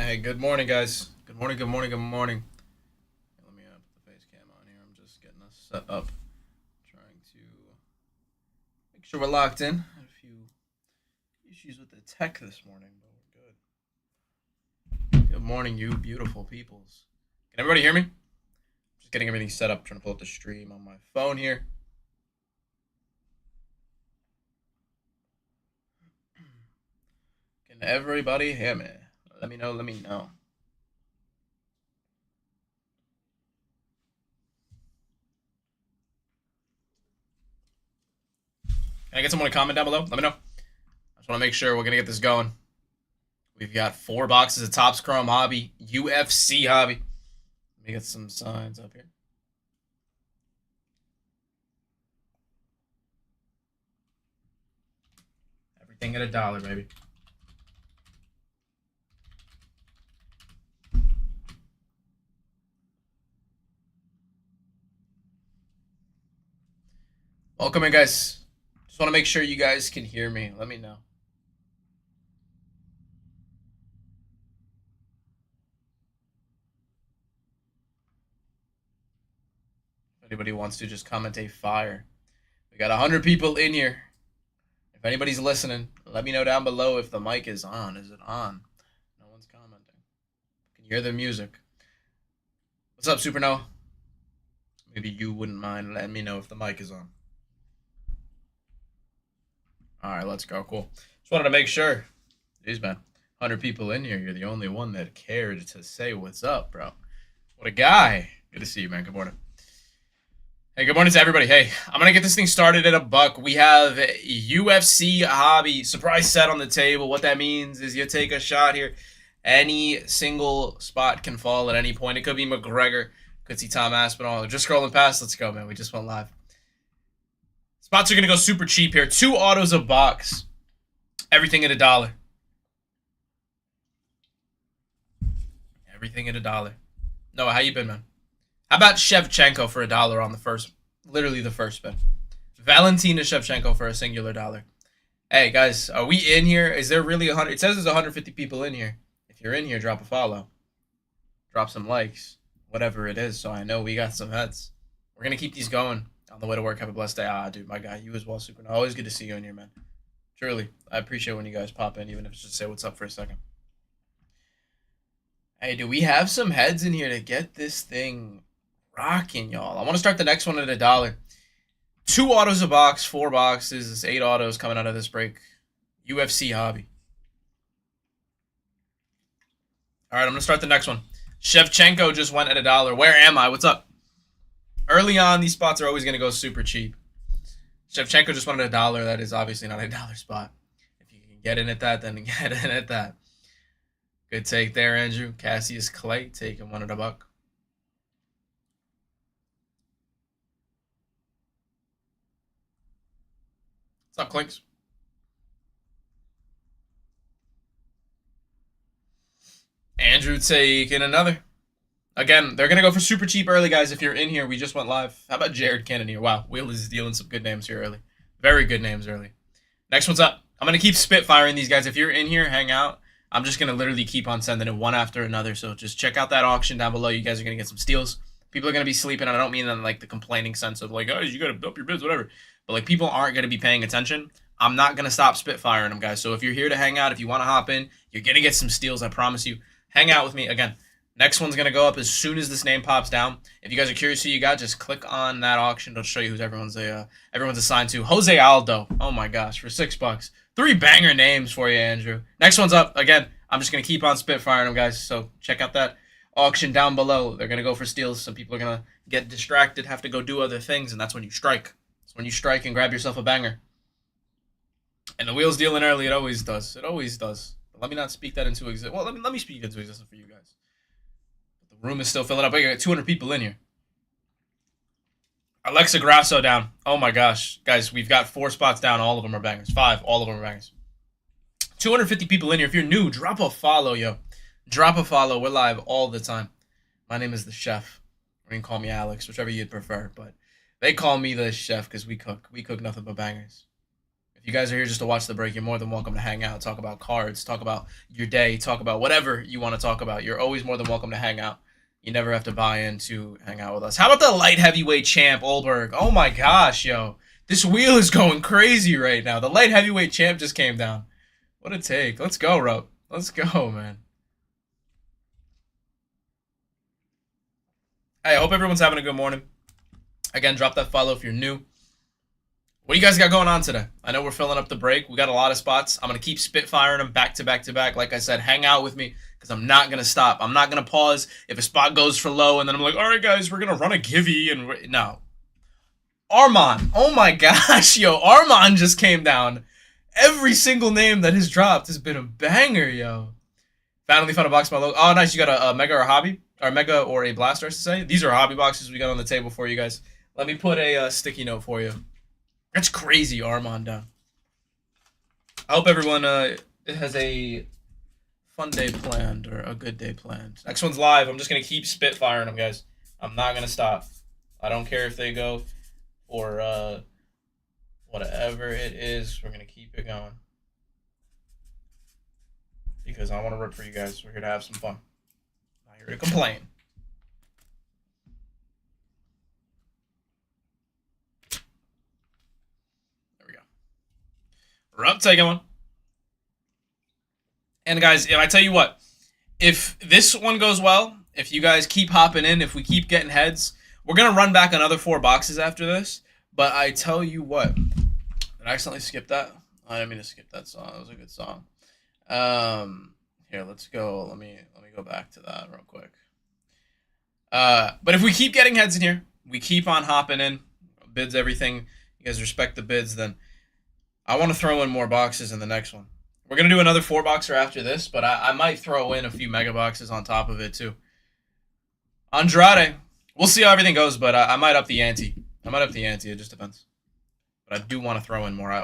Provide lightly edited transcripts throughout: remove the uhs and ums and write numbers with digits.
Hey, good morning, guys. Good morning, good morning, good morning. Let me put the face cam on here. I'm just getting us set up. Trying to make sure we're locked in. Had a few issues with the tech this morning, but we're good. Good morning, you beautiful peoples. Can everybody hear me? Just getting everything set up, trying to pull up the stream on my phone here. Can everybody hear me? Let me know, let me know. Can I get someone to comment down below? Let me know. I just want to make sure we're going to get this going. We've got 4 boxes of Topps Chrome Hobby, UFC Hobby. Let me get some signs up here. Everything at $1, baby. Welcome in, guys. Just want to make sure you guys can hear me. Let me know. If anybody wants to just comment a fire. We got 100 people in here. If anybody's listening, let me know down below if the mic is on. Is it on? No one's commenting. Can you hear the music? What's up, Supernova? Maybe you wouldn't mind letting me know if the mic is on. All right, let's go. Cool. Just wanted to make sure. Jeez, man. 100 people in here. You're the only one that cared to say what's up, bro. What a guy. Good to see you, man. Good morning. Hey, good morning to everybody. Hey, I'm going to get this thing started at $1. We have UFC Hobby surprise set on the table. What that means is you take a shot here. Any single spot can fall at any point. It could be McGregor. Could see Tom Aspinall. Just scrolling past. Let's go, man. We just went live. Spots are going to go super cheap here. 2 autos a box. Everything at $1. Everything at $1. Noah, how you been, man? How about Shevchenko for $1 on the first, literally the first spin? Valentina Shevchenko for a singular $1. Hey, guys, are we in here? Is there really 100? It says there's 150 people in here. If you're in here, drop a follow. Drop some likes. Whatever it is, so I know we got some heads. We're going to keep these going on the way to work. Have a blessed day. Ah, dude, my guy, you as well, Super. Always good to see you in here, man. Truly, I appreciate when you guys pop in, even if it's just say what's up for a second. Hey, do we have some heads in here to get this thing rocking, y'all? I want to start the next one at $1. 2 autos a box, 4 boxes, 8 autos coming out of this break. UFC Hobby. All right, I'm going to start the next one. Shevchenko just went at $1. Where am I? What's up? Early on, these spots are always going to go super cheap. Shevchenko just went at $1. That is obviously not a $1 spot. If you can get in at that, then get in at that. Good take there, Andrew. Cassius Clay taking one at $1. What's up, Clinks? Andrew taking another. Again, they're going to go for super cheap early, guys. If you're in here, we just went live. How about Jared Cannon here? Wow, Will is dealing some good names here early. Very good names early. Next one's up. I'm going to keep spitfiring these guys. If you're in here, hang out. I'm just going to literally keep on sending it one after another. So just check out that auction down below. You guys are going to get some steals. People are going to be sleeping. And I don't mean that in like the complaining sense of like, oh, you got to dump your bids, whatever. But like people aren't going to be paying attention. I'm not going to stop spitfiring them, guys. So if you're here to hang out, if you want to hop in, you're going to get some steals. I promise you. Hang out with me. Again, next one's going to go up as soon as this name pops down. If you guys are curious who you got, just click on that auction. It'll show you who everyone's assigned to. Jose Aldo. Oh my gosh, for $6. 3 banger names for you, Andrew. Next one's up. Again, I'm just going to keep on spitfiring them, guys. So check out that auction down below. They're going to go for steals. Some people are going to get distracted, have to go do other things, and that's when you strike. That's when you strike and grab yourself a banger. And the wheel's dealing early. It always does. It always does. But let me not speak that into existence. Well, let me speak into existence for you guys. The room is still filling up. I got 200 people in here. Alexa Grasso down. Oh my gosh. Guys, we've got 4 spots down. All of them are bangers. 5. All of them are bangers. 250 people in here. If you're new, drop a follow, yo. Drop a follow. We're live all the time. My name is the chef. Or you can call me Alex, whichever you'd prefer. But they call me the chef because we cook. We cook nothing but bangers. If you guys are here just to watch the break, you're more than welcome to hang out, talk about cards, talk about your day, talk about whatever you want to talk about. You're always more than welcome to hang out. You never have to buy in to hang out with us. How about the light heavyweight champ, Olberg? Oh my gosh, yo. This wheel is going crazy right now. The light heavyweight champ just came down. What a take. Let's go, Rope. Let's go, man. Hey, I hope everyone's having a good morning. Again, drop that follow if you're new. What do you guys got going on today? I know we're filling up the break. We got a lot of spots. I'm going to keep spitfiring them back to back to back. Like I said, hang out with me because I'm not going to stop. I'm not going to pause if a spot goes for low and then I'm like, all right, guys, we're going to run a givey. And no. Arman. Oh, my gosh, yo. Arman just came down. Every single name that has dropped has been a banger, yo. Finally found a box my logo. Oh, nice. You got a Mega or a Hobby? Or Mega or a Blaster, I should say. These are hobby boxes we got on the table for you guys. Let me put a sticky note for you. That's crazy, Armand down. I hope everyone has a fun day planned or a good day planned. Next one's live. I'm just going to keep spitfiring them, guys. I'm not going to stop. I don't care if they go for whatever it is. We're going to keep it going. Because I want to rip for you guys. We're here to have some fun. Not here to complain. We're up, taking one. And guys, if I tell you what, if this one goes well, if you guys keep hopping in, if we keep getting heads, we're going to run back another 4 boxes after this. But I tell you what, did I accidentally skip that? I didn't mean to skip that song. That was a good song. Here, let's go. Let me go back to that real quick. But if we keep getting heads in here, we keep on hopping in, bids everything, you guys respect the bids, then I want to throw in more boxes in the next one. We're going to do another 4-boxer after this, but I might throw in a few mega boxes on top of it too. Andrade. We'll see how everything goes, but I might up the ante. It just depends. But I do want to throw in more.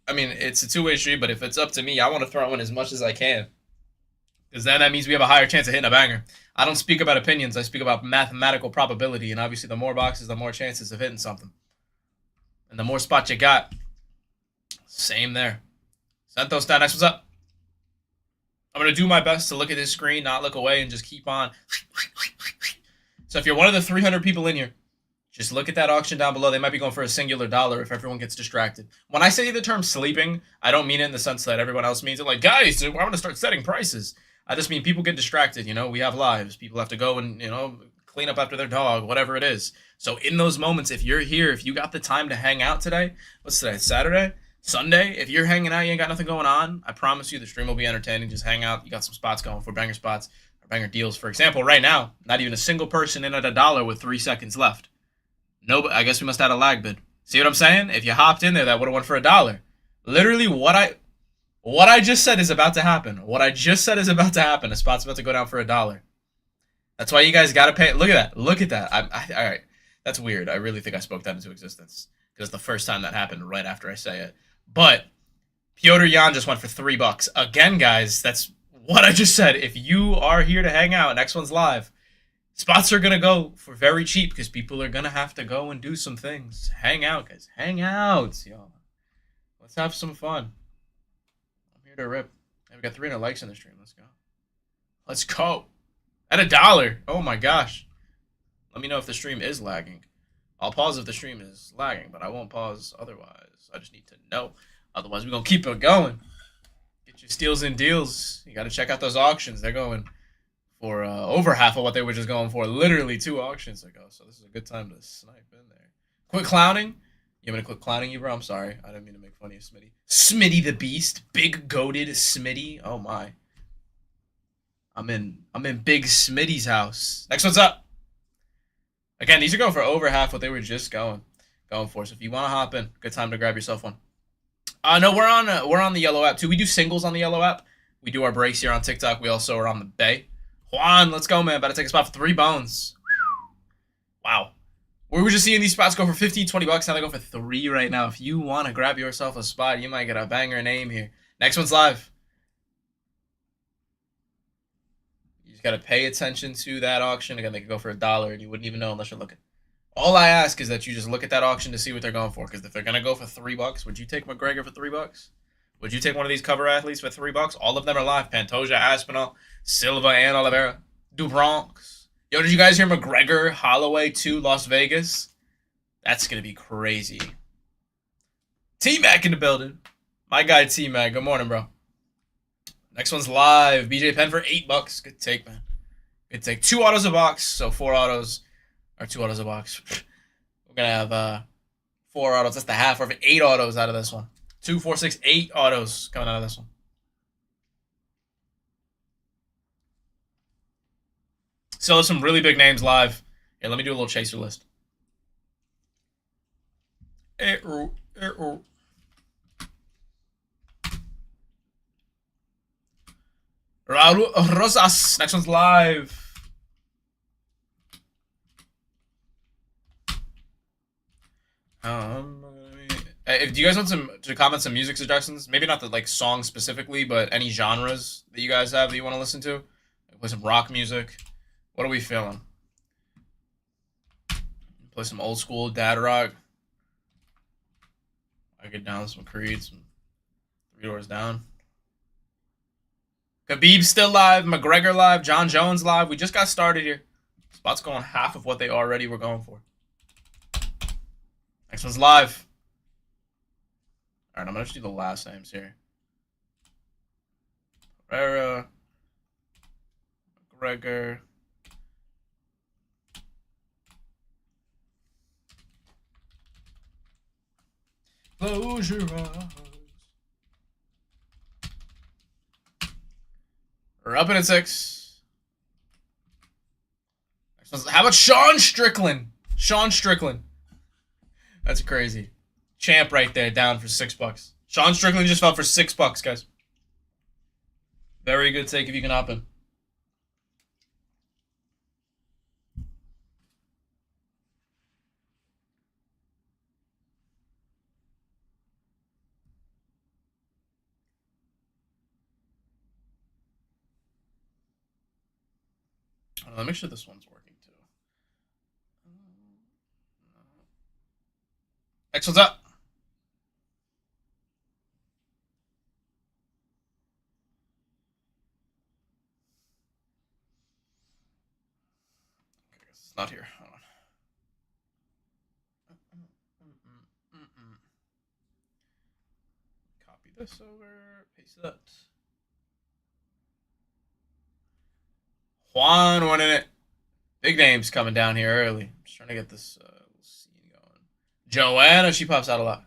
It's a two-way street, but if it's up to me, I want to throw in as much as I can. Because then that means we have a higher chance of hitting a banger. I don't speak about opinions. I speak about mathematical probability. And obviously, the more boxes, the more chances of hitting something. And the more spots you got, same there. Santos, next what's up? I'm going to do my best to look at this screen, not look away, and just keep on. So if you're one of the 300 people in here, just look at that auction down below. They might be going for a singular dollar if everyone gets distracted. When I say the term sleeping, I don't mean it in the sense that everyone else means it. Like, guys, I want to start setting prices. I just mean people get distracted. We have lives. People have to go and, clean up after their dog, whatever it is. So in those moments, if you're here, if you got the time to hang out today, what's today, Saturday? Sunday, if you're hanging out, you ain't got nothing going on, I promise you the stream will be entertaining. Just hang out. You got some spots going for banger spots or banger deals. For example, right now, not even a single person in at a dollar with 3 seconds left. No, I guess we must have had a lag bid. See what I'm saying? If you hopped in there, that would have went for a dollar. Literally, what I just said is about to happen. A spot's about to go down for a dollar. That's why you guys got to pay. Look at that. All right. That's weird. I really think I spoke that into existence. Because it's the first time that happened right after I say it. But Piotr Jan just went for $3. Again, guys, that's what I just said. If you are here to hang out, next one's live, spots are going to go for very cheap because people are going to have to go and do some things. Hang out, guys. Hang out, y'all. Let's have some fun. I'm here to rip. Hey, we got 300 likes in the stream. Let's go. At a dollar. Oh, my gosh. Let me know if the stream is lagging. I'll pause if the stream is lagging, but I won't pause otherwise. I just need to know. Otherwise, we're going to keep it going. Get your steals and deals. You got to check out those auctions. They're going for over half of what they were just going for literally 2 auctions ago. So this is a good time to snipe in there. Quit clowning. You want me to quit clowning you, bro? I'm sorry. I didn't mean to make fun of you, Smitty. Smitty the Beast. Big goated Smitty. Oh, my. I'm in Big Smitty's house. Next one's up. Again, these are going for over half what they were just going for. So if you want to hop in, good time to grab yourself one. No, we're on the yellow app too. We do singles on the yellow app. We do our breaks here on TikTok. We also are on the Bay. Juan, let's go, man. About to take a spot for 3 bones. Wow. We were just seeing these spots go for 15, 20 bucks. Now they go for 3 right now. If you want to grab yourself a spot, you might get a banger name here. Next one's live. You just got to pay attention to that auction. Again, they could go for $1 and you wouldn't even know unless you're looking. All I ask is that you just look at that auction to see what they're going for. Because if they're gonna go for $3, would you take McGregor for $3? Would you take one of these cover athletes for $3? All of them are live. Pantoja, Aspinall, Silva, and Oliveira. Dubronx. Yo, did you guys hear McGregor, Holloway to Las Vegas? That's gonna be crazy. T-Mac in the building. My guy T-Mac. Good morning, bro. Next one's live. BJ Penn for $8. Good take, man. Good take. 2 autos a box, so 4 autos. Or 2 autos a box. We're going to have 4 autos. That's the half of 8 autos out of this one. 2, 4, 6, 8 autos coming out of this one. So there's some really big names live. Here, let me do a little chaser list. Raul Rosas. Next one's live. If you guys want to comment some music suggestions, maybe not the like song specifically, but any genres that you guys have that you want to listen to, play some rock music. What are we feeling? Play some old school dad rock. I get down some Creed, some 3 Doors Down. Khabib's still live, McGregor live, John Jones live. We just got started here. Spot's going half of what they already were going for. Next one's live. All right, I'm going to just do the last names here. Pereira, McGregor. Close your eyes. We're up in at 6. How about Sean Strickland? Sean Strickland. That's crazy. Champ right there, down for $6. Sean Strickland just fell for $6, guys. Very good take if you can hop in. Let me make sure this one's working too. Next one's up. Okay, it's not here. Hold on. Copy this over. Paste that. Juan winning it. Big names coming down here early. I'm just trying to get this little scene going. Joanna, she pops out a lot.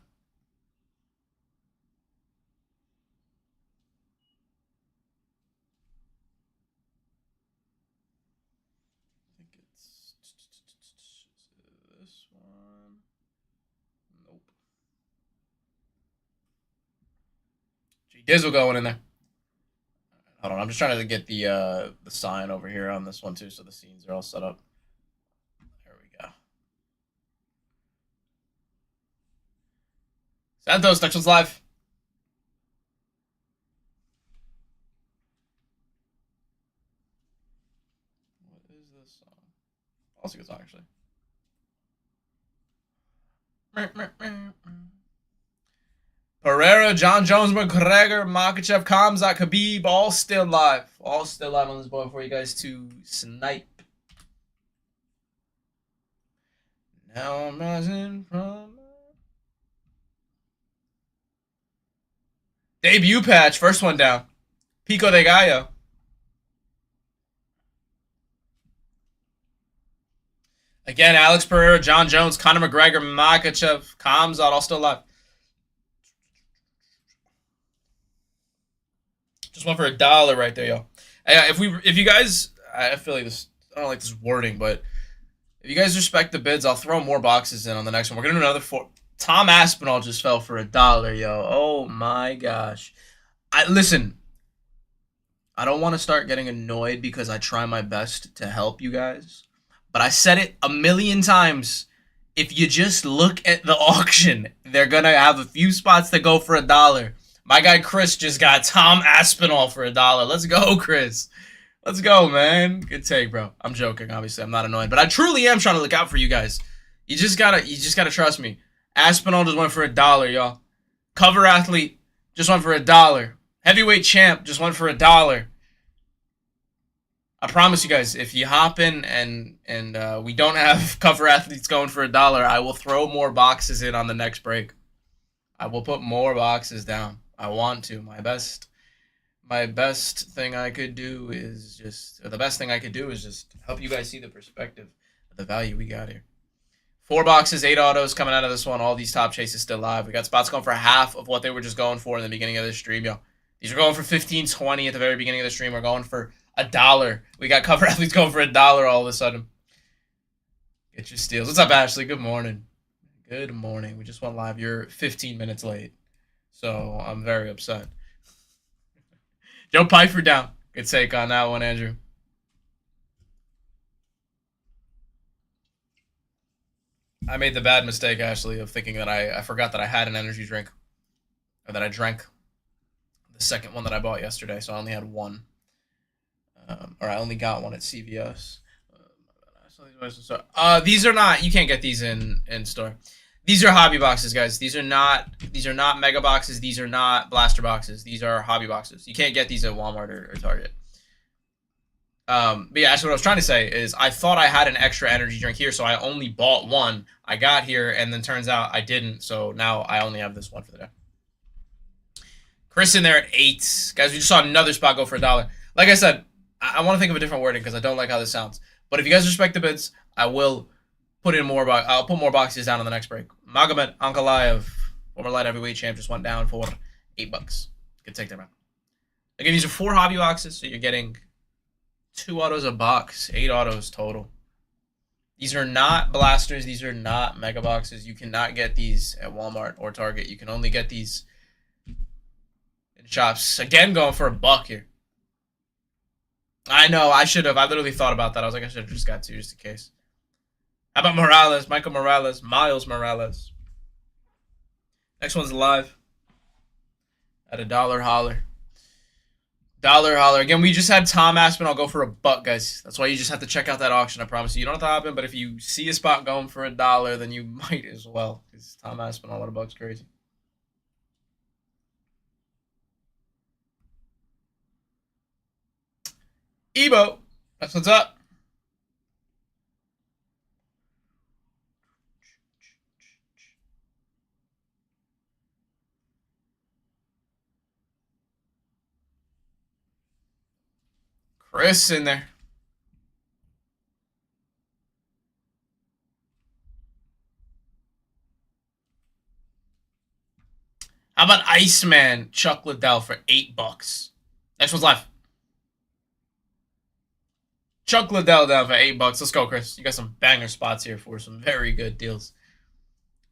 I think it's this one. Nope. G Dizzle going in there. Hold on, I'm just trying to get the sign over here on this one too, so the scenes are all set up. There we go. Santos, next one's live. What is this song? Also a good song, actually. Pereira, John Jones, McGregor, Makhachev, Khamzat, Khabib, all still live. All still live on this board for you guys to snipe. Now I'm rising from... Debut patch, first one down. Pico de Gallo. Again, Alex Pereira, John Jones, Conor McGregor, Makhachev, Khamzat, all still live. Just went for $1 right there, yo. If you guys, I feel like this, I don't like this wording, but if you guys respect the bids, I'll throw more boxes in on the next one. We're gonna do another 4. Tom Aspinall just fell for $1, yo. Oh my gosh. Listen. I don't want to start getting annoyed because I try my best to help you guys, but I said it a million times. If you just look at the auction, they're gonna have a few spots that go for $1. My guy Chris just got Tom Aspinall for $1. Let's go, Chris. Let's go, man. Good take, bro. I'm joking, obviously. I'm not annoyed. But I truly am trying to look out for you guys. You just gotta trust me. Aspinall just went for $1, y'all. Cover athlete just went for $1. Heavyweight champ just went for $1. I promise you guys, if you hop in and we don't have cover athletes going for $1, I will throw more boxes in on the next break. I will put more boxes down. I want to. My best thing I could do is just, or the best thing I could do is just help you guys see the perspective of the value we got here. 4 boxes, 8 autos coming out of this one. All these top chases still live. We got spots going for half of what they were just going for in the beginning of this stream, yo. These are going for 15, 20 at the very beginning of the stream. We're going for $1. We got cover athletes going for $1 all of a sudden. Get your steals. What's up, Ashley? Good morning. Good morning. We just went live. You're 15 minutes late, so I'm very upset. Joe Pfeiffer down. Good take on that one, Andrew. I made the bad mistake, Ashley, of thinking that I forgot that I had an energy drink, or that I drank the second one that I bought yesterday, so I only had one. Or I only got one at CVS. These are not. You can't get these in store. These are hobby boxes, guys. These are not mega boxes. These are not blaster boxes. These are hobby boxes. You can't get these at Walmart or Target. But yeah, that's what I was trying to say is I thought I had an extra energy drink here, so I only bought one. I got here, and then turns out I didn't, so now I only have this one for the day. Chris in there at 8. Guys, we just saw another spot go for $1. Like I said, I want to think of a different wording because I don't like how this sounds. But if you guys respect the bids, I will put in more. I'll put more boxes down on the next break. Magomed Ankalaev, former light heavyweight champ, just went down for $8. Good take there, man. Again, these are 4 hobby boxes, so you're getting 2 autos a box, 8 autos total. These are not blasters. These are not mega boxes. You cannot get these at Walmart or Target. You can only get these in shops. Again, going for $1 here. I know. I should have. I literally thought about that. I was like, I should have just got 2 just in case. How about Morales? Michael Morales. Miles Morales. Next one's live. At $1 holler. $1 holler. Again, we just had Tom Aspinall go for $1, guys. That's why you just have to check out that auction. I promise you. You don't have to hop in, but if you see a spot going for $1, then you might as well. Because Tom Aspinall at $1's crazy. Ebo. That's what's up. Chris in there. How about Iceman Chuck Liddell for $8? Next one's live. Chuck Liddell down for $8. Let's go, Chris. You got some banger spots here for some very good deals.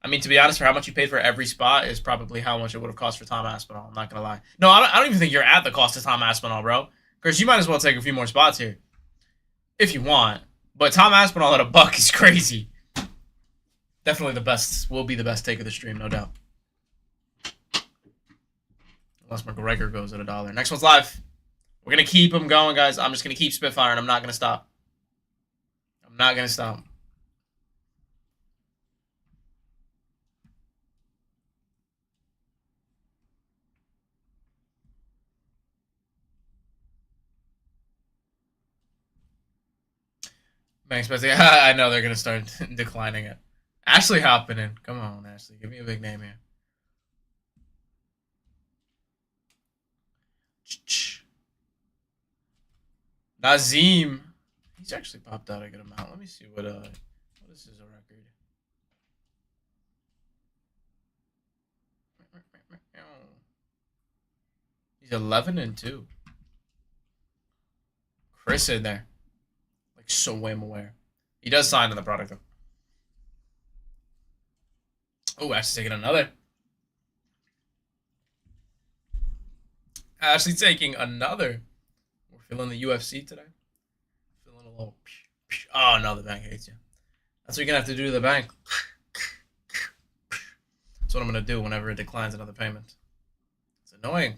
I mean, to be honest, for how much you paid for every spot is probably how much it would have cost for Tom Aspinall. I'm not going to lie. No, I don't even think you're at the cost of Tom Aspinall, bro. Chris, you might as well take a few more spots here. If you want. But Tom Aspinall at $1 is crazy. Definitely the best. Will be the best take of the stream, no doubt. Unless McGregor goes at $1. Next one's live. We're going to keep them going, guys. I'm just going to keep spitfiring. I'm not going to stop. I'm not going to stop. Thanks, Betsy. I know they're going to start declining it. Ashley hopping in. Come on, Ashley. Give me a big name here. Nazim. He's actually popped out a good amount. Let me see what is his record. He's 11-2. Chris in there. Like so damn aware. He does sign in the product though. Oh, Ashley's taking another. Ashley taking another. We're feeling the UFC today. Feeling a little. Oh no, the bank hates you. That's what you're gonna have to do to the bank. That's what I'm gonna do whenever it declines another payment. It's annoying.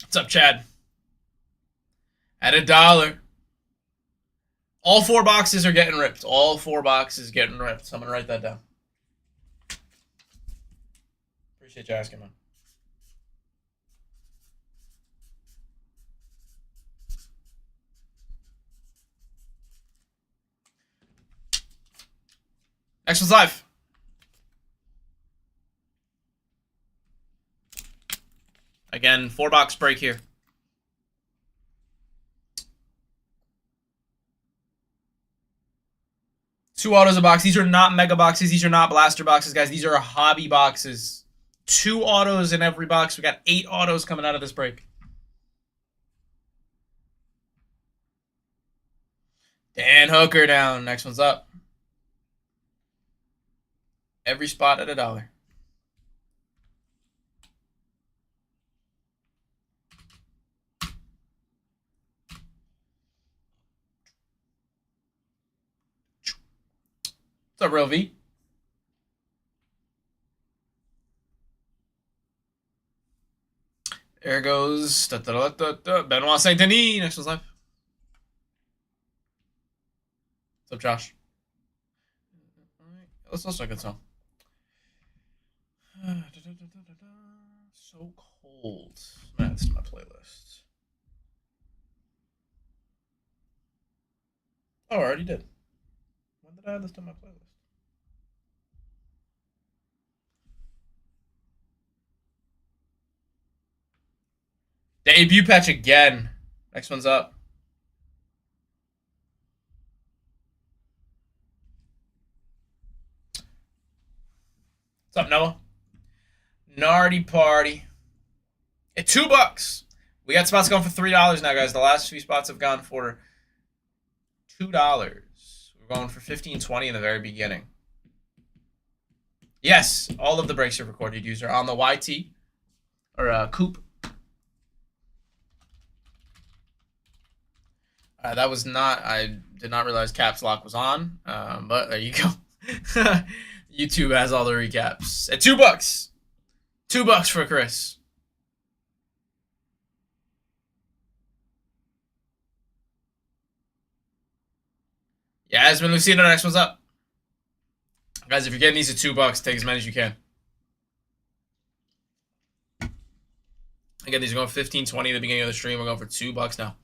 What's up, Chad? At $1. All 4 boxes are getting ripped. All 4 boxes getting ripped. So I'm going to write that down. Appreciate you asking, man. Next one's live. Again, 4 box break here. Two autos a box. These are not mega boxes. These are not blaster boxes, guys. These are hobby boxes. 2 autos in every box. We got 8 autos coming out of this break. Dan Hooker down. Next one's up. Every spot at $1. What's up, Real V? There goes Benoit Saint Denis. Next one's live. What's up, Josh? Let's listen to a good song. So cold. Man, this is my playlist. Oh, I already did. When did I add this to my playlist? Debut patch again. Next one's up. What's up, Noah? Nardy party. At $2. We got spots going for $3 now, guys. The last few spots have gone for $2. We're going for $15.20 in the very beginning. Yes, all of the breaks are recorded user on the YT or Coop. That was not. I did not realize caps lock was on. But there you go. YouTube has all the recaps at $2. $2 for Chris. Yasmin Lucina, next one's up. Guys, if you're getting these at $2, take as many as you can. Again, these are going 15-20 at the beginning of the stream. We're going for $2 now.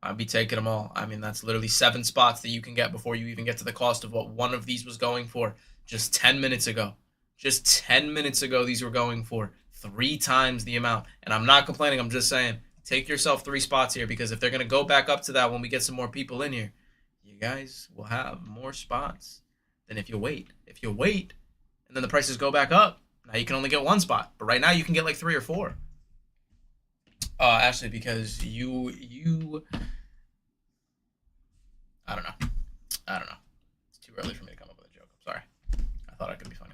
I'd be taking them all. I mean, that's literally 7 spots that you can get before you even get to the cost of what one of these was going for just 10 minutes ago. Just 10 minutes ago, these were going for 3 times the amount. And I'm not complaining. I'm just saying, take yourself 3 spots here, because if they're going to go back up to that when we get some more people in here, you guys will have more spots than if you wait. If you wait and then the prices go back up, now you can only get 1 spot. But right now you can get like 3 or 4. Actually, because you I don't know. It's too early for me to come up with a joke. I'm sorry. I thought I could be funny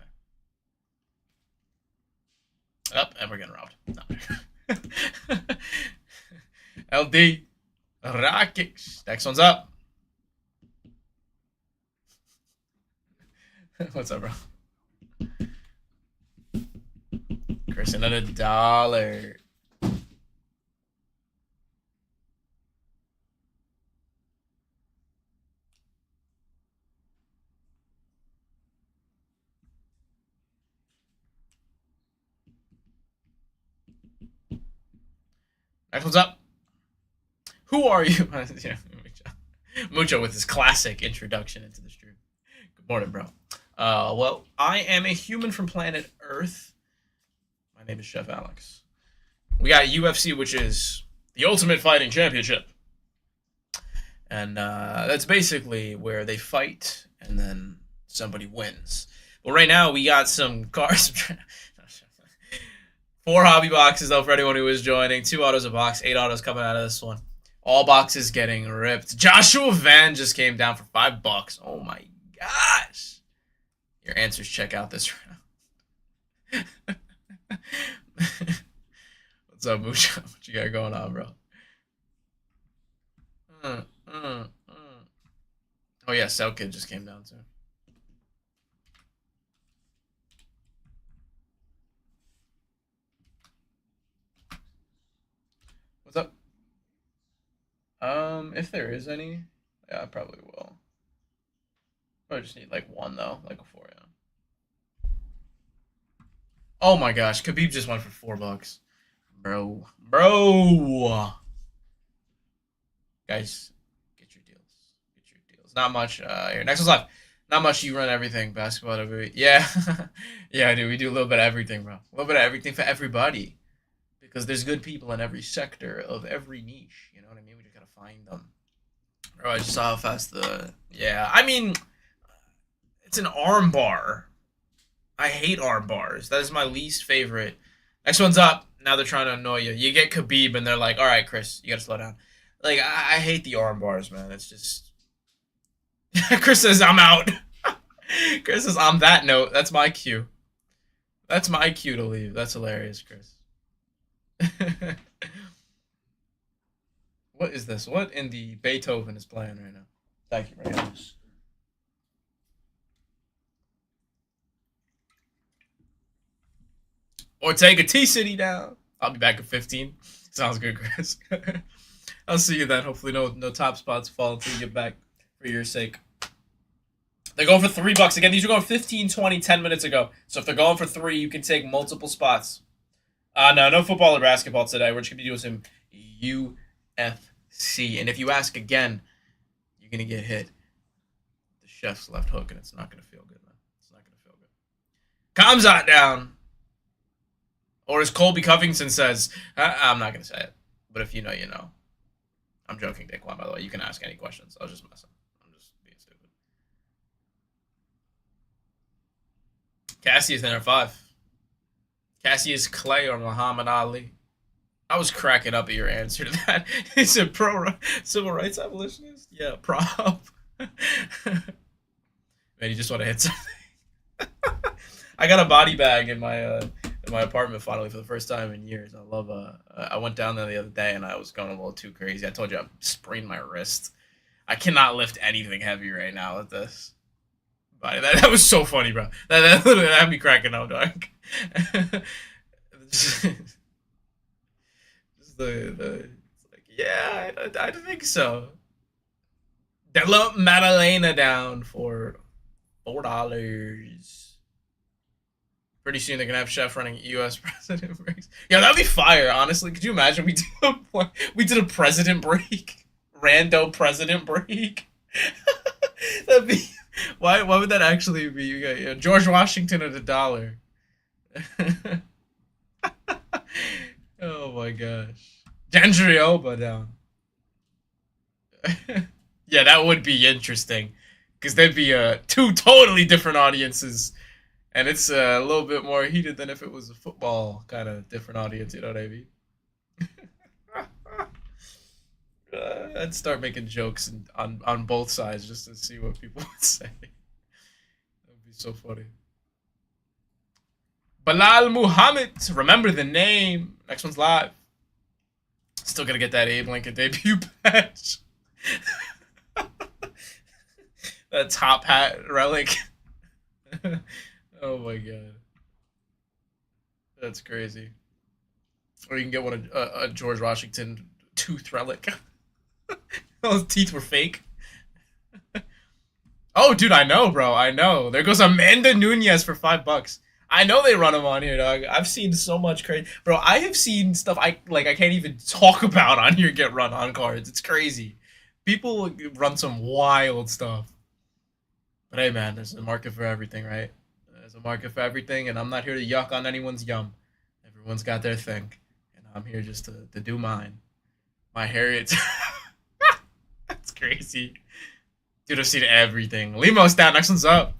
there. Oh, and we're getting robbed. No. LD Rockets. Next one's up. What's up, bro? Chris, another $1. Next one's up. Who are you? Mucho with his classic introduction into the stream. Good morning, bro. Well, I am a human from planet Earth. My name is Chef Alex. We got UFC, which is the Ultimate Fighting Championship. And that's basically where they fight and then somebody wins. But right now, we got some cars. 4 hobby boxes, though, for anyone who is joining. 2 autos a box. 8 autos coming out of this one. All boxes getting ripped. Joshua Van just came down for $5. Oh, my gosh. Your answers check out this round. What's up, Mucha? What you got going on, bro? Oh, yeah, Cell Kid just came down, too. What's up? If there is any, Yeah, I probably will. I just need like one though, like a four. Yeah. Oh my gosh, Khabib just went for $4, bro. Guys, get your deals. Get your deals. Not much. Here, next one's live. Not much. You run everything. Basketball, every yeah, yeah, dude. We do a little bit of everything, bro. A little bit of everything for everybody. Because there's good people in every sector of every niche. You know what I mean? We just gotta find them. Bro, I just saw how fast the yeah. I mean, it's an arm bar. I hate arm bars. That is my least favorite. Next one's up. Now they're trying to annoy you. You get Khabib, and they're like, "All right, Chris, you gotta slow down." Like I hate the arm bars, man. It's just Chris says I'm out. Chris says on that note, that's my cue. That's my cue to leave. That's hilarious, Chris. What is this? What in the Beethoven is playing right now? Thank you, very much. Ortega T City down. I'll be back at 15. Sounds good, Chris. I'll see you then. Hopefully, no top spots fall until you get back for your sake. They're going for $3. Again, these are going 15, 20, 10 minutes ago. So if they're going for 3, you can take multiple spots. No football or basketball today. We're just going to be doing some UFC. And if you ask again, you're going to get hit. The chef's left hook, and it's not going to feel good, man. It's not going to feel good. Kamzat down. Or as Colby Covington says, I'm not going to say it. But if you know, you know. I'm joking, Daquan, by the way. You can ask any questions. I was just messing. I'm just being stupid. Cassius in there 5. Cassius Clay or Muhammad Ali. I was cracking up at your answer to that. It's a pro civil rights abolitionist? Yeah, prop. Man, you just want to hit something. I got a body bag in my apartment finally for the first time in years. I love I went down there the other day and I was going a little too crazy. I told you I sprained my wrist. I cannot lift anything heavy right now with this. But that was so funny, bro. That literally had me cracking up, dog. Just it's like, yeah, I think so. Della Maddalena down for $4. Pretty soon they're gonna have Chef running U.S. president breaks. Yeah, that'd be fire. Honestly, could you imagine we did a president break, rando president break? That'd be why would that actually be? You got George Washington at $1. Oh my gosh, Gendrioba down. Yeah, that would be interesting because there'd be two totally different audiences. And it's a little bit more heated than if it was a football kind of different audience, you know what I mean? I'd start making jokes on both sides just to see what people would say. That would be so funny. Bilal Muhammad, remember the name. Next one's live. Still gonna get that Abe Lincoln debut patch. That top hat relic. Oh my god. That's crazy. Or you can get one a George Washington tooth relic. Those teeth were fake. Oh, dude, I know, bro. I know. There goes Amanda Nunez for $5. I know they run them on here, dog. I've seen so much crazy. Bro, I have seen stuff I can't even talk about on here get run on cards. It's crazy. People run some wild stuff. But hey, man, there's a market for everything, right? There's a market for everything, and I'm not here to yuck on anyone's yum. Everyone's got their thing, and I'm here just to do mine. My Harriet. That's crazy. Dude, I've seen everything. Limo's down. Next one's up.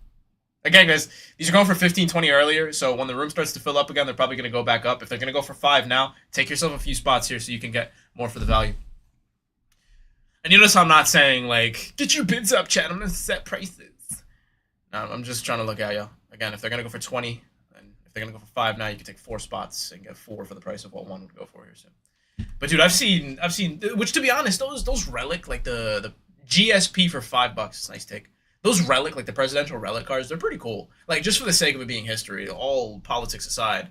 Again, guys, these are going for 15, 20 earlier, so when the room starts to fill up again, they're probably going to go back up. If they're going to go for 5 now, take yourself a few spots here so you can get more for the value. And you notice I'm not saying, like, get your bids up, chat. I'm going to set prices. No, I'm just trying to look at you. Again, if they're going to go for 20, and if they're going to go for 5 now, you can take 4 spots and get 4 for the price of what 1 would go for here soon. But, dude, I've seen, which, to be honest, those relic, like the GSP for $5, it's a nice take. Those relic, like the presidential relic cards, they're pretty cool. Like, just for the sake of it being history, all politics aside,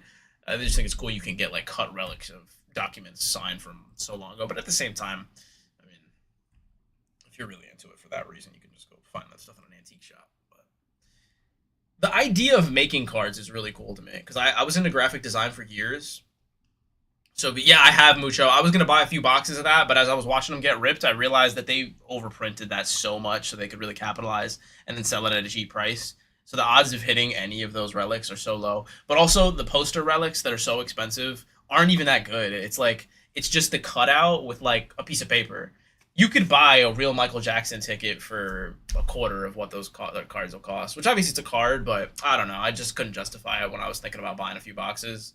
I just think it's cool you can get, like, cut relics of documents signed from so long ago. But at the same time, I mean, if you're really into it for that reason, you can just go find that stuff in an antique shop. But the idea of making cards is really cool to me because I was into graphic design for years. So, but yeah, I have Mucho. I was going to buy a few boxes of that, but as I was watching them get ripped, I realized that they overprinted that so much so they could really capitalize and then sell it at a cheap price. So the odds of hitting any of those relics are so low. But also, the poster relics that are so expensive aren't even that good. It's like, it's just the cutout with like a piece of paper. You could buy a real Michael Jackson ticket for a quarter of what those cards will cost, which obviously it's a card, but I don't know. I just couldn't justify it when I was thinking about buying a few boxes.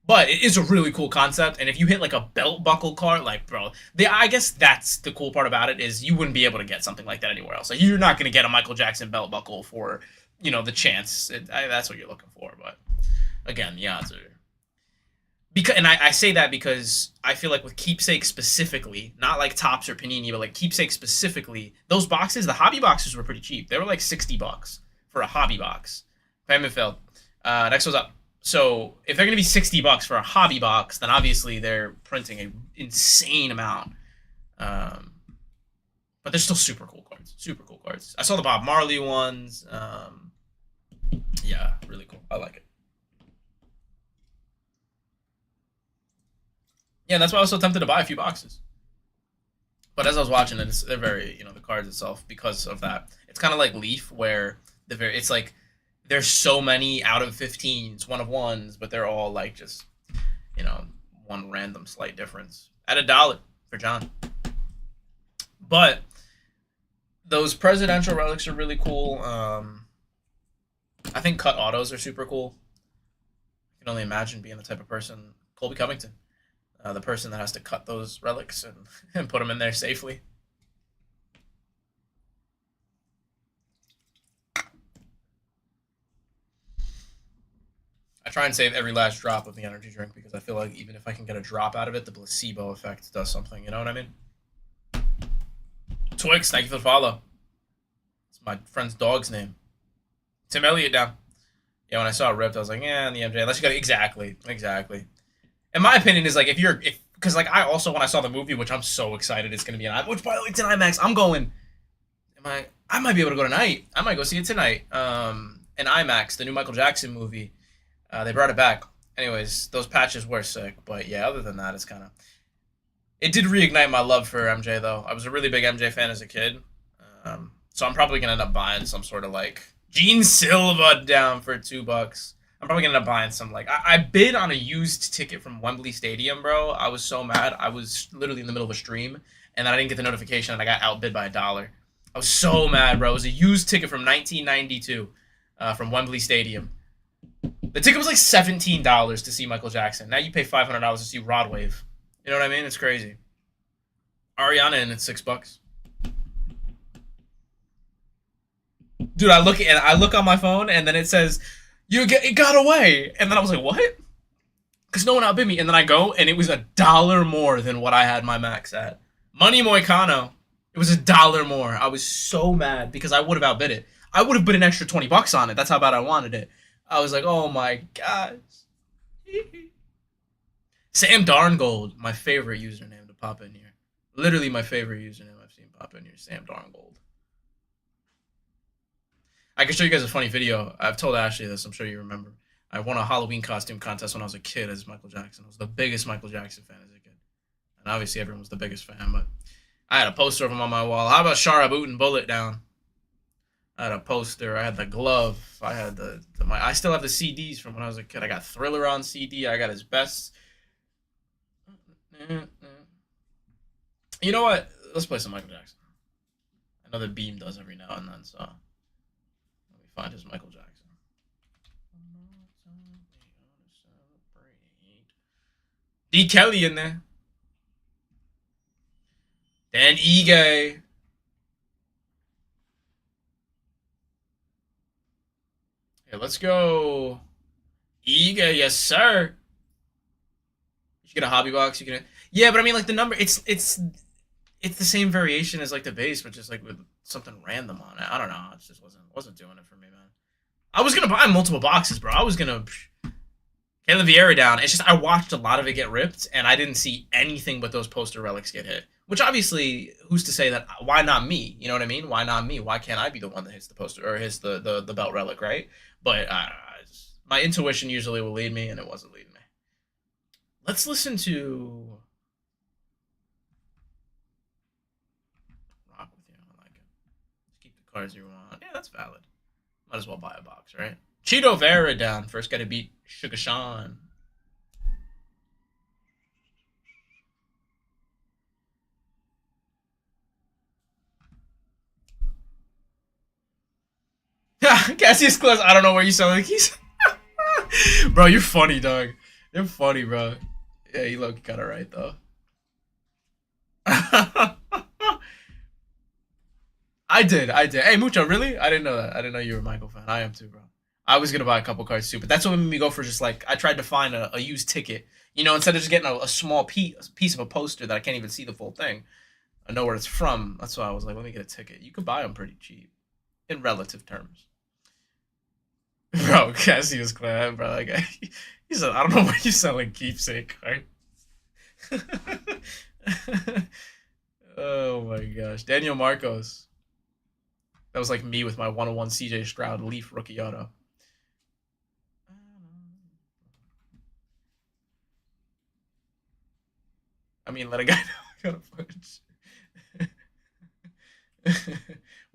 But it is a really cool concept, and if you hit like a belt buckle card, like bro, I guess that's the cool part about it is you wouldn't be able to get something like that anywhere else. Like you're not going to get a Michael Jackson belt buckle for the chance. That's what you're looking for. But again, the odds are because, and I say that because I feel like with keepsake specifically, not like Topps or Panini, but like keepsake specifically, those boxes, the hobby boxes were pretty cheap. They were like $60 for a hobby box. Payment failed. Next one's up. So if they're going to be $60 for a hobby box, then obviously they're printing an insane amount. But they're still super cool cards. Super cool cards. I saw the Bob Marley ones. Yeah, really cool. I like it. Yeah, that's why I was so tempted to buy a few boxes. But as I was watching it, they're very, the cards itself, because of that. It's kind of like Leaf, where it's like, there's so many out of 15s, one of ones, but they're all like just, one random slight difference. At $1 for John. But those presidential relics are really cool. I think cut autos are super cool. I can only imagine being the type of person, Colby Covington, the person that has to cut those relics and put them in there safely. I try and save every last drop of the energy drink because I feel like even if I can get a drop out of it, the placebo effect does something. You know what I mean? Twix, thank you for the follow. It's my friend's dog's name. Tim Elliott down. Yeah, when I saw it ripped, I was like, yeah, the MJ. Unless you got exactly. And my opinion is like because like I also when I saw the movie, which I'm so excited it's gonna be an which by the way it's an IMAX. I'm going. I might be able to go tonight. I might go see it tonight. In IMAX, the new Michael Jackson movie. They brought it back. Anyways, those patches were sick. But yeah, other than that, it's kind of... It did reignite my love for MJ, though. I was a really big MJ fan as a kid. So I'm probably going to end up buying some sort of, like... Gene Silva down for $2. I'm probably going to end up buying some, like... I bid on a used ticket from Wembley Stadium, bro. I was so mad. I was literally in the middle of a stream. And then I didn't get the notification, and I got outbid by $1. I was so mad, bro. It was a used ticket from 1992 from Wembley Stadium. The ticket was like $17 to see Michael Jackson. Now you pay $500 to see Rod Wave. You know what I mean? It's crazy. Ariana and it's $6. Dude, I look on my phone and then it says, it got away. And then I was like, what? Because no one outbid me. And then I go and it was $1 more than what I had my max at. Money Moicano. It was $1 more. I was so mad because I would have outbid it. I would have put an extra $20 on it. That's how bad I wanted it. I was like, oh my gosh. Sam Darngold, my favorite username to pop in here. Literally my favorite username I've seen pop in here. Sam Darngold. I can show you guys a funny video. I've told Ashley this. I'm sure you remember. I won a Halloween costume contest when I was a kid as Michael Jackson. I was the biggest Michael Jackson fan as a kid. And obviously everyone was the biggest fan, but I had a poster of him on my wall. How about Shara booting Bullet down? I had a poster. I had the glove. I had I still have the CDs from when I was a kid. I got Thriller on CD. I got his best. You know what? Let's play some Michael Jackson. I know that Beam does every now and then, so let me find his Michael Jackson. D. Kelly in there. Dan Ige. Let's go. Ige, yes, sir. You get a hobby box. You can, yeah, but I mean, like the number, it's the same variation as like the base, but just like with something random on it. I don't know. It just wasn't doing it for me, man. I was gonna buy multiple boxes, bro. I was gonna. Caleb Vieira down. It's just I watched a lot of it get ripped, and I didn't see anything but those poster relics get hit. Which obviously, who's to say that? Why not me? You know what I mean? Why not me? Why can't I be the one that hits the poster or hits the belt relic, right? But my intuition usually will lead me, and it wasn't leading me. Let's listen to Rock with You. I like it. Just keep the cards you want. Yeah, that's valid. Might as well buy a box, right? Cheeto Vera down. First guy to beat Sugar Sean. Cassius Claus, I don't know where you sound like he's. Bro, you're funny, dog. You're funny, bro. Yeah, you look kind of right, though. I did. Hey, Mucho, really? I didn't know that. I didn't know you were a Michael fan. I am too, bro. I was gonna buy a couple cards too, but that's what made me go for just like I tried to find a used ticket. You know, instead of just getting a small piece of a poster that I can't even see the full thing. I know where it's from. That's why I was like, let me get a ticket. You could buy them pretty cheap in relative terms. Bro, Cassie's glad, bro. Like, he said, I don't know why you're selling keepsake cards. Oh my gosh. Daniel Marcos. That was like me with my 101 CJ Stroud Leaf rookie auto. I mean, let a guy know I got a punch.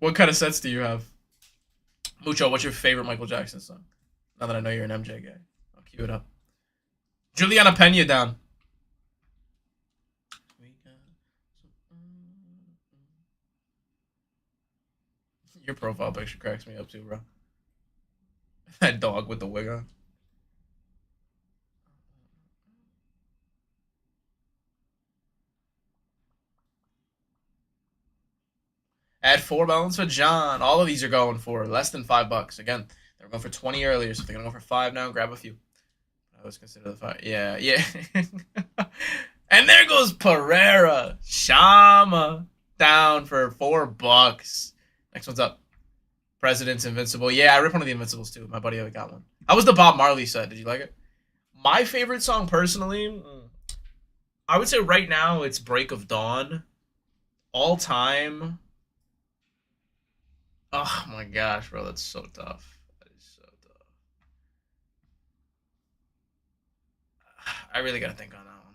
What kind of sets do you have? Mucho, what's your favorite Michael Jackson song? Now that I know you're an MJ guy, I'll cue it up. Juliana Pena down. Your profile picture cracks me up too, bro. That dog with the wig on. Add 4 balance for John. All of these are going for less than $5. Again, they were going for 20 earlier, so if they're gonna go for 5 now, grab a few. I always consider the 5. Yeah, yeah. And there goes Pereira. Shama down for $4. Next one's up. President's Invincible. Yeah, I ripped one of the Invincibles too. My buddy got one. How was the Bob Marley set? Did you like it? My favorite song personally, I would say right now it's Break of Dawn. All time. Oh my gosh, bro, that's so tough. That is so tough. I really gotta think on that one.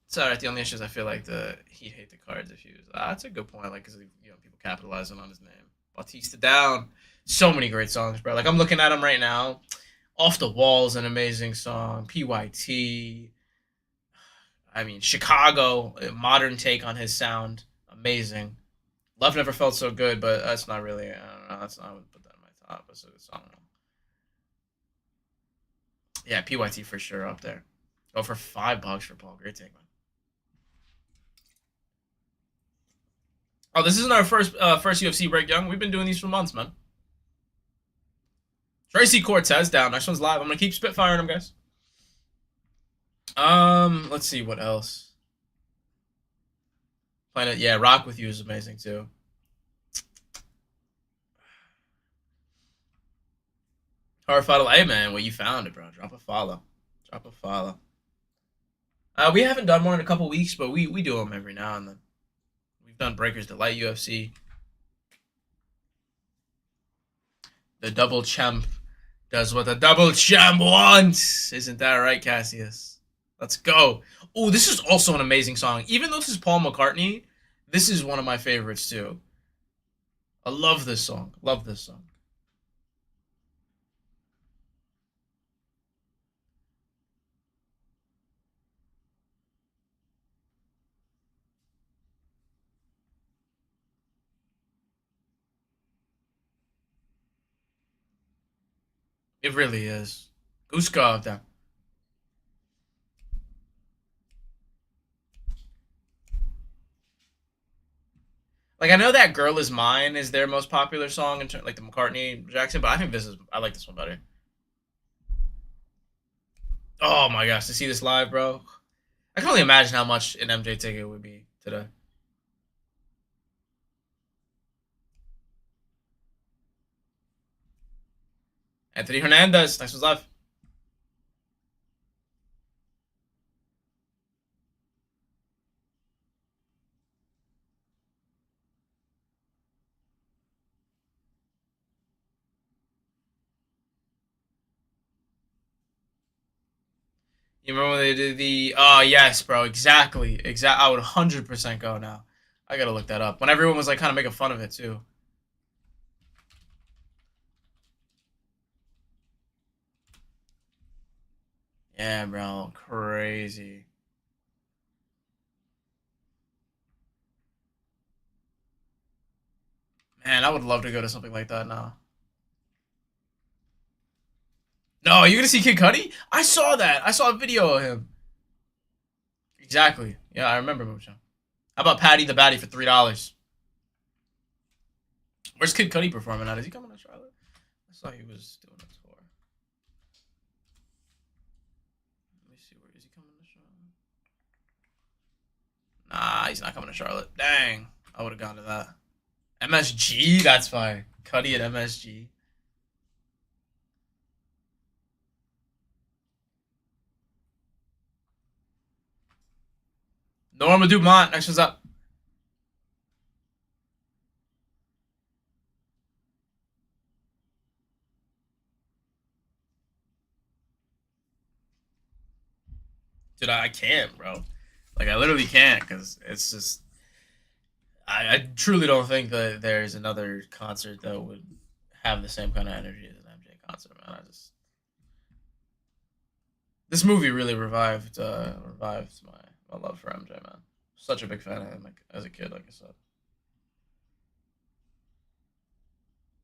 It's alright. The only issue is I feel like he'd hate the cards if he was. That's a good point. Like, because people capitalizing on his name. Bautista down. So many great songs, bro. Like I'm looking at him right now. Off the Wall's an amazing song. PYT. I mean, Chicago, a modern take on his sound. Amazing. Love Never Felt So Good, but that's not really. I don't know. That's not. I would put that in my top. That's a good song. Yeah, PYT for sure up there. Go for $5 for Paul. Great take, man. Oh, this isn't our first UFC break, Young. We've been doing these for months, man. Tracy Cortez down. Next one's live. I'm gonna keep spitfiring them, guys. Let's see what else. Planet, yeah, Rock with You is amazing too. Hard follow, hey man, well you found it, bro. Drop a follow. Drop a follow. We haven't done one in a couple weeks, but we do them every now and then. We've done Breakers Delight UFC. The double champ does what the double champ wants. Isn't that right, Cassius? Let's go. Oh, this is also an amazing song. Even though this is Paul McCartney, this is one of my favorites too. I love this song. Love this song. It really is. Guskov down. Like I know that "Girl Is Mine" is their most popular song in like the McCartney Jackson, but I think I like this one better. Oh my gosh, to see this live, bro. I can only imagine how much an MJ ticket would be today. Anthony Hernandez, next one's live. You remember when they did the? Oh yes, bro. Exactly. I would 100% go now. I gotta look that up. When everyone was like kind of making fun of it too. Yeah, bro. Crazy. Man, I would love to go to something like that now. No, you gonna see Kid Cudi? I saw that. I saw a video of him. Exactly. Yeah, I remember Mucho. How about Patty the Batty for $3? Where's Kid Cudi performing at? Is he coming to Charlotte? I saw he was doing a tour. Let me see, where is he coming to Charlotte? Nah, he's not coming to Charlotte. Dang, I would have gone to that. MSG, that's fine. Cudi at MSG. Norma Dumont, next one's up. Dude, I can't, bro. Like, I literally can't, because it's just. I truly don't think that there's another concert that would have the same kind of energy as an MJ concert, man. I just. This movie really revived my love for MJ, man. Such a big fan of him, like, as a kid, like I said.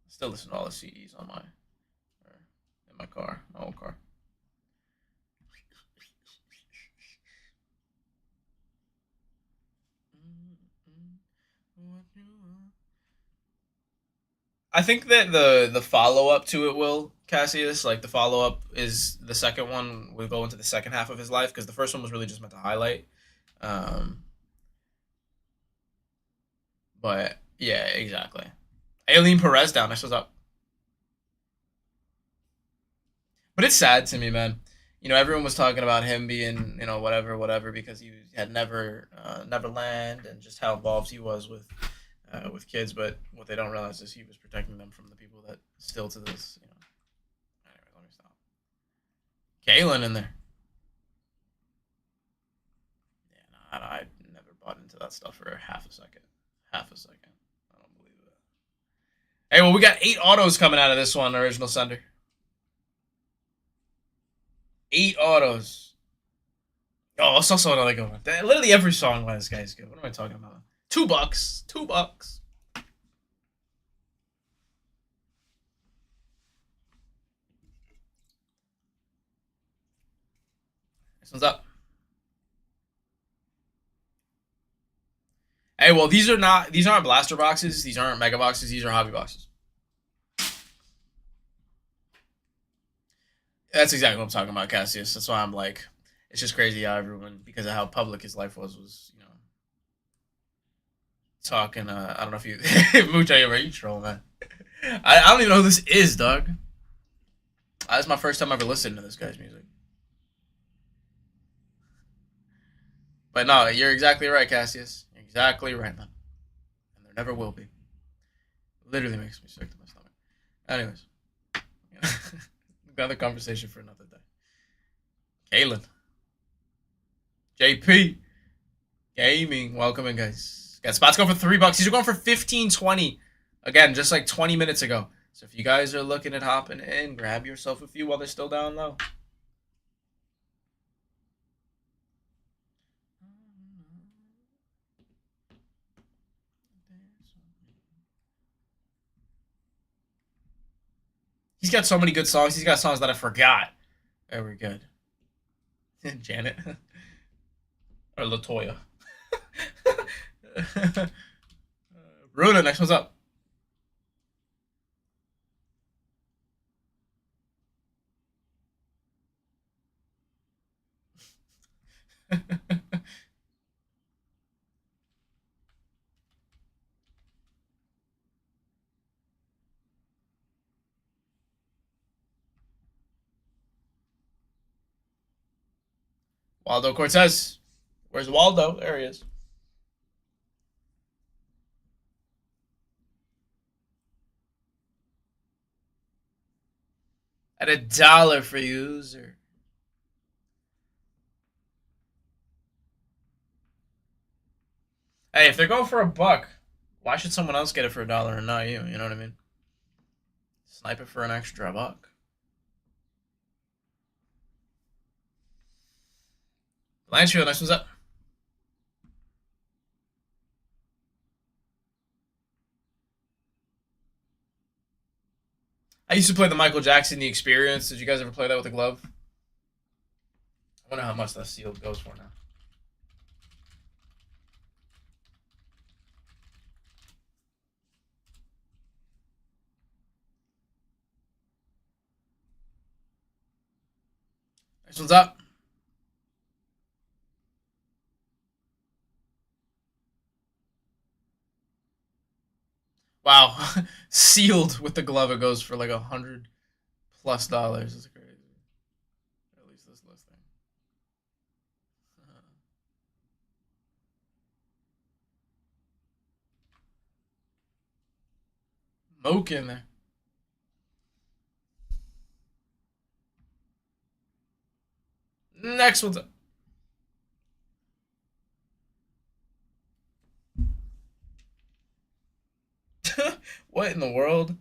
I still listen to all the CDs on in my car, my old car. I think that the follow up to it will Cassius, like the follow up is the second one will go into the second half of his life because the first one was really just meant to highlight. Um, but yeah, exactly. Aileen Perez down. Next was up. But it's sad to me, man. You know, everyone was talking about him being, whatever, whatever, because he had Neverland, and just how involved he was with kids. But what they don't realize is he was protecting them from the people that still to this. Anyway, let me stop. Kalen in there. Yeah, no, I never bought into that stuff for half a second. Half a second. I don't believe it. Hey, well, we got 8 autos coming out of this one, original sender. 8 autos. Oh, it's also another good one. Literally every song by this guy is good. What am I talking about? $2. $2. This one's up. Hey, well, these aren't blaster boxes. These aren't mega boxes. These are hobby boxes. That's exactly what I'm talking about, Cassius. That's why I'm like, it's just crazy how everyone, because of how public his life was talking. I don't know if you, Mucha, you troll, man. I don't even know who this is, dog. This is my first time ever listening to this guy's music. But no, you're exactly right, Cassius. You're exactly right, man. And there never will be. Literally makes me sick to my stomach. Anyways, another conversation for another day. Kalen, JP, gaming. Welcome in, guys. Got spots going for $3. These are going for 15, 20. Again, just like 20 minutes ago. So if you guys are looking at hopping in, grab yourself a few while they're still down low. He's got so many good songs. He's got songs that I forgot. Very good. Janet. Or Latoya. Runa, next one's up. Waldo Cortez. Where's Waldo? There he is. At $1 for user. Hey, if they're going for $1, why should someone else get it for $1 and not you? You know what I mean? Snipe it for an extra $1. Blanchfield, next one's up. I used to play the Michael Jackson The Experience. Did you guys ever play that with a glove? I wonder how much that sealed goes for now. Next one's up. Wow. Sealed with the glove, it goes for like $100+. That's crazy. At least this listing. Moke in there. Next one's up. What in the world?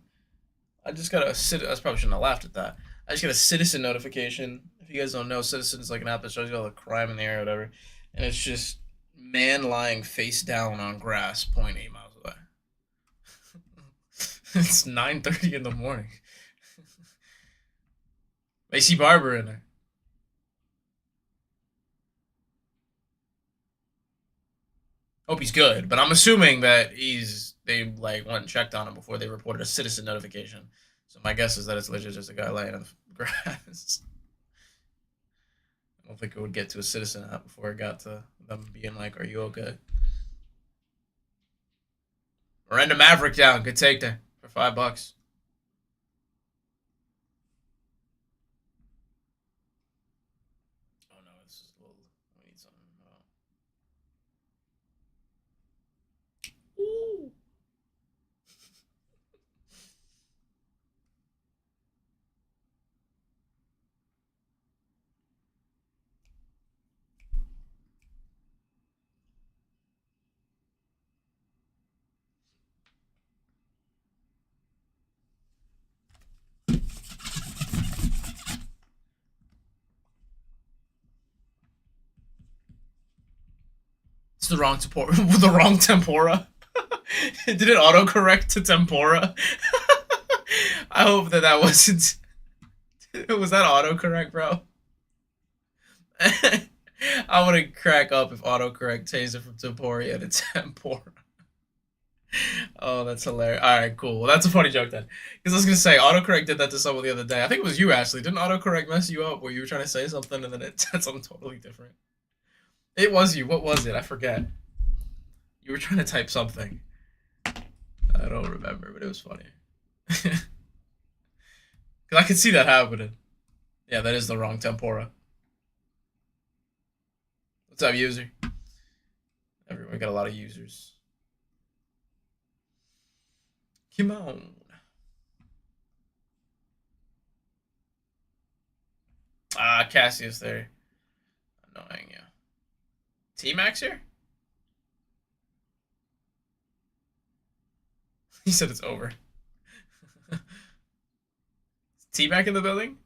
I just got a I probably shouldn't have laughed at that. I just got a citizen notification. If you guys don't know, Citizen is like an app that shows you all the crime in the area or whatever. And it's just man lying face down on grass 0.8 miles away. It's 9:30 in the morning. Macy Barber in there. Hope he's good, but I'm assuming that they like went and checked on him before they reported a citizen notification. So my guess is that it's legit just a guy laying on the grass. I don't think it would get to a citizen app before it got to them being like, "Are you okay?" Miranda Maverick down. Good take there for $5. Oh no, this is a little. We need something. Ooh. It's the wrong tempura. The wrong tempura. Did it autocorrect to tempura? I hope that wasn't. Was that autocorrect, bro? I would crack up if autocorrect changed it from tempura to tempura. Oh, that's hilarious. All right, cool. Well, that's a funny joke then. Because I was gonna say autocorrect did that to someone the other day. I think it was you, Ashley. Didn't autocorrect mess you up where you were trying to say something and then it said something totally different? It was you. What was it? I forget. You were trying to type something. I don't remember, but it was funny. Because I could see that happening. Yeah, that is the wrong tempura. What's up, user? Everyone got a lot of users. Come on. Ah, Cassius there. Annoying, yeah. T-Max here? He said it's over. T-Mac in the building?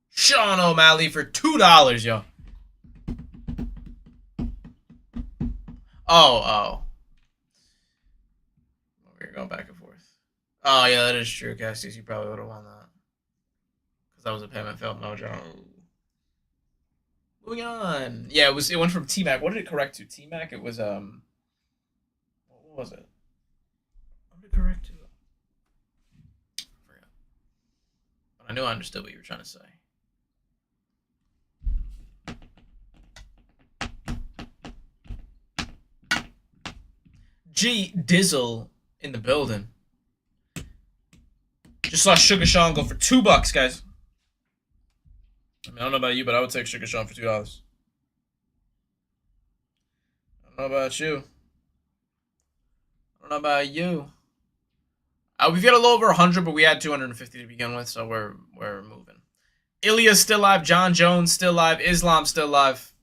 Sean O'Malley for $2, yo. Oh. We're going back and forth. Oh, yeah, that is true, Cassius. You probably would have won that. Because that was a payment failed mojo. Moving on. Yeah, it went from T-Mac. What did it correct to? T-Mac? It was, what was it? What did it correct to? I forgot. But I knew I understood what you were trying to say. G Dizzle in the building. Just saw Sugar Sean go for $2, guys. I mean, I don't know about you, but I would take Sugar Sean for $2. I don't know about you. I don't know about you. We've got a little over 100, but we had 250 to begin with, so we're moving. Ilya's still alive. John Jones still alive. Islam still alive.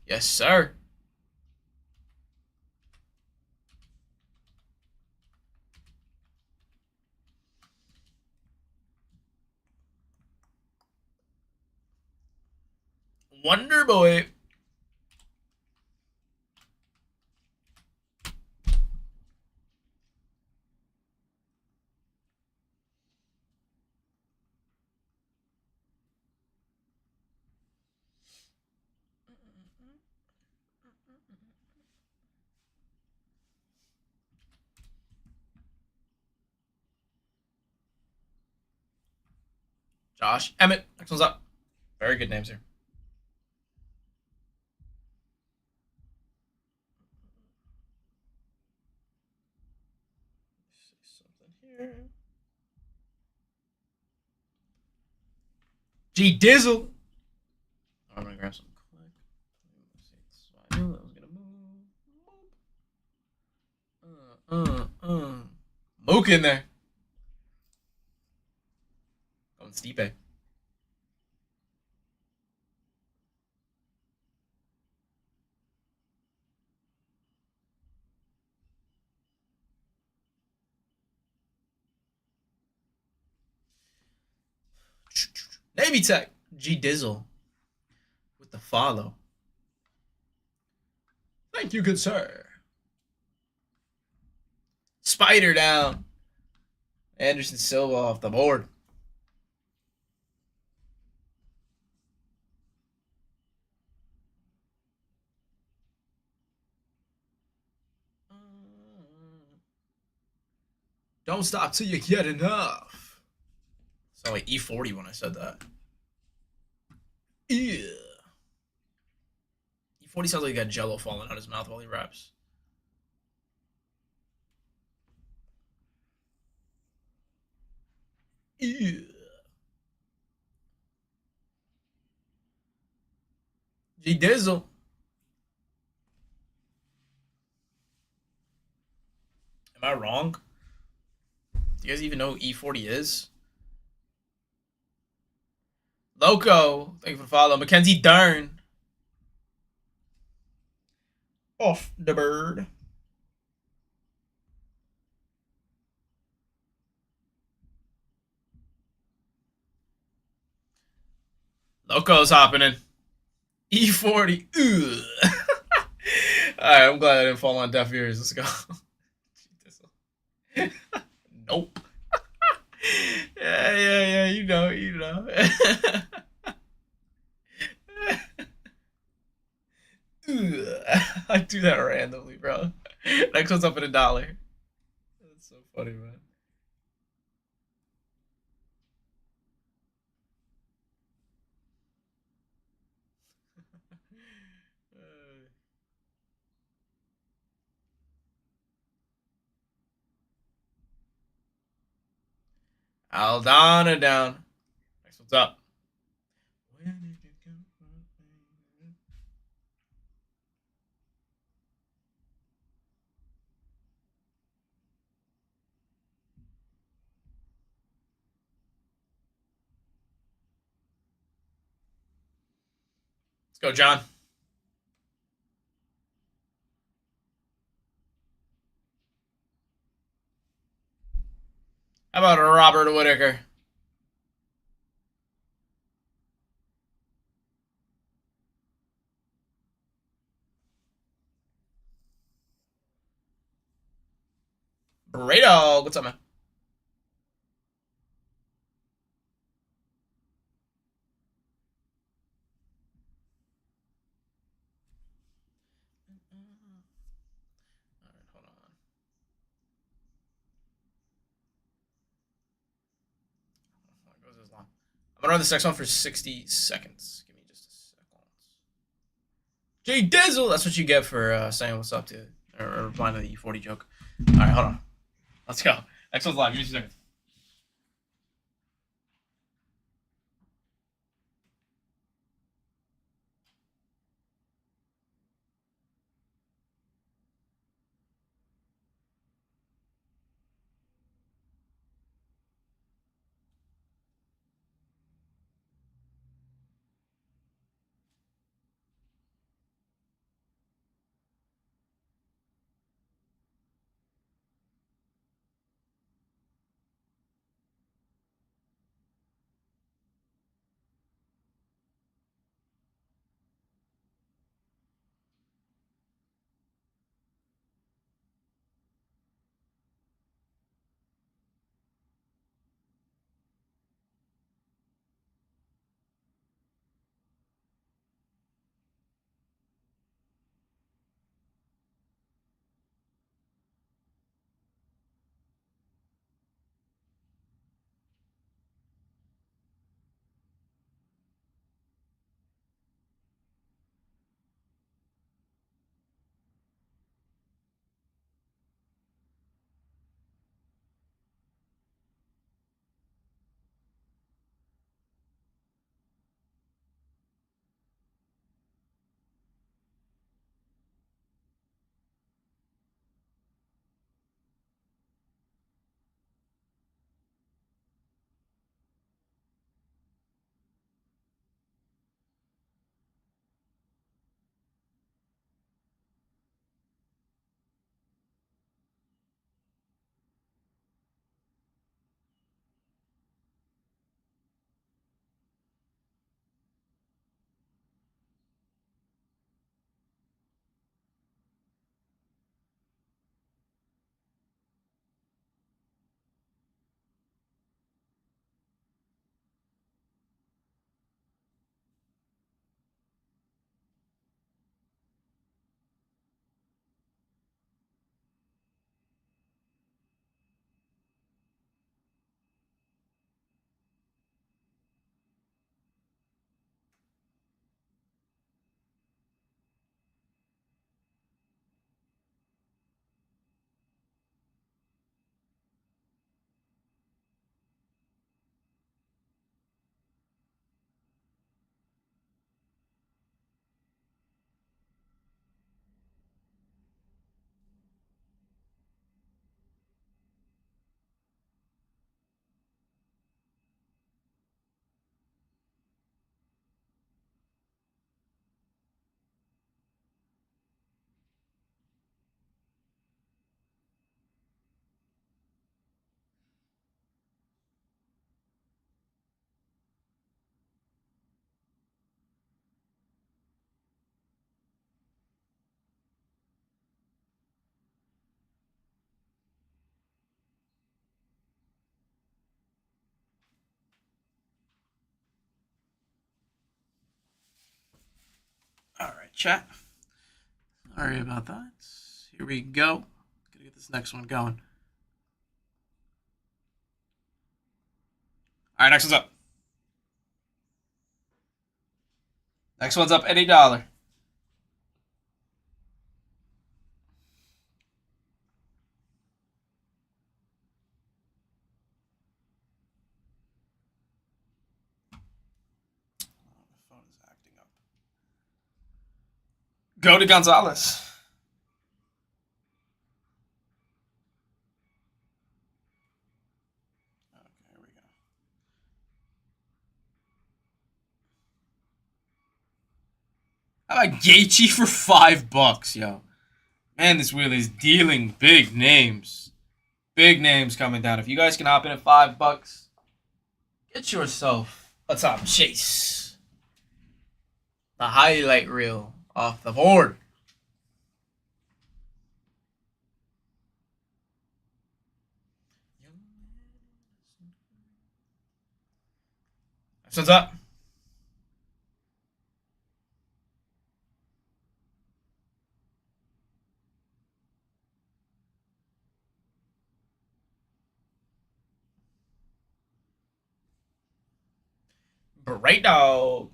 Yes, sir. Wonder Boy. Josh Emmett. Next one's up. Very good names here. Something here. G Dizzle. I'm gonna grab some quick. I knew that was gonna move. Mook in there. Going Stipe. Navy Tech. G Dizzle. With the follow. Thank you, good sir. Spider down. Anderson Silva off the board. Don't stop till you get enough. Sound like E40 when I said that. Yeah. E40 sounds like he got jello falling out his mouth while he raps. Yeah. G Dizzle. Am I wrong? Do you guys even know who E40 is? Loco. Thank you for the follow. Mackenzie Dern. Off the bird. Loco's hopping in. E40. Alright, I'm glad I didn't fall on deaf ears. Let's go. Nope. Yeah. You know. I do that randomly, bro. Next one's up at $1. That's so funny, man. Aldana down. Next one's up. Let's go, John. How about Robert Whitaker? Burrito. What's up, man? All right, hold on. Why goes this long? I'm gonna run this next one for 60 seconds. Give me just a second. Jay Dizzle! That's what you get for saying what's up to or replying to the E40 joke. Alright, hold on. Let's go. Next one's live. Give me 2 seconds. Alright, chat. Sorry about that. Here we go. Gonna get this next one going. Alright, next one's up. Next one's up any dollar. The phone is acting up. Go to Gonzalez. Okay, here we go. How about Gaethje for $5, yo? Man, this wheel is dealing big names. Big names coming down. If you guys can hop in at $5, get yourself a top chase. The highlight reel off the board. What's up? Right dog.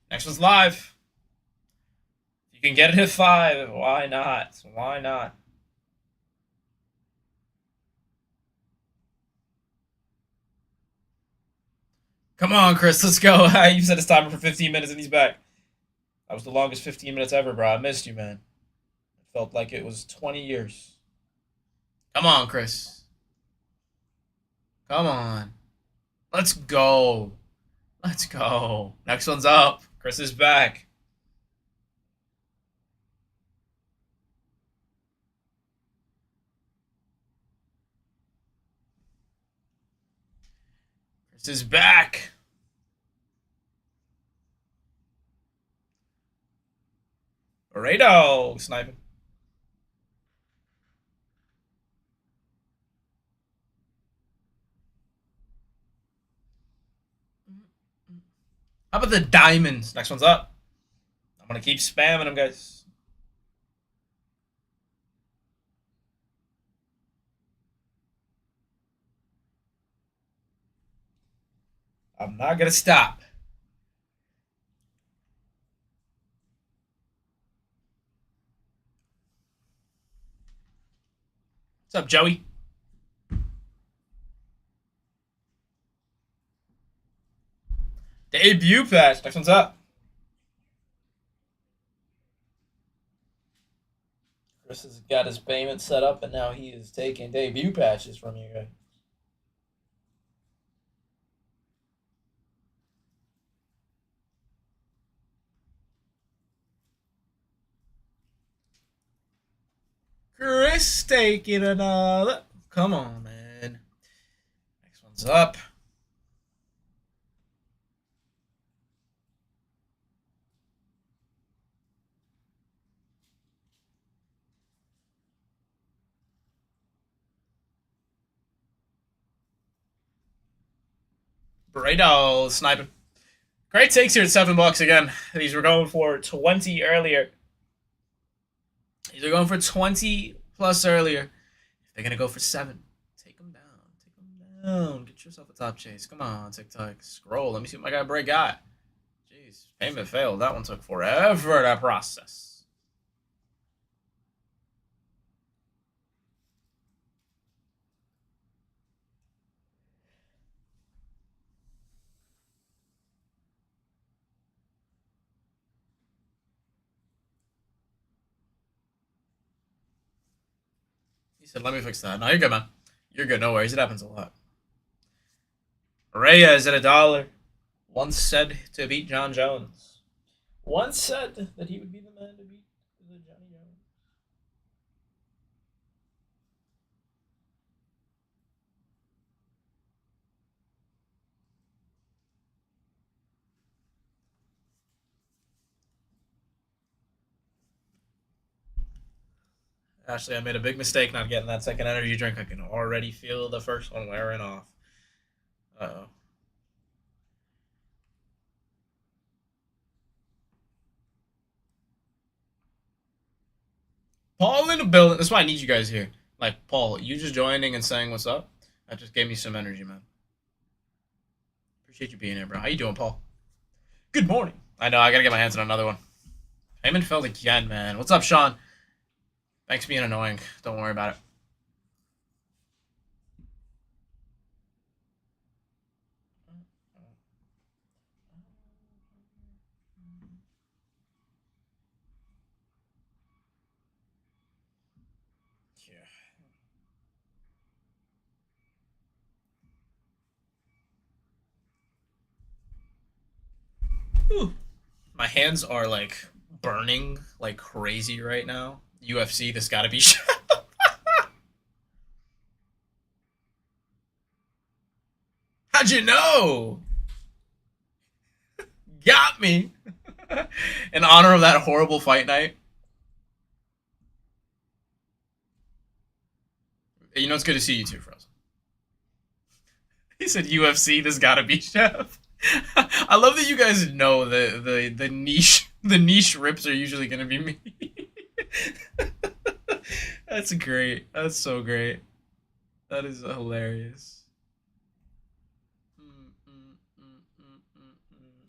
Next one's live. You can get it at 5. Why not? Why not? Come on, Chris. Let's go. You set his timer for 15 minutes and he's back. That was the longest 15 minutes ever, bro. I missed you, man. It felt like it was 20 years. Come on, Chris. Come on. Let's go. Let's go. Next one's up. Chris is back. Chris is back. Burrito sniping. How about the diamonds? Next one's up. I'm gonna keep spamming them, guys. I'm not gonna stop. What's up, Joey? Debut patch. Next one's up. Chris has got his payment set up, and now he is taking debut patches from you guys. Chris taking another. Come on, man. Next one's up. Burrito sniping. Great takes here at $7 again. These were going for 20 earlier. These are going for 20 plus earlier. If they're gonna go for 7, take them down. Take them down. Get yourself a top chase. Come on, TikTok. Scroll. Let me see what my guy Bray got. Jeez, payment failed. That one took forever to process. He said, let me fix that. No, you're good, man. You're good. No worries. It happens a lot. Reyes at $1. Once said to beat John Jones. Once said that he would be the man to beat the Johnny Jones. Actually, I made a big mistake not getting that second energy drink. I can already feel the first one wearing off. Uh-oh. Paul in the building. That's why I need you guys here. Like, Paul, you just joining and saying what's up, that just gave me some energy, man. Appreciate you being here, bro. How you doing, Paul? Good morning. I know, I gotta get my hands on another one. Payment failed again, man. What's up, Sean? Thanks for being annoying. Don't worry about it. Ooh. My hands are like burning like crazy right now. UFC, this gotta be How'd you know? Got me. In honor of that horrible fight night. You know, it's good to see you too, Frozen. He said UFC, this gotta be Chef. I love that you guys know the niche rips are usually gonna be me. That's great. That's so great. That is hilarious. Mm, mm, mm, mm, mm, mm.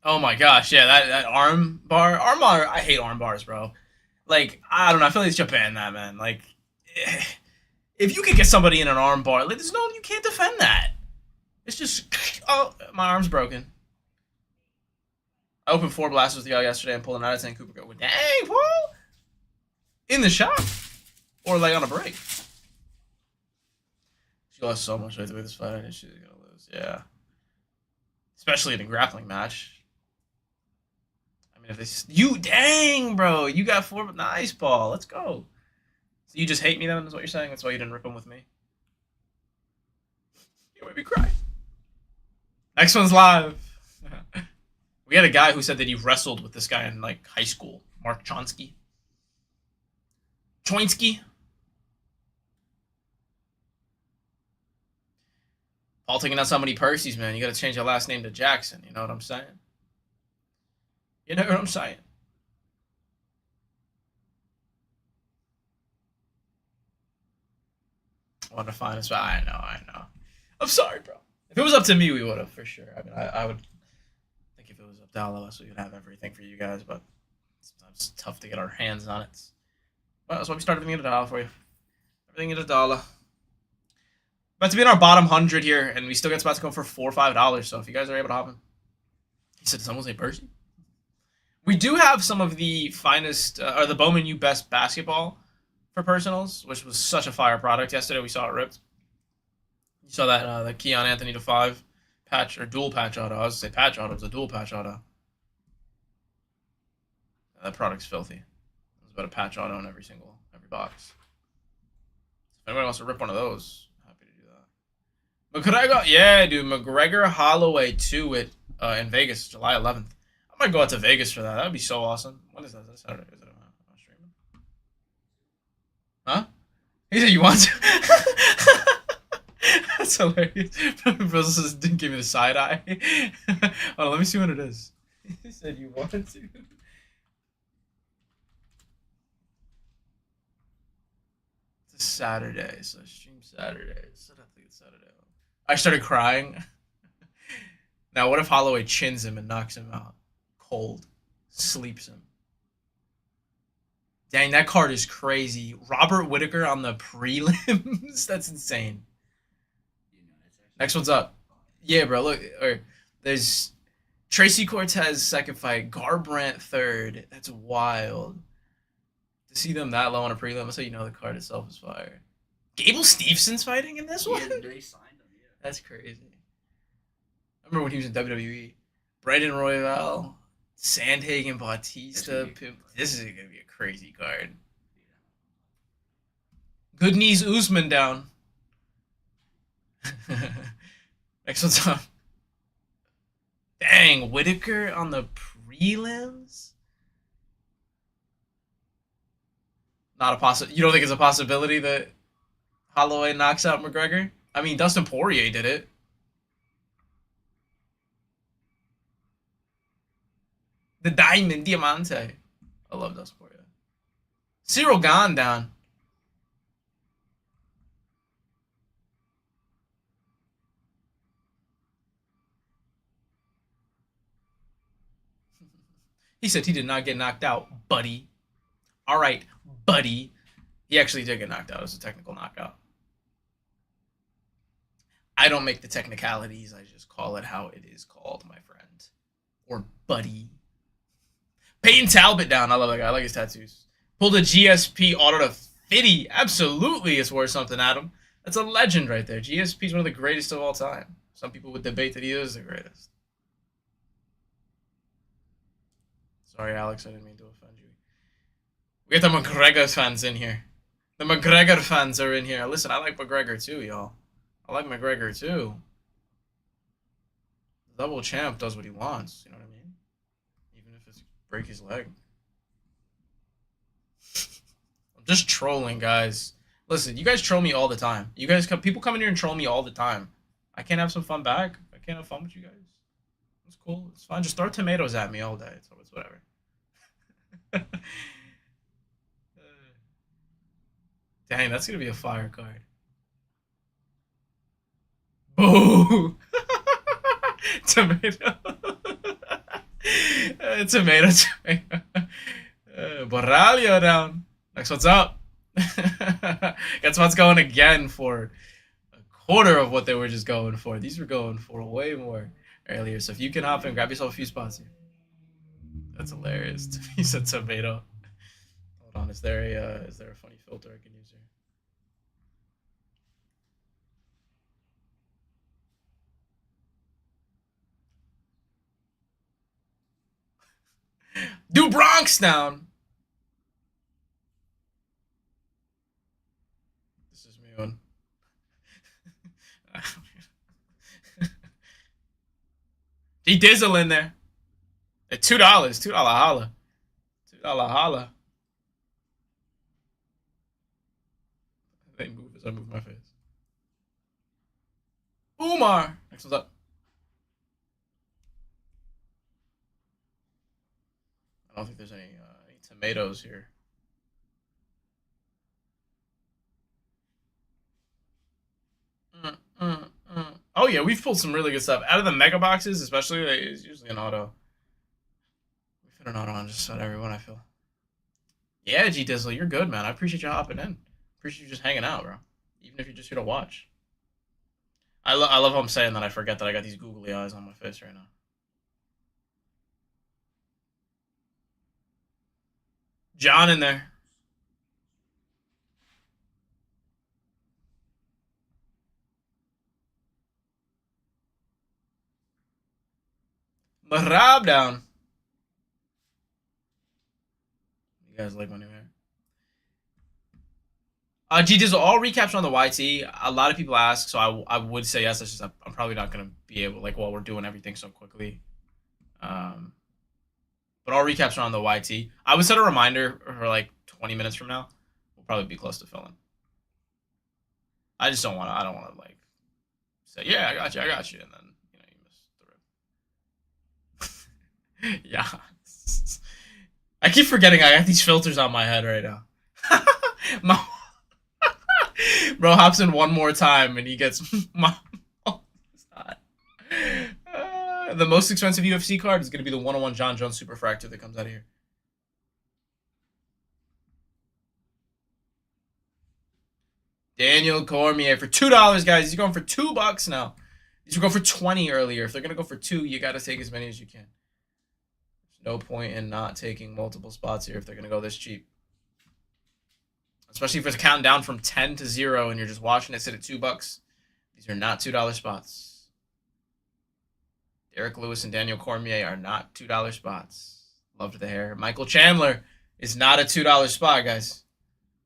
Oh my gosh, yeah, that arm bar. I hate arm bars, bro. Like I don't know. I feel like it's Japan that man. Like if you could get somebody in an arm bar, like there's no you can't defend that. It's just oh my arm's broken. I opened 4 blasters with y'all yesterday and pulled an out of 10 Cooper go. Dang, Paul! In the shop or like on a break. She lost so much weight the way this fight. I knew she was gonna lose. Yeah, especially in a grappling match. I mean, if they dang, bro, you got 4. Nice, Paul. Let's go. So you just hate me then? Is what you're saying? That's why you didn't rip them with me. You made me cry. Next one's live. We had a guy who said that he wrestled with this guy in like high school, Mark Chonsky. Choinsky. Paul taking out so many Percy's, man. You got to change your last name to Jackson. You know what I'm saying? You know what I'm saying? I want to find us. I know. I'm sorry, bro. If it was up to me, we would have for sure. I mean, I would think if it was up to all of us, we would have everything for you guys. But sometimes it's tough to get our hands on it. Well, that's why we started everything at $1 for you. Everything at $1. About to be in our bottom 100 here, and we still get spots to go for $4 or $5. So if you guys are able to hop in, he said, "Someone say Percy." We do have some of the finest, or the Bowman U Best basketball for personals, which was such a fire product. Yesterday we saw it ripped. You saw that the Keon Anthony to 5 patch or dual patch auto. I was gonna say patch auto, it's a dual patch auto. That product's filthy. There's about a patch auto in every box. If anyone wants to rip one of those, happy to do that. McGregor, yeah, dude, McGregor Holloway 2 in Vegas, July 11th. I might go out to Vegas for that. That would be so awesome. When is that? Is that Saturday? Is it on streaming? Huh? He said you want to. That's hilarious. Bros didn't give me the side eye. Hold on, let me see what it is. He said you wanted to. It's a Saturday, so I stream Saturday. So I think it's Saturday. I started crying. Now, what if Holloway chins him and knocks him out? Cold. Sleeps him. Dang, that card is crazy. Robert Whitaker on the prelims? That's insane. Next one's up. Yeah, bro. Look, there's Tracy Cortez second fight, Garbrandt third. That's wild. To see them that low on a prelim, that's how you know the card itself is fire. Gable Stevenson's fighting in this one? Yeah, they signed him, yeah. That's crazy. I remember when he was in WWE. Brandon Royval, Sandhagen, Bautista. This is going to be a crazy card. Good knees Usman down. Next one's up. Dang, Whitaker on the prelims? Not a possibility. You don't think it's a possibility that Holloway knocks out McGregor? I mean, Dustin Poirier did it. The Diamond Diamante. I love Dustin Poirier. Cyril Gane down. He said he did not get knocked out, buddy. All right, buddy. He actually did get knocked out. It was a technical knockout. I don't make the technicalities. I just call it how it is called, my friend. Or buddy. Peyton Talbot down. I love that guy. I like his tattoos. Pulled a GSP auto to 50. Absolutely it's worth something, Adam. That's a legend right there. GSP is one of the greatest of all time. Some people would debate that he is the greatest. Sorry, Alex, I didn't mean to offend you. We got the McGregor fans in here. The McGregor fans are in here. Listen, I like McGregor too, y'all. I like McGregor too. The double champ does what he wants, you know what I mean? Even if it's break his leg. I'm just trolling, guys. Listen, you guys troll me all the time. People come in here and troll me all the time. I can't have some fun back. I can't have fun with you guys. It's cool. It's fine. Just throw tomatoes at me all day. So it's whatever. Dang, that's gonna be a fire card. Boo! Tomato. Tomato, tomato. Borralio down. Next one's up. Guess what's going again for a quarter of what they were just going for. These were going for way more earlier. So if you can hop in, grab yourself a few spots here. That's hilarious. He said tomato. Hold on, is there a funny filter I can use here? Do Bronx down. This is me on. He Dizzle in there. At $2, holla. $2 holla. They move as I move my face. Umar. Next one's up. I don't think there's any tomatoes here. Oh yeah, we've pulled some really good stuff out of the mega boxes, especially. It's usually an auto. We fit an auto on just about everyone. I feel. Yeah, G Dizzle, you're good, man. I appreciate you hopping in. Appreciate you just hanging out, bro. Even if you're just here to watch. I love how I'm saying that. I forget that I got these googly eyes on my face right now. John in there. Marab down. You guys like my new hair? G Dizzle, all recaps on the YT. A lot of people ask, so I would say yes. It's just I'm probably not gonna be able, like, while we're doing everything so quickly. But all recaps are on the YT. I would set a reminder for like 20 minutes from now. We'll probably be close to filling. I just don't want to. I don't want to like say, yeah, I got you, and then you miss the rip. Yeah. I keep forgetting I got these filters on my head right now. My bro hops in one more time and he gets my. The most expensive UFC card is going to be the 101 John Jones Superfractor that comes out of here. Daniel Cormier for $2, guys. He's going for $2 now. These were going for 20 earlier. If they're going to go for 2, you got to take as many as you can. There's no point in not taking multiple spots here if they're going to go this cheap. Especially if it's counting down from 10 to 0 and you're just watching it sit at $2. These are not $2 spots. Derek Lewis and Daniel Cormier are not $2 spots. Loved the hair. Michael Chandler is not a $2 spot, guys.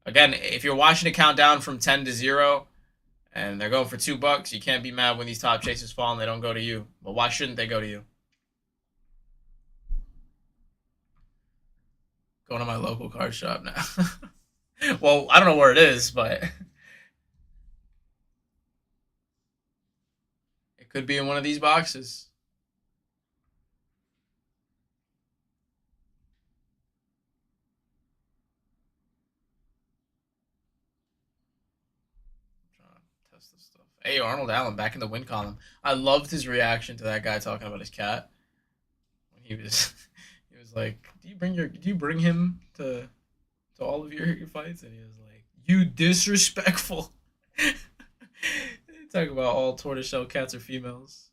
Again, if you're watching it count down from 10 to 0 and they're going for $2, you can't be mad when these top chases fall and they don't go to you. But why shouldn't they go to you? Going to my local card shop now. Well, I don't know where it is, but it could be in one of these boxes. Test this stuff. Hey, Arnold Allen back in the win column. I loved his reaction to that guy talking about his cat. When he was like, do you bring him to all of your fights? And he was like, you disrespectful. Talk about all tortoiseshell cats are females.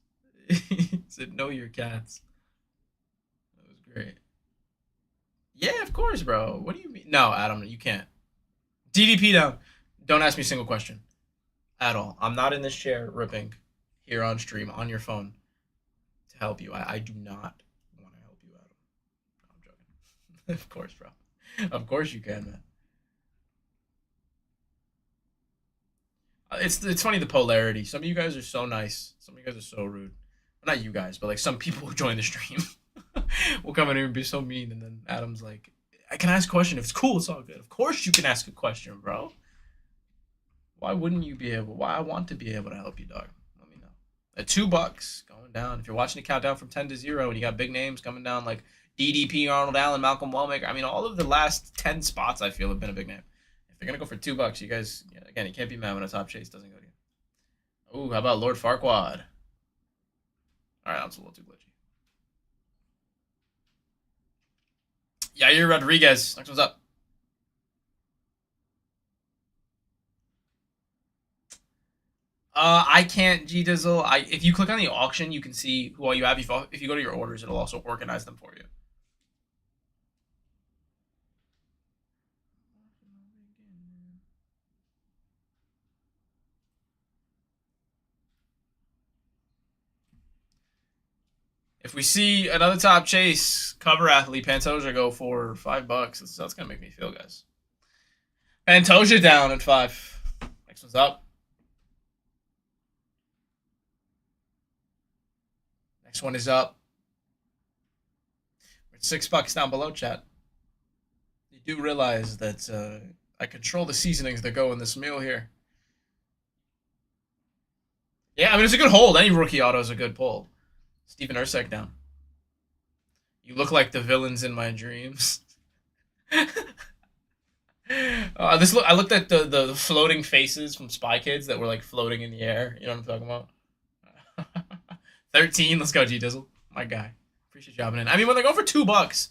He said, know your cats. That was great. Yeah, of course, bro. What do you mean? No, Adam, you can't. DDP down. Don't ask me a single question. At all. I'm not in this chair ripping here on stream on your phone to help you. I do not want to help you, Adam. No, I'm joking. Of course, bro. Of course you can, man. It's funny the polarity. Some of you guys are so nice. Some of you guys are so rude. Well, not you guys, but like some people who join the stream will come in here and be so mean, and then Adam's like, "I can ask a question. If it's cool, it's all good. Of course you can ask a question, bro. Why wouldn't you be able? Why I want to be able to help you, dog. Let me know. At $2 going down. If you're watching the countdown from 10 to 0 and you got big names coming down like DDP, Arnold Allen, Malcolm Wellmaker. I mean, all of the last 10 spots I feel have been a big name. If they're going to go for $2, you guys, again, you can't be mad when a top chase doesn't go to you. Oh, how about Lord Farquaad? All right, that's a little too glitchy. Yair Rodriguez. Next one's up. I can't G Dizzle. If you click on the auction, you can see who all you have. If you go to your orders, it'll also organize them for you. If we see another top chase cover athlete Pantoja go for $5, that's gonna make me feel, guys. Pantoja down at 5. Next one's up. Next one is up. We're at $6 down below, chat. You do realize that I control the seasonings that go in this meal here. Yeah, I mean, it's a good hold. Any rookie auto is a good pull. Steven Ursek down. You look like the villains in my dreams. I looked at the floating faces from Spy Kids that were like floating in the air. You know what I'm talking about? 13. Let's go, G Dizzle. My guy. Appreciate you hopping in. I mean, when they go for $2,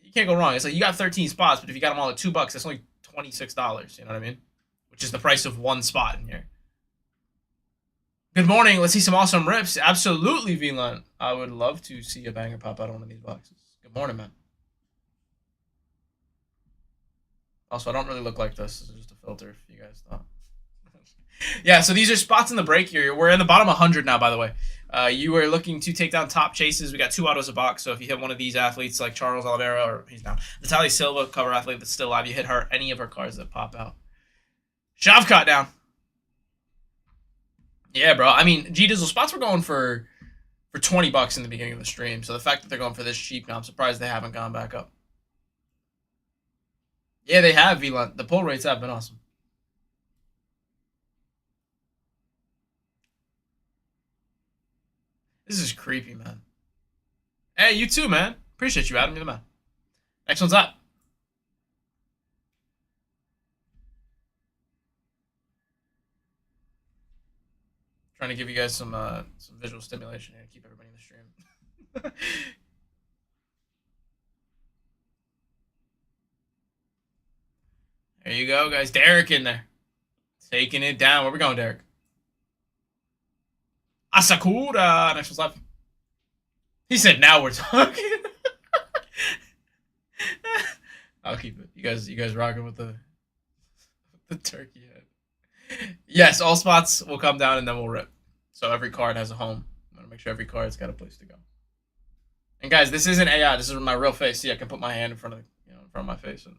you can't go wrong. It's like you got 13 spots, but if you got them all at $2, that's only $26. You know what I mean? Which is the price of one spot in here. Good morning. Let's see some awesome rips. Absolutely, VLUN. I would love to see a banger pop out of one of these boxes. Good morning, man. Also, I don't really look like this. This is just a filter, if you guys thought. Yeah, so these are spots in the break here. We're in the bottom 100 now, by the way. You are looking to take down top chases. We got 2 autos a box, so if you hit one of these athletes like Charles Oliveira, or he's down, Natalia Silva, cover athlete that's still alive, you hit her, any of her cards that pop out. Shavkat down. Yeah, bro. I mean, G Dizzle spots were going for $20 in the beginning of the stream. So the fact that they're going for this cheap now, I'm surprised they haven't gone back up. Yeah, they have, VLUN. The pull rates have been awesome. This is creepy, man. Hey, you too, man. Appreciate you, Adam. You're the man. Next one's up. Trying to give you guys some visual stimulation here to keep everybody in the stream. There you go, guys. Derek in there. Taking it down. Where we going, Derek? Asakura. Next one's up. He said, now we're talking. I'll keep it. You guys rocking with the turkey head. Yes, all spots will come down and then we'll rip. So every card has a home. I'm gonna make sure every card's got a place to go. And guys, this isn't AI. This is my real face. See, I can put my hand in front of my face. And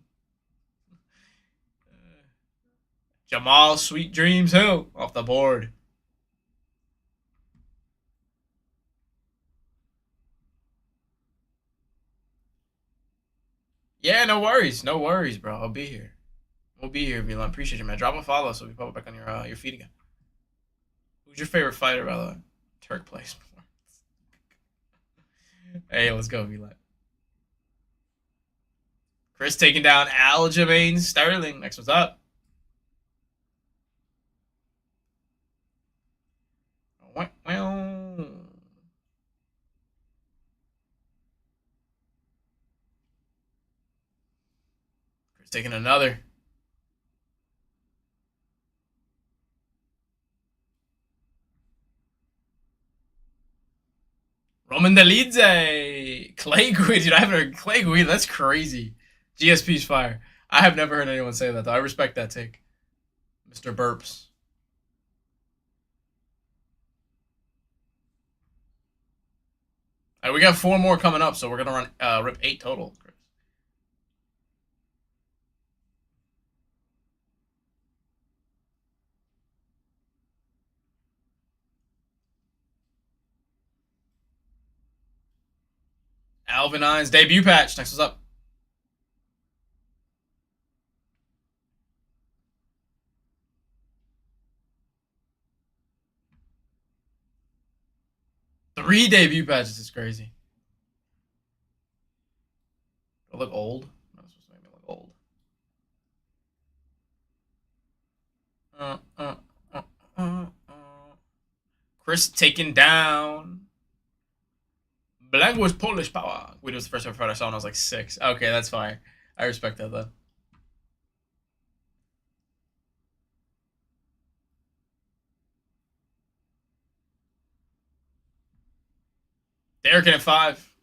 Jamal Sweet Dreams Hill off the board. Yeah, no worries. No worries, bro. I'll be here. We'll be here, Milan. Appreciate you, man. Drop a follow so we pop it back on your feed again. Who's your favorite fighter, by the way? Turk plays more. Hey, let's go, Milan. Chris taking down Aljamain Sterling. Next one's up. Well. Chris taking another. Roman Delidze. Clay Guida. Dude, I haven't heard Clay Guida. That's crazy. GSP's fire. I have never heard anyone say that, though. I respect that take. Mr. Burps. All right, we got 4 more coming up, so we're going to run rip 8 total, Chris. Alvin Hines debut patch. Next one's up. 3 debut patches is crazy. I look old. I'm not supposed to make me look old. Uh, uh, uh, Chris taken down. Blank was Polish power. Wait, it was the first ever fight I saw when I was like 6. Okay, that's fine. I respect that though. Derek at 5.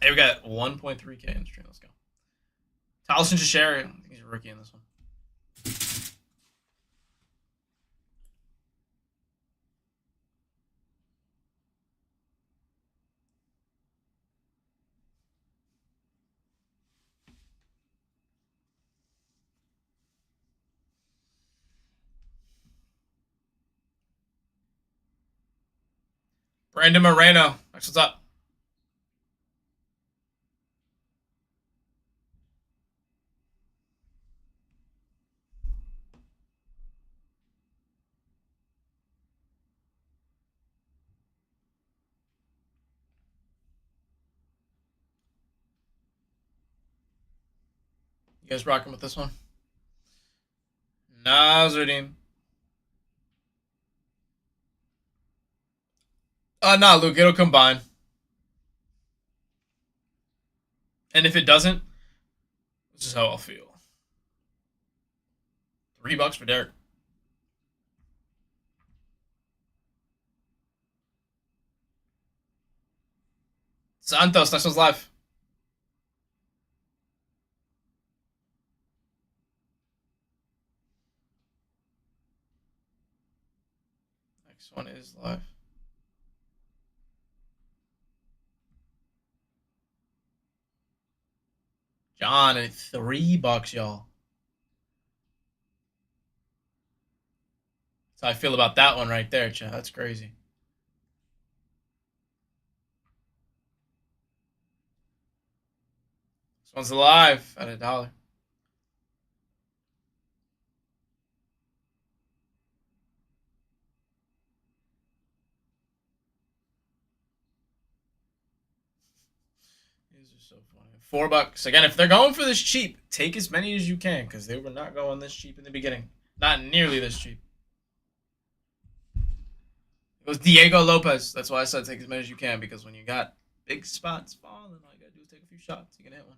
Hey, we got 1.3K in the stream. Let's go. Taliesin Shasheri. I think he's a rookie in this one. Brandon Moreno. What's up? You guys rocking with this one? Nazardine. Nah, Luke. It'll combine. And if it doesn't, this is how I'll feel. $3 for Derek. Santos, next one's live. Next one is live. John at $3, y'all. That's how I feel about that one right there, Chad. That's crazy. This one's live at $1. These are so funny. $4. Again, if they're going for this cheap, take as many as you can, because they were not going this cheap in the beginning. Not nearly this cheap. It was Diego Lopez. That's why I said take as many as you can, because when you got big spots falling, all you gotta do is take a few shots. You can hit one.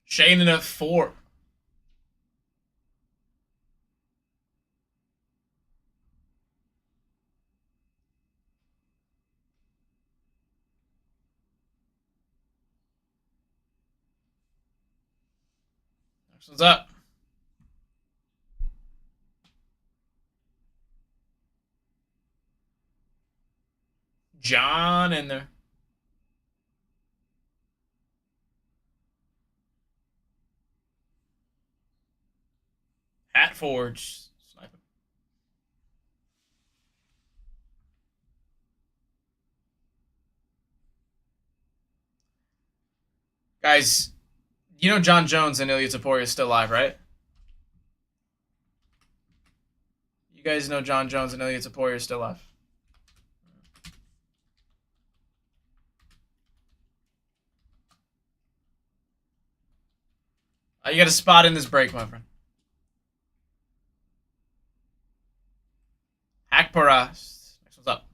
Shane in at 4. Next one's up. John in there. Hat Forge. Sniper. Guys, you know John Jones and Ilya Taporia is still alive, right? You guys know John Jones and Ilya Taporia is still alive. You got a spot in this break, my friend. Hakparas. Next one's up.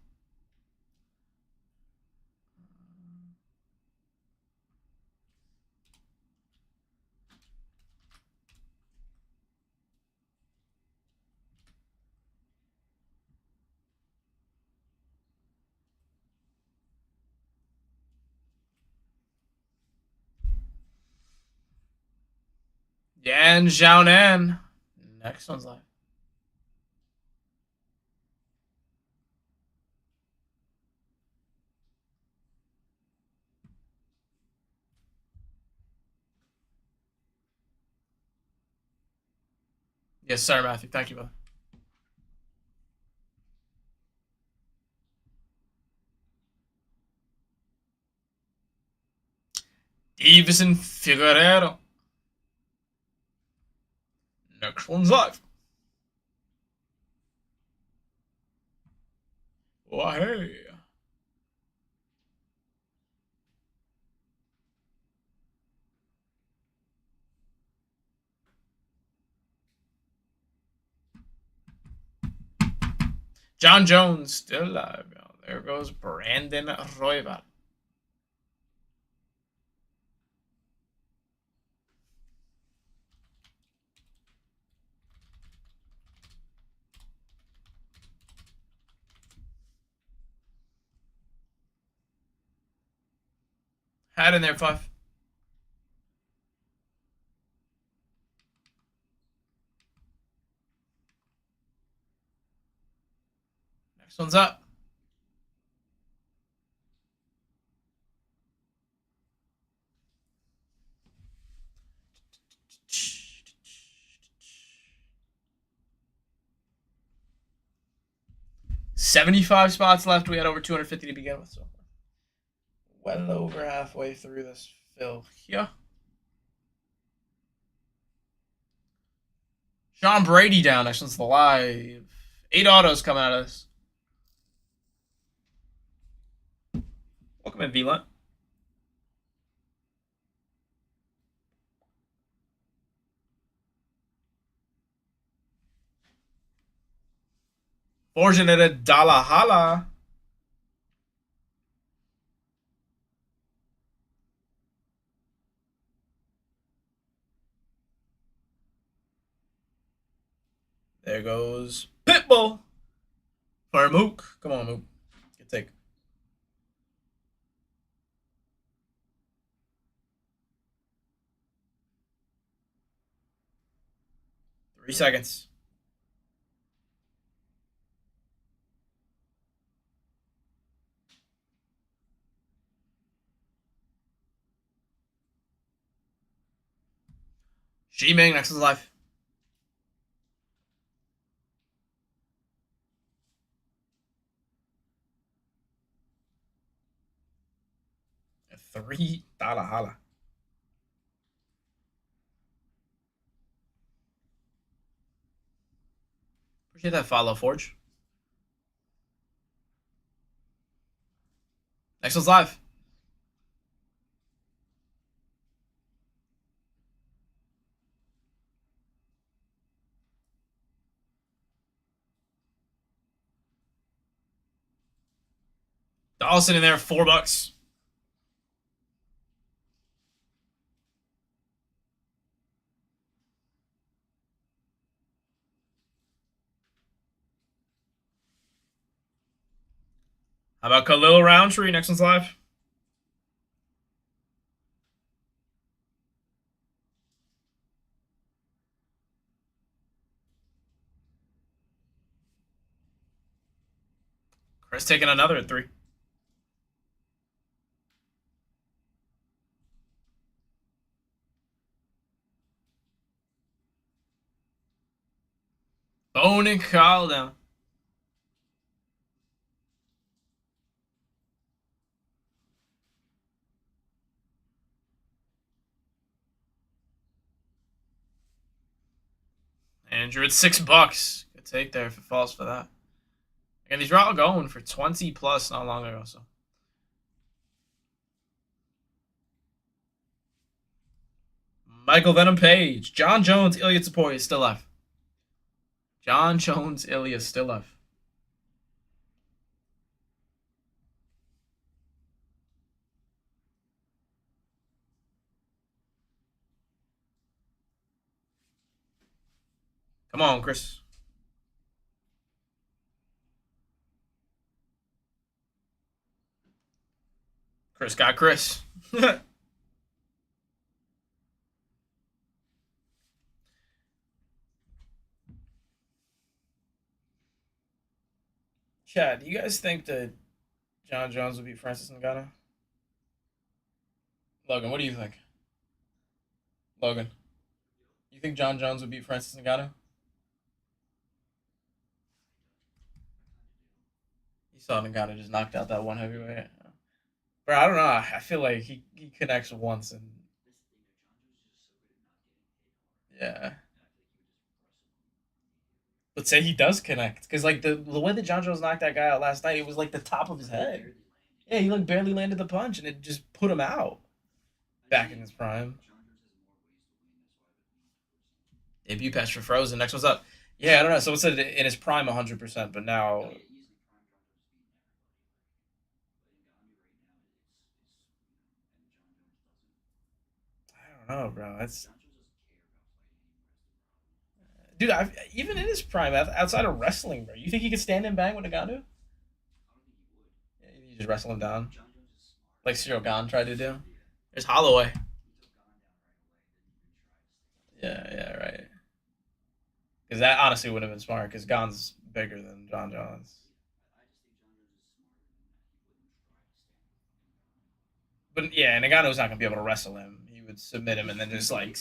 Yan Xiaonan. Next one's live. Yes, sir, Matthew. Thank you, brother. Davison Figueredo. Next one's live. Oh, hey. John Jones still alive. Oh, there goes Brandon Royval. Had in there, 5. Next one's up. $75 spots left. We had over 250 to begin with, so well over halfway through this fill here. Sean Brady down. Next one's the live. 8 autos coming out of this. Welcome in, V-Line. Fortunate Dalahala. There goes Pitbull for Mook. Come on, Mook. Good take. 3 seconds. G-Ming, next one's live. $3 holla. Appreciate that follow, Forge. Next one's live. Dawson in there, $4. How about Khalil Roundtree? Next one's live. Chris taking another at 3. Bone and Kyle down. Andrew at $6. Good take there if it falls for that. And these are all going for 20 plus not long ago, so. Michael Venom Page. John Jones, Ilya Tsapori is still alive. John Jones, Ilya still alive. Come on, Chris. Chris got Chris. Chad, do you guys think that John Jones will beat Francis Ngannou? Logan, what do you think? Logan, you think John Jones would beat Francis Ngannou? You saw Ngannou just knocked out that one heavyweight. Bro, I don't know. I feel like he connects once and yeah. Let's say he does connect because like the way that John Jones knocked that guy out last night, it was like the top of his head. Yeah, he like barely landed the punch and it just put him out back in his prime. Debut patch for Frozen. Next one's up. Yeah, I don't know. So it's in his prime 100%, but now I don't know, bro. That's dude. Even in his prime, outside of wrestling, bro, you think he could stand and bang with Nagano? Yeah, you just wrestle him down like Cyril Gahn tried to do. There's Holloway. Yeah, yeah, right. Because that honestly would have been smart. Because Gahn's bigger than John Jones. But yeah, Nagano's not gonna be able to wrestle him. He would submit him and then just like,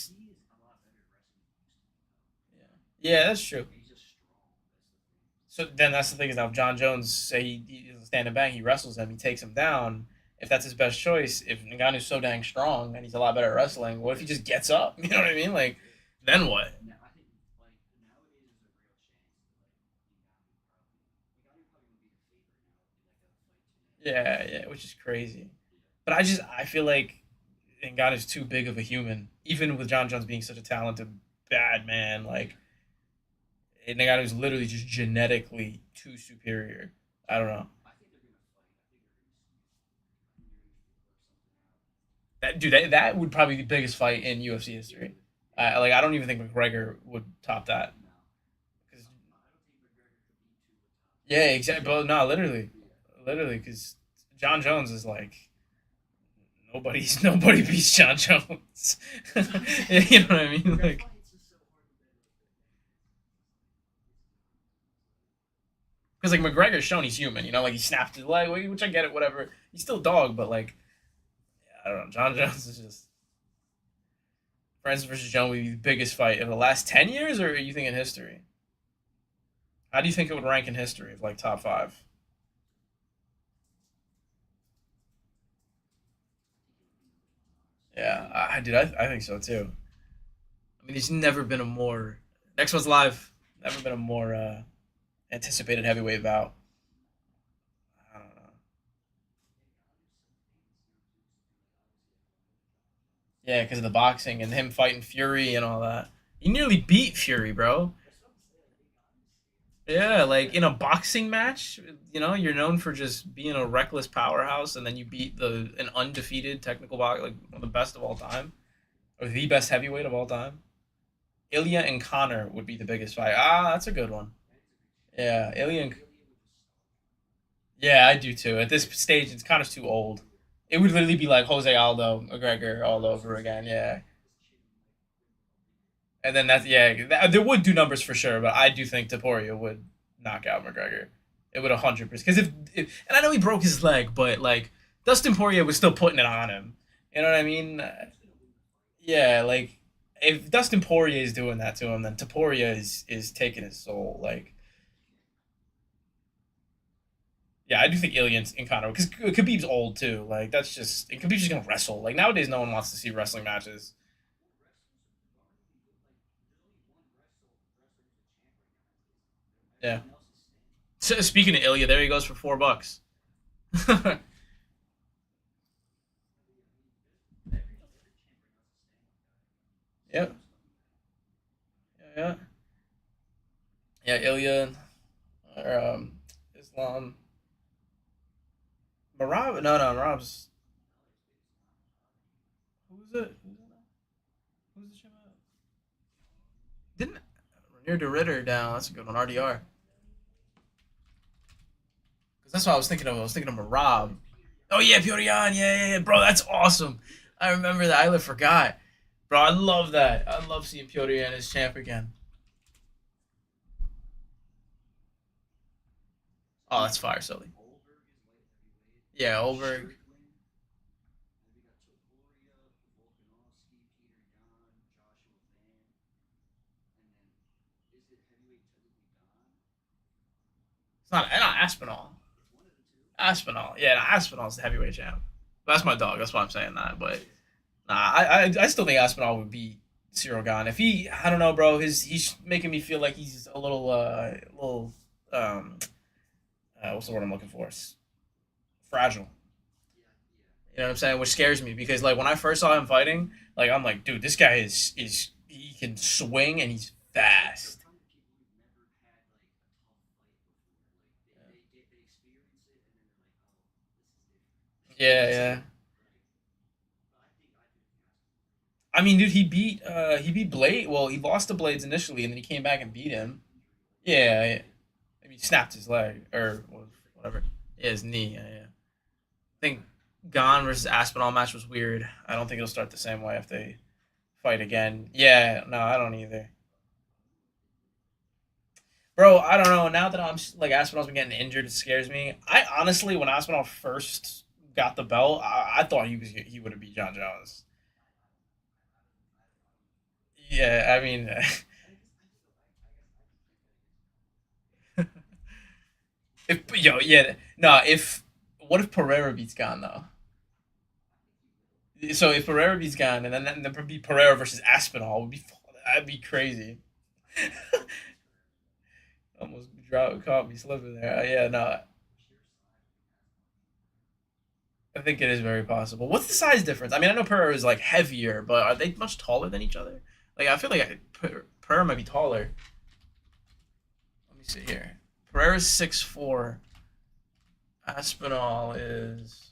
yeah, that's true. So then that's the thing is now if John Jones say he doesn't stand and bang, he wrestles him, he takes him down. If that's his best choice, if Ngannou's so dang strong and he's a lot better at wrestling, what if he just gets up? You know what I mean? Like, then what? Yeah, yeah, which is crazy. But I feel like Ngannou's too big of a human, even with John Jones being such a talented bad man. Like Ngannou's literally just genetically too superior. I don't know. That would probably be the biggest fight in UFC history. Like I don't even think McGregor would top that. 'Cause- yeah, exactly. But no, literally, because John Jones is like nobody beats John Jones. You know what I mean? Like because like McGregor's shown he's human. You know, like he snapped his leg, which I get it, whatever. He's still dog, but like I don't know. John Jones is just Francis versus Jones would be the biggest fight of the last 10 years, or are you think in history? How do you think it would rank in history of like top five? Yeah, I think so too. I mean, there's never been a more. Next one's live. Never been a more anticipated heavyweight bout. I don't know. Yeah, because of the boxing and him fighting Fury and all that. He nearly beat Fury, bro. Yeah, like in a boxing match, you're known for just being a reckless powerhouse, and then you beat the an undefeated technical box, like one of the best of all time, or the best heavyweight of all time. Ilya and Connor would be the biggest fight. Ah, that's a good one. Yeah, Ilya and yeah, I do too. At this stage, it's kind of too old. It would literally be like Jose Aldo, McGregor all over again. Yeah, and then that's yeah, they would do numbers for sure. But I do think Taporia would knock out McGregor. It would 100% because if and I know he broke his leg, but like Dustin Poirier was still putting it on him. You know what I mean? Yeah, like if Dustin Poirier is doing that to him, then Taporia is taking his soul. Like yeah, I do think Ilya and Conor because Khabib's old too. Like that's just and Khabib's just gonna wrestle. Like nowadays, no one wants to see wrestling matches. Yeah. So, speaking of Ilya, there he goes for $4. Yep. Yeah. Yeah. Ilya or Islam Marab. No, no, Marab's who's it? Who's the shit? Didn't near the Ritter down? That's a good one. RDR. Because that's what I was thinking of. I was thinking of Marab. Oh yeah, Piotr Jan. Yeah, yeah, yeah, bro. That's awesome. I remember that. I forgot. Bro, I love that. I love seeing Piotr Jan as champ again. Oh, that's fire, Sully. Yeah, Olberg. It's not Aspinall. Aspinall. Yeah, no, Aspinall's the heavyweight champ. That's my dog. That's why I'm saying that. But nah, I still think Aspinall would beat Cyril Gahn if he. I don't know, bro. He's making me feel like he's a little um what's the word I'm looking for? Fragile. You know what I'm saying? Which scares me because like when I first saw him fighting, like I'm like, dude, this guy is he can swing and he's fast. Yeah, yeah. I mean, dude, he beat Blade. Well, he lost to Blades initially, and then he came back and beat him. Yeah, yeah. Maybe he snapped his leg or whatever. Yeah, his knee. Yeah, yeah. I think Gon versus Aspinall match was weird. I don't think it'll start the same way if they fight again. Yeah, no, I don't either. Bro, I don't know. Now that I'm like Aspinall's been getting injured, it scares me. I honestly, when Aspinall first got the belt, I thought he would have beat John Jones. Yeah, I mean, if yo, yeah, no, if what if Pereira beats Gon though? So if Pereira beats Gon, and then be Pereira versus Aspinall would be that'd be crazy. Almost caught me slipping there. Yeah, no, I think it is very possible. What's the size difference? I mean, I know Pereira is like heavier, but are they much taller than each other? Like, I feel like Pereira might be taller. Let me see here. Pereira's 6'4". Aspinall is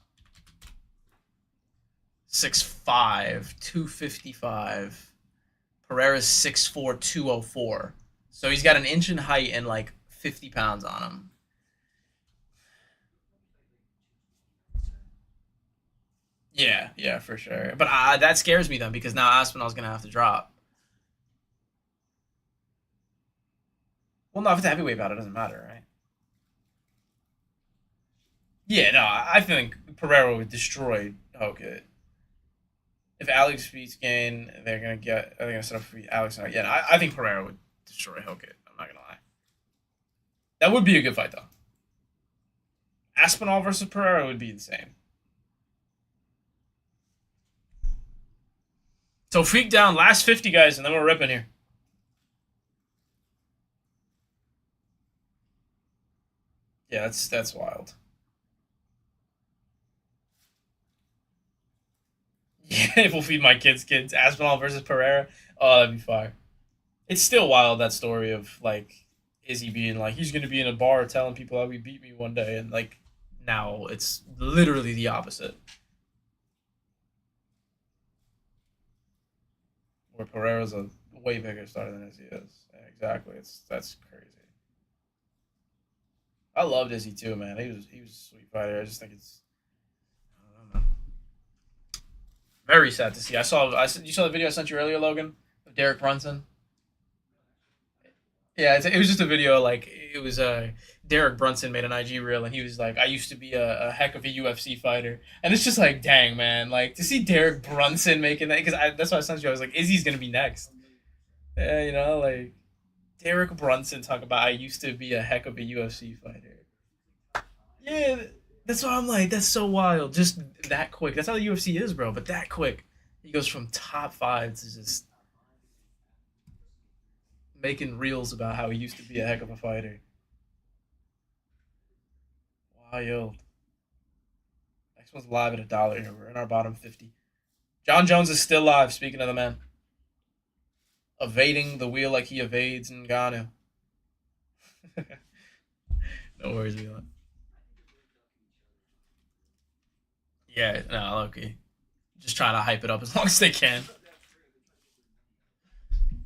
6'5", 255. Pereira's 6'4", 204. So he's got an inch in height and like 50 pounds on him. Yeah, yeah, for sure. But that scares me then because now Aspinall's gonna have to drop. Well, no, if it's a heavyweight bout, it doesn't matter, right? Yeah, no, I think Pereira would destroy Hoka. If Alex beats Gain, they're gonna set up for Alex and again. I think Pereira would destroy Hoka. I'm not gonna lie. That would be a good fight though. Aspinall versus Pereira would be insane. So freak down, last 50 guys, and then we're ripping here. Yeah, that's wild. Yeah, if we'll feed my kids, Aspinall versus Pereira. Oh, that'd be fire. It's still wild that story of like Izzy being like he's gonna be in a bar telling people how he beat me one day, and like now it's literally the opposite. Where Pereira's a way bigger star than Izzy is. Yeah, exactly. That's crazy. I loved Izzy too, man. He was a sweet fighter. I just think it's I don't know, man. Very sad to see. You saw the video I sent you earlier, Logan, of Derek Brunson. Yeah, it was just a video. Like it was Derek Brunson made an IG reel, and he was like, "I used to be a heck of a UFC fighter," and it's just like, dang man, like to see Derek Brunson making that because that's why I sent you. I was like, Izzy's gonna be next. Yeah, like Derek Brunson talk about I used to be a heck of a UFC fighter. Yeah, that's why I'm like, that's so wild. Just that quick. That's how the UFC is, bro. But that quick, he goes from top five to just making reels about how he used to be a heck of a fighter. Wild. Next one's live at $1 here. We're in our bottom 50. John Jones is still live. Speaking of the man, evading the wheel like he evades Ngannou. No worries, Milan. Yeah, no, okay. Just trying to hype it up as long as they can.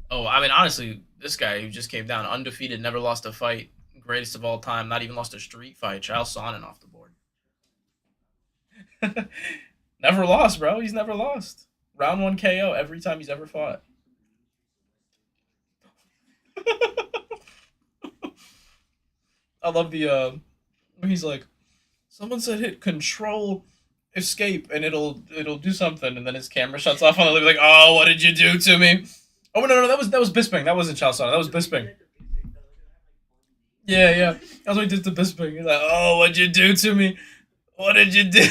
Oh, I mean, honestly, this guy who just came down undefeated, never lost a fight, greatest of all time, not even lost a street fight. Charles Sonnen off the board. Never lost, bro. He's never lost. Round one KO every time he's ever fought. I love the he's like, someone said hit control escape and it'll do something, and then his camera shuts off on the lip like, oh, what did you do to me? Oh no, that was Bisping. That wasn't Charles Sonnen. That was Bisping. Yeah, yeah. That's what he did to Bisping. He's like, oh, what'd you do to me? What did you do?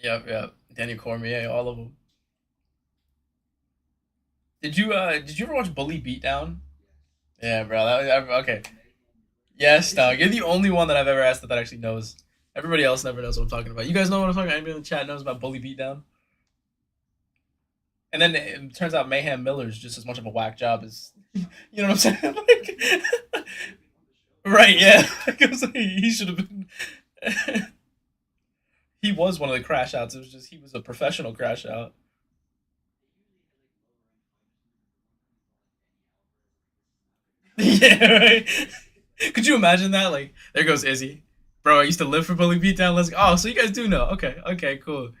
Yep, yep. Daniel Cormier, all of them. Did you ever watch Bully Beatdown? Yeah, bro. Okay. Yes, dog. You're the only one that I've ever asked that actually knows. Everybody else never knows what I'm talking about. You guys know what I'm talking about? Anybody in the chat knows about Bully Beatdown? And then it turns out Mayhem Miller's just as much of a whack job as you know what I'm saying? Like, right? Yeah. Because he should have been. He was one of the crash outs. It was just he was a professional crash out. Yeah, right. Could you imagine that? Like, there goes Izzy. Bro, I used to live for Bully Beatdown. Let's go. Oh, so you guys do know. Okay, okay, cool.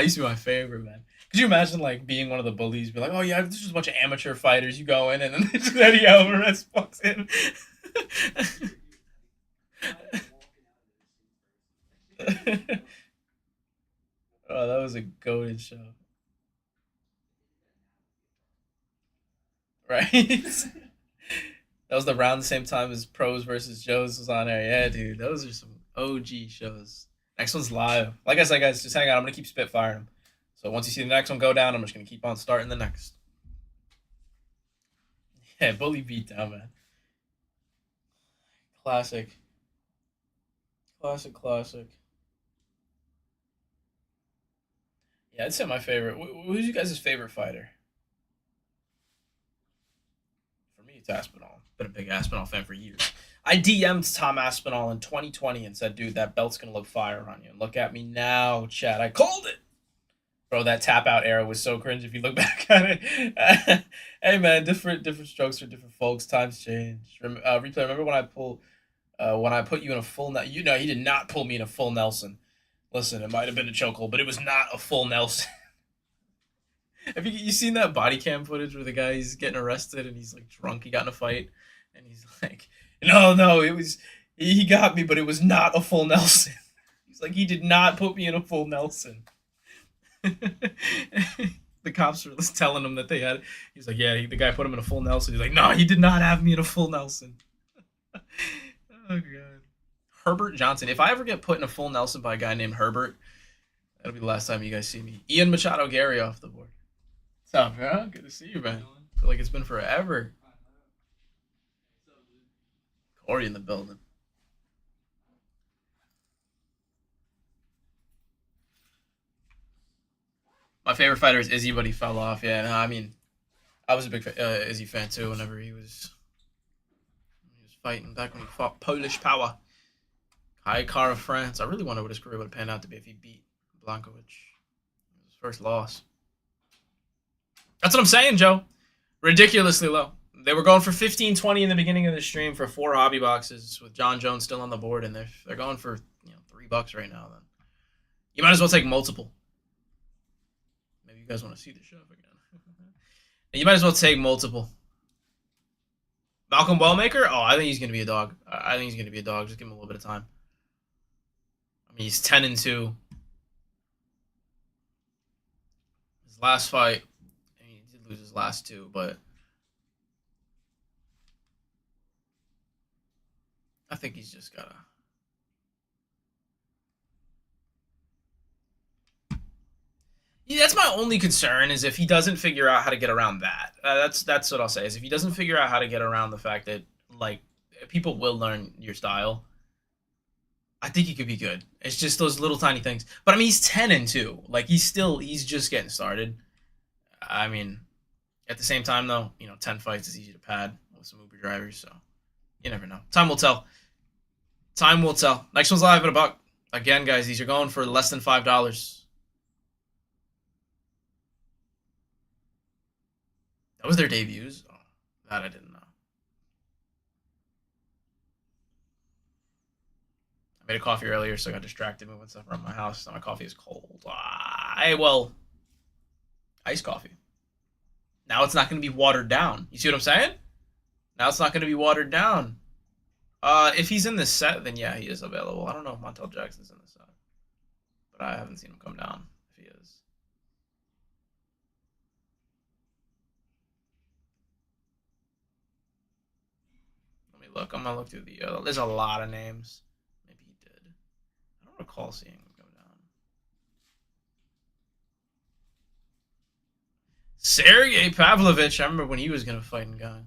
Used to be my favorite, man. Could you imagine, like, being one of the bullies? Be like, oh, yeah, there's just a bunch of amateur fighters. You go in, and then Eddie Alvarez walks in. Oh, that was a goated show. Right? That was around the same time as Pros versus Joes was on there. Yeah, dude, those are some OG shows. Next one's live. Like I said, guys, just hang on. I'm gonna keep spitfiring them. So once you see the next one go down, I'm just gonna keep on starting the next. Yeah, Bully Beatdown, man. Classic, classic, classic. Yeah, I'd say my favorite. Who's you guys' favorite fighter? For me, it's Aspinall. Been a big Aspinall fan for years. I DM'd Tom Aspinall in 2020 and said, "Dude, that belt's gonna look fire on you." And look at me now, Chad. I called it. Bro, that tap out era was so cringe if you look back at it. Hey man, different strokes for different folks. Times change. Replay. Remember when I put you in a full? You know he did not pull me in a full Nelson. Listen, it might have been a chokehold, but it was not a full Nelson. Have you seen that body cam footage where the guy's getting arrested and he's like drunk? He got in a fight, and he's like, "No, it was he got me, but it was not a full Nelson." He's like, "He did not put me in a full Nelson." The cops were just telling him that they had. He's like, "Yeah, the guy put him in a full Nelson." He's like, "No, he did not have me in a full Nelson." Oh god. Herbert Johnson. If I ever get put in a full Nelson by a guy named Herbert, that'll be the last time you guys see me. Ian Machado Gary off the board. What's up, bro? Good to see you, man. I feel like it's been forever. Corey in the building. My favorite fighter is Izzy, but he fell off. Yeah, no, I mean, I was a big Izzy fan too. Whenever he was fighting back when he fought Polish Power, High Car of France. I really wonder what his career would have panned out to be if he beat Blankovich. His first loss. That's what I'm saying, Joe. Ridiculously low. They were going for 15, 20 in the beginning of the stream for 4 hobby boxes with John Jones still on the board, and they're going for $3 right now. Then you might as well take multiple. Maybe you guys want to see the show again. You might as well take multiple. Malcolm Wellmaker? Oh, I think he's gonna be a dog. I think he's gonna be a dog. Just give him a little bit of time. I mean, he's 10-2. His last fight, I mean, he did lose his last two, but I think he's just gotta. Yeah, that's my only concern is if he doesn't figure out how to get around that. That's what I'll say is if he doesn't figure out how to get around the fact that like people will learn your style. I think he could be good. It's just those little tiny things. But I mean, he's 10-2. Like he's just getting started. I mean, at the same time though, 10 fights is easy to pad with some Uber drivers. So you never know. Time will tell. Time will tell. Next one's live at a buck. Again, guys, these are going for less than $5. That was their debuts. Oh, that I didn't know. I made a coffee earlier, so I got distracted moving stuff around my house. Now my coffee is cold. Well, iced coffee. Now it's not going to be watered down. You see what I'm saying? Now it's not going to be watered down. If he's in this set, then yeah, he is available. I don't know if Montel Jackson's in this set, but I haven't seen him come down. If he is, let me look. I'm gonna look through the. There's a lot of names. Maybe he did. I don't recall seeing him come down. Sergey Pavlovich. I remember when he was gonna fight in Ghana.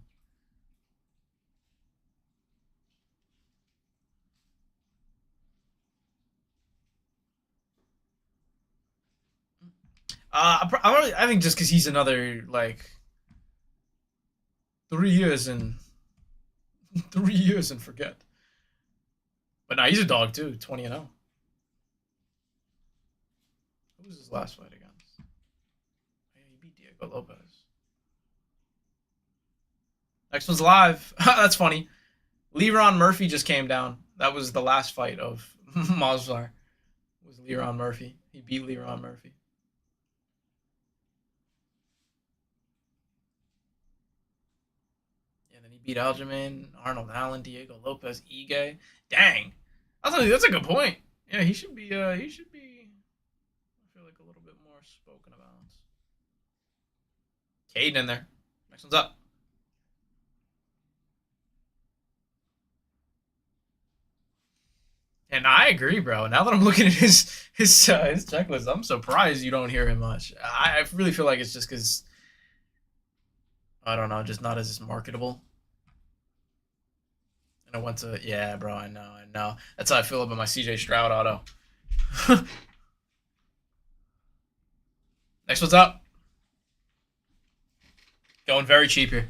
I think just because he's another like 3 years and 3 years and forget. But now he's a dog too, 20-0. Who was his last fight against? Yeah, he beat Diego Lopez. Next one's live. That's funny. Leron Murphy just came down. That was the last fight of Masvidal. Was Leron Murphy? He beat Leron Murphy. Yeah, then he beat Aljamain, Arnold Allen, Diego Lopez, Ige. Dang, that's a good point. Yeah, he should be. He should be. I feel like a little bit more spoken about. Caden in there. Next one's up. And I agree, bro. Now that I'm looking at his checklist, I'm surprised you don't hear him much. I really feel like it's just because I don't know, just not as marketable. And I went to yeah, bro. I know. That's how I feel about my CJ Stroud auto. Next one's up. Going very cheap here.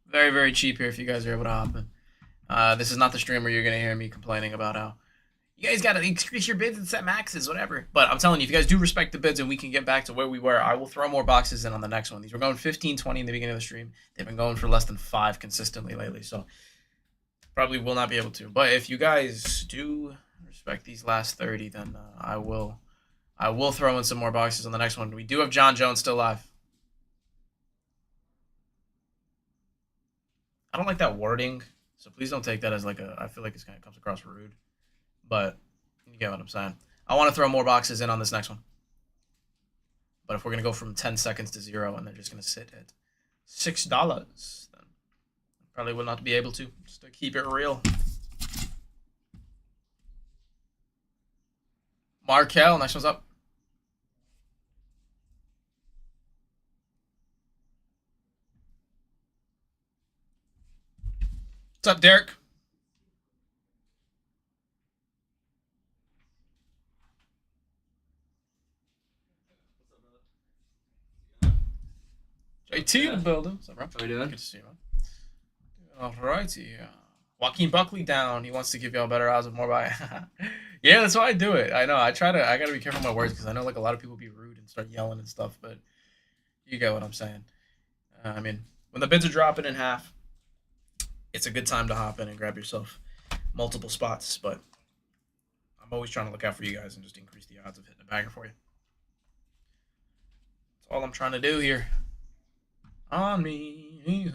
Very, very cheap here if you guys are able to hop in. This is not the stream where you're going to hear me complaining about how you guys got to increase your bids and set maxes, whatever. But I'm telling you, if you guys do respect the bids and we can get back to where we were, I will throw more boxes in on the next one. These were going 15, 20 in the beginning of the stream. They've been going for less than 5 consistently lately. So probably will not be able to. But if you guys do respect these last 30, then I will throw in some more boxes on the next one. We do have John Jones still live. I don't like that wording, so please don't take that as like a. I feel like it kind of comes across rude, but you get what I'm saying. I want to throw more boxes in on this next one, but if we're gonna go from 10 seconds to 0 and they're just gonna sit at $6, then I probably will not be able to. Just to keep it real. Markel, next one's up. What's up, Derek? JT in the building. What's up, bro? How you doing? Good to see you, man. All righty. Joaquin Buckley down. He wants to give y'all better odds with more buy. Yeah, that's why I do it. I know. I got to be careful with my words because I know like a lot of people be rude and start yelling and stuff, but you get what I'm saying. I mean, when the bids are dropping in half, it's a good time to hop in and grab yourself multiple spots, but I'm always trying to look out for you guys and just increase the odds of hitting a bagger for you. That's all I'm trying to do here. On me. You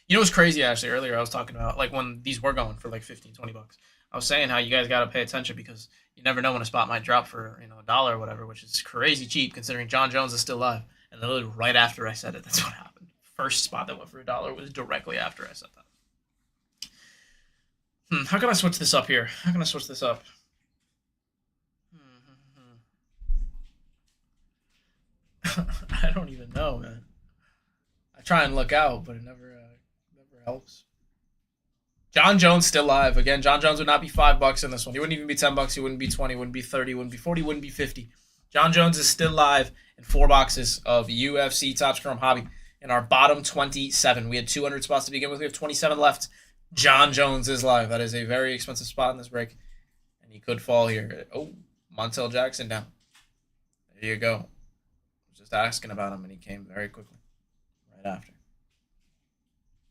know what's crazy, actually? Earlier I was talking about, like, when these were going for, like, 15, 20 bucks. I was saying how you guys got to pay attention because you never know when a spot might drop for, $1 or whatever, which is crazy cheap considering John Jones is still live. And literally right after I said it, that's what happened. First spot that went for $1 was directly after I said that. How can I switch this up here? How can I switch this up? I don't even know, man. I try and look out, but it never helps. John Jones still live. Again, John Jones would not be $5 in this one. He wouldn't even be $10. He wouldn't be 20. Wouldn't be 30. Wouldn't be 40. Wouldn't be 50. John Jones is still live in 4 boxes of UFC Topps Chrome Hobby in our bottom 27. We had 200 spots to begin with. We have 27 left. John Jones is live. That is a very expensive spot in this break, and he could fall here. Oh, Montel Jackson down. There you go. I was just asking about him, and he came very quickly right after.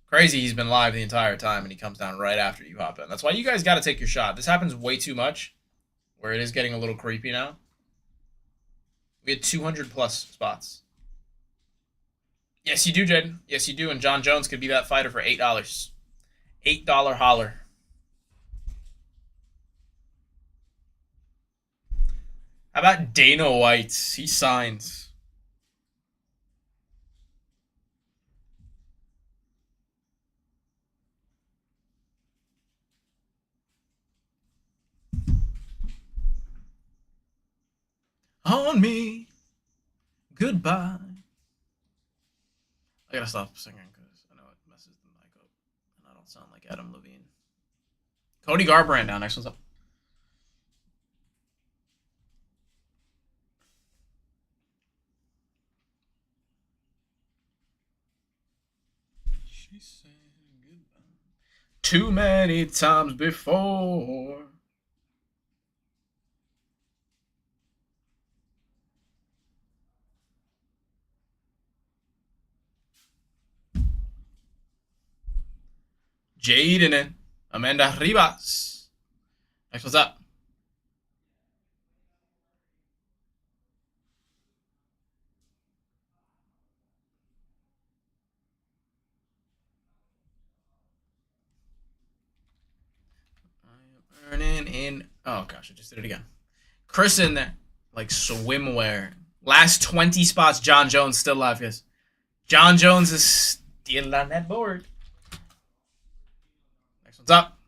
Crazy, he's been live the entire time, and he comes down right after you hop in. That's why you guys got to take your shot. This happens way too much, where it is getting a little creepy now. We had 200 plus spots. Yes, you do, Jaden. Yes, you do. And John Jones could be that fighter for $8. $8 holler. How about Dana White? He signs. On me. Goodbye. I gotta stop singing because I know it messes the mic up, and I don't sound like Adam Levine. Cody Garbrandt now. Next one's up. She said goodbye too many times before. Jaden and Amanda Ribas. Next one's up. I am earning in. Oh gosh, I just did it again. Chris in there, like swimwear. Last 20 spots. John Jones still alive, guys. John Jones is still on that board. Next one's up.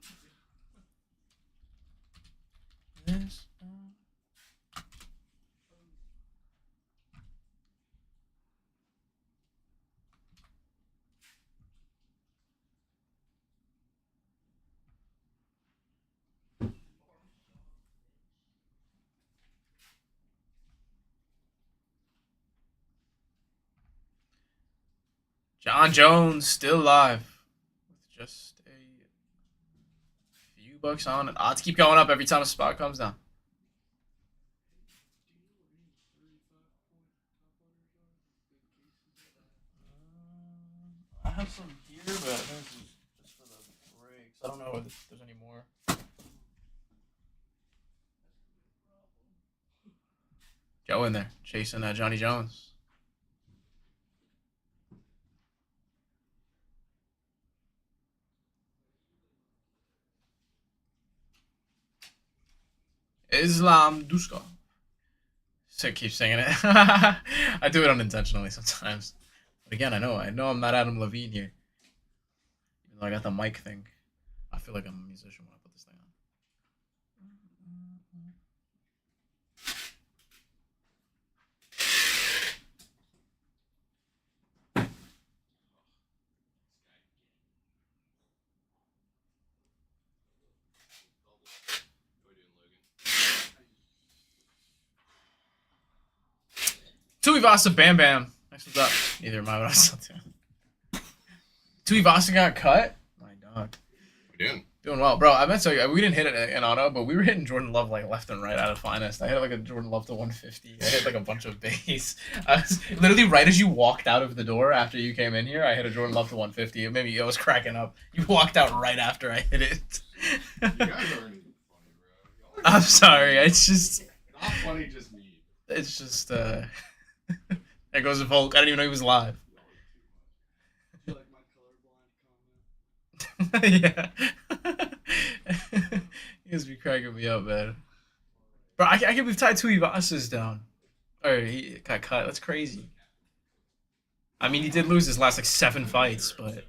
This. John Jones still alive. With just a few bucks on it. Odds keep going up every time a spot comes down. I have some here, but I think this is just for the breaks. I don't know if there's any more. Joe in there chasing Johnny Jones. Islam Duskov. So keep singing it. I do it unintentionally sometimes. But again, I know I'm not Adam Levine here. Even though I got the mic thing. I feel like I'm a musician when I put this thing on. 2 Bam Bam. Next one's up. Neither am I, but I'm still doing. 2 got cut? My dog. We're doing. Doing well. Bro, I meant to tell you, we didn't hit it in auto, but we were hitting Jordan Love like left and right out of finest. I hit like a Jordan Love to 150. I hit like a bunch of bass. Literally right as you walked out of the door after you came in here, I hit a Jordan Love to 150. Maybe I was cracking up. You walked out right after I hit it. You guys aren't funny, bro. I'm sorry. It's just. Not funny, just me. It's just. There goes Volk. I didn't even know he was live. You like my colorblind comment? Yeah. He must be cracking me up, man. Bro, I can't believe Tai Tuivasa down. Or he got cut. That's crazy. I mean, he did lose his last like 7 fights, but.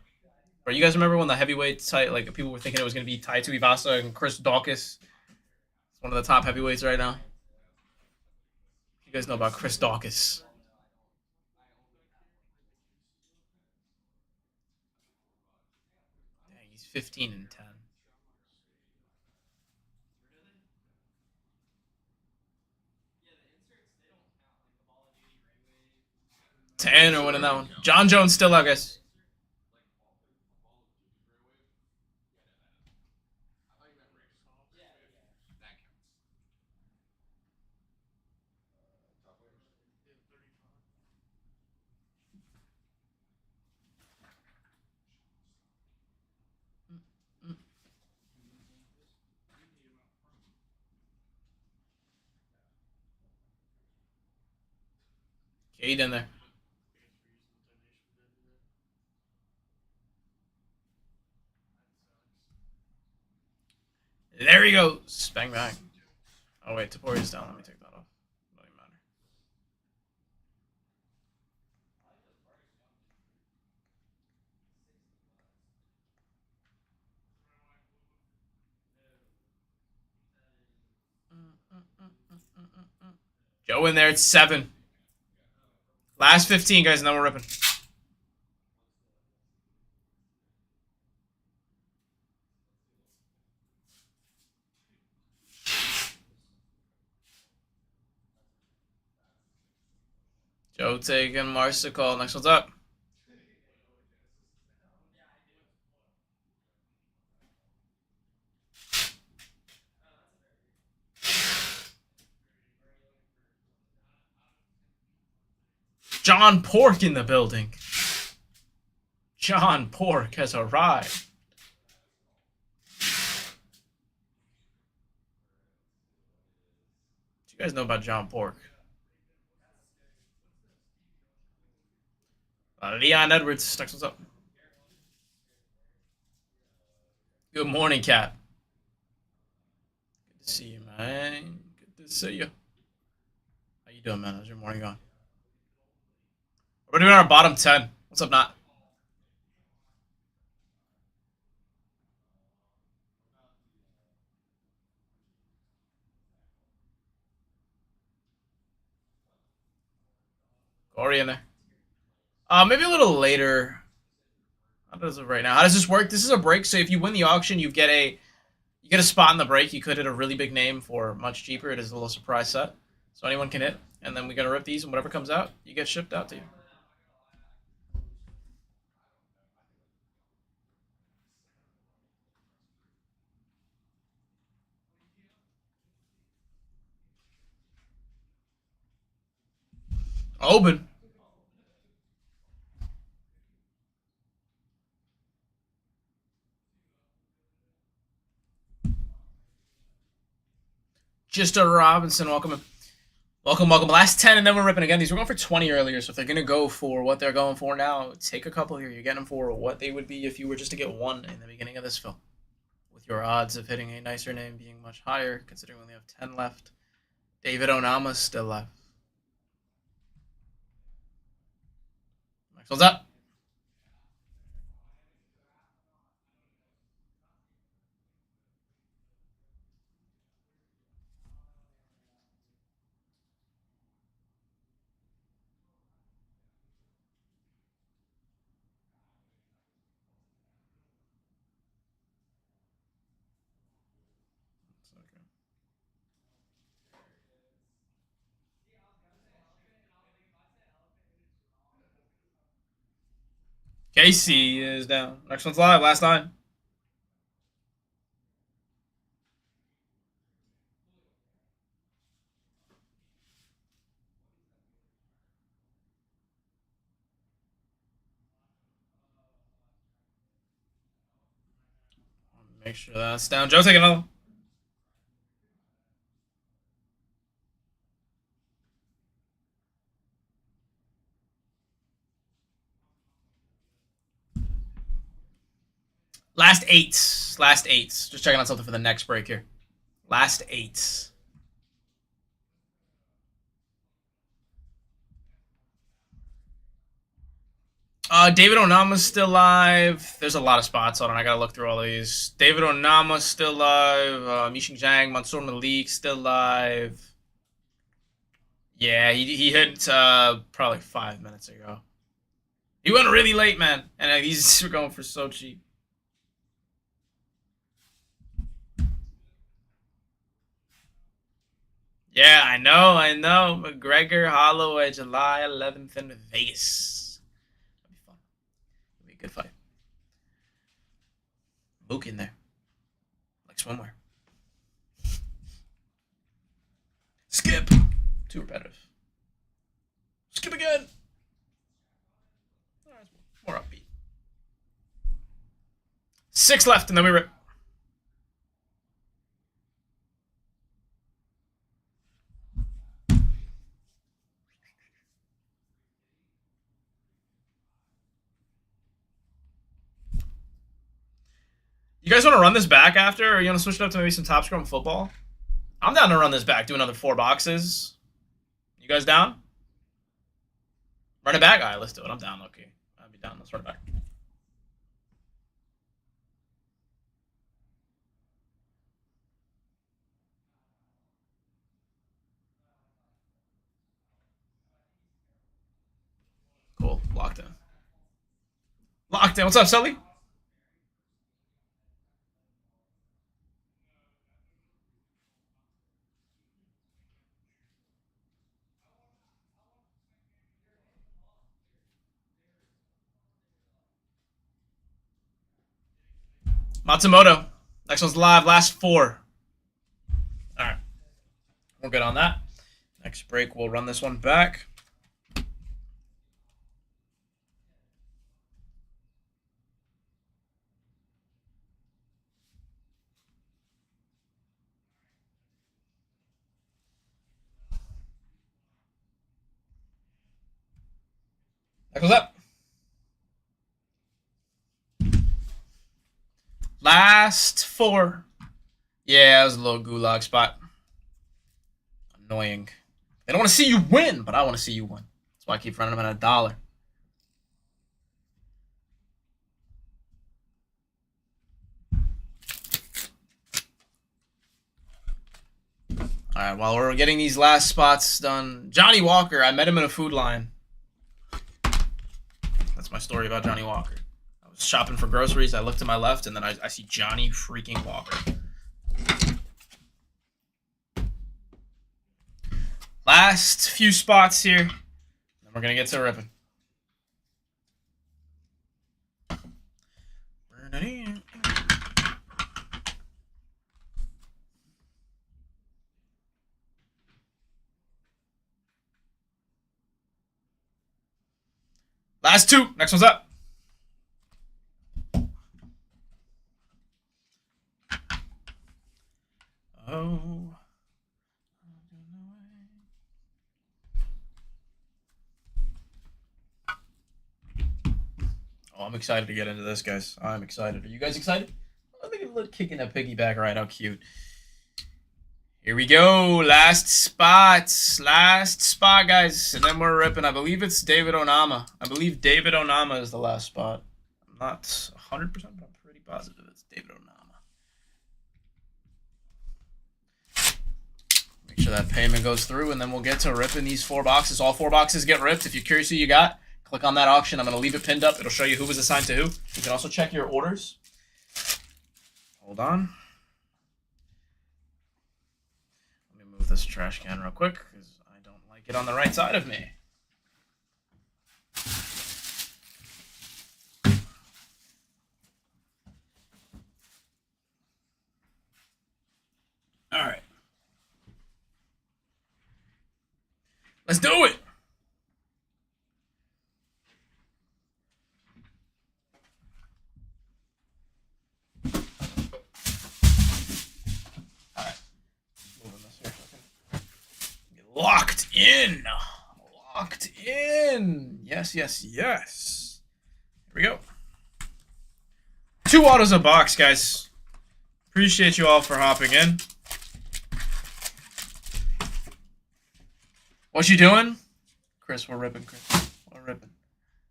Bro, you guys remember when the heavyweight fight, like people were thinking it was gonna be Tai Tuivasa and Chris Daukaus? It's one of the top heavyweights right now. You guys know about Chris Daukaus? Dang, he's 15-10. 10 or winning that one. John Jones still, I guess. Cade in there. There he goes. Bang bang. Oh wait, Tapori's down. Let me take that off. Doesn't even matter. Joe in there. It's 7. Last 15, guys, and then we're ripping. Joe taking Marsical. Next one's up. John Pork in the building. John Pork has arrived. What do you guys know about John Pork? Leon Edwards. Next one's up. Good morning, Cap. Good to see you, man. Good to see you. How you doing, man? How's your morning going? We're doing our bottom 10. What's up, Nat? Corey in there. Maybe a little later. How does it right now? How does this work? This is a break, so if you win the auction, you get a spot in the break. You could hit a really big name for much cheaper. It is a little surprise set, so anyone can hit. And then we're gonna rip these, and whatever comes out, you get shipped out to you. Open. Just a Robinson, welcome in. Welcome, welcome. Last 10, and then we're ripping again. These were going for 20 earlier, so if they're going to go for what they're going for now, take a couple here. You're getting them for what they would be if you were just to get one in the beginning of this fill. With your odds of hitting a nicer name being much higher, considering we only have 10 left. David Onama's still left. Next one's up. Casey is down. Next one's live. Last 9. Make sure that's down. Joe, take another. Last 8. Last 8. Just checking on something for the next break here. Last 8. David Onama's still live. There's a lot of spots on it. I gotta look through all these. David Onama's still live. Mishing Zhang, Mansour Malik still live. Yeah, he hit probably 5 minutes ago. He went really late, man, and these were going for so cheap. Yeah, I know. McGregor Holloway, July 11th in Vegas. That'll be fun. It'll be a good fight. Mook in there, like swimwear. Skip. Too repetitive. Skip again. More upbeat. 6 left, and then we rip. You guys want to run this back after, or you want to switch it up to maybe some top scrum football? I'm down to run this back, do another 4 boxes. You guys down? Run it back? Alright, let's do it. I'm down, okay. I'll be down. Let's run it back. Cool. Locked in. Locked in. What's up, Sully? Matsumoto. Next one's live. Last 4. All right. We're good on that. Next break, we'll run this one back. That goes up. Last 4. Yeah, that was a little gulag spot. Annoying. They don't want to see you win, but I want to see you win. That's why I keep running them at $1. All right, while we're getting these last spots done, Johnny Walker, I met him in a Food Lion. That's my story about Johnny Walker. I was shopping for groceries. I looked to my left, and then I see Johnny freaking Walker. Last few spots here. Then we're going to get to ripping. Last 2. Next one's up. Oh. Oh, I'm excited to get into this, guys. I'm excited. Are you guys excited? I think a little kick in that piggyback ride. How cute. Here we go. Last spot. Last spot, guys. And then we're ripping. I believe it's David Onama. I believe David Onama is the last spot. I'm not 100%, but I'm pretty positive it's David Onama. Make sure that payment goes through, and then we'll get to ripping these 4 boxes. All 4 boxes get ripped. If you're curious who you got, click on that auction. I'm going to leave it pinned up. It'll show you who was assigned to who. You can also check your orders. Hold on. Let me move this trash can real quick because I don't like it on the right side of me. All right. Let's do it. Locked in. Locked in. Yes, yes, yes. Here we go. 2 autos a box, guys. Appreciate you all for hopping in. What you doing? Chris, we're ripping, Chris. We're ripping.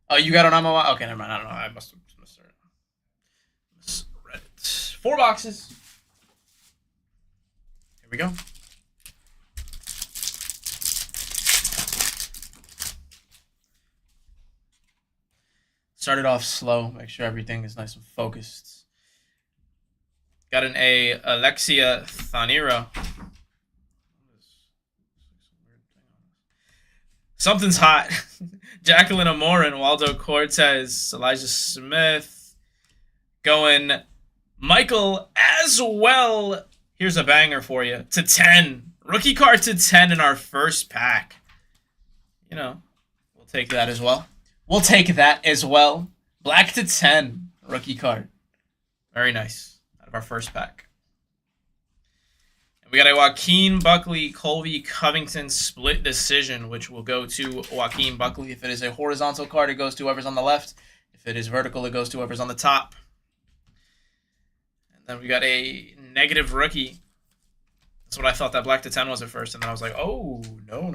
Oh, you got an ammo? Okay, never mind. I don't know. I must have misread it. 4 boxes. Here we go. Started off slow. Make sure everything is nice and focused. Got an A. Alexia Thaniro. Something's hot. Jacqueline Amorin, Waldo Cortez, Elijah Smith. Going Michael as well. Here's a banger for you. To 10. Rookie card to 10 in our first pack. You know, we'll take that as well. We'll take that as well. Black to 10. Rookie card. Very nice. Out of our first pack. And we got a Joaquin Buckley, Colby Covington split decision, which will go to Joaquin Buckley. If it is a horizontal card, it goes to whoever's on the left. If it is vertical, it goes to whoever's on the top. And then we got a negative rookie. That's what I thought that black to 10 was at first. And then I was like, oh, no.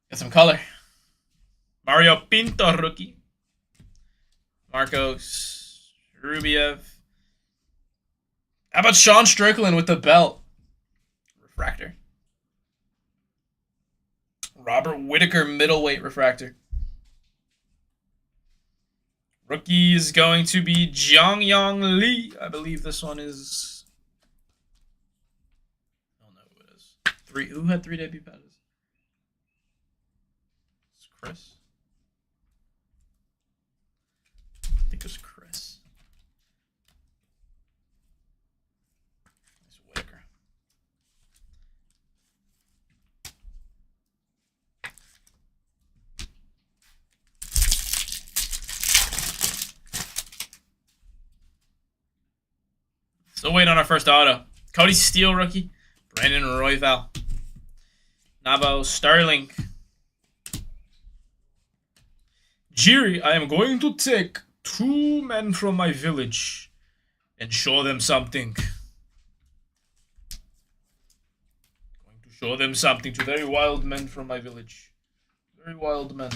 Got some color. Mario Pinto rookie. Marcos Rubiev. How about Sean Strickland with the belt? Refractor. Robert Whitaker middleweight refractor. Rookie is going to be Jiangyong Lee. I believe this one is... Oh no, 3. Who had 3 debut patches? It's Chris. I think it was Chris. It's Whitaker. Still waiting on our first auto. Cody Steele rookie. Brandon Royval. Nabo Sterling. Jiri, I am going to take 2 men from my village and show them something. Going to show them something to very wild men from my village. Very wild men.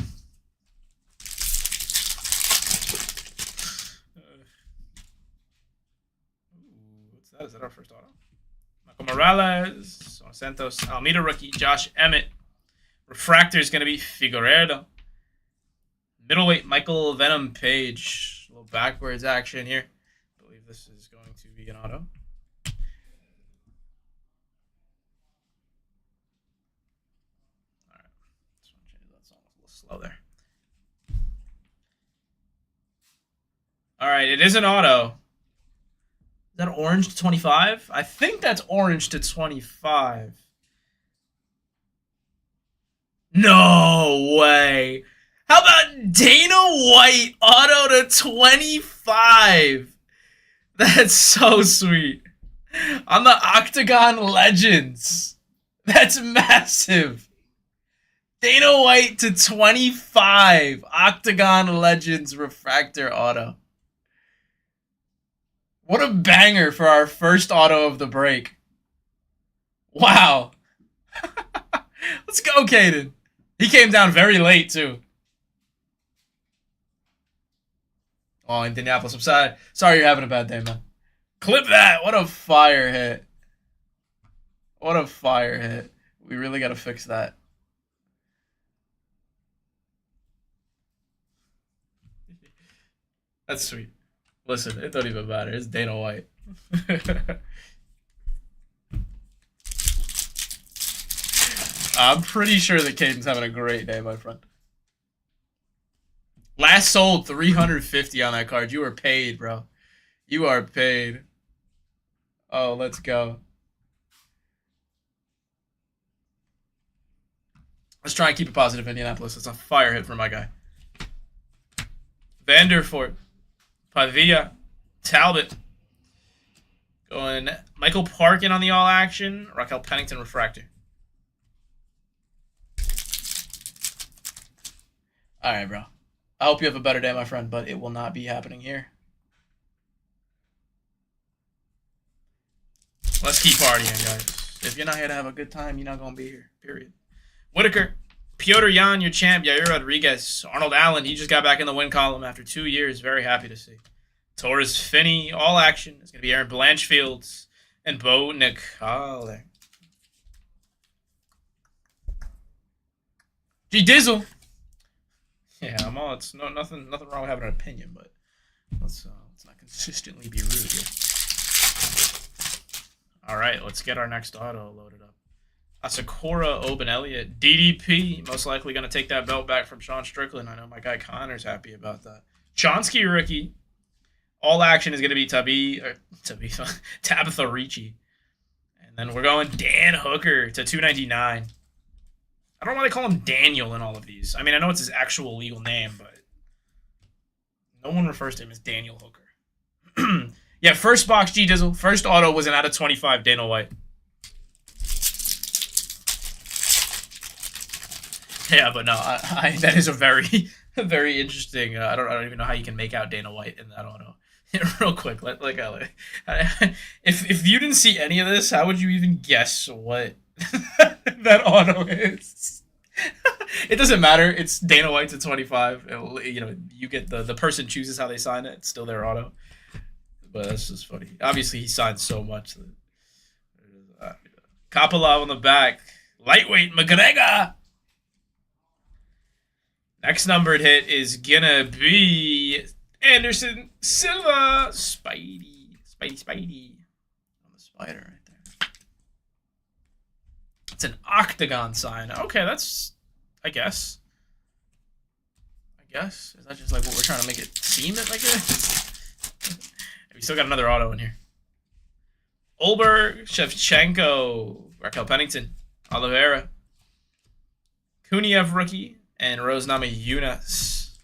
What's that? Is that our first auto? Michael Morales, Santos, Almeida rookie, Josh Emmett. Refractor is going to be Figueredo. Middleweight, Michael Venom Page. A little backwards action here. I believe this is going to be an auto. Alright. Just want to change that song. It's a little slow there. Alright, it is an auto. Is that orange to 25? I think that's orange to 25. No way. How about Dana White auto to 25? That's so sweet. On the Octagon Legends. That's massive. Dana White to 25. Octagon Legends refractor auto. What a banger for our first auto of the break. Wow. Let's go, Caden. He came down very late, too. Oh, Indianapolis, I'm sorry you're having a bad day, man. Clip that. What a fire hit. What a fire hit. We really got to fix that. That's sweet. Listen, it don't even matter. It's Dana White. I'm pretty sure that Caden's having a great day, my friend. Last sold 350 on that card. You were paid, bro. You are paid. Oh, let's go. Let's try and keep it positive, Indianapolis. It's a fire hit for my guy. Vanderfort. Pavia. Talbot. Going Michael Parkin on the all action. Raquel Pennington refractor. All right, bro. I hope you have a better day, my friend, but it will not be happening here. Let's keep partying, guys. If you're not here to have a good time, you're not going to be here, period. Whitaker, Piotr Jan, your champ, Yair Rodriguez, Arnold Allen, he just got back in the win column after 2 years. Very happy to see. Torres Finney, all action. It's going to be Aaron Blanchfields and Bo Nicole. G Dizzle. Yeah, I'm all. It's nothing wrong with having an opinion, but let's not consistently be rude here. All right, let's get our next auto loaded up. Asakura Oben Elliott, DDP, most likely going to take that belt back from Sean Strickland. I know my guy Connor's happy about that. Chonsky rookie, all action is going to be Tabitha Ricci, and then we're going Dan Hooker to 299. I don't want to call him Daniel in all of these. I mean, I know it's his actual legal name, but no one refers to him as Daniel Hooker. Yeah, first box G Dizzle. First auto was an out of 25 Dana White. Yeah, but no, that is a very, very interesting. I don't even know how you can make out Dana White in that auto. Real quick, if you didn't see any of this, how would you even guess what that auto is? It doesn't matter. It's Dana White to 25. You get the person chooses how they sign it. It's still their auto. But that's just funny. Obviously, he signed so much. Kopolov on the back. Lightweight McGregor. Next numbered hit is gonna be Anderson Silva. Spidey. On the spider right there. It's an octagon sign. Okay, that's... I guess. Is that just like what we're trying to make it seem it like it is? We still got another auto in here. Olberg, Shevchenko, Raquel Pennington, Oliveira, Kuniev rookie, and Rosenama Yunus.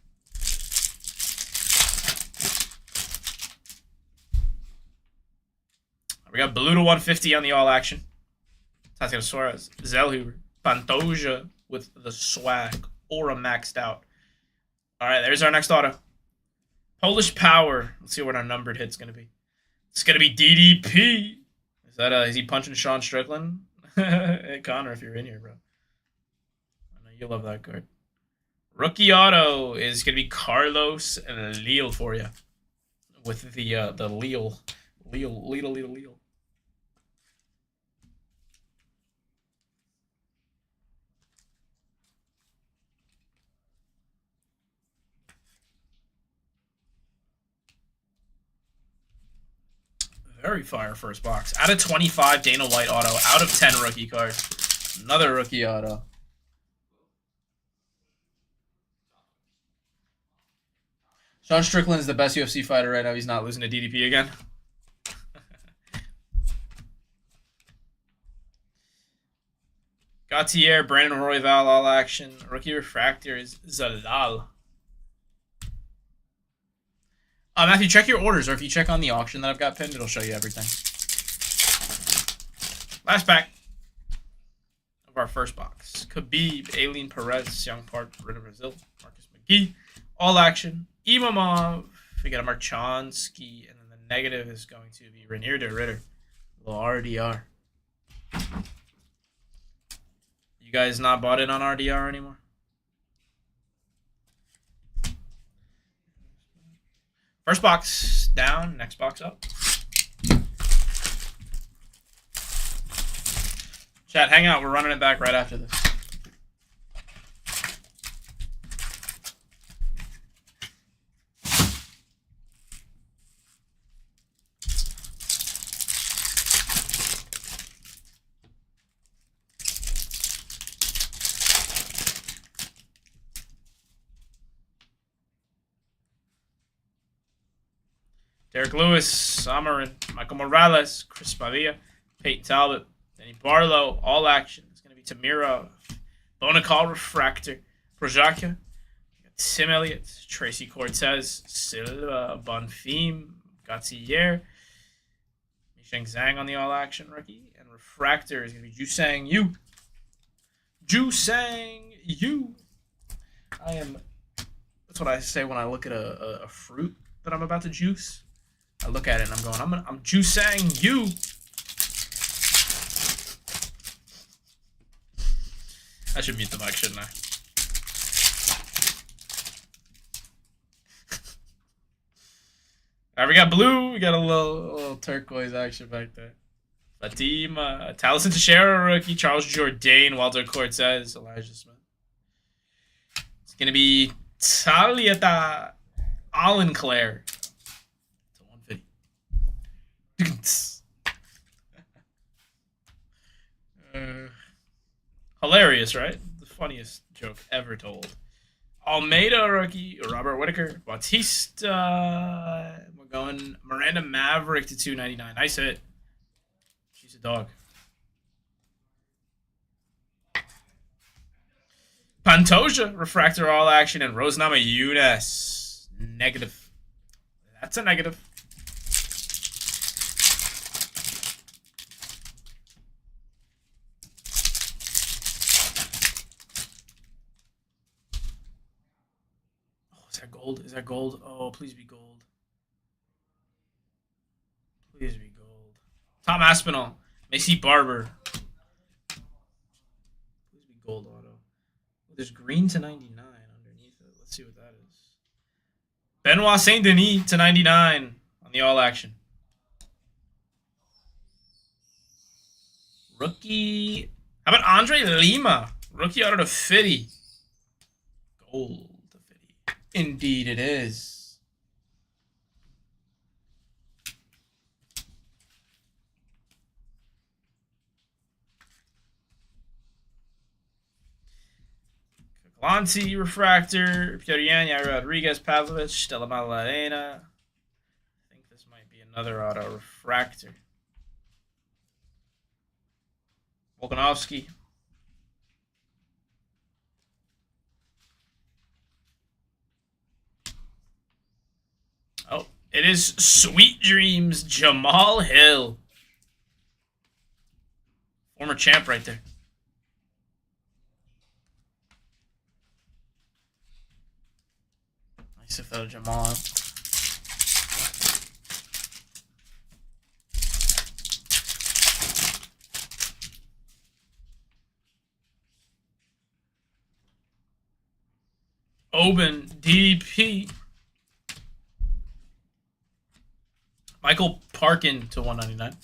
We got blue to 150 on the all action. Tatiana Suarez, Zellhuber, Pantoja with the swag, aura maxed out. All right, there's our next auto. Polish Power. Let's see what our numbered hit's gonna be. It's gonna be DDP. Is he punching Sean Strickland? Hey Connor, if you're in here, bro. I know you love that card. Rookie auto is gonna be Carlos Leal for you. With the Leal. Very fire first box. Out of 25, Dana White auto. Out of 10, rookie card. Another rookie auto. Sean Strickland is the best UFC fighter right now. He's not losing to DDP again. Gautier, Brandon Royval, all action. Rookie refractor is Zalal. Matthew, check your orders, or if you check on the auction that I've got pinned, it'll show you everything. Last pack of our first box. Khabib, Aileen Perez, Young Park, Ritter Brazil, Marcus McGee, all action. Imamov, we got a Marchansky, and then the negative is going to be Rainier de Ritter, little RDR. You guys not bought in on RDR anymore? First box down, next box up. Chat, hang out. We're running it back right after this. Derek Lewis, Samarin, Michael Morales, Chris Padilla, Peyton Talbot, Danny Barlow, all action. It's going to be Tamirov, Bonacal Refractor, Projaca, Tim Elliott, Tracy Cortez, Silva, Bonfim, Gautier, Misheng Zhang on the all action rookie, and Refractor is going to be Jusang Yu. Jusang Yu. That's what I say when I look at a fruit that I'm about to juice. I look at it and I'm going, I'm juicing you. I should mute the mic, shouldn't I? All right, we got blue. We got a little turquoise action back there. Fatima, Taliesin Teixeira rookie, Charles Jourdain, Walter Cortez, Elijah Smith. It's gonna be Taliata Allen Claire. Hilarious, right? The funniest joke ever told. Almeida rookie, Robert Whitaker, Bautista. We're going Miranda Maverick to 299. Nice hit. She's a dog. Pantoja, Refractor all action, and Rosenama Yunus. Negative. That's a negative. Gold? Is that gold? Oh, please be gold. Please be gold. Tom Aspinall. Macy Barber. Please be gold auto. Oh, there's green to 99 underneath it. Let's see what that is. Benoit Saint Denis to 99 on the all action. Rookie. How about Andre Lima? Rookie auto to 50. Gold. Indeed it is. Lanti, Refractor, Piotr Yan, Yair Rodriguez, Pavlovich, Stella Malarena. I think this might be another auto. Refractor. Volkanovski. Oh, it is Sweet Dreams, Jamal Hill. Former champ right there. Nice if that was Jamal. Oben, DP. Michael Parkin to 199.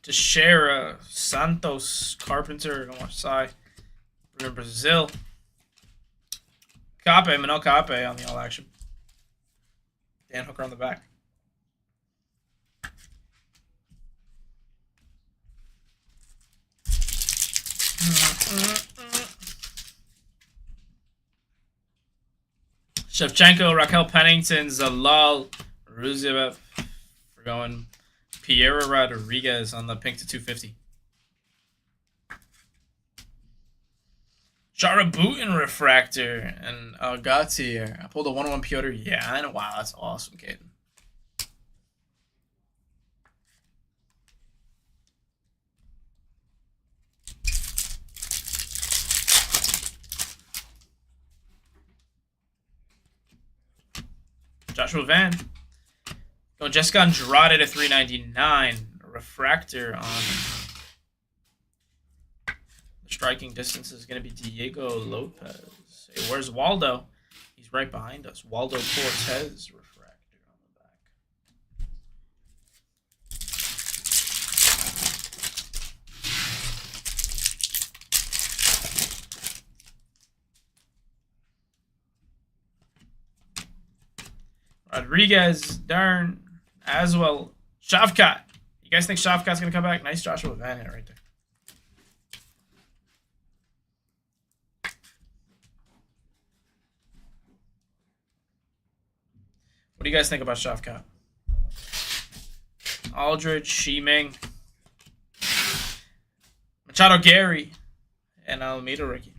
Teixeira, Santos, Carpenter, don't watch Sai. Bruno Brazil. Cape, Manel Cape on the all action. Dan Hooker on the back. Shevchenko, Raquel Pennington, Zalal, Ruziev. We're going Piero Rodriguez on the pink to 250. Sharabutin Refractor and Gautier. I pulled a 1-1 Piotr Yan. Wow, that's awesome, Caden. Joshua Van. Going Jessica Andrade to 399. Refractor on the striking distance is going to be Diego Lopez. Hey, where's Waldo? He's right behind us. Waldo Cortez. Refractor on the back. Rodriguez, Dern, as well. Shavkat. You guys think Shavkat's going to come back? Nice Joshua Van hit right there. What do you guys think about Shavkat? Aldridge, Shiming, Machado Gary, and Alameda Ricky.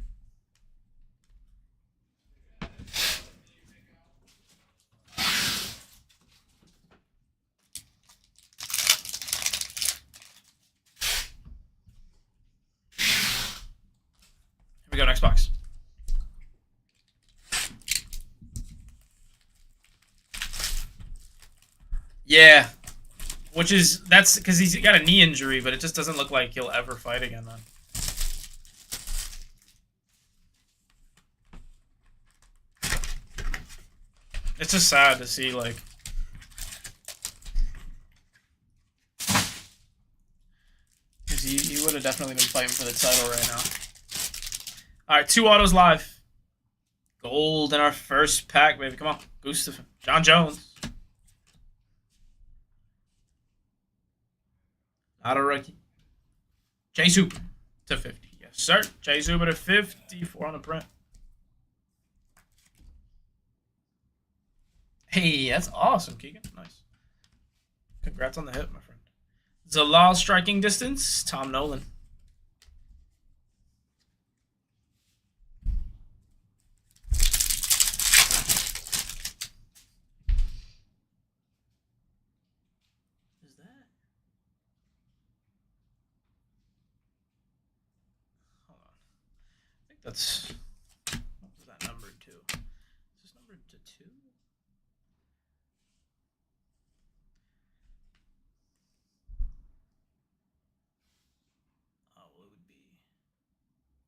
We go next box. Yeah, that's because he's got a knee injury, but it just doesn't look like he'll ever fight again then. It's just sad to see, like, because he would have definitely been fighting for the title right now. All right, 2 autos live. Gold in our first pack, baby. Come on. Gustafson. John Jones. Not a rookie. Chase Hooper to 50. Yes, sir. Chase Hooper to 54 on the print. Hey, that's awesome, Keegan. Nice. Congrats on the hit, my friend. Zalal striking distance. Tom Nolan. That's, what was that numbered to? Is this numbered to 2? Oh, it would be.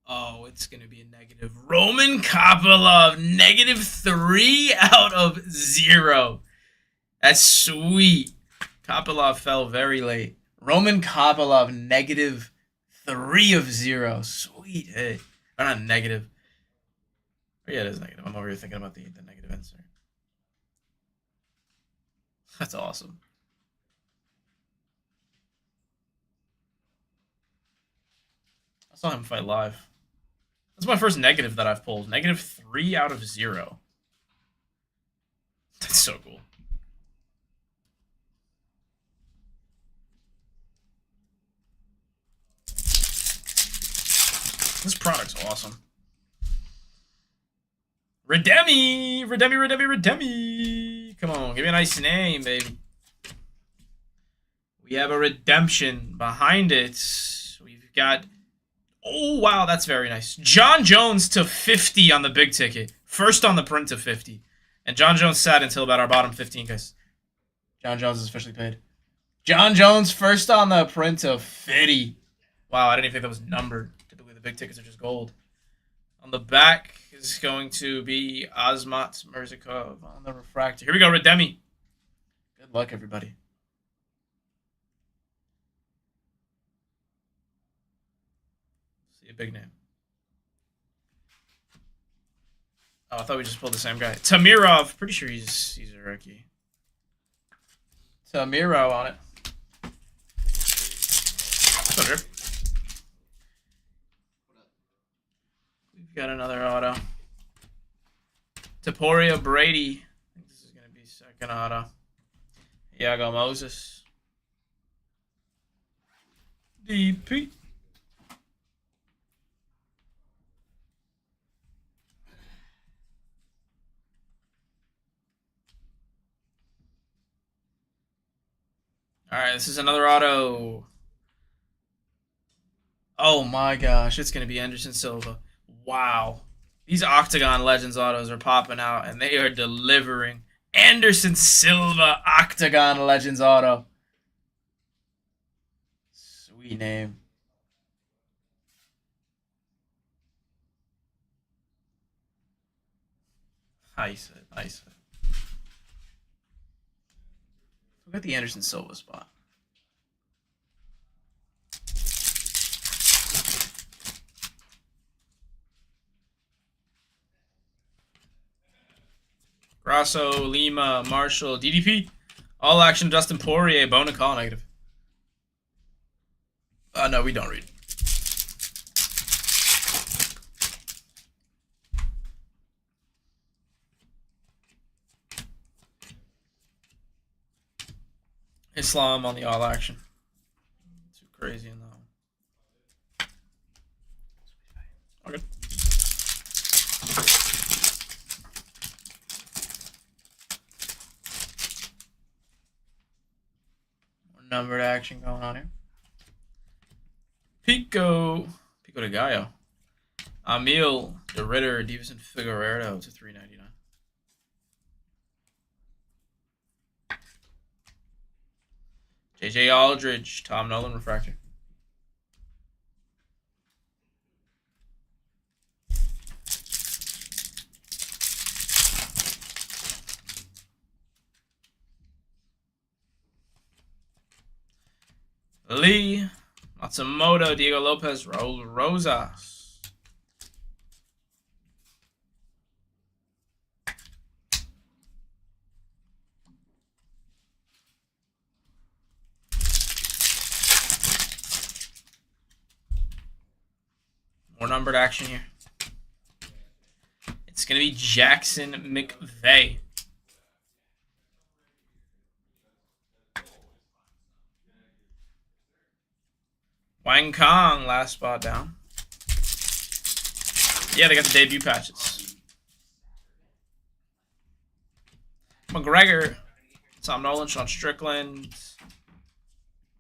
Oh, it's going to be a negative. Roman Kopylov, -3 out of 0. That's sweet. Kopylov fell very late. Roman Kopylov, -3 of 0. Sweet hit. Or not negative. Or yeah, it is negative. I'm over here thinking about the negative insert. That's awesome. I saw him fight live. That's my first negative that I've pulled. -3 out of 0. That's so cool. This product's awesome. Redemi! Redemi! Come on, give me a nice name, baby. We have a redemption behind it. We've got... Oh, wow, that's very nice. John Jones to 50 on the big ticket. First on the print to 50. And John Jones sat until about our bottom 15, guys. John Jones is officially paid. John Jones first on the print to 50. Wow, I didn't even think that was numbered. Typically, the big tickets are just gold. On the back is going to be Azmat Mirzakov on the refractor. Here we go, Redemi. Good luck, everybody. See a big name. Oh, I thought we just pulled the same guy. Tamirov. Pretty sure he's a rookie. Tamirov on it. Better. We've got another auto. Taporia Brady. I think this is going to be second auto. Iago Moses. DP. All right, this is another auto. Oh my gosh, it's going to be Anderson Silva. Wow. These Octagon Legends autos are popping out, and they are delivering. Anderson Silva Octagon Legends auto. Sweet name. Nice. Look at the Anderson Silva spot. Grasso, Lima, Marshall, DDP. All action, Dustin Poirier, Bona call negative. No, we don't read. Islam on the all action. Too crazy in that one. Okay. More numbered action going on here. Pico de Gallo. Emil De Ritter, Davison Figueroa to 399. JJ Aldridge, Tom Nolan refractor. Lee, Matsumoto, Diego Lopez, Raul Rosas. More numbered action here. It's going to be Jackson McVeigh. Wang Kong, last spot down. Yeah, they got the debut patches. McGregor, Tom Nolan, Sean Strickland,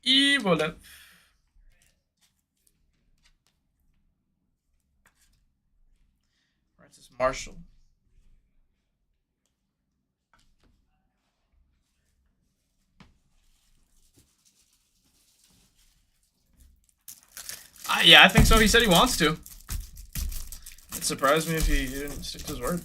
Evolev. Francis Marshall. Yeah, I think so. He said he wants to. It surprised me if he didn't stick to his word.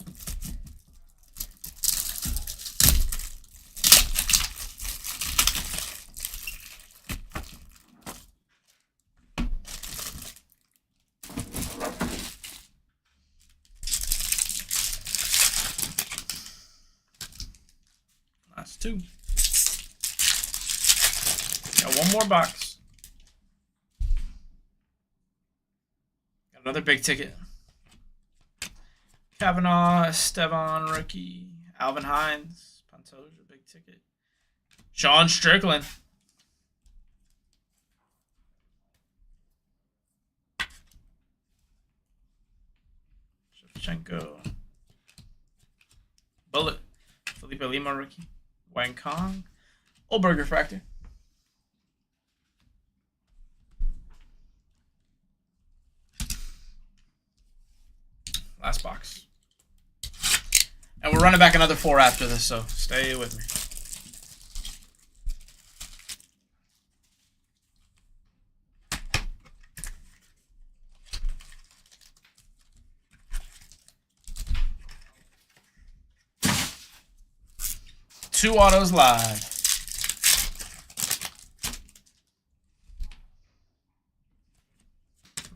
Last two. Got one more box. Got another big ticket. Kavanaugh, Esteban, rookie. Alvin Hines, Pantoja, big ticket. Sean Strickland. Shevchenko. Bullet. Felipe Lima, rookie. Wang Kong. Oldberg refractor. Last box. And we're running back another 4 after this, so stay with me. Two autos live.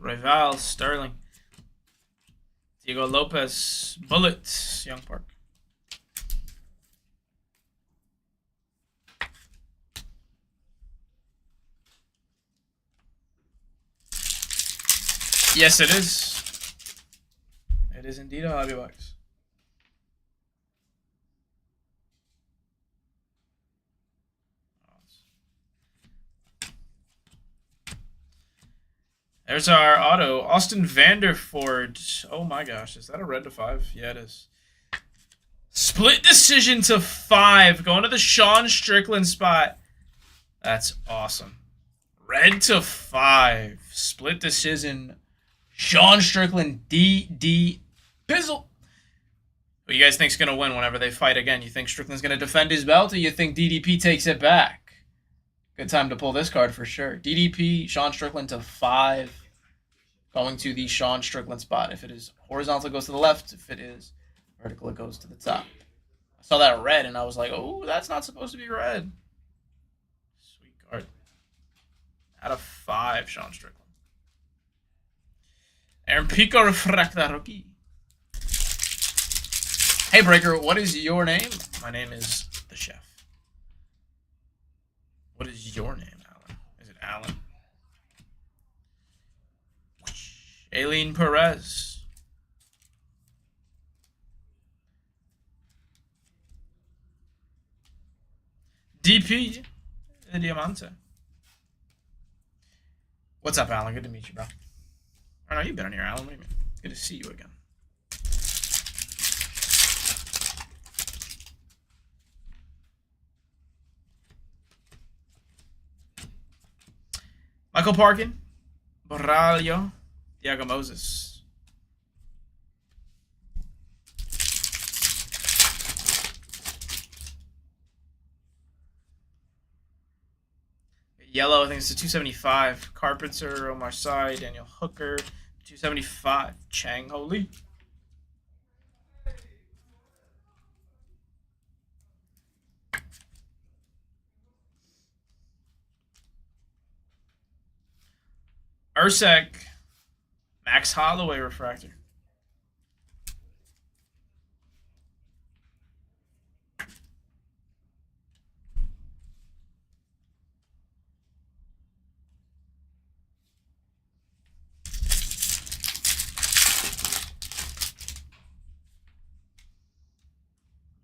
Rival, Sterling. Diego Lopez, Bullets, Young Park. Yes, it is. It is indeed a hobby box. There's our auto. Austin Vanderford. Oh my gosh. Is that a red to 5? Yeah, it is. Split decision to 5. Going to the Sean Strickland spot. That's awesome. Red to 5. Split decision. Sean Strickland. D. Pizzle. Who you guys think's going to win whenever they fight again? You think Strickland's going to defend his belt, or you think DDP takes it back? Good time to pull this card for sure. DDP, Sean Strickland to 5. Going to the Sean Strickland spot. If it is horizontal, it goes to the left. If it is vertical, it goes to the top. I saw that red, and I was like, oh, that's not supposed to be red. Sweet card. Out of 5, Sean Strickland. Aaron Pico refractor rookie. Hey, Breaker, what is your name? My name is the Chef. What is your name, Alan? Is it Alan? Aileen Perez. DP Diamante. What's up, Alan? Good to meet you, bro. I know you've been on here, Alan. What do you mean? Good to see you again. Michael Parkin, Borralho, Diego Moses. Yellow, I think it's a 275. Carpenter, Omar Sy, Daniel Hooker, 275. Chang Ho Lee. Ursek, Max Holloway refractor.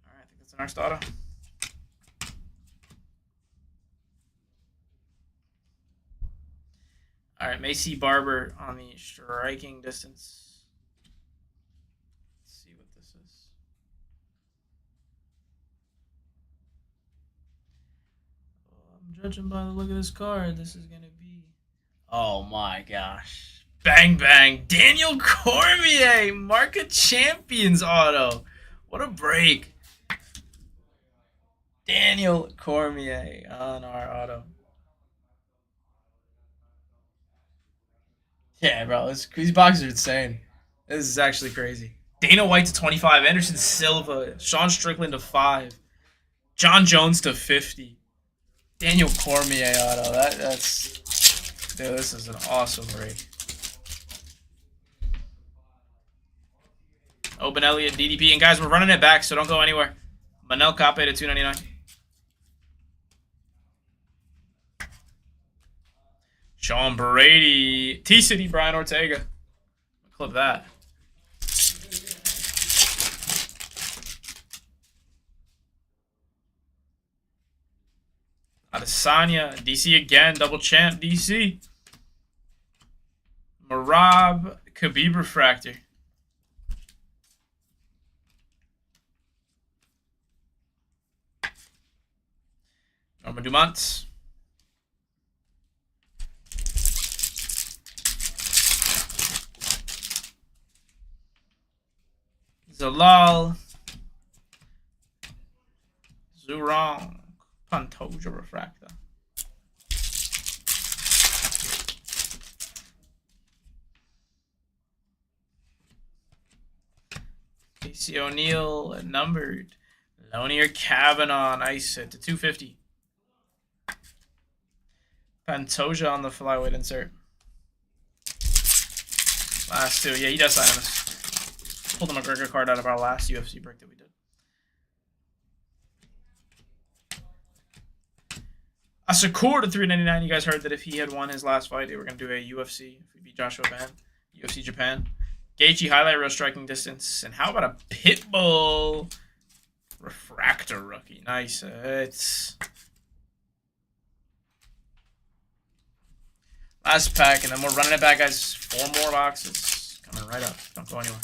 All right, I think that's an next auto. All right, Macy Barber on the striking distance. Let's see what this is. Oh, I'm judging by the look of this card. This is going to be... Oh, my gosh. Bang, bang. Daniel Cormier, Market Champions auto. What a break. Daniel Cormier on our auto. Yeah, bro, these boxes are insane. This is actually crazy. Dana White to 25, Anderson Silva, Sean Strickland to 5, John Jones to 50, Daniel Cormier auto. That's dude, this is an awesome break. Open Elliott, DDP, and guys, we're running it back, so don't go anywhere. Manel Cape to 299. Sean Brady. T-City, Brian Ortega. Clip that. Adesanya. DC again. Double champ. DC. Marab. Khabib refractor. Norman Dumont. Zalal. Zurong. Pantoja refractor. Casey O'Neill numbered. Lonier Kavanaugh. Nice hit to 250. Pantoja on the flyweight insert. Last two. Yeah, he does sign on this. Pulled the McGregor card out of our last UFC break that we did. A Shakur to 399. You guys heard that if he had won his last fight, they were going to do a UFC. If we beat Joshua Ban. UFC Japan. Gaethje highlight reel striking distance. And how about a Pitbull refractor rookie? Nice. It's last pack, and then we're running it back, guys. 4 more boxes. Coming right up. Don't go anywhere.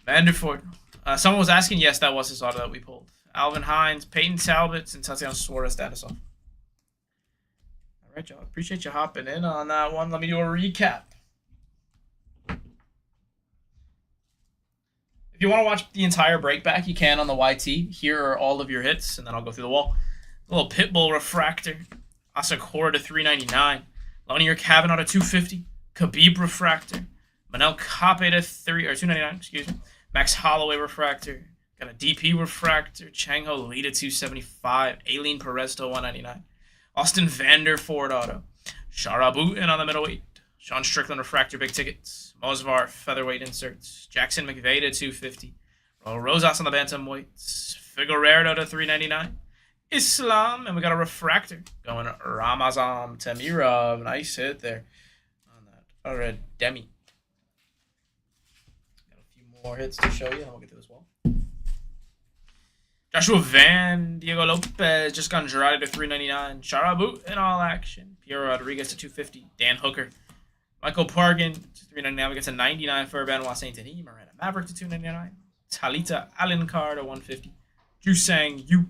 Vanderford. Someone was asking. Yes, that was his auto that we pulled. Alvin Hines, Peyton Talbot, and Tatiana Suarez status off. All right, y'all. Appreciate you hopping in on that one. Let me do a recap. If you want to watch the entire breakback, you can on the YT. Here are all of your hits, and then I'll go through the wall. A little Pitbull refractor. Asakura to 399. Lonier Kavanaugh to 250. Khabib refractor. Manel Kape to 299. Excuse me. Max Holloway refractor. Got a DP refractor. Chang Ho Lee to 275. Aileen Perez to 199. Austin Vanderford auto. Shara Booten on the middleweight. Sean Strickland refractor big tickets. Mosvar featherweight inserts. Jackson McVeigh to 250. Raul Rosas on the bantamweights. Figueiredo to 399. Islam, and we got a refractor going Ramazan Tamirov. Nice hit there on that. All right, Demi. Got a few more hits to show you, and we'll get to this wall. Joshua Van, Diego Lopez, just got Gerardo to 399. Charabout in all action. Piero Rodriguez to 250. Dan Hooker. Michael Pargan to 399. We get to 99 for Benoit Saint-Denis. Miranda Maverick to 299. Talita Alencar to 150. Jusang Yu.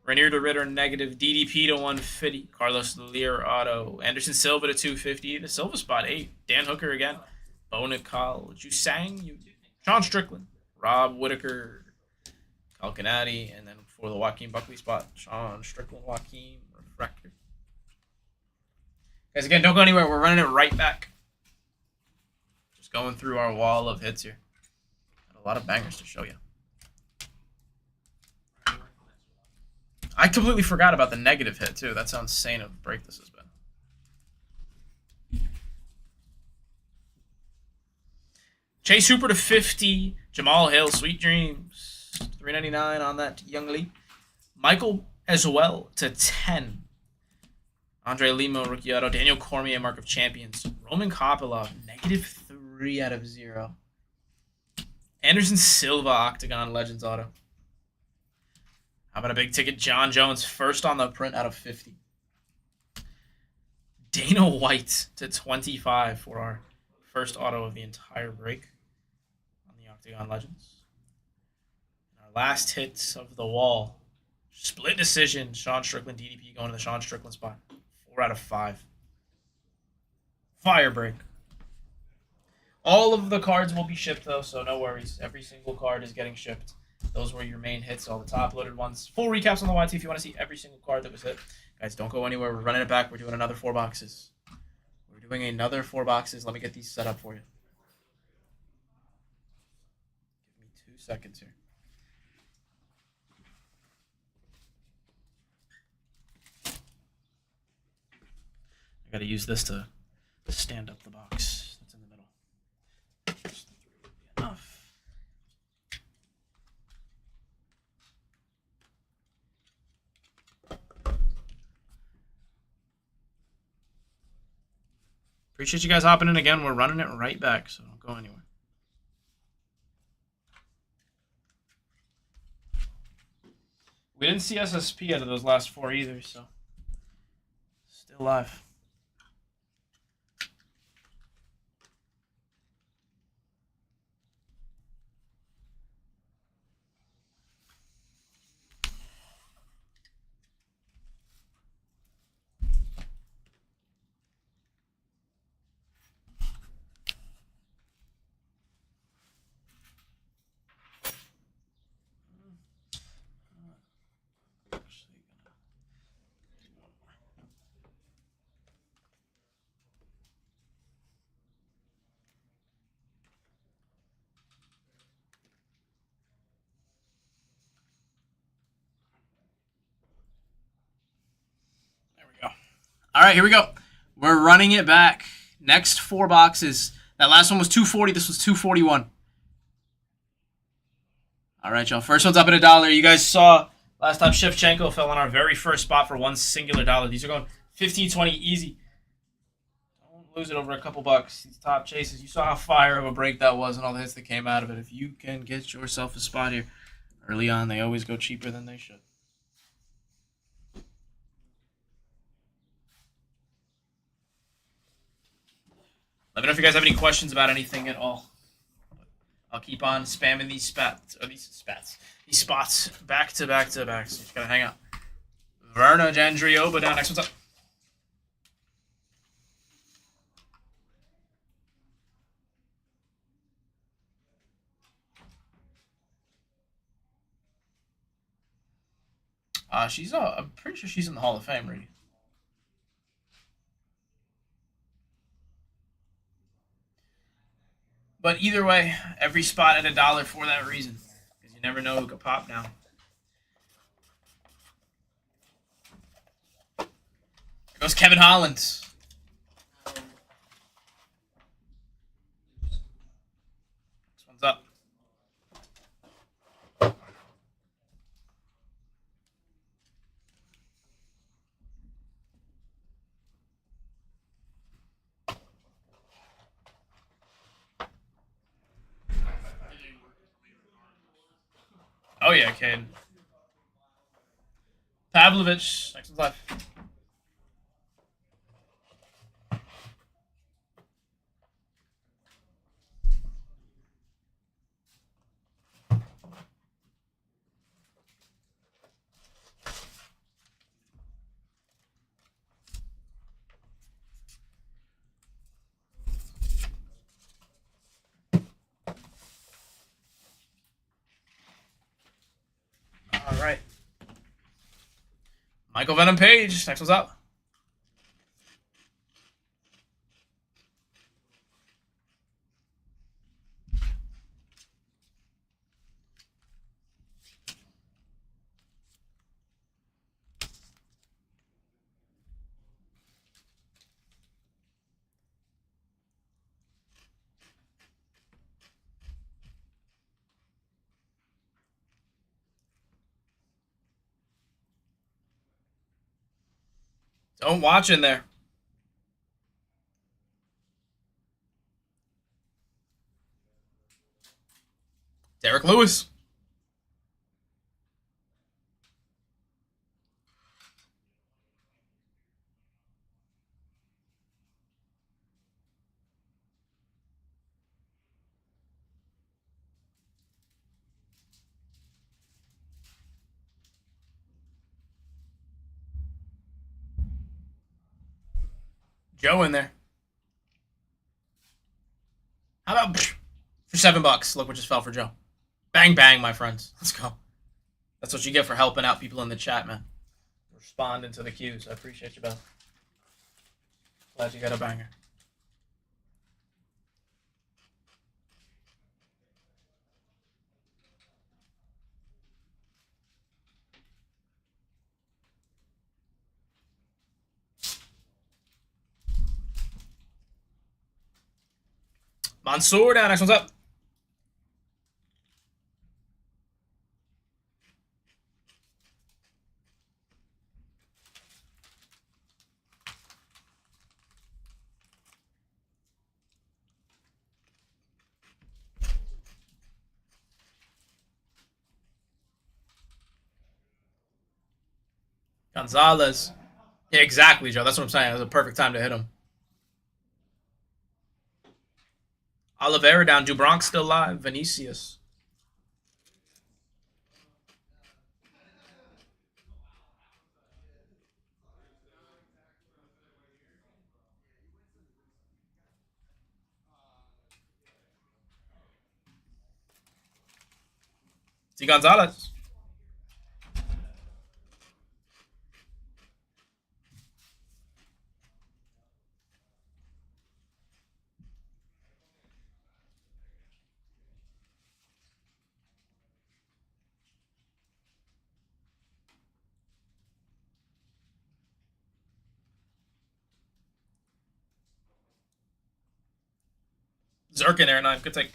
Rainier de Ritter negative. DDP to 150. Carlos Lear auto. Anderson Silva to 250. The Silva spot 8. Dan Hooker again. Bo Nicol. Jusang Yu. Sean Strickland. Rob Whitaker. Calcanati, and then for the Joaquin Buckley spot, Sean Strickland, Joaquin, refractor. Guys, again, don't go anywhere. We're running it right back. Just going through our wall of hits here. Got a lot of bangers to show you. I completely forgot about the negative hit, too. That's how insane of a break this has been. Chase Hooper to 50. Jamal Hill, Sweet Dreams. 399 on that young Lee. Michael as well to 10. Andre Limo, rookie auto. Daniel Cormier, Mark of Champions. Roman Kopylov, -3 out of 0. Anderson Silva, Octagon Legends auto. How about a big ticket? John Jones, first on the print out of 50. Dana White to 25 for our first auto of the entire break on the Octagon Legends. Last hits of the wall. Split decision. Sean Strickland, DDP going to the Sean Strickland spot. 4 out of 5. Fire break. All of the cards will be shipped, though, so no worries. Every single card is getting shipped. Those were your main hits, all the top-loaded ones. Full recaps on the YT if you want to see every single card that was hit. Guys, don't go anywhere. We're running it back. We're doing another 4 boxes. We're doing another 4 boxes. Let me get these set up for you. Give me 2 seconds here. Got to use this to stand up the box that's in the middle. Just 3 would be enough. Appreciate you guys hopping in again. We're running it right back, so don't go anywhere. We didn't see SSP out of those last 4 either, so still alive. All right, here we go. We're running it back. Next 4 boxes. That last one was 240. This was 241. All right, y'all. First one's up at $1. You guys saw last time Shevchenko fell on our very first spot for one singular dollar. These are going 15, 20 easy. Don't lose it over a couple bucks. These top chases. You saw how fire of a break that was and all the hits that came out of it. If you can get yourself a spot here early on, they always go cheaper than they should. Let me know if you guys have any questions about anything at all. I'll keep on spamming these spots back to back to back. So you just gotta hang out. Verna Jandrioba down. Next one's up. I'm pretty sure she's in the Hall of Fame, right? But either way, every spot at $1 for that reason. Because you never know who could pop now. There goes Kevin Holland. This one's up. Oh yeah, Kane. Pavlovich, next one's live. All right. Michael Venom Page, next one's up. Don't watch in there. Derek Lewis. Joe in there. How about for $7? Look what just fell for Joe. Bang, bang, my friends. Let's go. That's what you get for helping out people in the chat, man. Responding to the cues. I appreciate you, Bell. Glad you got a banger. Mansoor down. Next one's up. Gonzalez. Yeah, exactly, Joe. That's what I'm saying. It was a perfect time to hit him. Oliveira down. Dubronx still live. Vinicius. See Gonzalez. Zerk in there at 9. Good take.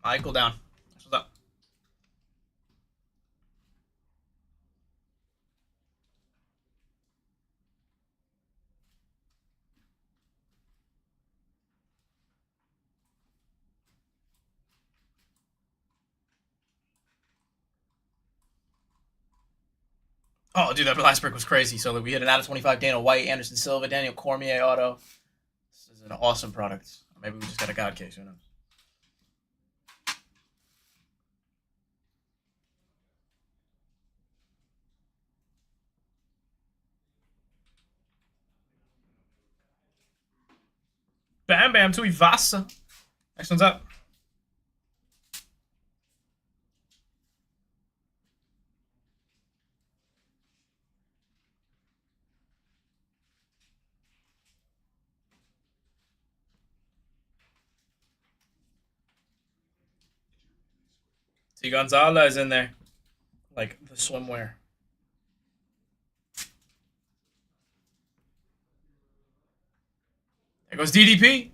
Michael down. That's what's up. Oh, dude, that last break was crazy. So we hit an out of 25 Dana White, Anderson Silva, Daniel Cormier auto. This is an awesome product. Maybe we just got a God case. Who knows? Bam Bam to Ivasa. Next one's up. See Gonzalez in there. Like the swimwear. There goes DDP.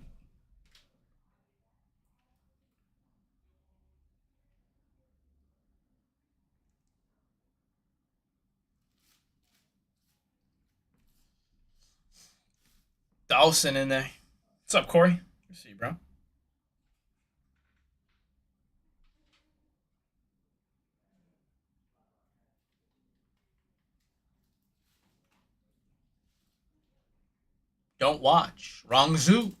Dawson in there. What's up, Corey? Good to see you, bro. Don't watch. Wrong zoo.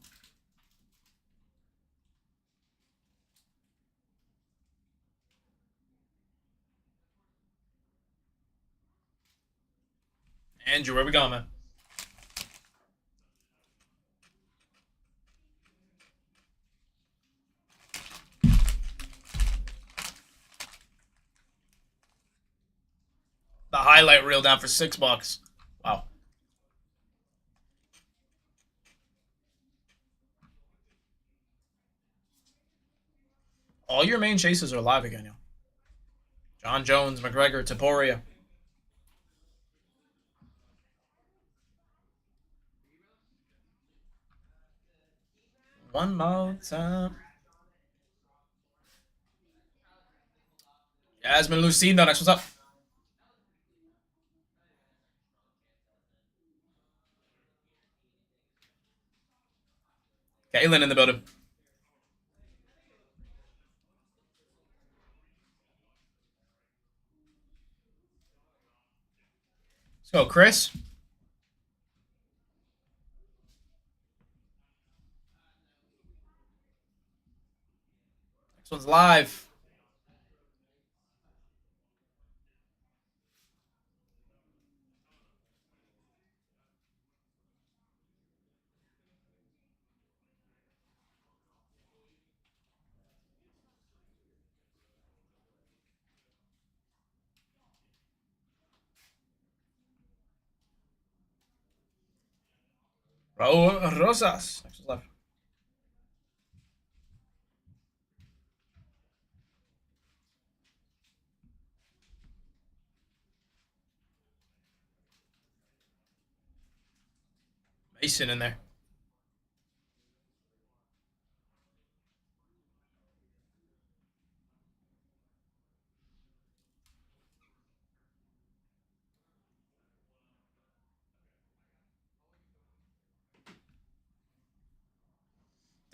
Andrew, where we going, man? The highlight reel down for $6. Wow. All your main chases are live again, yo. John Jones, McGregor, Taporia. One more time. Jasmine Lucindo, next what's up? Kaylin in the building. Let's go, Chris. Next one's live. Rosas. Next one's live. Mason in there.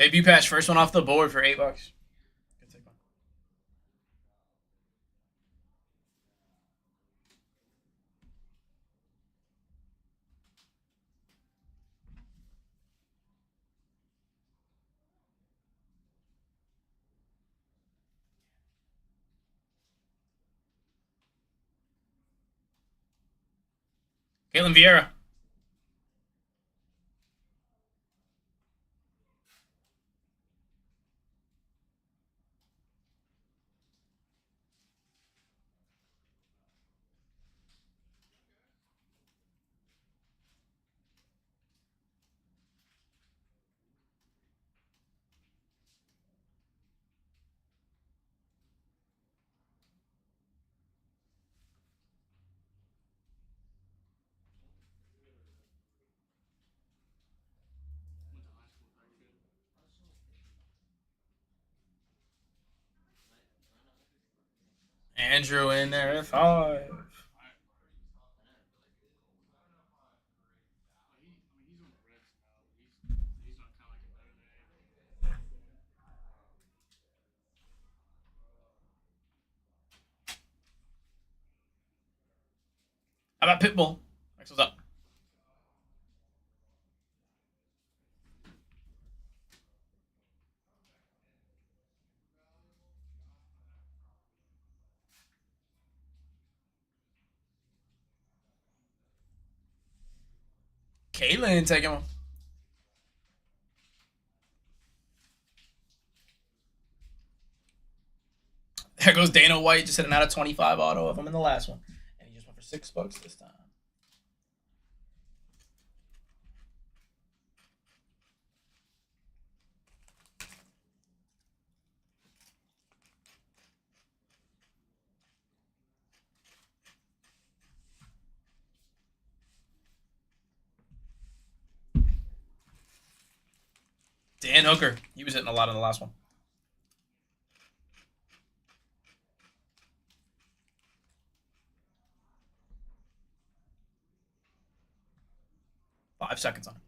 Debut patch, first one off the board for $8. Good take one. Caitlin Vieira. Went to high school with her kid. Andrew in there at 5. I mean, he's on the Reds now. He's not kind of like a no name. How about Pitbull? Next one's up. Caitlin taking one. There goes Dana White, just hitting out a 25 auto of him in the last one. And he just went for $6 this time. Dan Hooker. He was hitting a lot in the last one. Five seconds on it.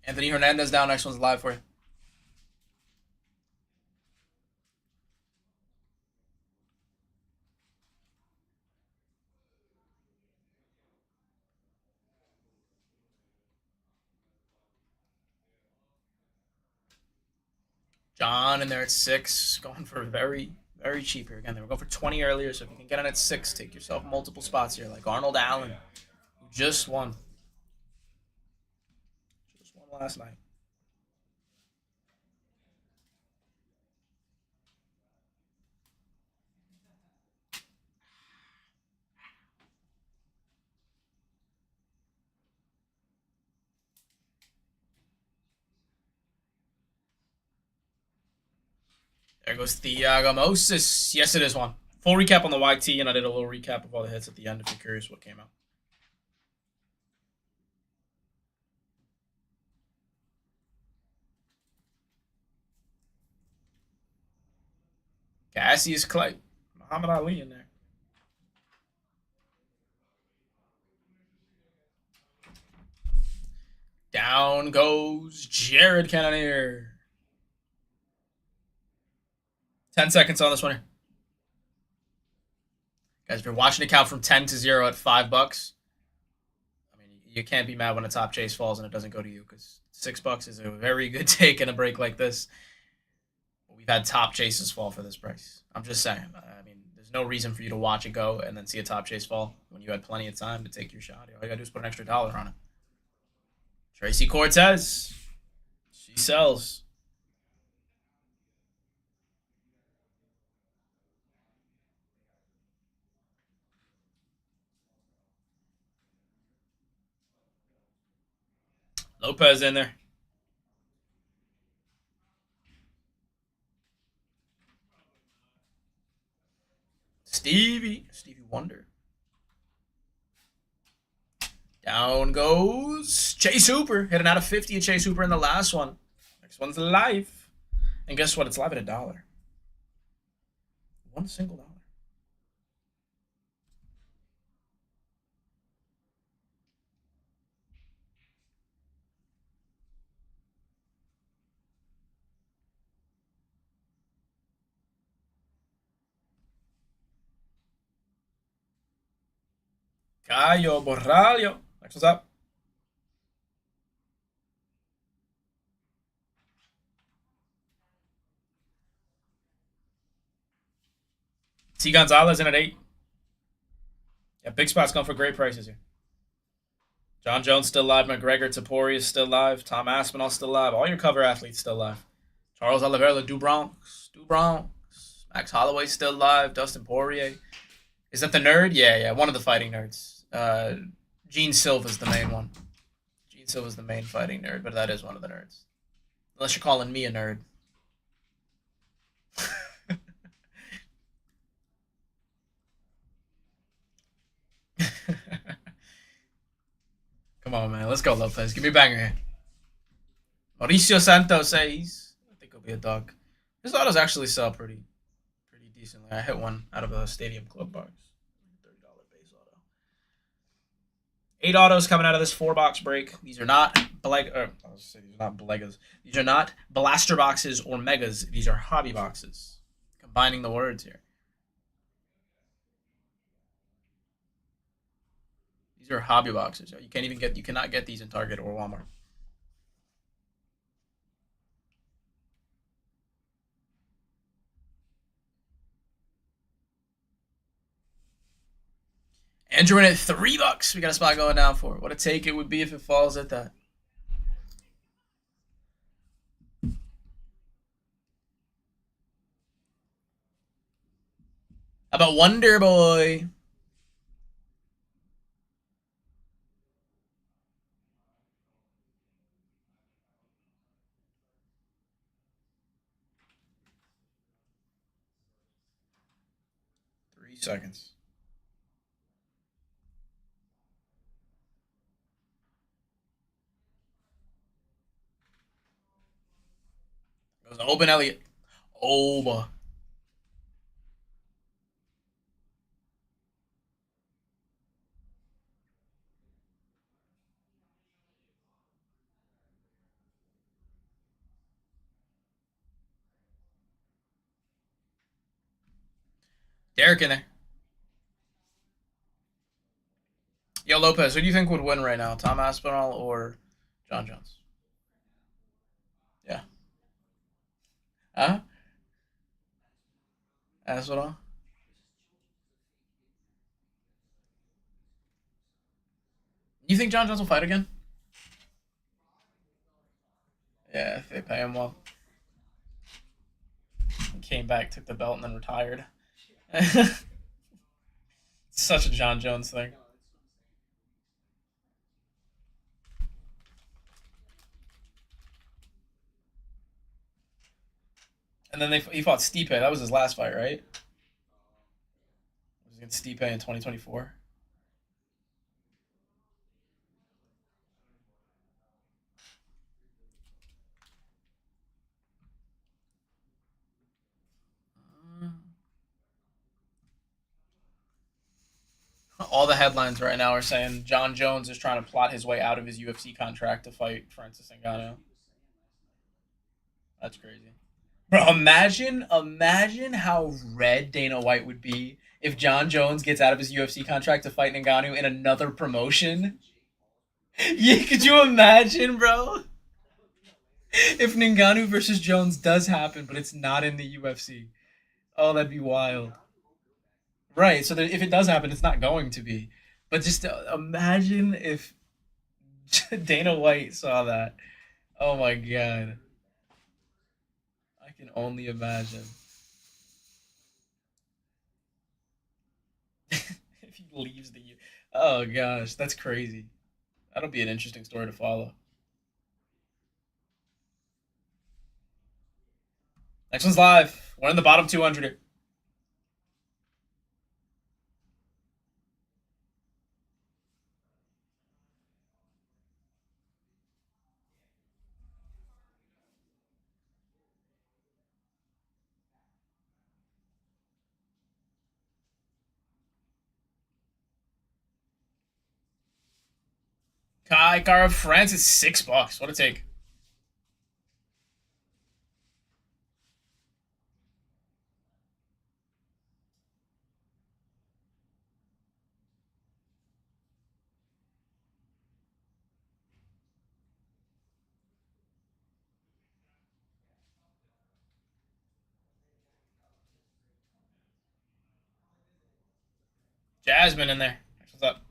Anthony Hernandez down. Next one's live for you. John in there at 6. Going for very, very cheap here. Again, they were going for 20 earlier, so if you can get in at 6, take yourself multiple spots here, like Arnold Allen, who just won. Just won last night. There goes Thiago Moses. Yes, it is one. Full recap on the YT, and I did a little recap of all the hits at the end if you're curious what came out. Cassius Clay. Muhammad Ali in there. Down goes Jared Cannonier. 10 seconds on this one here. Guys, if you're watching it count from 10 to 0 at $5, I mean, you can't be mad when a top chase falls and it doesn't go to you because $6 is a very good take in a break like this. We've had top chases fall for this price. I'm just saying. I mean, there's no reason for you to watch it go and then see a top chase fall when you had plenty of time to take your shot. All you gotta do is put an extra $1 on it. Tracy Cortez. She sells. Lopez in there. Stevie Wonder. Down goes Chase Hooper. Hitting out of 50 at Chase Hooper in the last one. Next one's live. And guess what? It's live at $1. One single dollar. Cayo Borralio. Next one's up. T Gonzalez in at 8. Yeah, big spots going for great prices here. John Jones still live. McGregor Tapori is still live. Tom Aspinall still live. All your cover athletes still live. Charles Oliveira, Du Bronx. Max Holloway still live. Dustin Poirier. Is that the nerd? Yeah. One of the fighting nerds. Gene Silva's the main one. Gene Silva's the main fighting nerd, but that is one of the nerds. Unless you're calling me a nerd. Come on, man. Let's go, Lopez. Give me a banger here. Mauricio Santos says, I think he'll be a dog. His autos actually sell pretty decently. I hit one out of a Stadium Club box. $30 base auto. 8 autos coming out of this 4-box break. These are not these are not Blegas. These are not blaster boxes or megas. These are hobby boxes. Combining the words here. These are hobby boxes. You cannot get these in Target or Walmart. Andrew in at $3. We got a spot going down for it. What a take it would be if it falls at that. How about Wonder Boy? Seconds. Goes to Open Elliott. Oba. Derek in there. Yo, Lopez, who do you think would win right now? Tom Aspinall or John Jones? Yeah. Huh? Aspinall? You think John Jones will fight again? Yeah, if they pay him well. He came back, took the belt, and then retired. Such a John Jones thing. And then he fought Stipe. That was his last fight, right? It was against Stipe in 2024. All the headlines right now are saying John Jones is trying to plot his way out of his UFC contract to fight Francis Ngannou. That's crazy. Bro, imagine how red Dana White would be if John Jones gets out of his UFC contract to fight Ngannou in another promotion. Yeah, could you imagine, bro? If Ngannou versus Jones does happen, but it's not in the UFC. Oh, that'd be wild. Right, so if it does happen, it's not going to be. But just imagine if Dana White saw that. Oh my god. I can only imagine. If he leaves the. Oh gosh, that's crazy. That'll be an interesting story to follow. Next one's live. We're in the bottom 200. Kai Kara France is $6. What a take. Jasmine in there. What's up?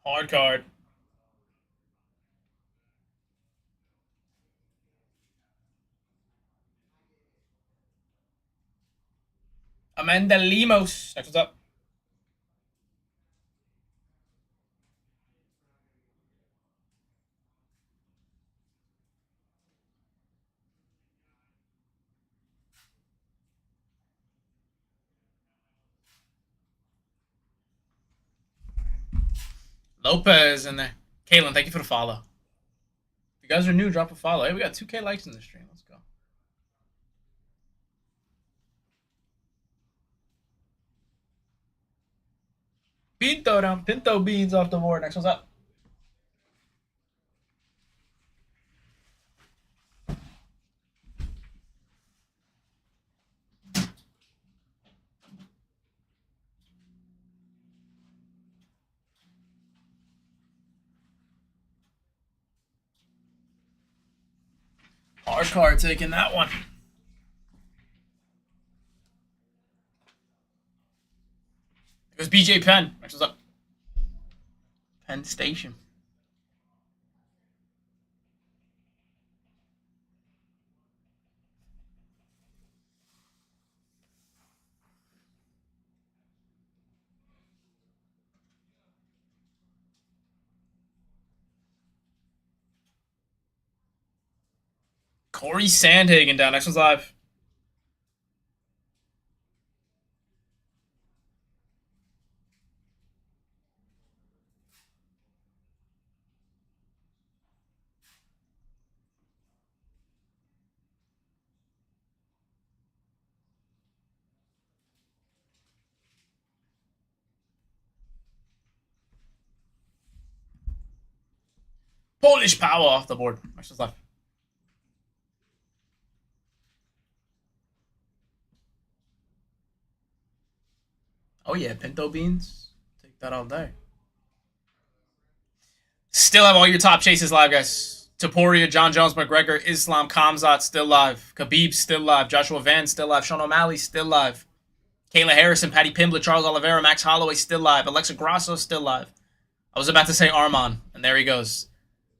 Hard card. Amanda Lemos. What's up? Lopez in there. Kaylin, thank you for the follow. If you guys are new, drop a follow. Hey, we got 2K likes in the stream. Let's go. Pinto down. Pinto beans off the board. Next one's up. Hard card taking that one. It was BJ Penn. Next one's up. Penn Station. Corey Sandhagen down. Next one's live. Polish power off the board. Next one's live. Oh yeah, pinto beans. Take that all day. Still have all your top chases live, guys. Taporia, John Jones, McGregor, Islam, Khamzat still live. Khabib still live. Joshua Van still live. Sean O'Malley still live. Kayla Harrison, Patty Pimblett, Charles Oliveira, Max Holloway still live. Alexa Grasso still live. I was about to say Arman, and there he goes.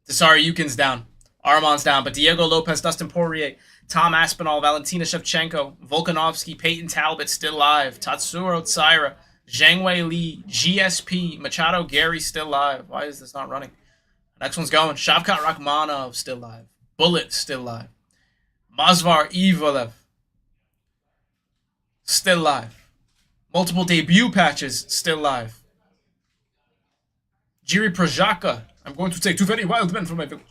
Desari Yukin's down. Arman's down, but Diego Lopez, Dustin Poirier, Tom Aspinall, Valentina Shevchenko, Volkanovski, Peyton Talbot still live. Tatsuro Tsaira, Zhang Wei Li, GSP, Machado Gary still live. Why is this not running? Next one's going. Shavkat Rakhmonov still live. Bullet still live. Mazvar Evelev still live. Multiple debut patches still live. Jiri Projaka. I'm going to take 2 very wild men from my village.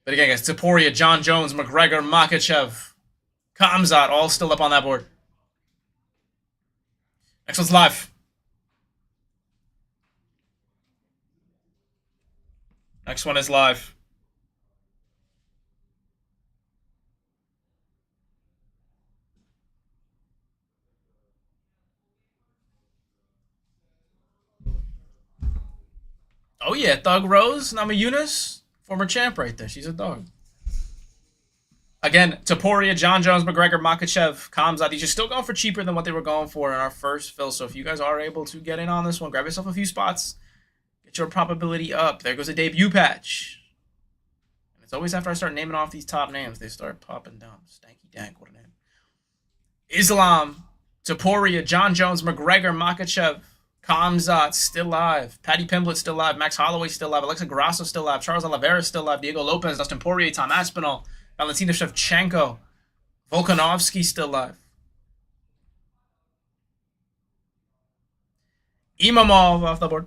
But again, guys, Taporia, John Jones, McGregor, Makachev, Khamzat, all still up on that board. Next one's live. Next one is live. Oh yeah, Thug Rose, Nama Yunus, former champ right there. She's a dog. Again, Taporia, John Jones, McGregor, Makachev, Khamzat. These are still going for cheaper than what they were going for in our first fill. So if you guys are able to get in on this one, grab yourself a few spots. Get your probability up. There goes a debut patch. And it's always after I start naming off these top names, they start popping down. Stanky Dank, what a name. Islam, Taporia, John Jones, McGregor, Makachev, Khamzat still live. Patty Pimblett still live. Max Holloway still live. Alexa Grasso still live. Charles Oliveira still live. Diego Lopez, Dustin Poirier, Tom Aspinall, Valentina Shevchenko, Volkanovski still live. Imamov off the board.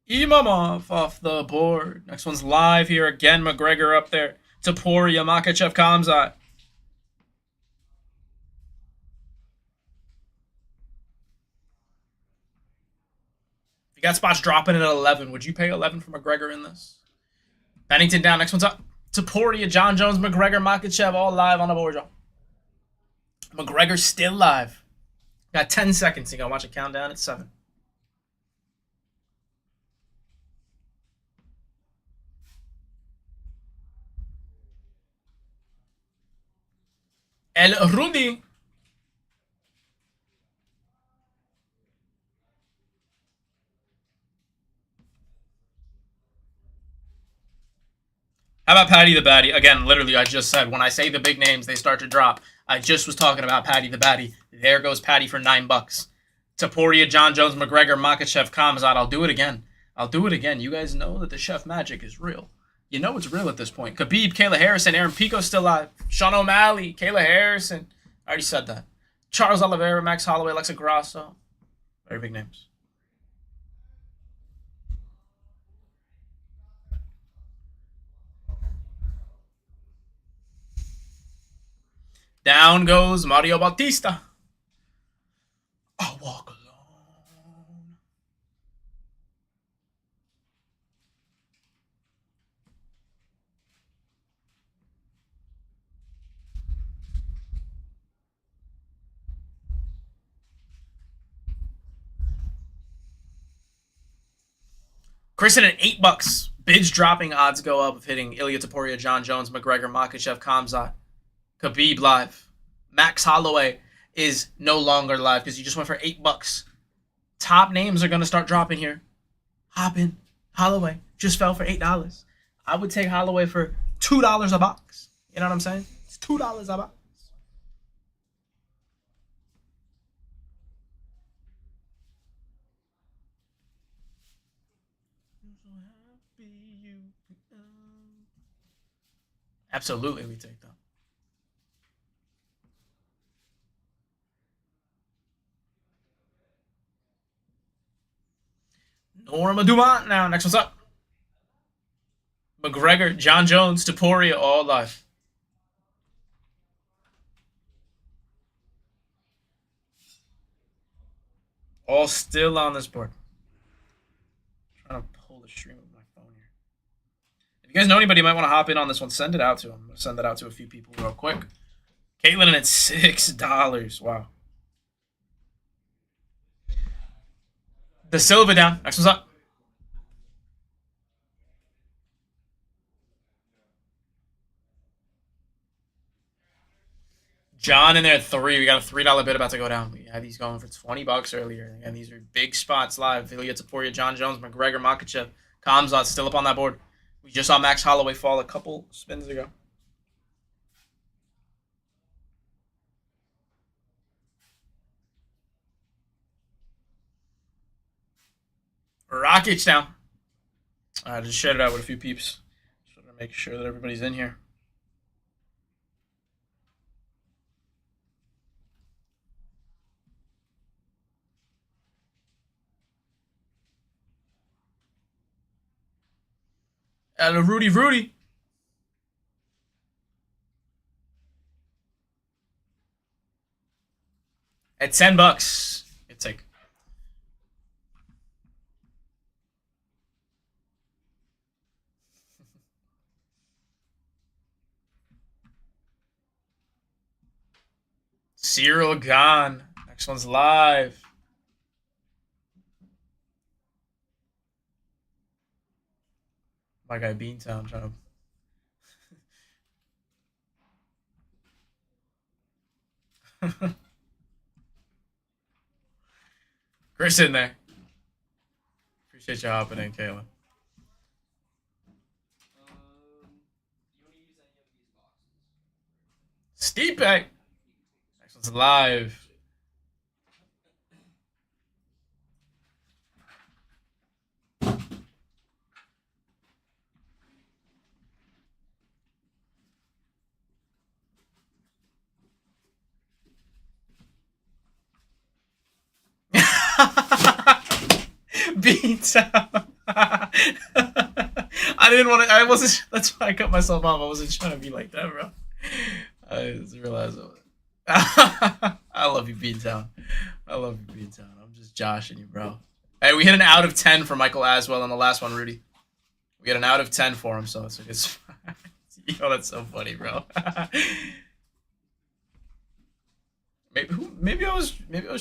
Imamov off the board. Next one's live here again. McGregor up there. Topuria, Makhachev, Khamzat. If you got spots dropping at 11, would you pay 11 for McGregor in this? Bennington down. Next one's up. Topuria, John Jones, McGregor, Makhachev, all live on the board, y'all. McGregor still live. Got 10 seconds. You gotta watch it count down at 7. El Rudy. How about Patty the Batty? Again, literally, I just said when I say the big names, they start to drop. I just was talking about Patty the Batty. There goes Patty for $9. Topuria, John Jones, McGregor, Makhachev, Khamzat. I'll do it again. I'll do it again. You guys know that the chef magic is real. You know it's real at this point. Khabib, Kayla Harrison, Aaron Pico's still alive. Sean O'Malley, Kayla Harrison. I already said that. Charles Oliveira, Max Holloway, Alexa Grasso. Very big names. Down goes Mario Bautista. I'll walk alone. Kristen at $8. Bids dropping, odds go up of hitting Ilya Topuria, John Jones, McGregor, Makhachev, Khamzat. Khabib live. Max Holloway is no longer live because you just went for $8. Top names are going to start dropping here. Hop in. Holloway just fell for $8. I would take Holloway for $2 a box. You know what I'm saying? It's $2 a box. Absolutely, we take that. Norma Dumont now. Next one's up. McGregor, John Jones, Topuria, all live. All still on this board. I'm trying to pull the stream with my phone here. If you guys know anybody who might want to hop in on this one, send it out to them. I'm going to send it out to a few people real quick. Caitlin at $6. Wow. The Silva down. Next one's up. John in there at 3. We got a $3 bid about to go down. We had these going for $20 earlier. And these are big spots live. Ilya Topuria, John Jones, McGregor, Makhachev, Khamzat still up on that board. We just saw Max Holloway fall a couple spins ago. Rockets down. I just shared it out with a few peeps. Just want to make sure that everybody's in here. Hello, Rudy. At $10. It's like Cyril gone. Next one's live. My guy Beantown trying to. Chris in there. Appreciate you hopping in, Kayla. Stipe. Next one's live. Beantown. I didn't want to. I wasn't. That's why I cut myself off. I wasn't trying to be like that, bro. I just realized. I love you, Beantown. I love you, Beantown. I'm just joshing you, bro. Hey, we hit an out of 10 for Michael Aswell on the last one, Rudy. We had an out of 10 for him, so it's yo, that's so funny, bro. maybe I was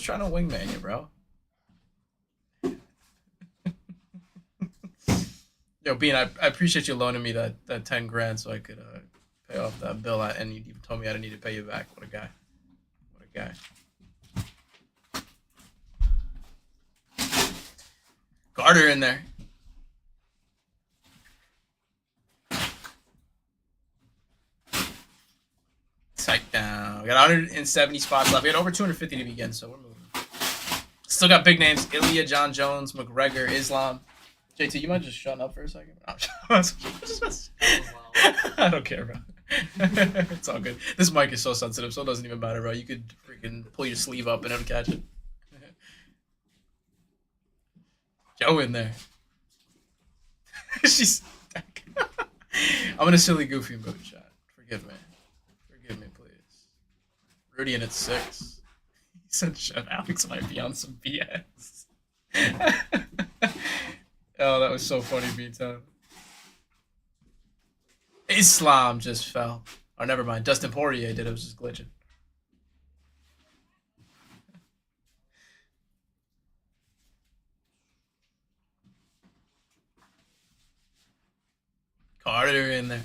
trying to wingman you, bro. Yo, Bean, I appreciate you loaning me that 10 grand so I could pay off that bill, and you told me I didn't need to pay you back. What a guy. What a guy. Carter in there. Psych down. We got 170 spots left. We had over 250 to begin, so we're moving. Still got big names. Ilya, John Jones, McGregor, Islam. JT, you might just shut up for a second? I don't care, bro. It's all good. This mic is so sensitive, so it doesn't even matter, bro. You could freaking pull your sleeve up and it'll catch it. Joe in there. She's. I'm in a silly, goofy mood, chat. Forgive me. Forgive me, please. Rudy in at 6. He said Chef Alex might be on some BS. Oh, that was so funny, B-Time. Islam just fell. Oh, never mind. Dustin Poirier did. It was just glitching. Carter in there.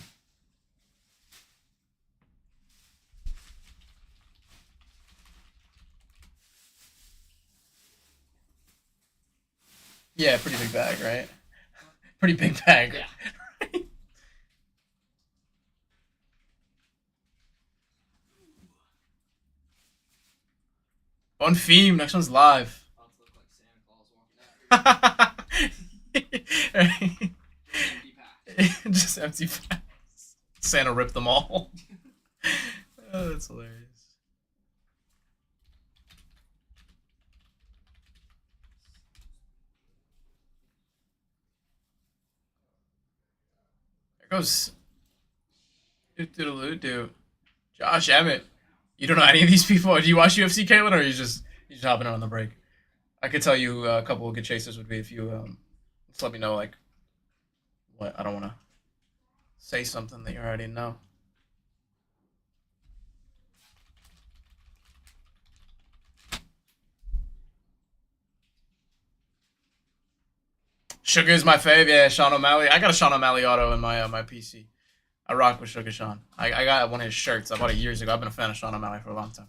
Yeah, pretty big bag, right? Pretty big bag. Yeah. One theme. Next one's live. About to look like Santa Claus walking out here. Empty pack. Just empty packs. Santa ripped them all. Oh, that's hilarious. There goes do. Josh Emmett. You don't know any of these people? Do you watch UFC, Caitlin, or are you just hopping on the break? I could tell you a couple of good chasers would be if you just let me know like what. I don't want to say something that you already know. Sugar is my fave. Yeah, Sean O'Malley. I got a Sean O'Malley auto in my PC. I rock with Sugar Sean. I got one of his shirts. I bought it years ago. I've been a fan of Sean O'Malley for a long time.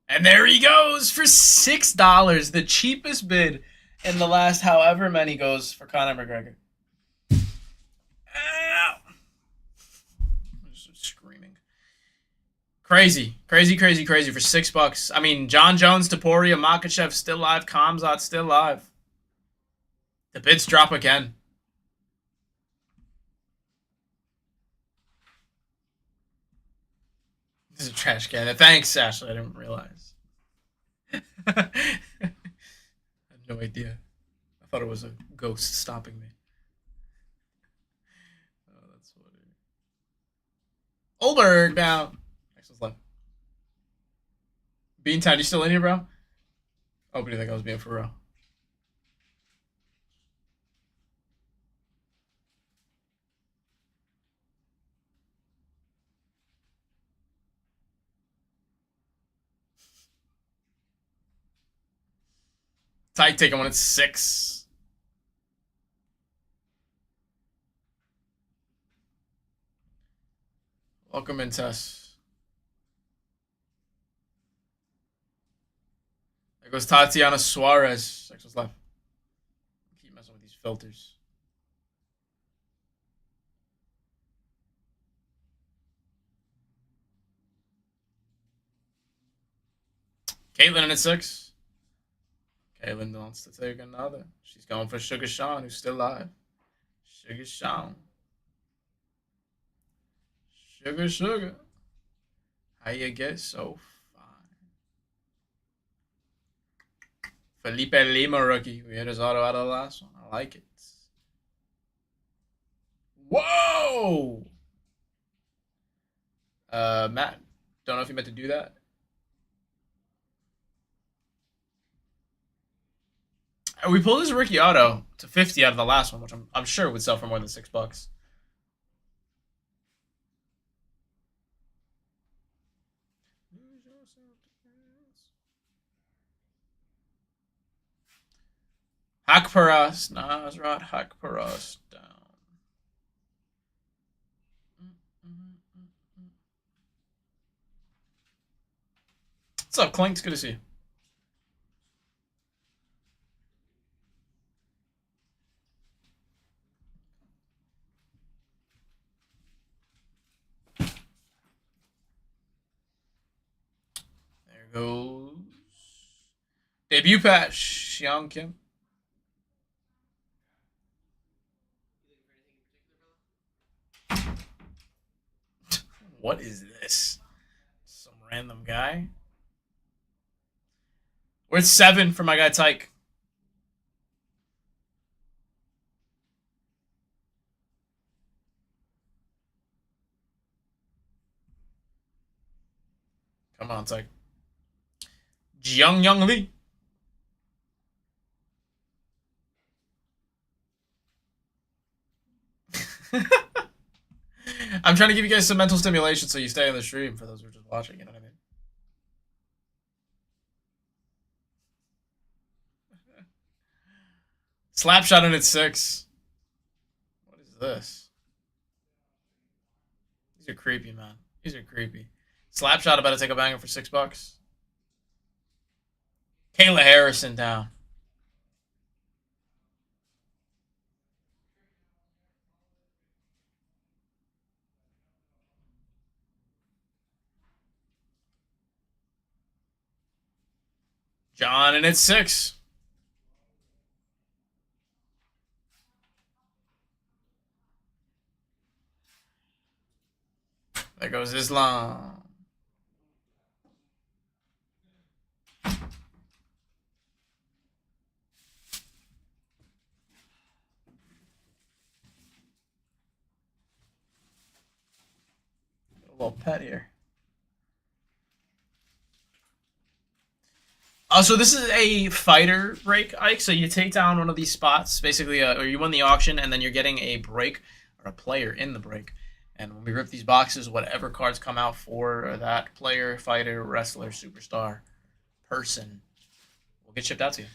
And there he goes for $6. The cheapest bid in the last however many goes for Conor McGregor. Ow. I'm just screaming. Crazy for $6. I mean, John Jones, Topuria, Makachev still live, Kamzat still live. The bids drop again. This is a trash can. Thanks, Ashley. I didn't realize. I had no idea. I thought it was a ghost stopping me. Oh, that's funny. Olberg down. Next one's left. Beantown, you still in here, bro? Oh, but do you think I was being for real? Tight taking one at 6. Welcome in, Tess. There goes Tatiana Suarez. 6 was left. Keep messing with these filters. Caitlin in at 6. Caitlin wants to take another. She's going for Sugar Sean, who's still alive. Sugar Sean. Sugar. How you get so fine? Felipe Lima rookie. We hit his auto out of the last one. I like it. Whoa! Matt, don't know if you meant to do that. We pulled his rookie auto to 50 out of the last one, which I'm sure would sell for more than $6. Hakparas, Nasrat Hakparas down. What's up, Clinks? Good to see you. There goes debut patch, Xiang Kim. What is this? Some random guy. We're at 7 for my guy Tyke. Come on, Tyke. Jiang Young Lee. I'm trying to give you guys some mental stimulation so you stay on the stream for those who are just watching, you know what I mean? Slapshot in at 6. What is this? These are creepy, man. These are creepy. Slapshot about to take a banger for $6. Kayla Harrison down. John in at 6. There goes Islam. A little pet here. So this is a fighter break, Ike. So you take down one of these spots, basically, or you win the auction, and then you're getting a break or a player in the break. And when we rip these boxes, whatever cards come out for that player, fighter, wrestler, superstar, person, will get shipped out to you.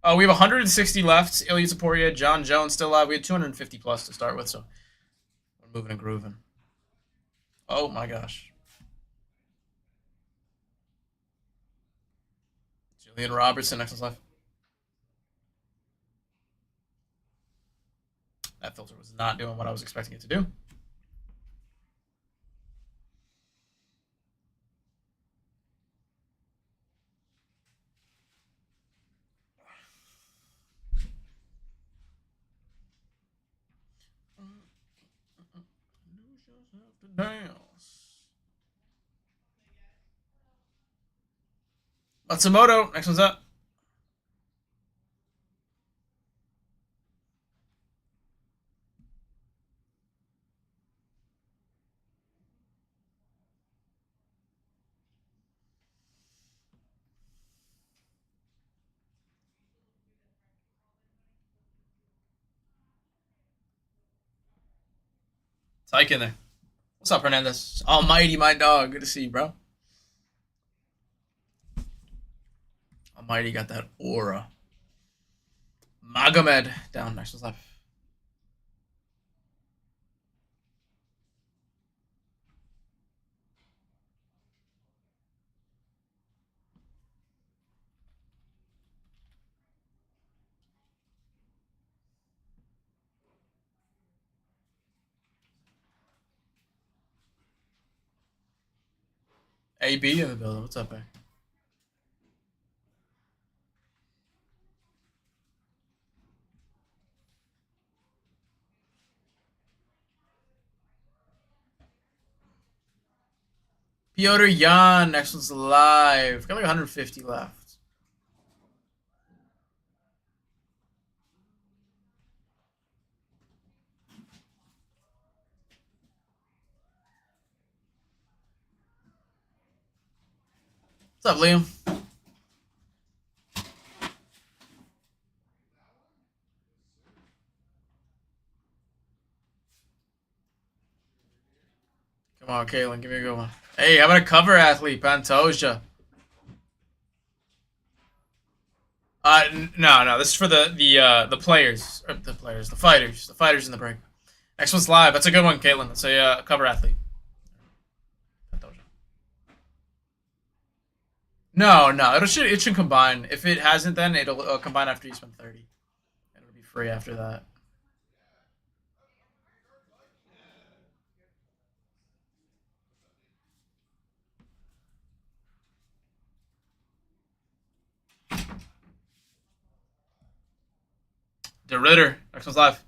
Oh, we have 160 left. Ilya Taporia, John Jones still alive. We had 250 plus to start with, so we're moving and grooving. Oh my gosh. Julian Robertson, next one's life. That filter was not doing what I was expecting it to do. Matsumoto, next one's up. Tyke in there. What's up, Hernandez? Almighty, my dog. Good to see you, bro. Almighty got that aura. Magomed down, next one's left. AB in the building. What's up, man? Piotr Jan. Next one's live. Got like 150 left. What's up, Liam? Come on, Caitlin, give me a good one. Hey, how about a cover athlete, Pantoja? No. This is for the players, or the fighters in the break. Next one's live. That's a good one, Caitlin. That's a cover athlete. Pantoja. No, it should combine. If it hasn't, then it'll combine after you spend 30. And it'll be free after that. The Ritter. Next one's live.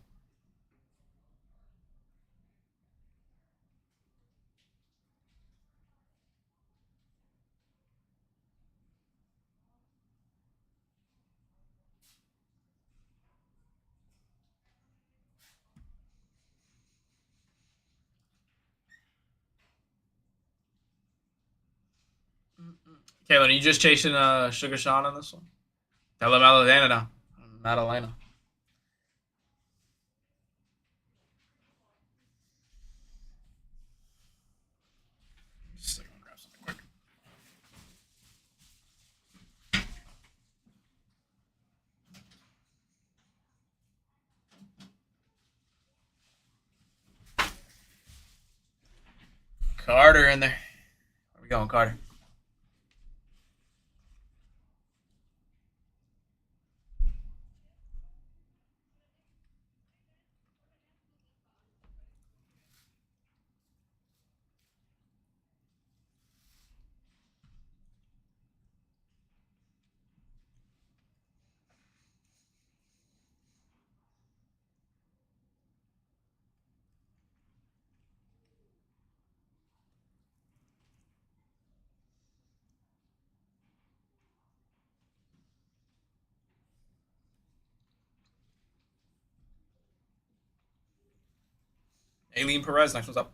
Caitlin, are you just chasing Sugar Sean on this one? Tell him Madalena now. Madalena. Just like, grab something quick. Carter in there. Where we going, Carter? Aileen Perez, next one's up.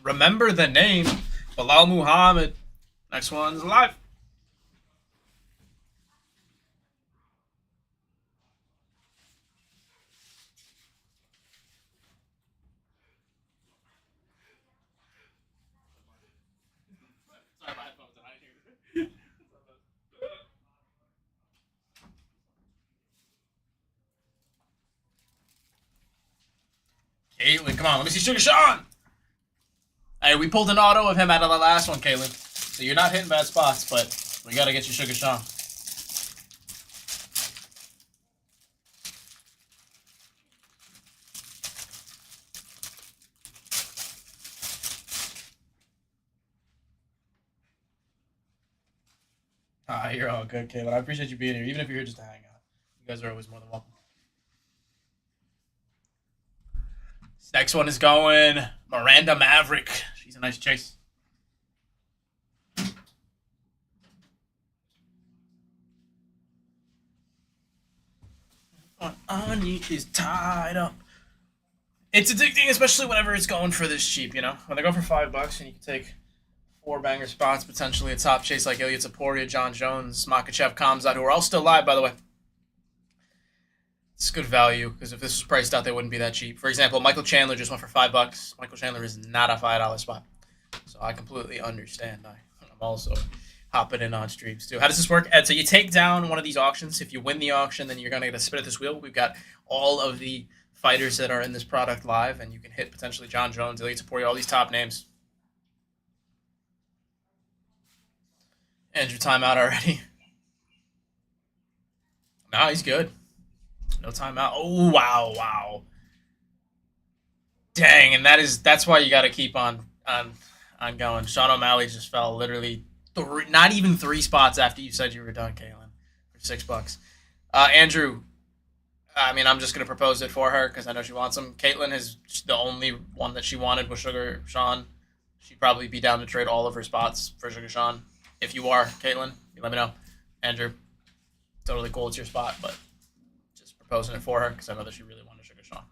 Remember the name, Bilal Muhammad. Next one's live. Sorry, my headphones are not here. Caitlin, come on, let me see Sugar Sean. Hey, we pulled an auto of him out of the last one, Caitlin. So you're not hitting bad spots, but we gotta get you Sugar Sean. You're all good, Caitlin. I appreciate you being here, even if you're here just to hang out. You guys are always more than welcome. This next one is going Miranda Maverick. She's a nice chase. One underneath is tied up. It's addicting, especially whenever it's going for this cheap, you know? When they go for $5 and you can take 4 banger spots, potentially a top chase like Ilya Taporia, John Jones, Makachev, Kamzat, who are all still live, by the way. It's good value, because if this was priced out, they wouldn't be that cheap. For example, Michael Chandler just went for $5. Michael Chandler is not a $5 spot. So I completely understand. I'm also hopping in on streams, too. How does this work, Ed? So you take down one of these auctions. If you win the auction, then you're going to get a spin at this wheel. We've got all of the fighters that are in this product live, and you can hit potentially John Jones, Ilya Taporia, all these top names. Andrew, timeout already. No, he's good. No timeout. Oh wow, wow. Dang, and that's why you got to keep on going. Sean O'Malley just fell literally not even 3 spots after you said you were done, Kaylin, for $6. Andrew, I mean, I'm just gonna propose it for her because I know she wants him. Caitlin is the only one that she wanted was Sugar Sean. She'd probably be down to trade all of her spots for Sugar Sean. If you are, Caitlin, you let me know. Andrew, totally cool. It's your spot, but just proposing it for her because I know that she really wanted Sugar Sean.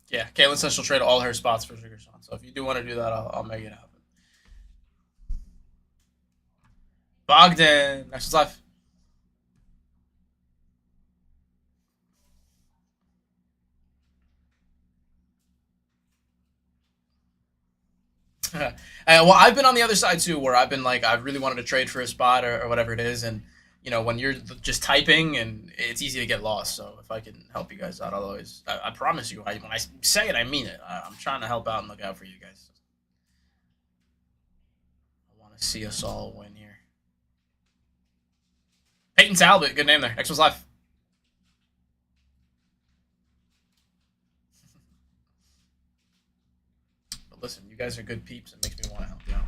Yeah, Caitlin says she'll trade all her spots for Sugar Sean. So if you do want to do that, I'll make it happen. Bogdan, next life. Well, I've been on the other side too, where I've been like, I really wanted to trade for a spot or whatever it is, and when you're just typing, and it's easy to get lost. So if I can help you guys out, I'll always. I promise you, when I say it, I mean it. I'm trying to help out and look out for you guys. I want to see us all win here. Peyton Talbot, good name there. X was live. But listen, you guys are good peeps. It makes me want to help you out.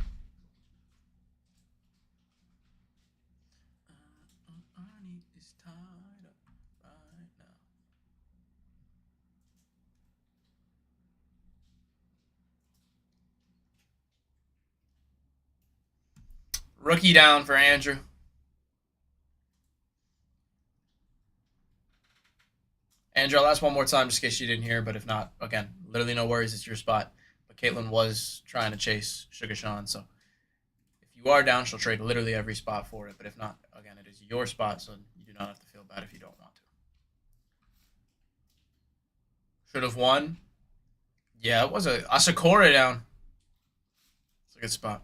Rookie down for Andrew. Andrew, I'll ask one more time just in case you didn't hear, but if not, again, literally no worries. It's your spot. But Caitlin was trying to chase Sugar Sean, so if you are down, she'll trade literally every spot for it. But if not, again, it is your spot, so you do not have to feel bad if you don't want to. Should have won. Yeah, it was a Asakura down. It's a good spot.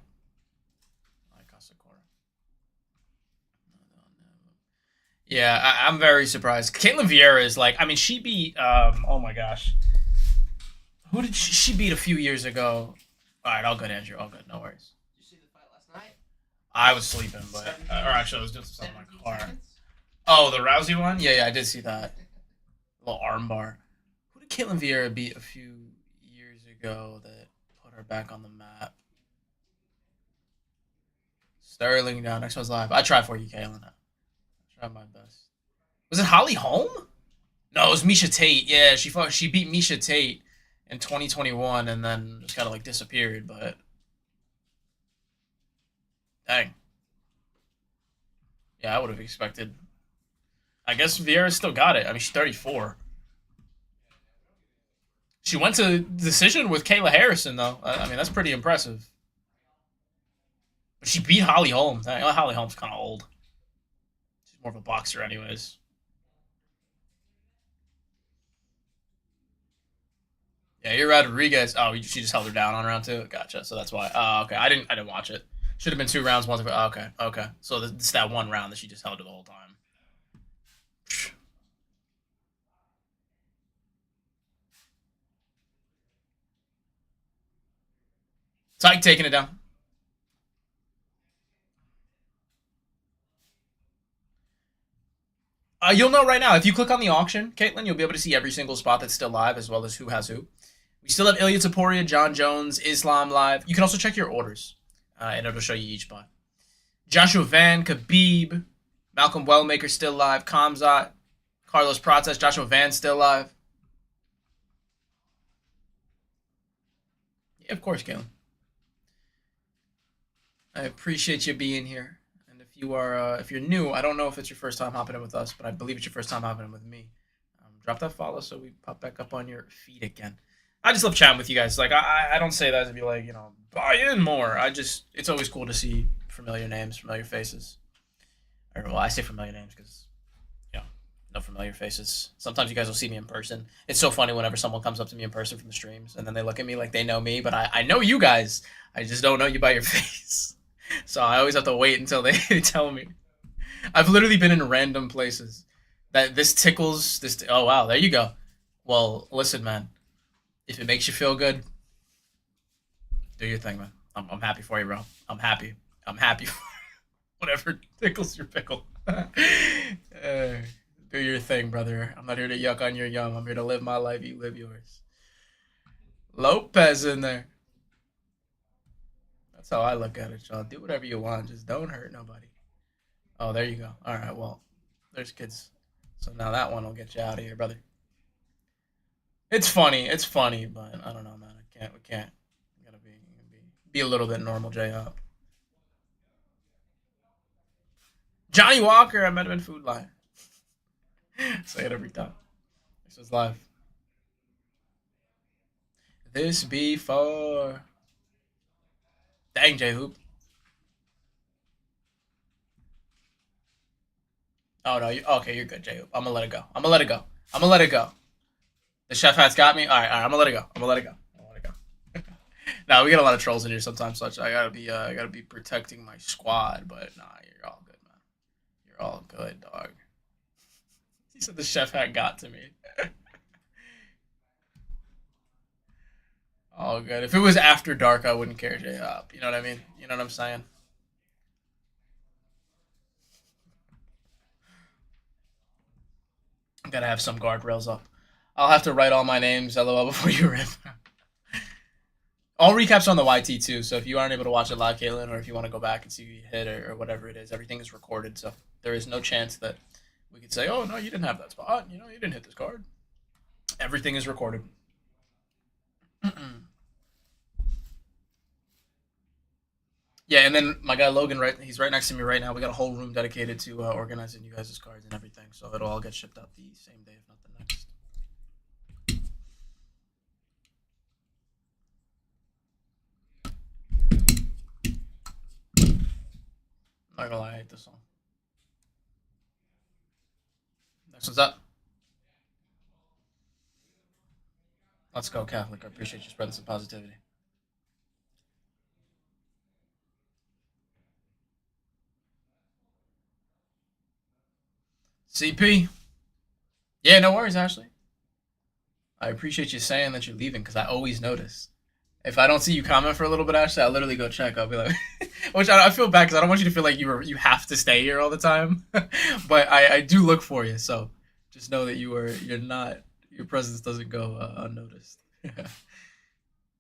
I like Asakura. Yeah, I'm very surprised. Caitlin Vieira is like, I mean, she beat, oh my gosh. Who did she beat a few years ago? All right, all good, Andrew. All good. No worries. Did you see the fight last night? I was sleeping, but, or actually, I was doing something in my 17 car. seconds? Oh, the Rousey one? Yeah, I did see that. Little arm bar. Who did Caitlin Vieira beat a few years ago that put her back on the map? Sterling down. Next one's live. I try for you, Caitlin. I try my best. Was it Holly Holm? No, it was Misha Tate. Yeah, she beat Misha Tate in 2021 and then just kind of like disappeared. But dang, yeah, I would have expected. I guess Vieira still got it. I mean, she's 34. She went to decision with Kayla Harrison though. I mean, that's pretty impressive. But she beat Holly Holm. Dang, Holly Holm's kind of old. She's more of a boxer, anyways. Yeah, you're Rodriguez. Oh, she just held her down on round 2. Gotcha. So that's why. Oh, okay. I didn't watch it. Should have been 2 rounds. One. Oh, okay. Okay. So it's that one round that she just held her the whole time. Tyke taking it down. You'll know right now. If you click on the auction, Caitlin, you'll be able to see every single spot that's still live, as well as who has who. We still have Ilya Taporia, John Jones, Islam live. You can also check your orders, and it'll show you each spot. Joshua Van, Khabib, Malcolm Wellmaker still live, Kamzat, Carlos Prates, Joshua Van still live. Yeah, of course, Caitlin. I appreciate you being here. And if you're new, I don't know if it's your first time hopping in with us, but I believe it's your first time hopping in with me. Drop that follow so we pop back up on your feed again. I just love chatting with you guys. Like I don't say that to be like, buy in more. It's always cool to see familiar names, familiar faces. Or well, I say familiar names because no familiar faces. Sometimes you guys will see me in person. It's so funny whenever someone comes up to me in person from the streams and then they look at me like they know me, but I know you guys. I just don't know you by your face. So I always have to wait until they tell me. I've literally been in random places. That this tickles this. Oh wow, there you go. Well, listen, man. If it makes you feel good, do your thing, man. I'm happy for you, bro. I'm happy. I'm happy for whatever tickles your pickle. Do your thing, brother. I'm not here to yuck on your yum. I'm here to live my life. You live yours. Lopez in there. That's how I look at it, y'all. Do whatever you want. Just don't hurt nobody. Oh, there you go. All right, well, there's kids. So now that one will get you out of here, brother. It's funny. It's funny, but I don't know, man. I can't. We can't. We gotta be a little bit normal, J-Hop. Johnny Walker, I met him in Food Line. Say it every time. This was live. This be for. Dang, J Hoop. Oh no, okay, you're good, J Hoop. I'm gonna let it go. I'm gonna let it go. I'm gonna let it go. The chef hat's got me. All right, I'm gonna let it go. I'm gonna let it go. I'm gonna let it go. No, we get a lot of trolls in here sometimes, so I gotta be protecting my squad. But nah, you're all good, man. You're all good, dog. He said the chef hat got to me. All good. If it was after dark, I wouldn't care, J-Hop. You know what I mean? You know what I'm saying? I gotta have some guardrails up. I'll have to write all my names, LOL, before you rip. All recaps on the YT too, so if you aren't able to watch it live, Caitlin, or if you want to go back and see who you hit or whatever it is, everything is recorded, so there is no chance that we could say, oh, no, you didn't have that spot. You know, you didn't hit this card. Everything is recorded. Yeah, and then my guy Logan, he's right next to me right now. We got a whole room dedicated to organizing you guys' cards and everything, so it'll all get shipped out the same day, if not the next. I'm not gonna lie, I hate this song. Next one's up. Let's go, Catholic. I appreciate you spreading some positivity. CP. Yeah, no worries, Ashley. I appreciate you saying that you're leaving because I always notice. If I don't see you comment for a little bit, Ashley, I'll literally go check. I'll be like, which I feel bad because I don't want you to feel like you have to stay here all the time. But I do look for you, so just know that you're not, your presence doesn't go unnoticed.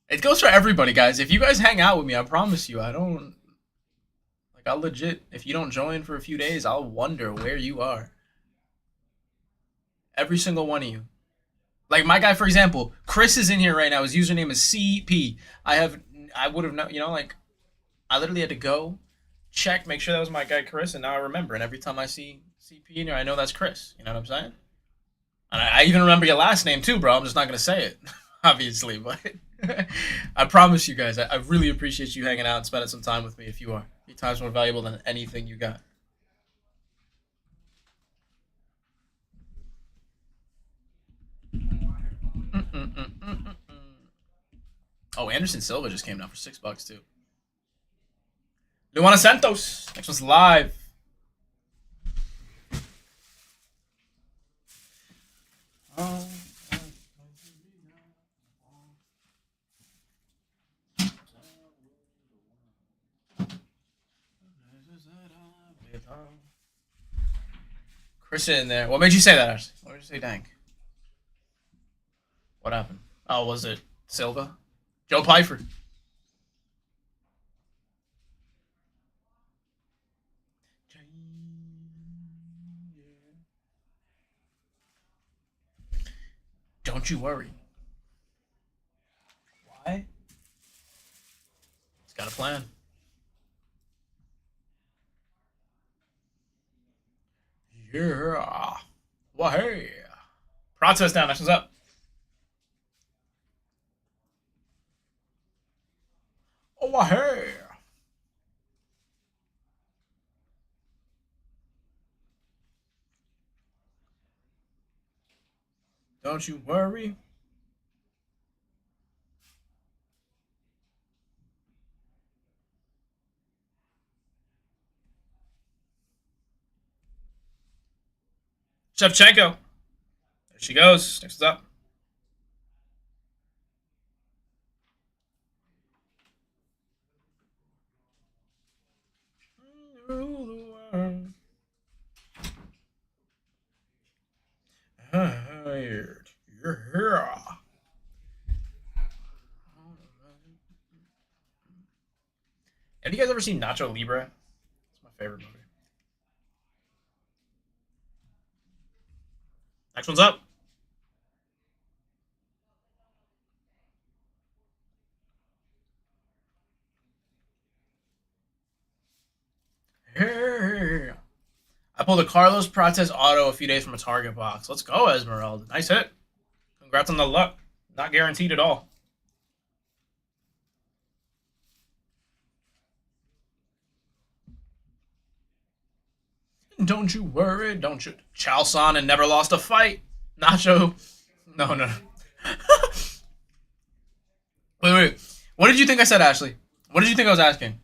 It goes for everybody, guys. If you guys hang out with me, I promise you, I don't like. I'll legit. If you don't join for a few days, I'll wonder where you are. Every single one of you. Like my guy, for example, Chris is in here right now. His username is CP. I would have known, like, I literally had to go check, make sure that was my guy Chris, and now I remember. And every time I see CP in here, I know that's Chris. You know what I'm saying? And I even remember your last name too, bro. I'm just not gonna say it, obviously, but I promise you guys, I really appreciate you hanging out and spending some time with me. If you are, your time's more valuable than anything you got. Oh, Anderson Silva just came down for $6 too. Luana Santos. Next one's live. Chris in there. What made you say that, Ashley? What made you say dank? What happened? Oh, was it Silva? Joe Pfeiffer. Don't you worry. Why? He's got a plan. Yeah. Well, hey. Process down. That's what's up. Oh, well, hey. Don't you worry. Shevchenko. There she goes. Next up. Jared. You're here. Have you guys ever seen Nacho Libre? It's my favorite movie. Next one's up. Hey. I pulled a Carlos Prates auto a few days from a Target box. Let's go, Esmeralda. Nice hit. Congrats on the luck. Not guaranteed at all. Don't you worry, don't you? Chalson and never lost a fight. Nacho. No, no. Wait. What did you think I said, Ashley? What did you think I was asking?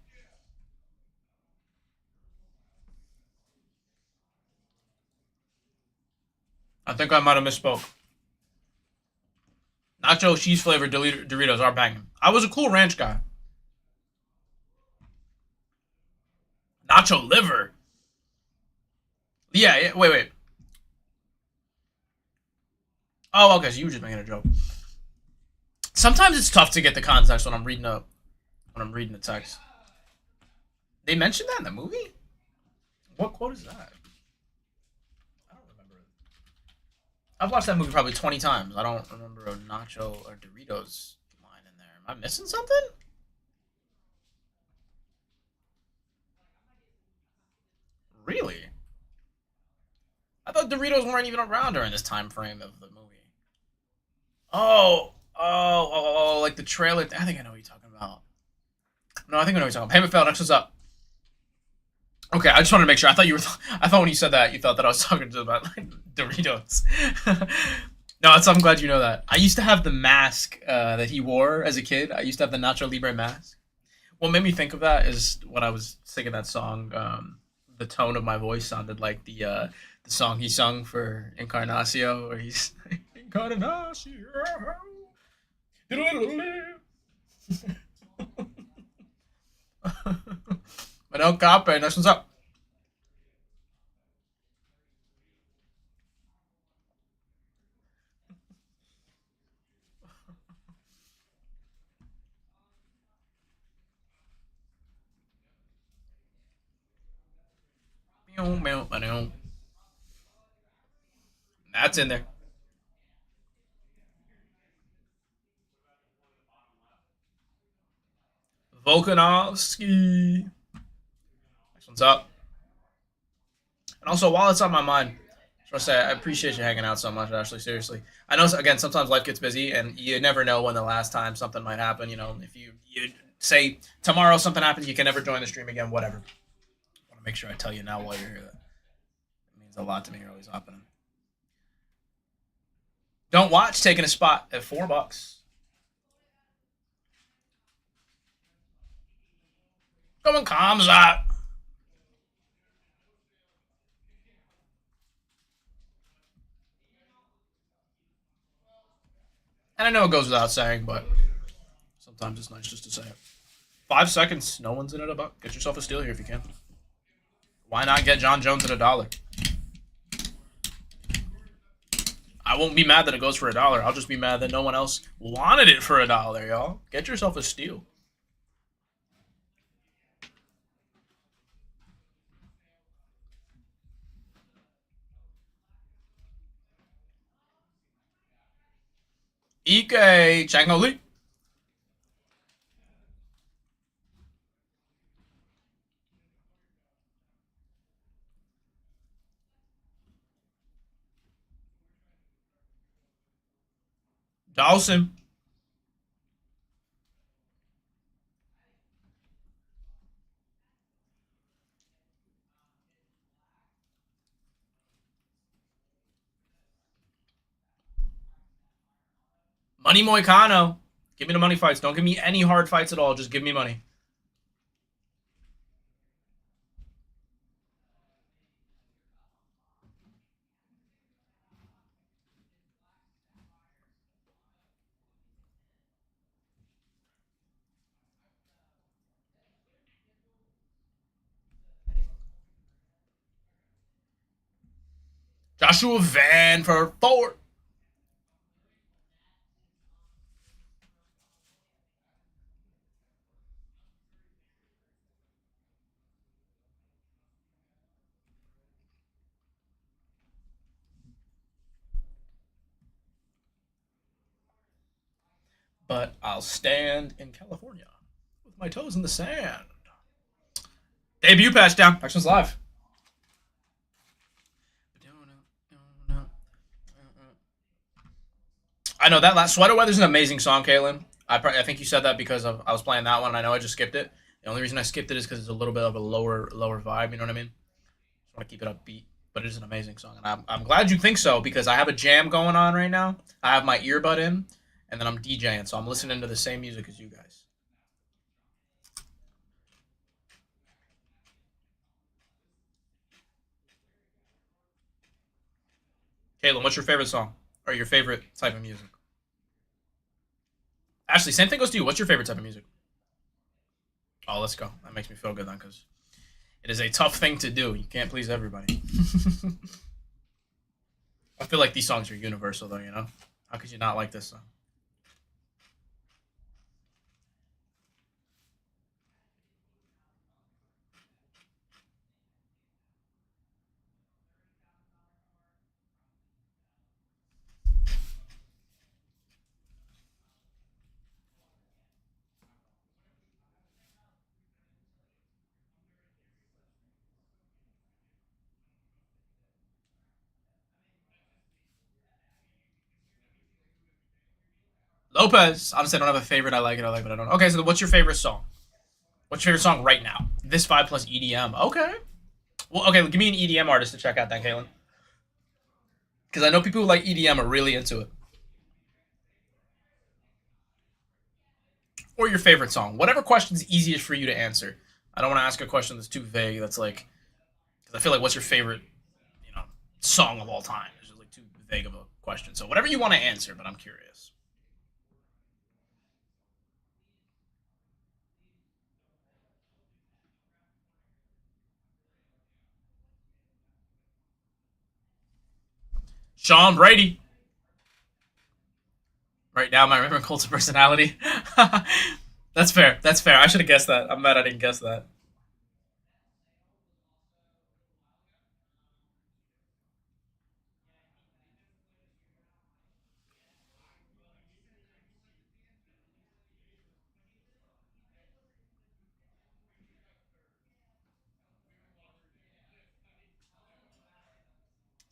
I think I might have misspoke. Nacho cheese flavored Doritos are banging. I was a Cool Ranch guy. Nacho liver. Yeah. Wait. Oh, okay. So you were just making a joke. Sometimes it's tough to get the context when I'm reading the text. They mentioned that in the movie. What quote is that? I don't remember it. I've watched that movie probably 20 times. I don't remember a nacho or Doritos line in there. Am I missing something? Really? I thought Doritos weren't even around during this time frame of the movie. Like the trailer. I think I know what you're talking about. No, I think I know what you're talking about. Payment failed. Next one's up. Okay, I just wanted to make sure. I thought you were. I thought when you said that, you thought that I was talking about like Doritos. No, I'm glad you know that. I used to have the mask that he wore as a kid. I used to have the Nacho Libre mask. What made me think of that is when I was singing that song. The tone of my voice sounded like the song he sung for Encarnacio, where he's Encarnacio. But no cape, next one's up. That's in there. Volkanovski. Next one's up. And also, while it's on my mind, I just want to say I appreciate you hanging out so much, Ashley. Seriously, I know again sometimes life gets busy, and you never know when the last time something might happen. You know, if you say tomorrow something happens, you can never join the stream again. Whatever. I want to make sure I tell you now while you're here that it means a lot to me. You're always happening. Don't watch taking a spot at $4. Come on, Kamzat. And I know it goes without saying, but sometimes it's nice just to say it. 5 seconds. No one's in it a buck. Get yourself a steal here if you can. Why not get John Jones at $1? I won't be mad that it goes for $1. I'll just be mad that no one else wanted it for $1, y'all. Get yourself a steal. Ike Changoli. Dawson. Money Moicano. Give me the money fights. Don't give me any hard fights at all. Just give me money. Joshua Van for 4. but I'll stand in California with my toes in the sand. Debut patch down. Next one's live. I know that last Sweater Weather's an amazing song, Kaylin. I think you said that because I was playing that one. And I know I just skipped it. The only reason I skipped it is because it's a little bit of a lower vibe. You know what I mean? Just want to keep it upbeat, but it is an amazing song, and I'm glad you think so because I have a jam going on right now. I have my earbud in, and then I'm DJing, so I'm listening to the same music as you guys. Kaylin, what's your favorite song or your favorite type of music? Ashley, same thing goes to you. What's your favorite type of music? Oh, let's go. That makes me feel good then, because it is a tough thing to do. You can't please everybody. I feel like these songs are universal, though. You know, how could you not like this song? Lopez. Honestly, I don't have a favorite. I like it. I like it. I don't. Okay, so what's your favorite song? What's your favorite song right now? This vibe plus EDM. Okay. Well, okay. Give me an EDM artist to check out, then, Kaylin. Because I know people who like EDM are really into it. Or your favorite song. Whatever question's easiest for you to answer. I don't want to ask a question that's too vague. That's like, because I feel like, what's your favorite, you know, song of all time? It's just like too vague of a question. So whatever you want to answer, but I'm curious. Sean Brady. Right now, my Reverend Cult's personality. That's fair. That's fair. I should have guessed that. I'm mad I didn't guess that.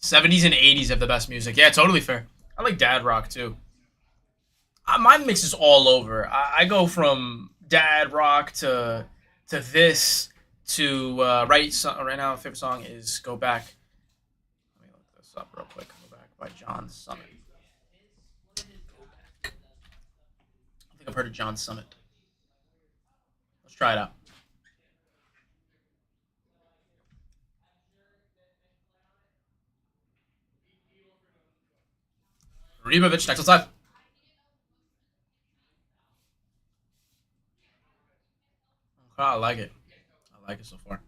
70s and 80s have the best music. Yeah, totally fair. I like dad rock too. Mine mixes all over. I go from dad rock to this to right now. My favorite song is "Go Back." Let me look this up real quick. "Go Back" by John Summit. I think I've heard of John Summit. Let's try it out. Ribovich, next on live. Okay, I like it. I like it so far.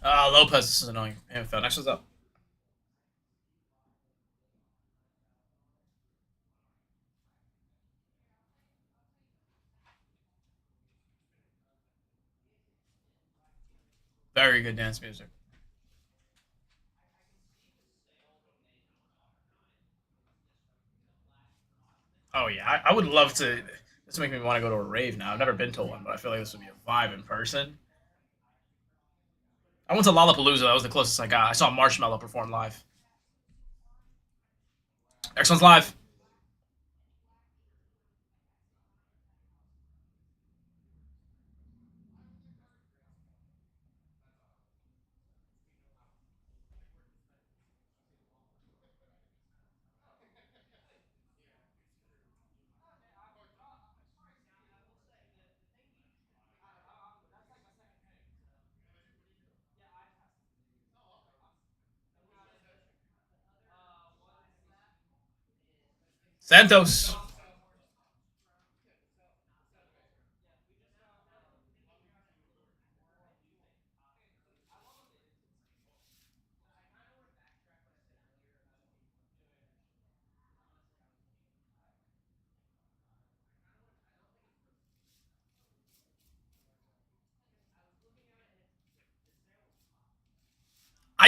Lopez, this is annoying. Next one's up. Very good dance music. Oh yeah, I would love to. This makes me want to go to a rave now. I've never been to one, but I feel like this would be a vibe in person. I went to Lollapalooza. That was the closest I got. I saw Marshmello perform live. Next one's live. Santos.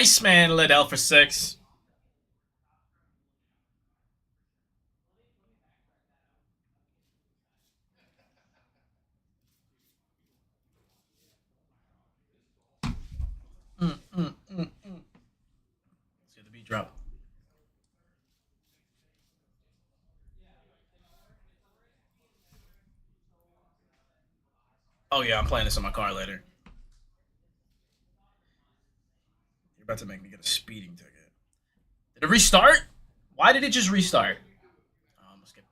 Iceman Liddell for 6. Let's get the beat drop. Oh yeah, I'm playing this in my car later. You're about to make me get a speeding ticket. Did it restart? Why did it just restart? Oh, I'm gonna skip.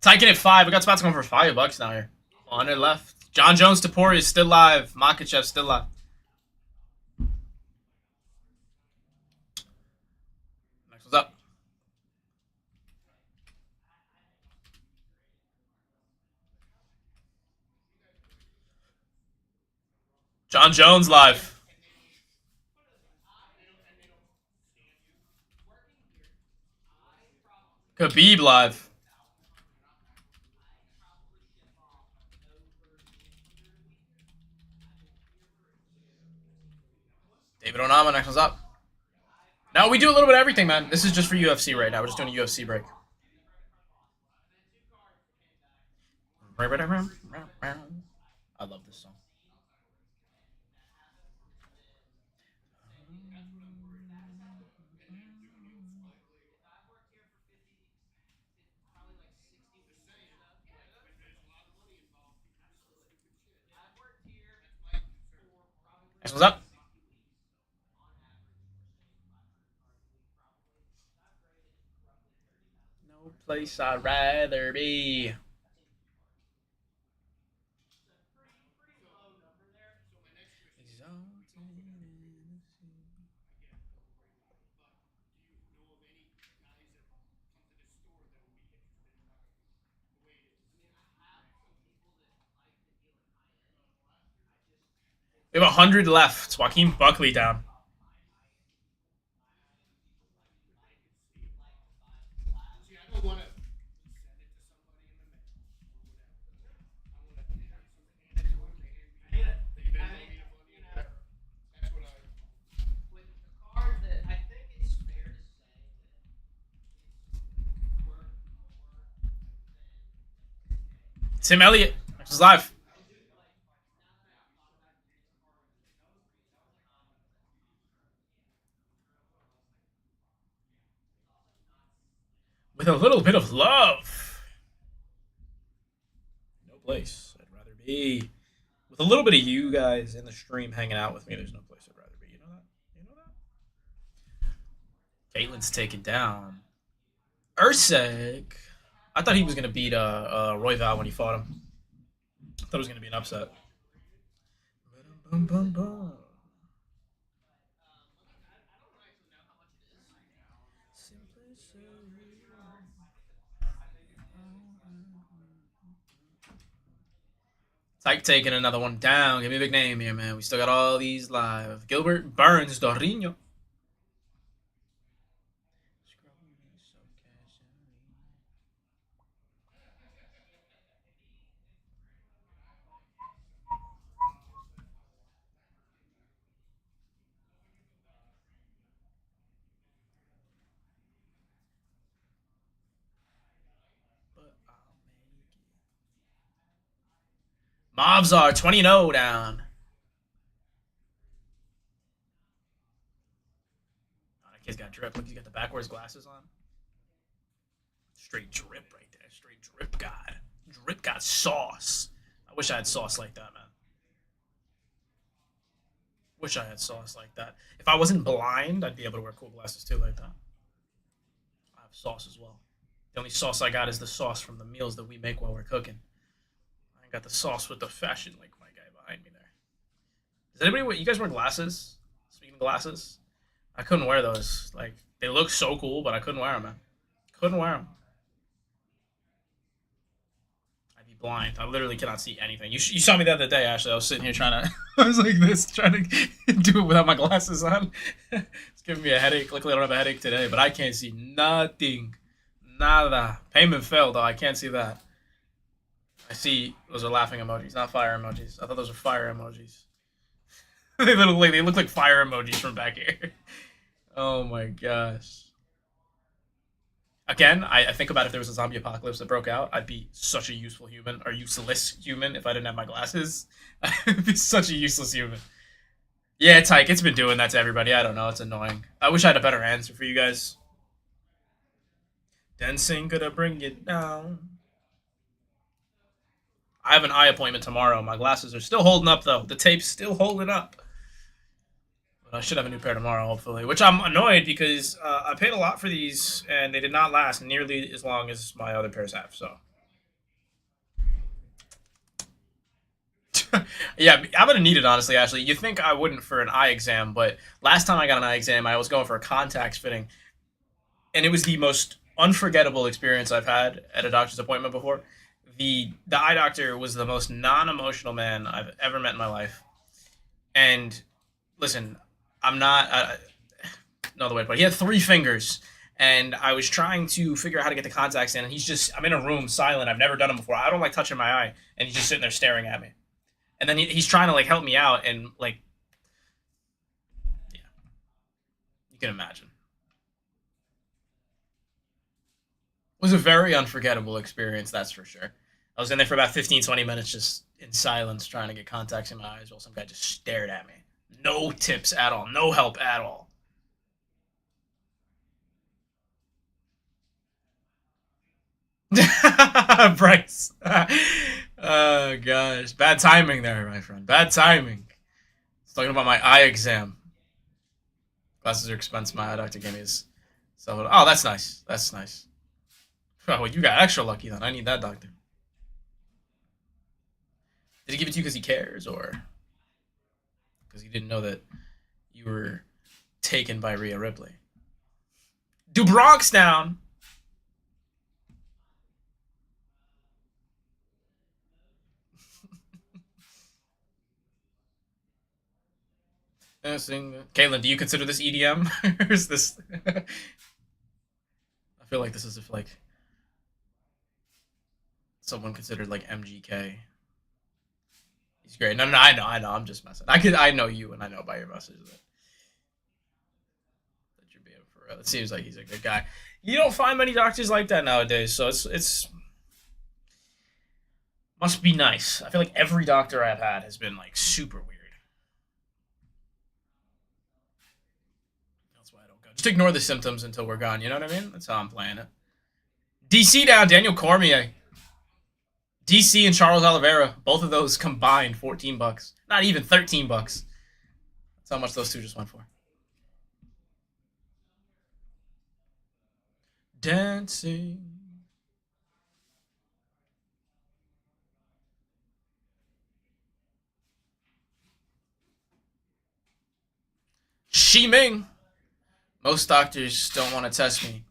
Tyking at 5. We got spots going for $5 now here. 100 left. John Jones Tapori is still live. Makachev still live. Next one's up. John Jones live. Khabib live. David Onama, next one's up. Now we do a little bit of everything, man. This is just for UFC right now. We're just doing a UFC break. I love this song. Next one's up. No place I'd rather be. We have 100 left. Joaquin Buckley down. Tim Elliott. This is live. With a little bit of love. No place I'd rather be. With a little bit of you guys in the stream hanging out with me, there's no place I'd rather be. You know that? You know that? Caitlin's taken down. Urseg. I thought he was going to beat Royval when he fought him. I thought it was going to be an upset. Tyke taking another one down. Give me a big name here, man. We still got all these live. Gilbert Burns Dorino. Mobs are 20-0 down. Oh, that kid's got drip. Look, he's got the backwards glasses on. Straight drip right there. Straight drip god. Drip god sauce. I wish I had sauce like that, man. Wish I had sauce like that. If I wasn't blind, I'd be able to wear cool glasses too like that. I have sauce as well. The only sauce I got is the sauce from the meals that we make while we're cooking. I got the sauce with the fashion like my guy behind me there. Does anybody? You guys wear glasses? Speaking of glasses, I couldn't wear those. Like they look so cool, but I couldn't wear them, man. Couldn't wear them. I'd be blind. I literally cannot see anything. You saw me the other day, Ashley. I was sitting here trying to. I was like this, trying to do it without my glasses on. It's giving me a headache. Luckily, I don't have a headache today, but I can't see nothing. Nada. Payment failed, though. I can't see that. I see those are laughing emojis, not fire emojis. I thought those were fire emojis. They look like fire emojis from back here. Oh my gosh. Again, I think about if there was a zombie apocalypse that broke out, I'd be such a useful human, or useless human if I didn't have my glasses. I'd be such a useless human. Yeah, Tyke, it's been doing that to everybody. I don't know, it's annoying. I wish I had a better answer for you guys. Dancing gonna bring it down. I have an eye appointment tomorrow. My glasses are still holding up, though. The tape's still holding up. But I should have a new pair tomorrow, hopefully. Which I'm annoyed because I paid a lot for these, and they did not last nearly as long as my other pairs have, so. Yeah, I'm gonna need it, honestly, Ashley. You think I wouldn't for an eye exam, but last time I got an eye exam, I was going for a contacts fitting, and it was the most unforgettable experience I've had at a doctor's appointment before. The eye doctor was the most non-emotional man I've ever met in my life. And listen, I'm not no other way to put it. He had 3 fingers, and I was trying to figure out how to get the contacts in, and I'm in a room silent. I've never done it before. I don't like touching my eye, and he's just sitting there staring at me. And then he's trying to like help me out, and like, yeah, you can imagine. It was a very unforgettable experience, that's for sure. I was in there for about 15, 20 minutes just in silence trying to get contacts in my eyes while some guy just stared at me. No tips at all. No help at all. Bryce. Oh, gosh. Bad timing there, my friend. Bad timing. I was talking about my eye exam. Glasses are expensive. My eye doctor gave me his. So, oh, that's nice. That's nice. Oh, well, you got extra lucky then. I need that doctor. Did he give it to you because he cares, or because he didn't know that you were taken by Rhea Ripley? Do Bronx down. Caitlin, do you consider this EDM? Or is this? I feel like this is if like someone considered like MGK. He's great. No, I know. I'm just messing. I know you, and I know by your message that you're being for real. It seems like he's a good guy. You don't find many doctors like that nowadays, so it's must be nice. I feel like every doctor I've had has been like super weird. That's why I don't go. Just ignore the symptoms until we're gone. You know what I mean? That's how I'm playing it. DC down. Daniel Cormier. DC and Charles Oliveira, both of those combined, $14. Not even $13. That's how much those two just went for. Dancing. Shi Ming. Most doctors don't want to test me,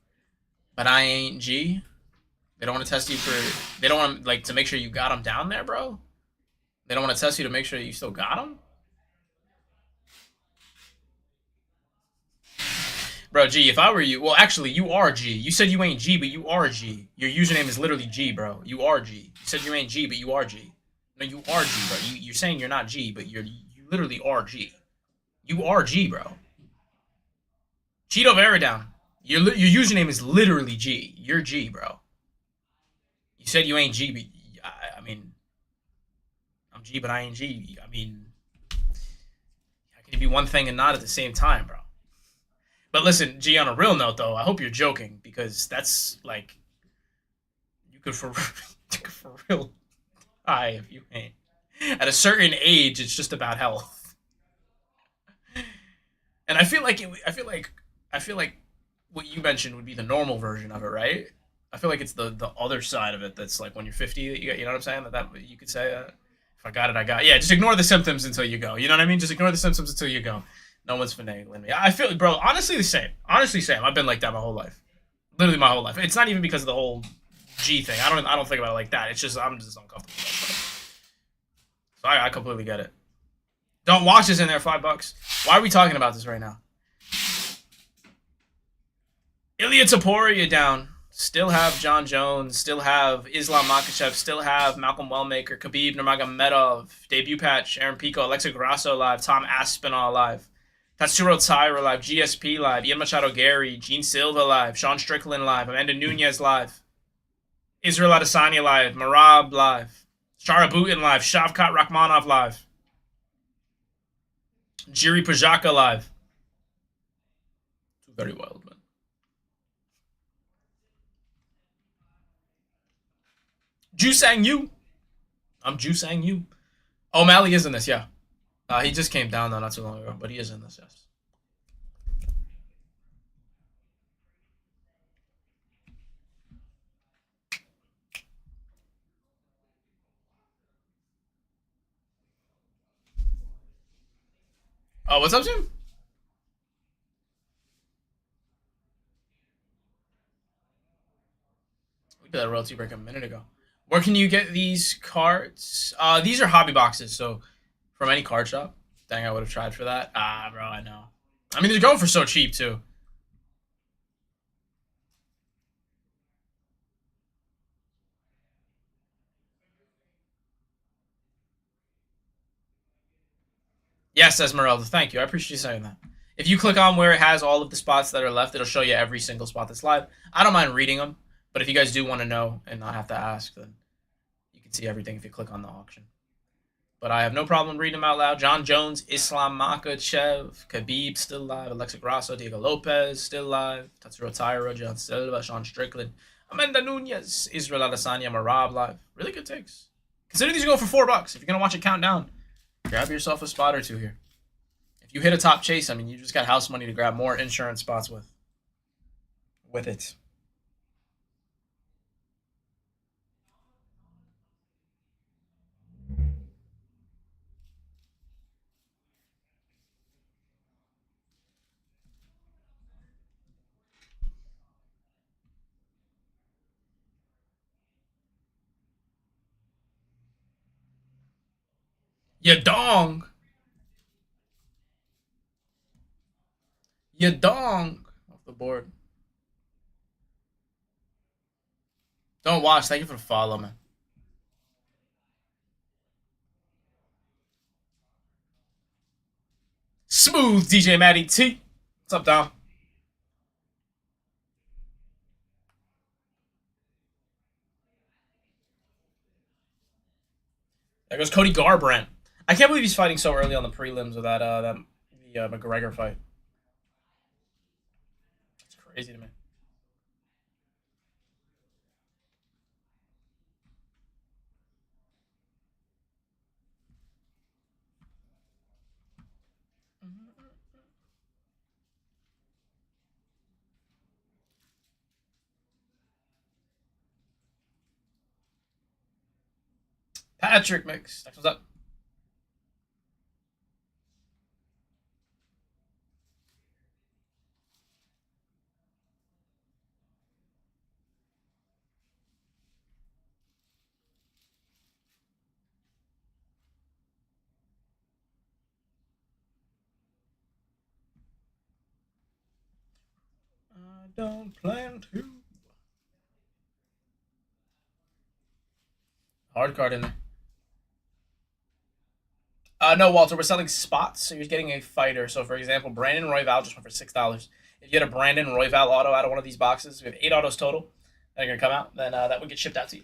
but I ain't G. They don't want to test you for. They don't want to, like, to make sure you got them down there, bro. They don't want to test you to make sure you still got them. Bro, G, if I were you, well, actually, you are G. You said you ain't G, but you are G. Your username is literally G, bro. You are G. You said you ain't G, but you are G. No, you are G, bro. You're saying you're not G, but you literally are G. You are G, bro. Cheeto Vera down. Your username is literally G. You're G, bro. You said you ain't G, but I mean, I'm G, but I ain't G. I mean, how can you be one thing and not at the same time, bro? But listen, G, on a real note, though, I hope you're joking, because that's, like, you could for real die if you ain't. At a certain age, it's just about health. And I feel like what you mentioned would be the normal version of it, right? I feel like it's the other side of it that's like when you're 50, you know what I'm saying? That you could say, if I got it, I got it. Yeah, just ignore the symptoms until you go. You know what I mean? Just ignore the symptoms until you go. No one's finagling me. I feel, bro, honestly the same. Honestly, same. I've been like that my whole life. Literally my whole life. It's not even because of the whole G thing. I don't think about it like that. It's just, I'm just uncomfortable with that stuff. So I completely get it. Don't watch this in there, $5. Why are we talking about this right now? Ilya Taporia down. Still have John Jones. Still have Islam Makhachev. Still have Malcolm Wellmaker, Khabib Nurmagomedov, debut patch, Aaron Pico, Alexa Grasso live, Tom Aspinall live, Tatsuro Taira live, GSP live, Ian Machado Gary, Gene Silva live, Sean Strickland live, Amanda Nunez live, Israel Adesanya live, Marab live, Shara Bhutan live, Shavkat Rakhmonov live, Jiri Pajaka live. Very wild, man. Jusang Yu. I'm Jusang Yu. O'Malley is in this, yeah. He just came down though not too long ago, but he is in this, yes. Oh, what's up, Jim? We did that royalty break a minute ago. Where can you get these cards? These are hobby boxes, so from any card shop. Dang, I would have tried for that. Ah, bro, I know. I mean, they're going for so cheap too. Yes, Esmeralda, thank you. I appreciate you saying that. If you click on where it has all of the spots that are left, it'll show you every single spot that's live. I don't mind reading them, but if you guys do want to know and not have to ask, then you can see everything if you click on the auction. But I have no problem reading them out loud. John Jones, Islam Makhachev, Khabib still live, Alexa Grasso, Diego Lopez still live, Tatsuro Taira, John Silva, Sean Strickland, Amanda Nunez, Israel Adesanya, Marab live. Really good takes. Consider these go for $4. If you're gonna watch it count down, grab yourself a spot or two here. If you hit a top chase, I mean, you just got house money to grab more insurance spots with it. Ya dong. Ya dong. Off the board. Don't watch. Thank you for the follow, man. Smooth DJ Matty T. What's up, Dom? There goes Cody Garbrandt. I can't believe he's fighting so early on the prelims of the McGregor fight. It's crazy to me. Patrick Mix. What's up? I don't plan to. Hard card in there. No, Walter, we're selling spots, so you're getting a fighter. So, for example, Brandon Royval just went for $6. If you get a Brandon Royval auto out of one of these boxes, we have 8 autos total that are going to come out, then that would get shipped out to you.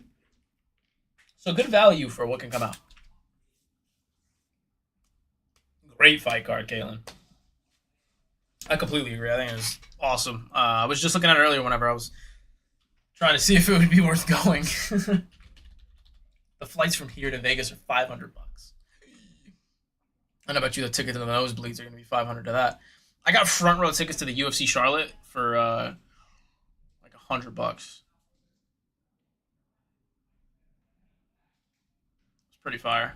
So, good value for what can come out. Great fight card, Caitlin. I completely agree. I think it was awesome. I was just looking at it earlier whenever I was trying to see if it would be worth going. The flights from here to Vegas are $500. And I bet you the tickets to the nosebleeds are going to be $500 to that. I got front row tickets to the UFC Charlotte for like $100. It's pretty fire.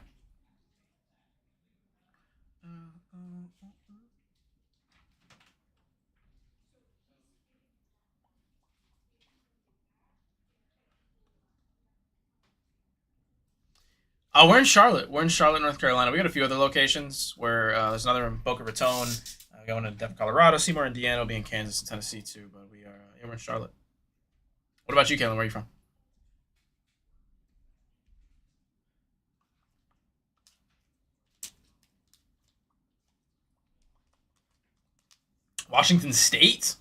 We're in Charlotte. We're in Charlotte, North Carolina. We got a few other locations where there's another in Boca Raton. Going to Denver, Colorado. Seymour, Indiana. Will be in Kansas and Tennessee too. But we're in Charlotte. What about you, Kalen? Where are you from? Washington State?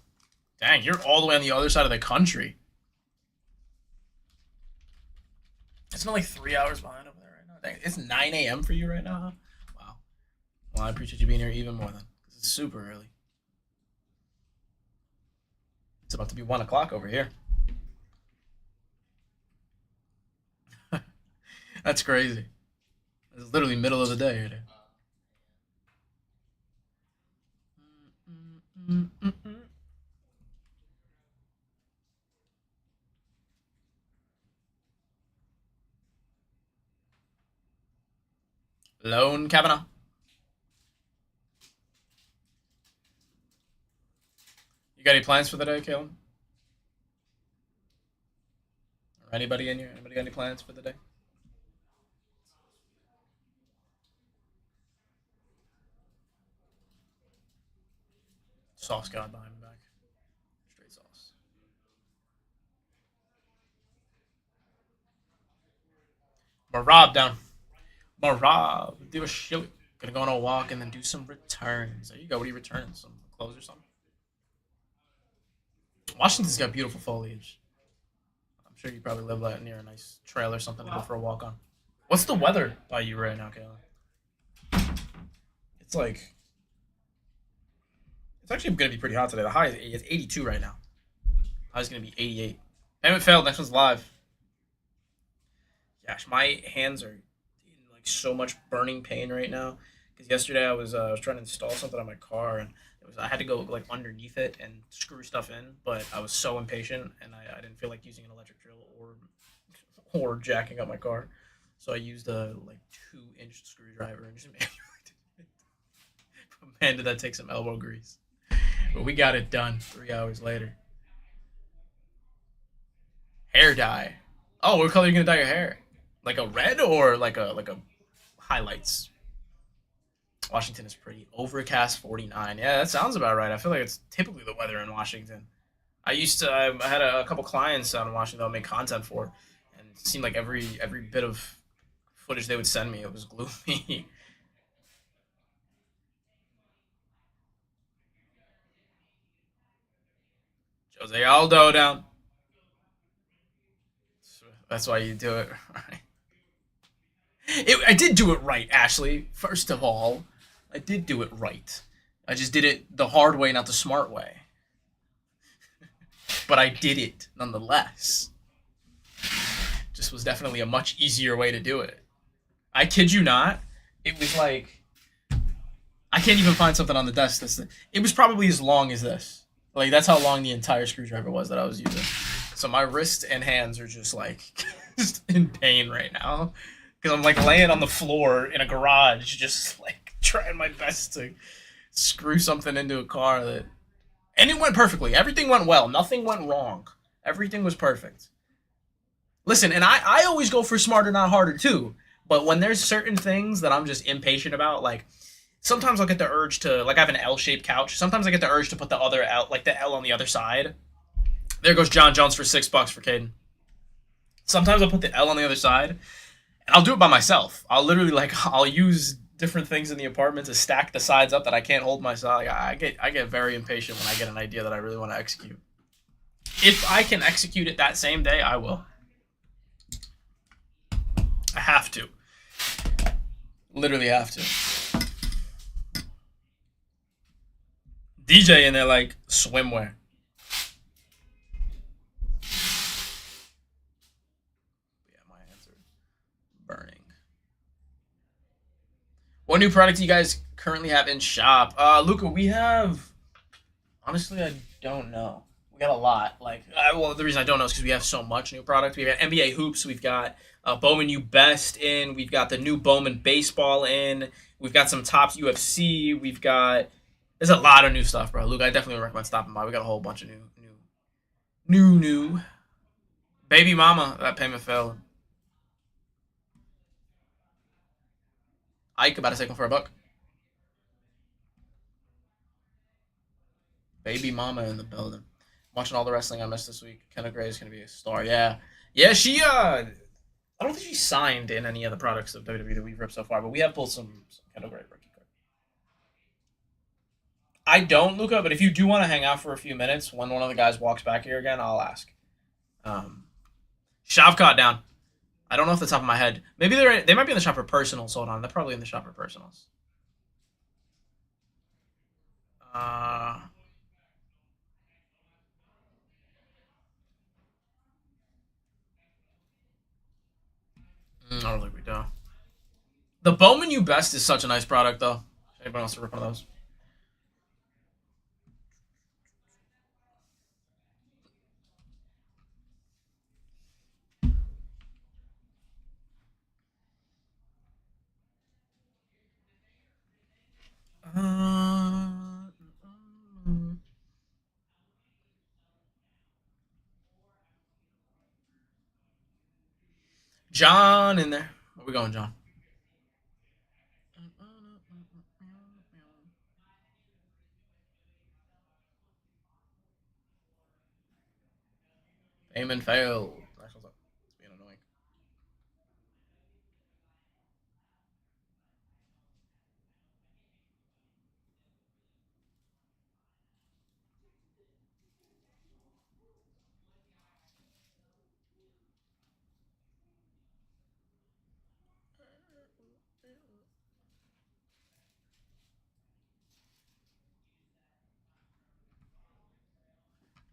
Dang, you're all the way on the other side of the country. It's not like 3 hours behind over there right now. Dang, it's 9 a.m. for you right now, huh? Wow. Well, I appreciate you being here even more then. Because it's super early. It's about to be 1 o'clock over here. That's crazy. It's literally middle of the day here. Lone Kavanaugh. You got any plans for the day, Kalen? Or anybody in here? Anybody got any plans for the day? Sauce God behind me back. Straight sauce. Marab down. Marab. Do a shilly. Gonna go on a walk and then do some returns. There you go. What are you returning? Some clothes or something? Washington's got beautiful foliage. I'm sure you probably live like near a nice trail or something to go for a walk on. What's the weather by you right now, Kayla? It's like it's actually gonna be pretty hot today. The high is 82 right now. High's gonna be 88. Payment failed. Next one's live. Gosh, my hands are in like so much burning pain right now. Because yesterday I was trying to install something on my car and I had to go like underneath it and screw stuff in, but I was so impatient and I didn't feel like using an electric drill or jacking up my car, so I used a like 2-inch screwdriver and just manually did it. But man, did that take some elbow grease! But we got it done 3 hours later. Hair dye. Oh, what color are you gonna dye your hair? Like a red or like a highlights? Washington is pretty. Overcast 49. Yeah, that sounds about right. I feel like it's typically the weather in Washington. I had a couple clients out in Washington that I made content for, and it seemed like every bit of footage they would send me, it was gloomy. Jose Aldo down. That's why you do it right. I did do it right, Ashley. First of all, I did do it right. I just did it the hard way, not the smart way. But I did it nonetheless. Just was definitely a much easier way to do it. I kid you not. It was like I can't even find something on the desk. It was probably as long as this. Like that's how long the entire screwdriver was that I was using. So my wrists and hands are just like just in pain right now because I'm like laying on the floor in a garage, just like trying my best to screw something into a car that, and it went perfectly. Everything went well. Nothing went wrong. Everything was perfect. Listen, and I always go for smarter, not harder too. But when there's certain things that I'm just impatient about, like sometimes I'll get the urge to, like I have an L-shaped couch. Sometimes I get the urge to put the other L, like the L on the other side. There goes John Jones for $6 for Caden. Sometimes I'll put the L on the other side, and I'll do it by myself. I'll literally I'll use different things in the apartment to stack the sides up that I can't hold myself. Like, I get very impatient when I get an idea that I really want to execute. If I can execute it that same day, I will. I have to. Literally have to. DJ in there like swimwear. Yeah, my hands are burning. What new product do you guys currently have in shop? Luca, we have. Honestly, I don't know. We got a lot. Well, the reason I don't know is because we have so much new product. We've got NBA hoops. We've got Bowman U Best in. We've got the new Bowman baseball in. We've got some Topps UFC. We've got. There's a lot of new stuff, bro. Luke, I definitely recommend stopping by. We got a whole bunch of new. Baby mama, that payment failed. Ike about to take him for $1. Baby mama in the building. Watching all the wrestling I missed this week. Kenna Gray is gonna be a star. Yeah, yeah. She I don't think she signed in any of the products of WWE that we've ripped so far, but we have pulled some Kendall Gray rookie card. I don't, Luca, but if you do want to hang out for a few minutes when one of the guys walks back here again, I'll ask. Shavkat down. I don't know off the top of my head. Maybe they might be in the shop for personals. Hold on, they're probably in the shop for personals. Uh, I don't think we do. The Bowman U Best is such a nice product, though. Anybody wants to rip one of those? Uh, John in there. Where we going, John? Payment failed. That's what's up. It's being annoying.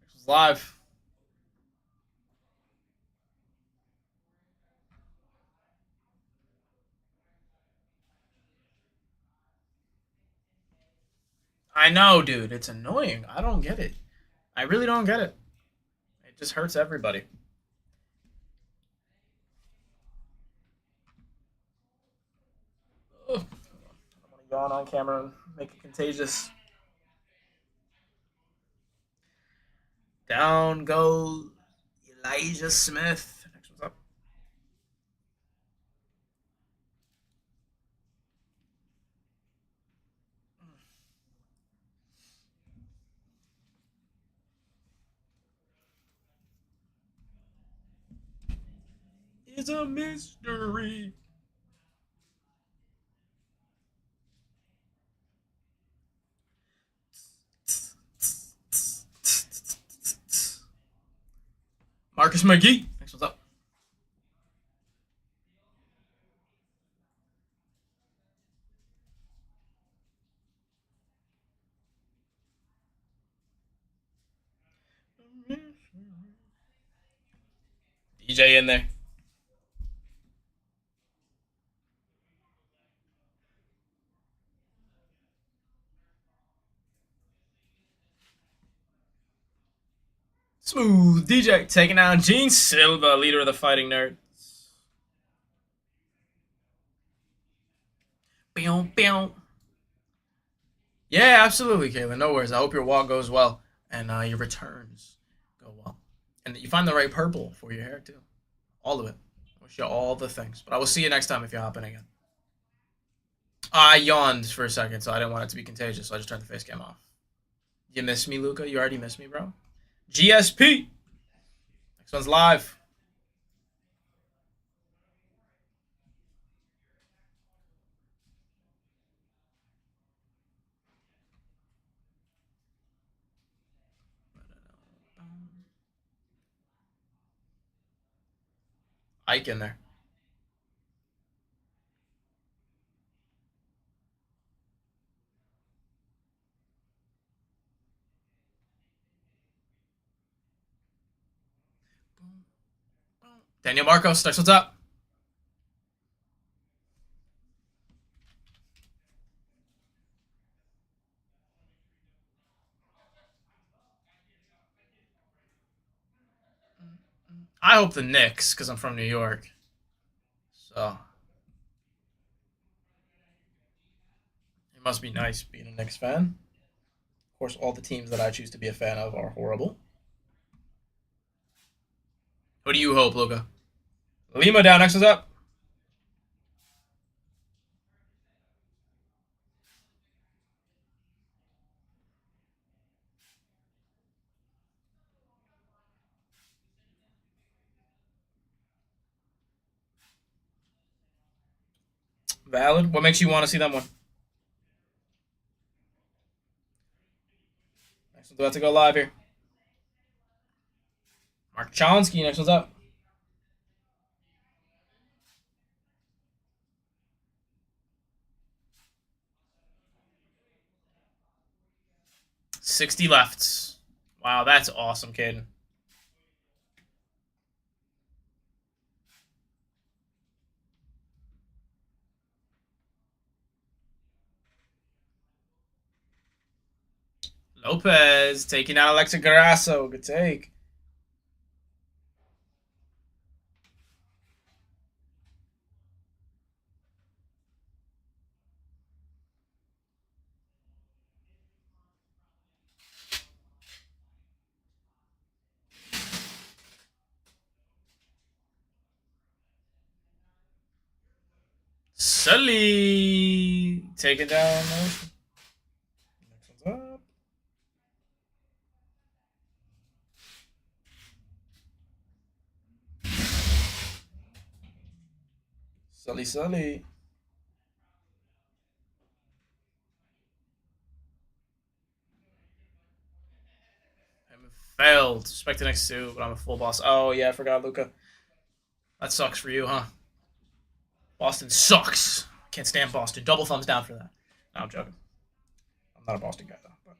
This was live. I know, dude. It's annoying. I don't get it. I really don't get it. It just hurts everybody. Ugh. I don't want to yawn on camera and make it contagious. Down goes Elijah Smith. Next one's up. It's a mystery. Marcus McGee. Next one's up. DJ in there. Smooth DJ taking down Gene Silva, leader of the Fighting Nerds. Pew, pew. Yeah, absolutely, Caitlin. No worries. I hope your walk goes well and your returns go well. And that you find the right purple for your hair, too. All of it. Wish you all the things. But I will see you next time if you hop in again. I yawned for a second, so I didn't want it to be contagious, so I just turned the face cam off. You miss me, Luca? You already missed me, bro? GSP. Next one's live. Ike in there. Daniel Marcos, next one's up. I hope the Knicks, because I'm from New York. So it must be nice being a Knicks fan. Of course, all the teams that I choose to be a fan of are horrible. What do you hope, Luca? Lima down, next one's up. Valid. What makes you want to see them one? Next one's about to go live here. Mark Chonsky, next one's up. $60 left. Wow, that's awesome, kid. Lopez taking out Alexa Grasso. Good take. Sully taking down. Next one's up. Sully. Failed. Expected next two, but I'm a full boss. Oh, yeah, I forgot, Luca. That sucks for you, huh? Boston sucks. Can't stand Boston. Double thumbs down for that. No, I'm joking. I'm not a Boston guy, though. But...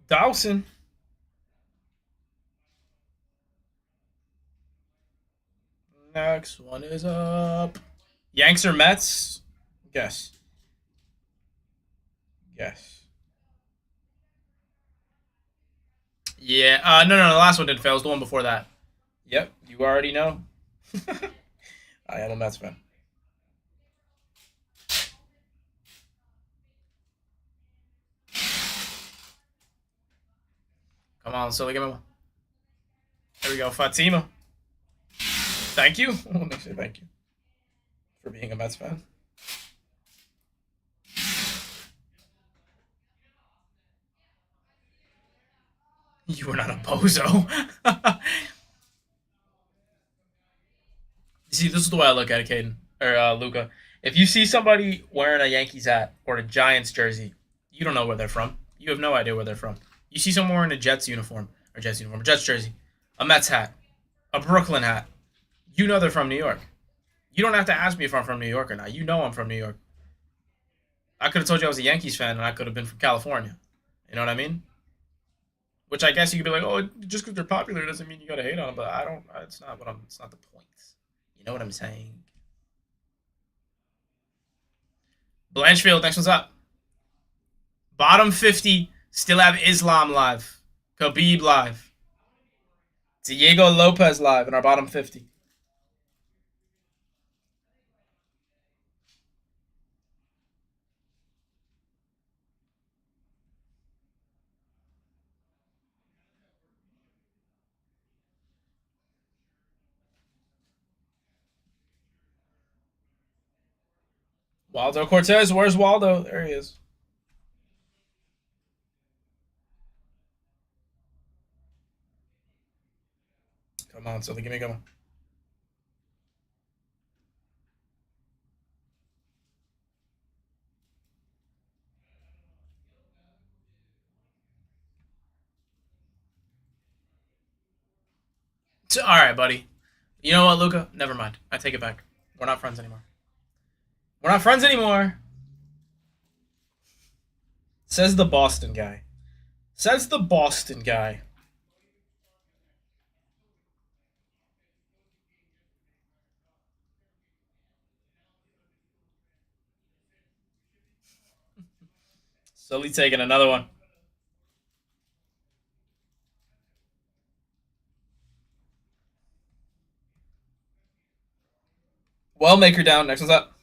Dawson. Next one is up. Yanks or Mets? Guess. Yeah. No. The last one didn't fail. It was the one before that. Yep. You already know. I am a Mets fan. Come on, Sully, give me one. There we go, Fatima. Thank you. Let me say thank you for being a Mets fan. You were not a bozo. See, this is the way I look at it, Caden or Luca. If you see somebody wearing a Yankees hat or a Giants jersey, you don't know where they're from. You have no idea where they're from. You see someone wearing a Jets uniform, a Jets jersey, a Mets hat, a Brooklyn hat, you know they're from New York. You don't have to ask me if I'm from New York or not. You know I'm from New York. I could have told you I was a Yankees fan and I could have been from California. You know what I mean? Which I guess you could be like, oh, just because they're popular doesn't mean you gotta hate on them. But I don't. It's not what I'm. It's not the point. You know what I'm saying? Blanchfield, next one's up. Bottom 50 still have Islam live, Khabib live, Diego Lopez live in our bottom 50. Waldo Cortez, where's Waldo? There he is. Come on, Sully, give me a good one. All right, buddy. You know what, Luca? Never mind. I take it back. We're not friends anymore. We're not friends anymore. Says the Boston guy. Says the Boston guy. Sully taking another one. Wellmaker down. Next one's up.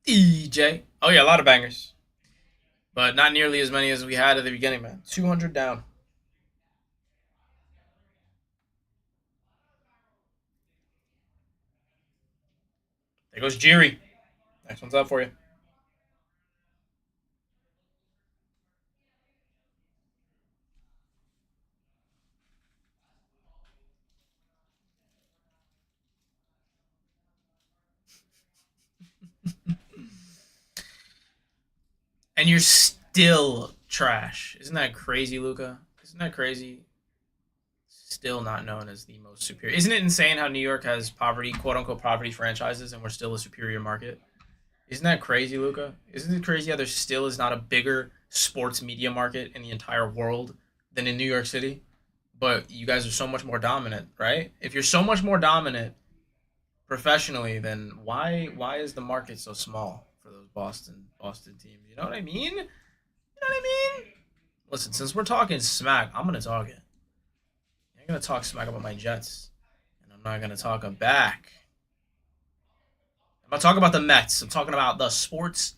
EJ. Oh, yeah, a lot of bangers. But not nearly as many as we had at the beginning, man. 200 down. There goes Jiri. Next one's up for you. And you're still trash. Isn't that crazy, Luca? Isn't that crazy? Still not known as the most superior. Isn't it insane how New York has poverty, quote unquote, poverty franchises, and we're still a superior market? Isn't that crazy, Luca? Isn't it crazy how there still is not a bigger sports media market in the entire world than in New York City? But you guys are so much more dominant, right? If you're so much more dominant professionally, then why is the market so small for those Boston teams? You know what I mean? You know what I mean? Listen, since we're talking smack, I'm gonna talk it. I'm gonna talk smack about my Jets, and I'm not gonna talk them back. I'm not talking about the Mets. I'm talking about the sports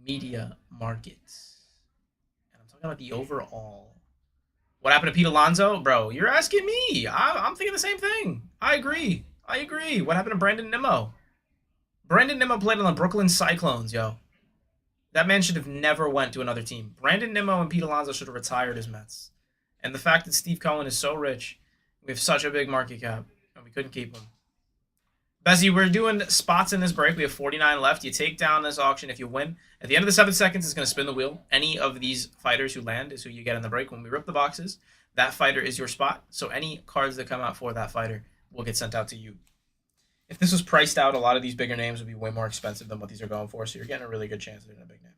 media market, and I'm talking about the overall. What happened to Pete Alonso, bro? You're asking me. I'm thinking the same thing. I agree. I agree. What happened to Brandon Nimmo? Brandon Nimmo played on the Brooklyn Cyclones, yo. That man should have never went to another team. Brandon Nimmo and Pete Alonso should have retired as Mets. And the fact that Steve Cohen is so rich, we have such a big market cap, and we couldn't keep him. Bezzy, we're doing spots in this break. We have 49 left. You take down this auction if you win. At the end of the 7 seconds, it's going to spin the wheel. Any of these fighters who land is who you get in the break. When we rip the boxes, that fighter is your spot. So any cards that come out for that fighter will get sent out to you. If this was priced out, a lot of these bigger names would be way more expensive than what these are going for. So you're getting a really good chance of hitting a big name.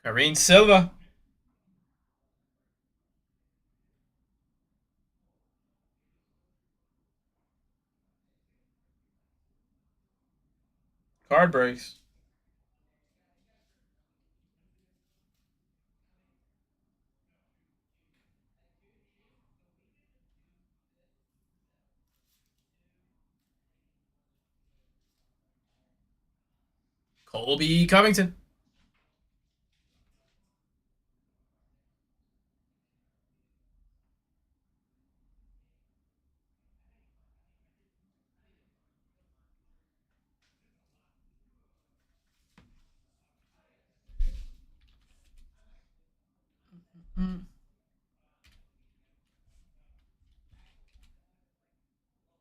Karine Silva. Card breaks. Colby Covington.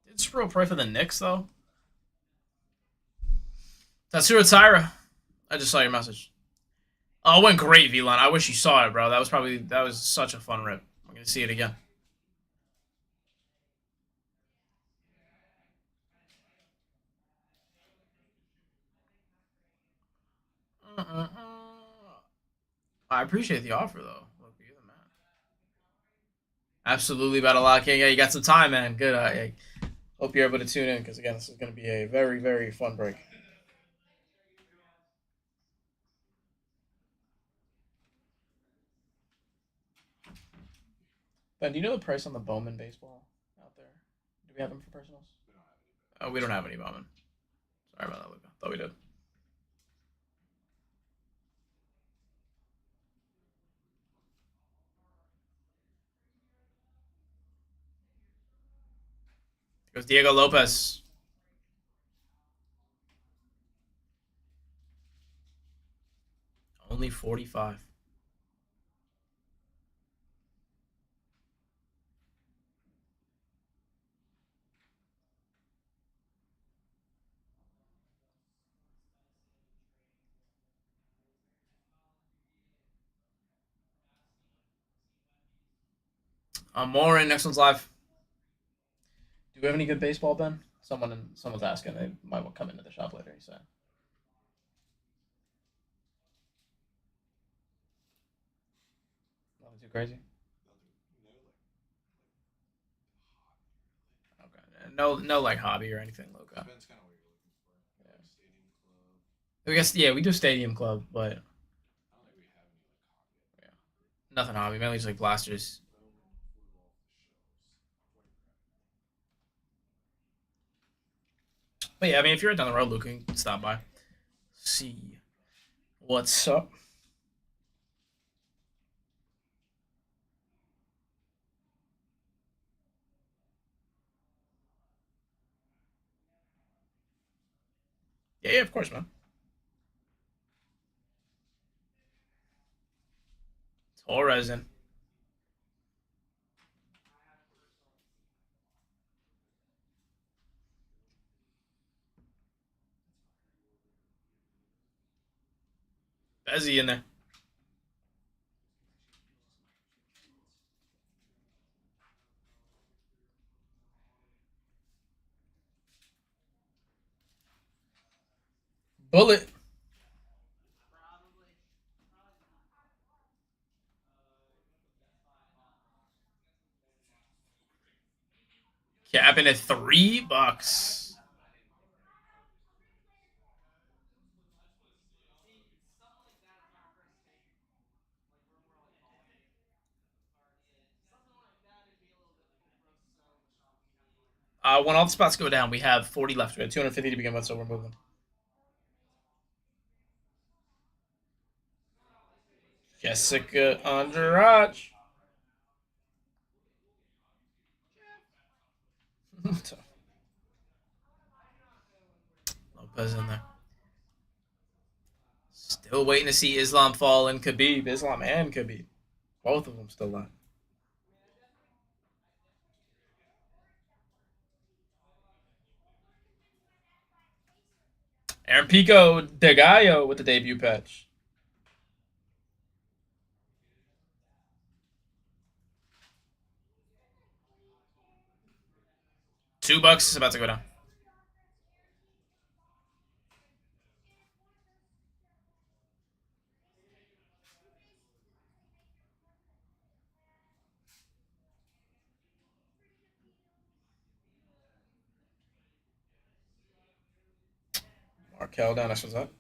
Did Sproul pray for the Knicks, though? Tatsuro Taira. I just saw your message. Oh, it went great, Vilon. I wish you saw it, bro. That was such a fun rip. I'm gonna see it again. I appreciate the offer, though. Look, you're the man. Absolutely, Battle Lock King. Yeah, you got some time, man. Good. I hope you're able to tune in because again, this is gonna be a very, very fun break. Ben, do you know the price on the Bowman baseball out there? Do we have them for personals? Oh, we don't have any Bowman. Sorry about that, Luca. Thought we did. Goes Diego Lopez. Only 45. More in next one's live. Do we have any good baseball, Ben? Someone's asking. They might come into the shop later. He said. Nothing too crazy. Okay. No, like hobby or anything, Luca. Depends kind of what you're looking for. Yeah. Like stadium club. I guess yeah, we do Stadium Club, but I don't think we have any like hobby. yeah, nothing hobby. Mainly just like blasters. But yeah, I mean, if you're down the road, Luca, you can stop by, see what's up. Yeah, of course, man. Torres in. Bezzy in there. Bullet. Capping at $3. When all the spots go down, we have 40 left. We have 250 to begin with, so we're moving. Jessica Andrade. Lopez in there. Still waiting to see Islam fall and Khabib. Islam and Khabib. Both of them still alive. Aaron Pico De Gallo with the debut patch. $2 is about to go down. Markel down. That's what's up.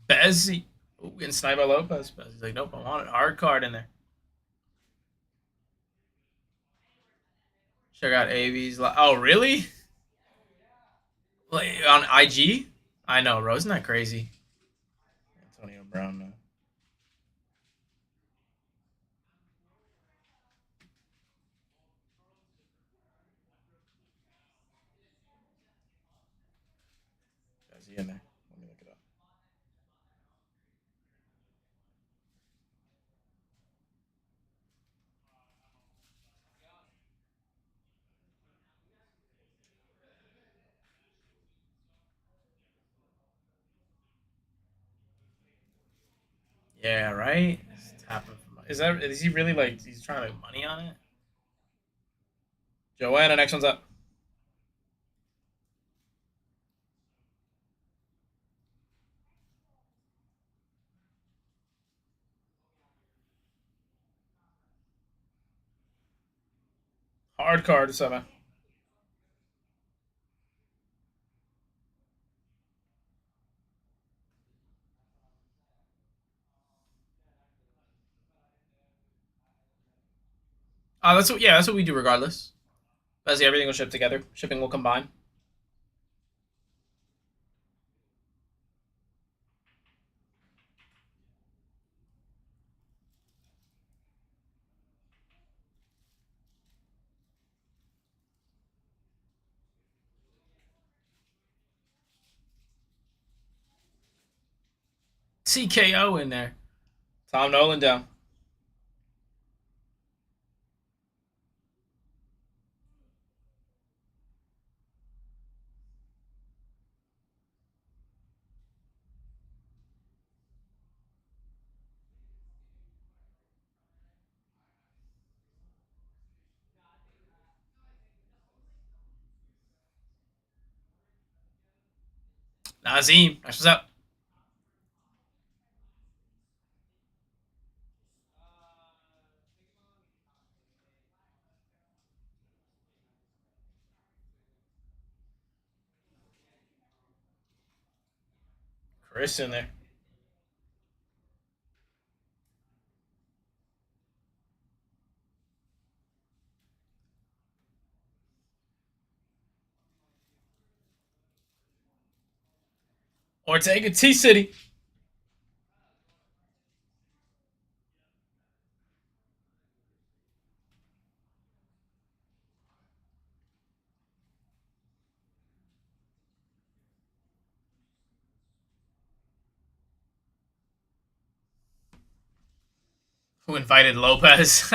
Bezzy. Ooh, getting sniped by Lopez. Bezzy's like, nope, I want it. Hard card in there. Check out AV's. Oh, really? Like, on IG? I know, bro. Isn't that crazy? Antonio Brown, man. Bezzy in there. Let me look it up. Yeah, right. Is he really like he's trying to make money on it? Joanna, next one's up. Hard card, 7. That's what we do regardless. Basically, everything will ship together. Shipping will combine. TKO in there. Tom Nolan down. Nazim, that's what's up. Chris in there. Ortega T City. Who invited Lopez?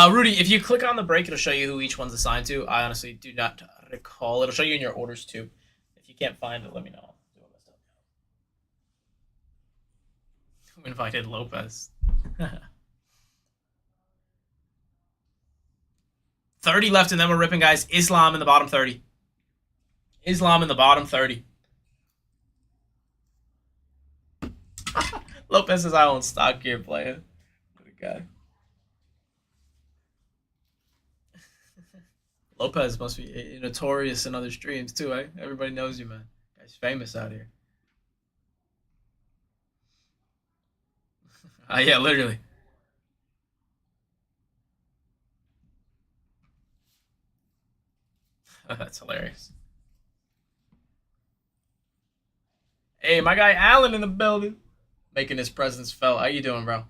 Rudy, if you click on the break, it'll show you who each one's assigned to. I honestly do not recall. It'll show you in your orders too. If you can't find it, let me know. Who invited Lopez? 30 left, and then we're ripping, guys. Islam in the bottom 30. Islam in the bottom 30. Lopez is our own stock gear player. Good guy. Lopez must be notorious in other streams too, eh? Everybody knows you, man. Guy's famous out here. Yeah, literally. That's hilarious. Hey, my guy Allen in the building, making his presence felt. How you doing, bro?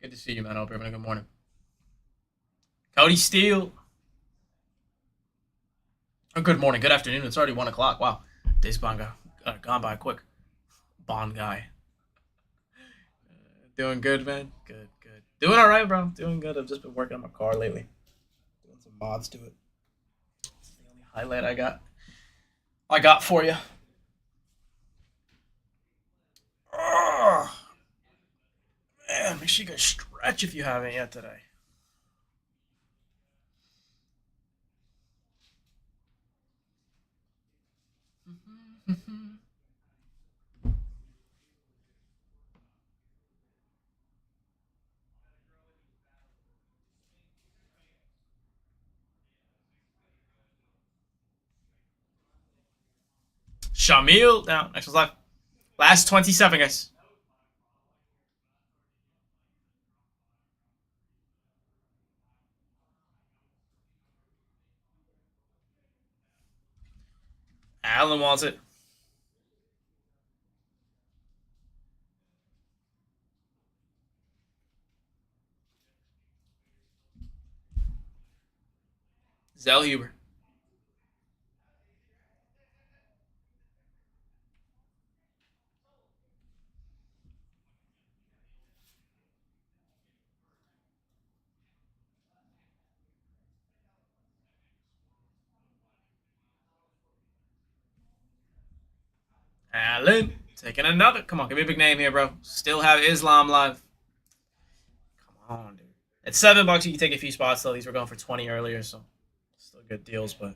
Good to see you, man. I hope you're having a good morning. Cody Steele. Oh, good morning, good afternoon. It's already 1 o'clock. Wow, day's gone by quick. Bond guy. Doing good, man. Good. Doing all right, bro. Doing good. I've just been working on my car lately. Doing some mods to it. That's the only highlight I got for you. Oh, man, make sure you guys stretch if you haven't yet today. Shamil, now, next one's live. Last 27, guys. Allen wants it. Zellhuber. Allen taking another. Come on, give me a big name here, bro. Still have Islam live. Come on, dude. At $7, you can take a few spots though. These were going for 20 earlier, so still good deals, but.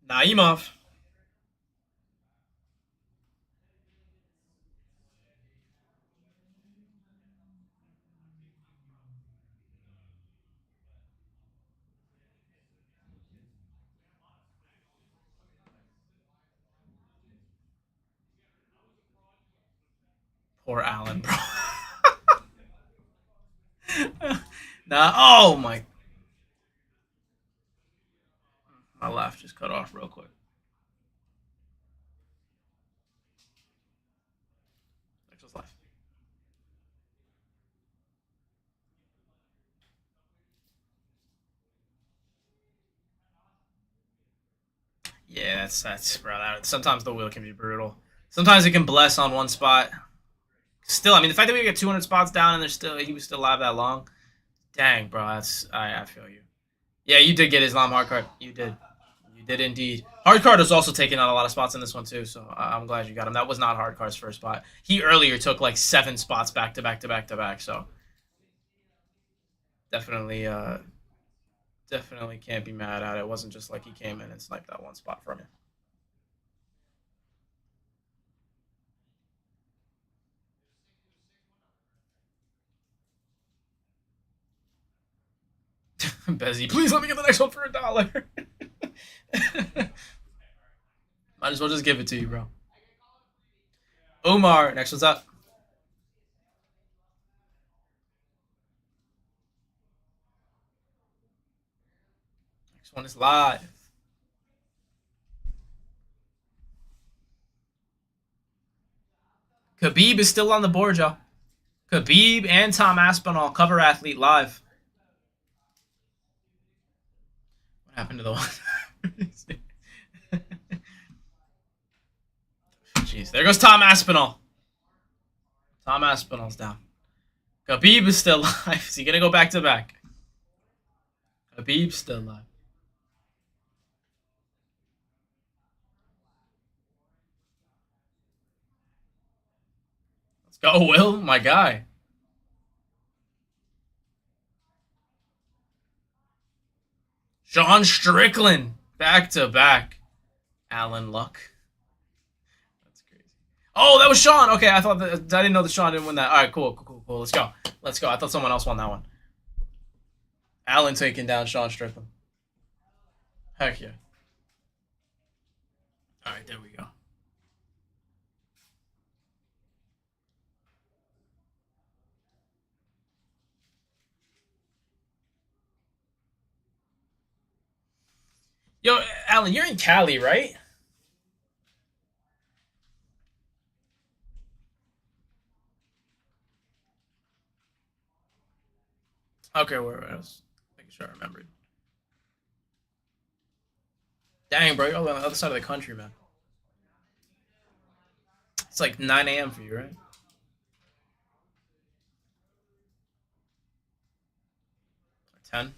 Naimov. Poor Allen, bro. Nah, oh my. My laugh just cut off real quick. Next was live. Yeah, that's bro. Sometimes the wheel can be brutal. Sometimes it can bless on one spot. Still, I mean, the fact that we get 200 spots down and he was still alive that long. Dang, bro. I feel you. Yeah, you did get Islam hard card. You did. You did indeed. Hard card was also taking out a lot of spots in this one too, so I'm glad you got him. That was not hard card's first spot. He earlier took like 7 spots back to back to back to back. So definitely, definitely can't be mad at it. It wasn't just like he came in and sniped that one spot from you. Bezzy, please let me get the next one for $1. Might as well just give it to you, bro. Omar, next one's up. Next one is live. Khabib is still on the board, y'all. Khabib and Tom Aspinall, cover athlete live. What happened to the one? Jeez, there goes Tom Aspinall. Tom Aspinall's down. Khabib is still live. Is he gonna go back to back? Khabib's still live. Let's go, Will, my guy. Sean Strickland, back to back. Alan Luck. That's crazy. Oh, that was Sean. Okay, I didn't know that Sean didn't win that. All right, cool. Let's go. I thought someone else won that one. Alan taking down Sean Strickland. Heck yeah. All right, there we go. Yo, Alan, you're in Cali, right? Okay, where I was making sure I remembered. Dang, bro, you're on the other side of the country, man. It's like 9 a.m. for you, right? 10.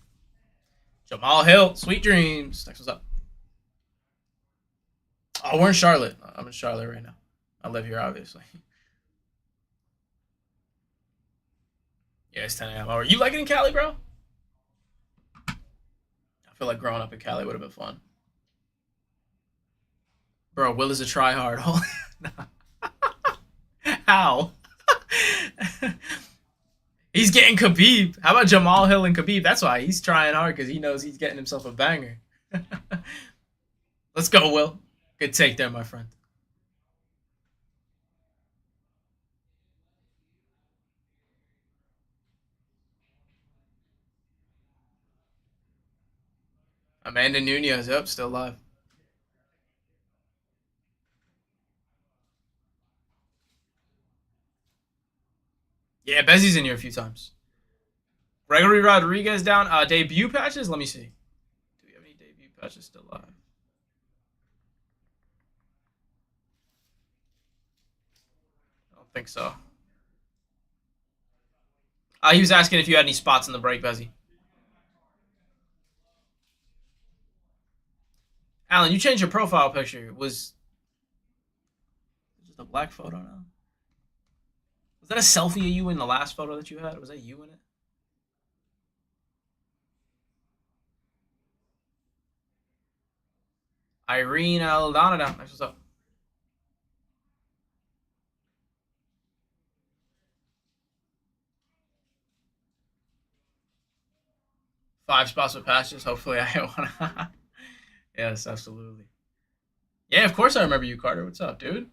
Jamal Hill, sweet dreams. Next one's up. Oh, we're in Charlotte. I'm in Charlotte right now. I live here, obviously. Yeah, it's 10 a.m. Oh, are you like it in Cali, bro? I feel like growing up in Cali would have been fun. Bro, Will is a tryhard. How? He's getting Khabib. How about Jamal Hill and Khabib? That's why he's trying hard, because he knows he's getting himself a banger. Let's go, Will. Good take there, my friend. Amanda Nunez, yep, still alive. Yeah, Bezzy's in here a few times. Gregory Rodriguez down. Debut patches? Let me see. Do we have any debut patches still live? I don't think so. He was asking if you had any spots in the break, Bezzy. Alan, you changed your profile picture. Was it just a black photo now? Was that a selfie of you in the last photo that you had? Was that you in it? Irene Aldana. What's up? Five spots with patches. Hopefully I hit one. Yes, absolutely. Yeah, of course I remember you, Carter. What's up, dude?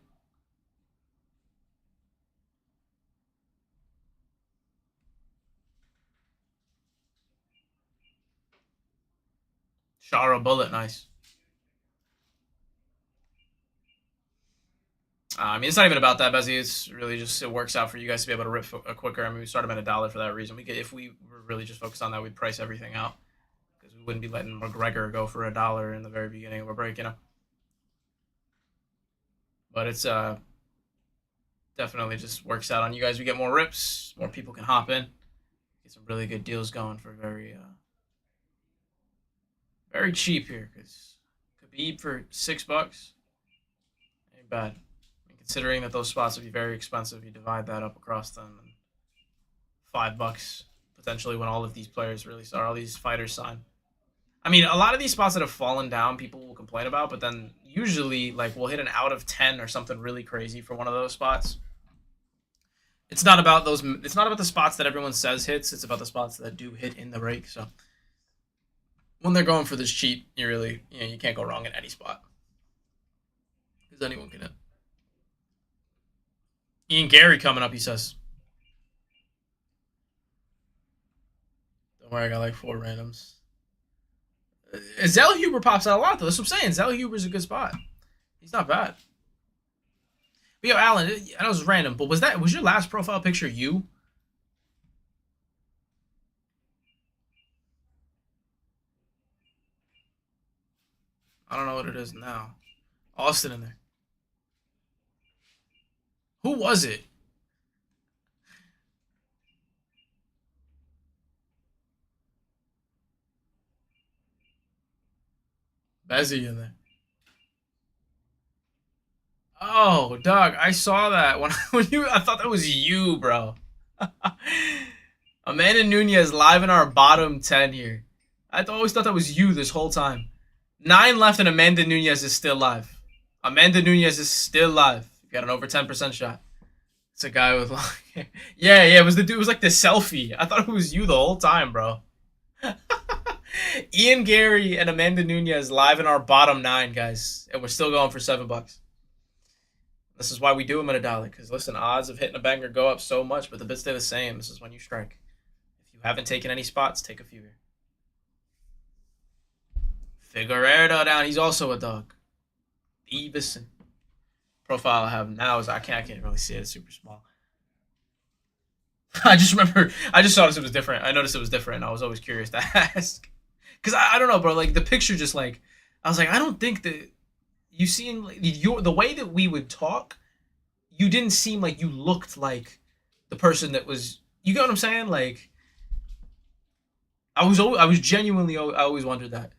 Shara Bullet, nice. I mean, it's not even about that, Bezzy. It's really just it works out for you guys to be able to rip quicker. I mean, we start them at $1 for that reason. We could, if we were really just focused on that, we'd price everything out because we wouldn't be letting McGregor go for $1 in the very beginning of a break, you know. But it's definitely just works out on you guys. We get more rips, more people can hop in, get some really good deals going for very very cheap here. Because Khabib for $6 ain't bad. Considering that those spots would be very expensive, you divide that up across them, and $5 potentially when all of these players really start, all these fighters sign. I mean, a lot of these spots that have fallen down, people will complain about, but then usually, like, we'll hit an out of 10 or something really crazy for one of those spots. It's not about those. It's not about the spots that everyone says hits. It's about the spots that do hit in the break. So When they're going for this cheat, you really, you can't go wrong in any spot because anyone can hit. Ian Gary coming up, he says. Don't worry, I got like 4 randoms. Zell Huber pops out a lot though. That's what I'm saying. Zell Huber's a good spot. He's not bad. But yo, Alan, I know it was random, but was your last profile picture you? I don't know what it is now. Austin in there. Who was it? Bezzy in there. Oh, Doug, I saw that I thought that was you, bro. Amanda Nunez live in our bottom 10 here. I always thought that was you this whole time. 9 left and Amanda Nunez is still live. Amanda Nunez is still live. You got an over 10% shot. It's a guy with long yeah, it was the dude. It was like the selfie. I thought it was you the whole time, bro. Ian Gary and Amanda Nunez live in our bottom 9, guys, and we're still going for $7. This is why we do them at $1. Because listen, odds of hitting a banger go up so much, but the bits stay the same. This is when you strike. If you haven't taken any spots, take a few here. Figueredo down. He's also a dog. Evison. Profile I have now is I can't really see it. It's super small. I just remember I just noticed it was different. I noticed it was different. I was always curious to ask. Cause I don't know, bro. Like the picture just like I was like, I don't think that you seem like the way that we would talk, you didn't seem like you looked like the person that was you get what I'm saying? Like I was genuinely I always wondered that.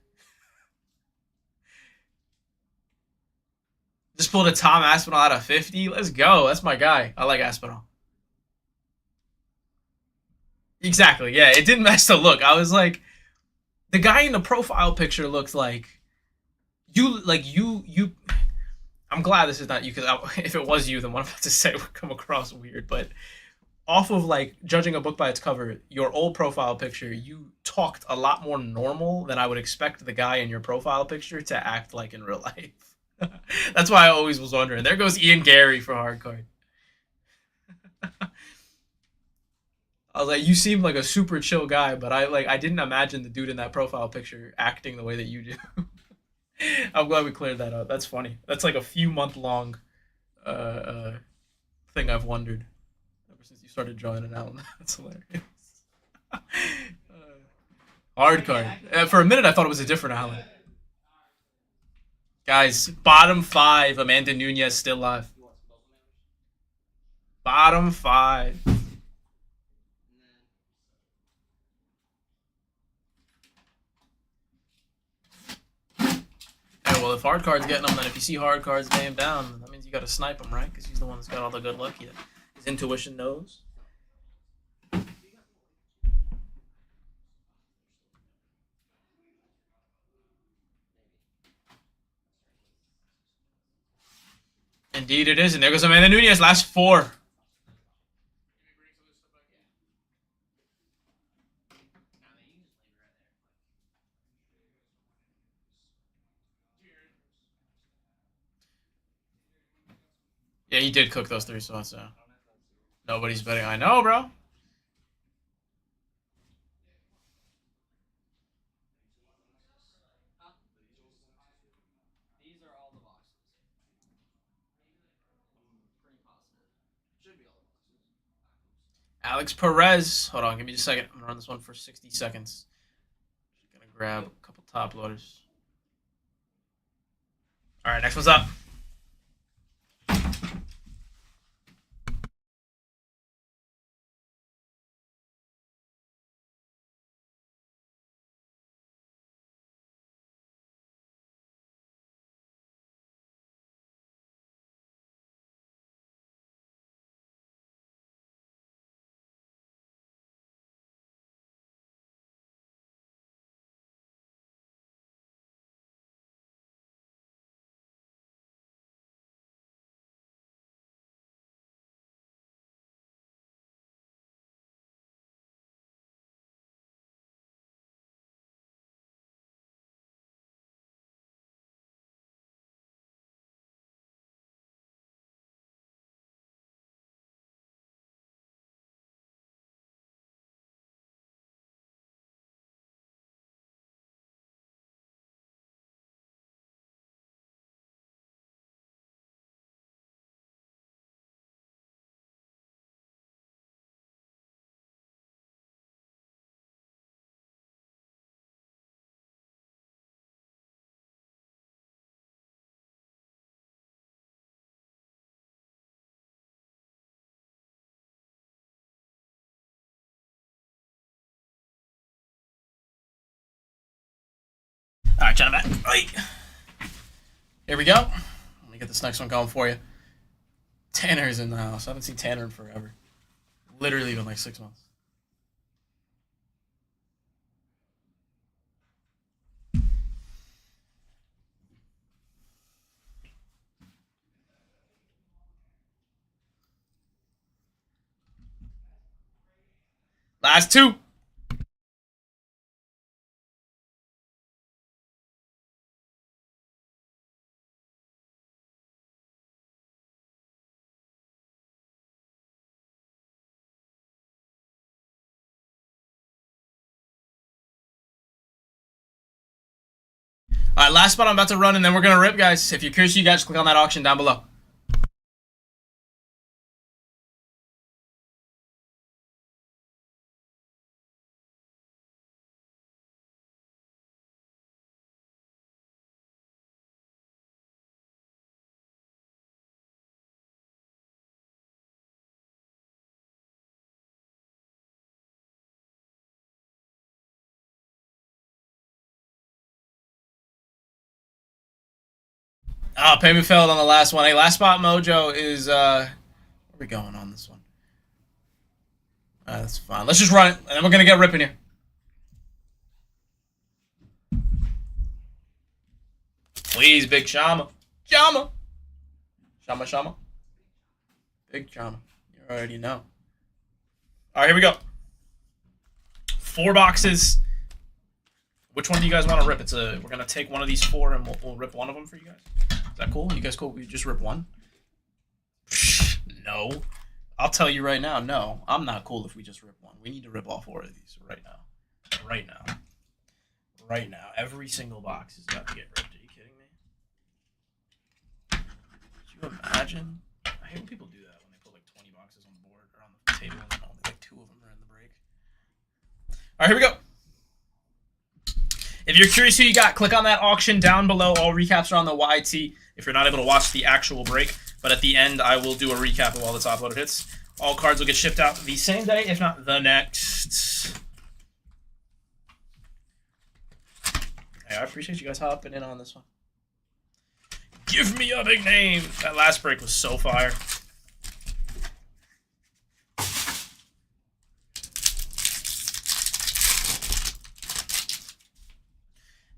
Just pulled a Tom Aspinall out of 50. Let's go. That's my guy. I like Aspinall. Exactly. Yeah, it didn't match the look. I was like, the guy in the profile picture looked like you. I'm glad this is not you because if it was you, then what I'm about to say would come across weird. But off of like judging a book by its cover, your old profile picture, you talked a lot more normal than I would expect the guy in your profile picture to act like in real life. That's why I always was wondering. There goes Ian Gary for hard card. I was like, you seem like a super chill guy, but I didn't imagine the dude in that profile picture acting the way that you do. I'm glad we cleared that up. That's funny. That's like a few month long thing I've wondered ever since you started drawing it out. That's hilarious. Hard card. For a minute, I thought it was a different Alan. Guys, bottom 5. Amanda Nunez still live. Bottom 5. Hey, well, if hard card's getting them, then if you see hard cards game down, that means you got to snipe him, right? Because he's the one that's got all the good luck. His intuition knows. Indeed, it is. And there goes Amanda Nunez. Last 4. Yeah, he did cook those 3 spots, so. Nobody's betting. I know, bro. These are all the boxes. I'm pretty positive. Should be all the boxes. Alex Perez. Hold on, give me just a second. I'm gonna run this one for 60 seconds. Just gonna grab a couple top loaders. All right, next one's up. right, gentlemen. Right. Here we go. Let me get this next one going for you. Tanner's in the house. I haven't seen Tanner in forever. Literally been like 6 months. Last two. All right, last spot I'm about to run, and then we're going to rip, guys. If you're curious, you guys click on that auction down below. Oh, payment failed on the last one. Hey, last spot mojo is, where are we going on this one? That's fine. Let's just run it, and then we're going to get ripping here. Please, Big Shama. Shama. Shama, Shama. Big Shama. You already know. All right, here we go. 4 boxes. Which one do you guys want to rip? We're going to take one of these 4, and we'll rip one of them for you guys. Is that cool? You guys cool? We just rip one? No. I'll tell you right now, no. I'm not cool if we just rip one. We need to rip all 4 of these right now. Right now. Right now. Every single box is about to get ripped. Are you kidding me? Could you imagine? I hate when people do that, when they put like 20 boxes on the board or on the table and then only like 2 of them are in the break. All right, here we go. If you're curious who you got, click on that auction down below. All recaps are on the YT if you're not able to watch the actual break. But at the end, I will do a recap of all the top loaded hits. All cards will get shipped out the same day, if not the next. Hey, I appreciate you guys hopping in on this one. Give me a big name. That last break was so fire.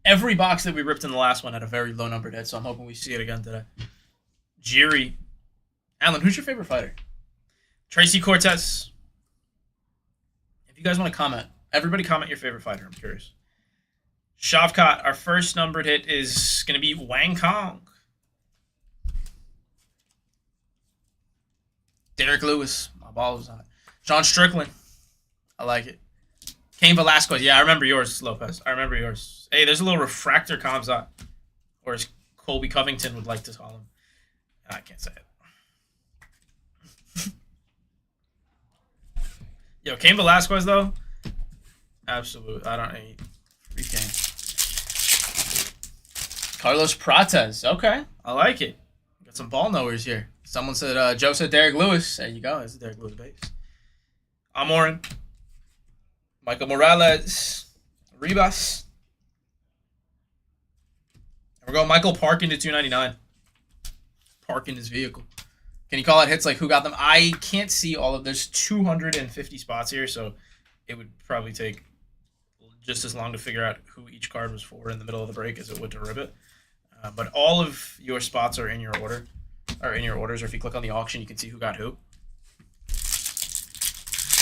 Every box that we ripped in the last one had a very low numbered hit, so I'm hoping we see it again today. Jiri. Alan, who's your favorite fighter? Tracy Cortez. If you guys want to comment, everybody comment your favorite fighter. I'm curious. Shavkat, our first numbered hit is going to be Wang Kong. Derek Lewis. My ball was hot. Sean Strickland. I like it. Cain Velasquez. Yeah, I remember yours, Lopez. I remember yours. Hey, there's a little refractor Kamzat. Or as Colby Covington would like to call him. I can't say it. Yo, Cain Velasquez, though? Absolute. I don't need free Cain. Carlos Prates. Okay. I like it. Got some ball knowers here. Someone said, Joe said Derek Lewis. There you go. That's Derek Lewis base. Amorin. Michael Morales. Ribas. And we're going Michael Parkin to 299. Parking his vehicle. Can you call out hits like who got them? I can't see all of. There's 250 spots here, so it would probably take just as long to figure out who each card was for in the middle of the break as it would to rip it. But all of your spots are in your order, or in your orders. Or if you click on the auction, you can see who got who.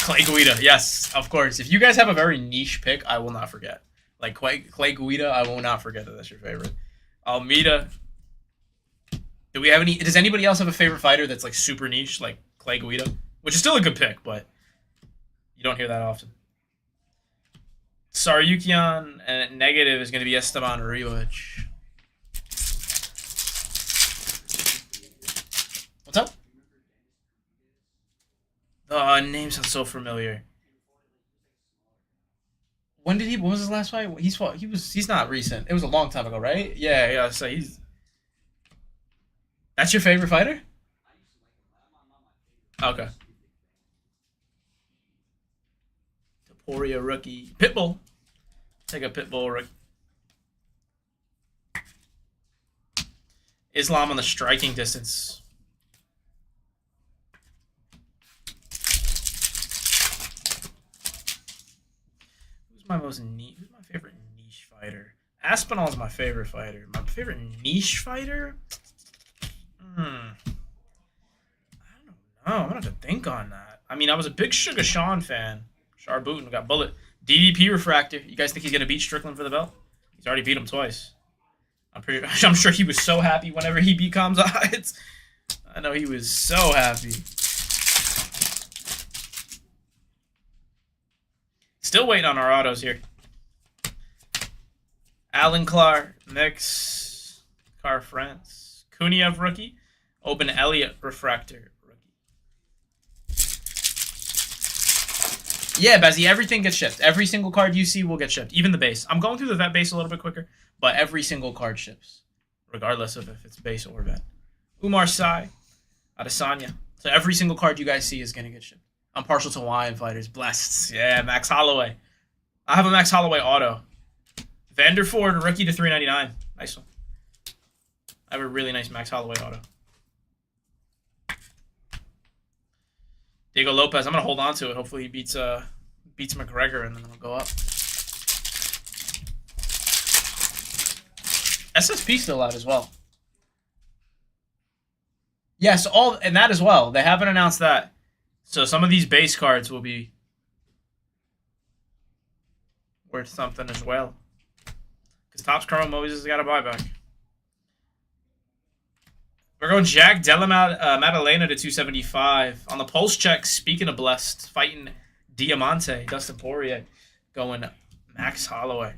Clay Guida, yes, of course. If you guys have a very niche pick, I will not forget. Like Clay Guida, I will not forget that that's your favorite. Almeida. Do we have any? Does anybody else have a favorite fighter that's like super niche, like Clay Guida? Which is still a good pick, but you don't hear that often. Saryukian and negative is going to be Esteban Ribovic. What's up? The name sounds so familiar. When was his last fight? He's not recent. It was a long time ago, right? Yeah. So that's your favorite fighter? Okay. Taporia rookie. Pitbull. Take a Pitbull rookie. Islam on the striking distance. Who's my favorite niche fighter? Aspinall's my favorite fighter. My favorite niche fighter? I don't know. I'm gonna have to think on that. I mean, I was a big Sugar Sean fan. Sharboot got bullet. DDP Refractor. You guys think he's gonna beat Strickland for the belt? He's already beat him twice. I'm sure he was so happy whenever he beat Kamzat. I know he was so happy. Still waiting on our autos here. Alan Clark, Mix, Car France, Kuniev rookie, Open Elliott Refractor rookie. Yeah, Bezzy, everything gets shipped. Every single card you see will get shipped, even the base. I'm going through the vet base a little bit quicker, but every single card ships, regardless of if it's base or vet. Umar Sai, Adesanya. So every single card you guys see is going to get shipped. I'm partial to Hawaiian fighters. Blessed. Yeah, Max Holloway. I have a Max Holloway auto. Vanderford, rookie to 399. Nice one. I have a really nice Max Holloway auto. Diego Lopez, I'm going to hold on to it. Hopefully he beats McGregor, and then it'll go up. SSP still out as well. Yes, and that as well. They haven't announced that. So some of these base cards will be worth something as well. Because Topps Chrome always has got a buyback. We're going Jack Della Maddalena to 275. On the pulse check, speaking of blessed, fighting Diamante, Dustin Poirier, going Max Holloway.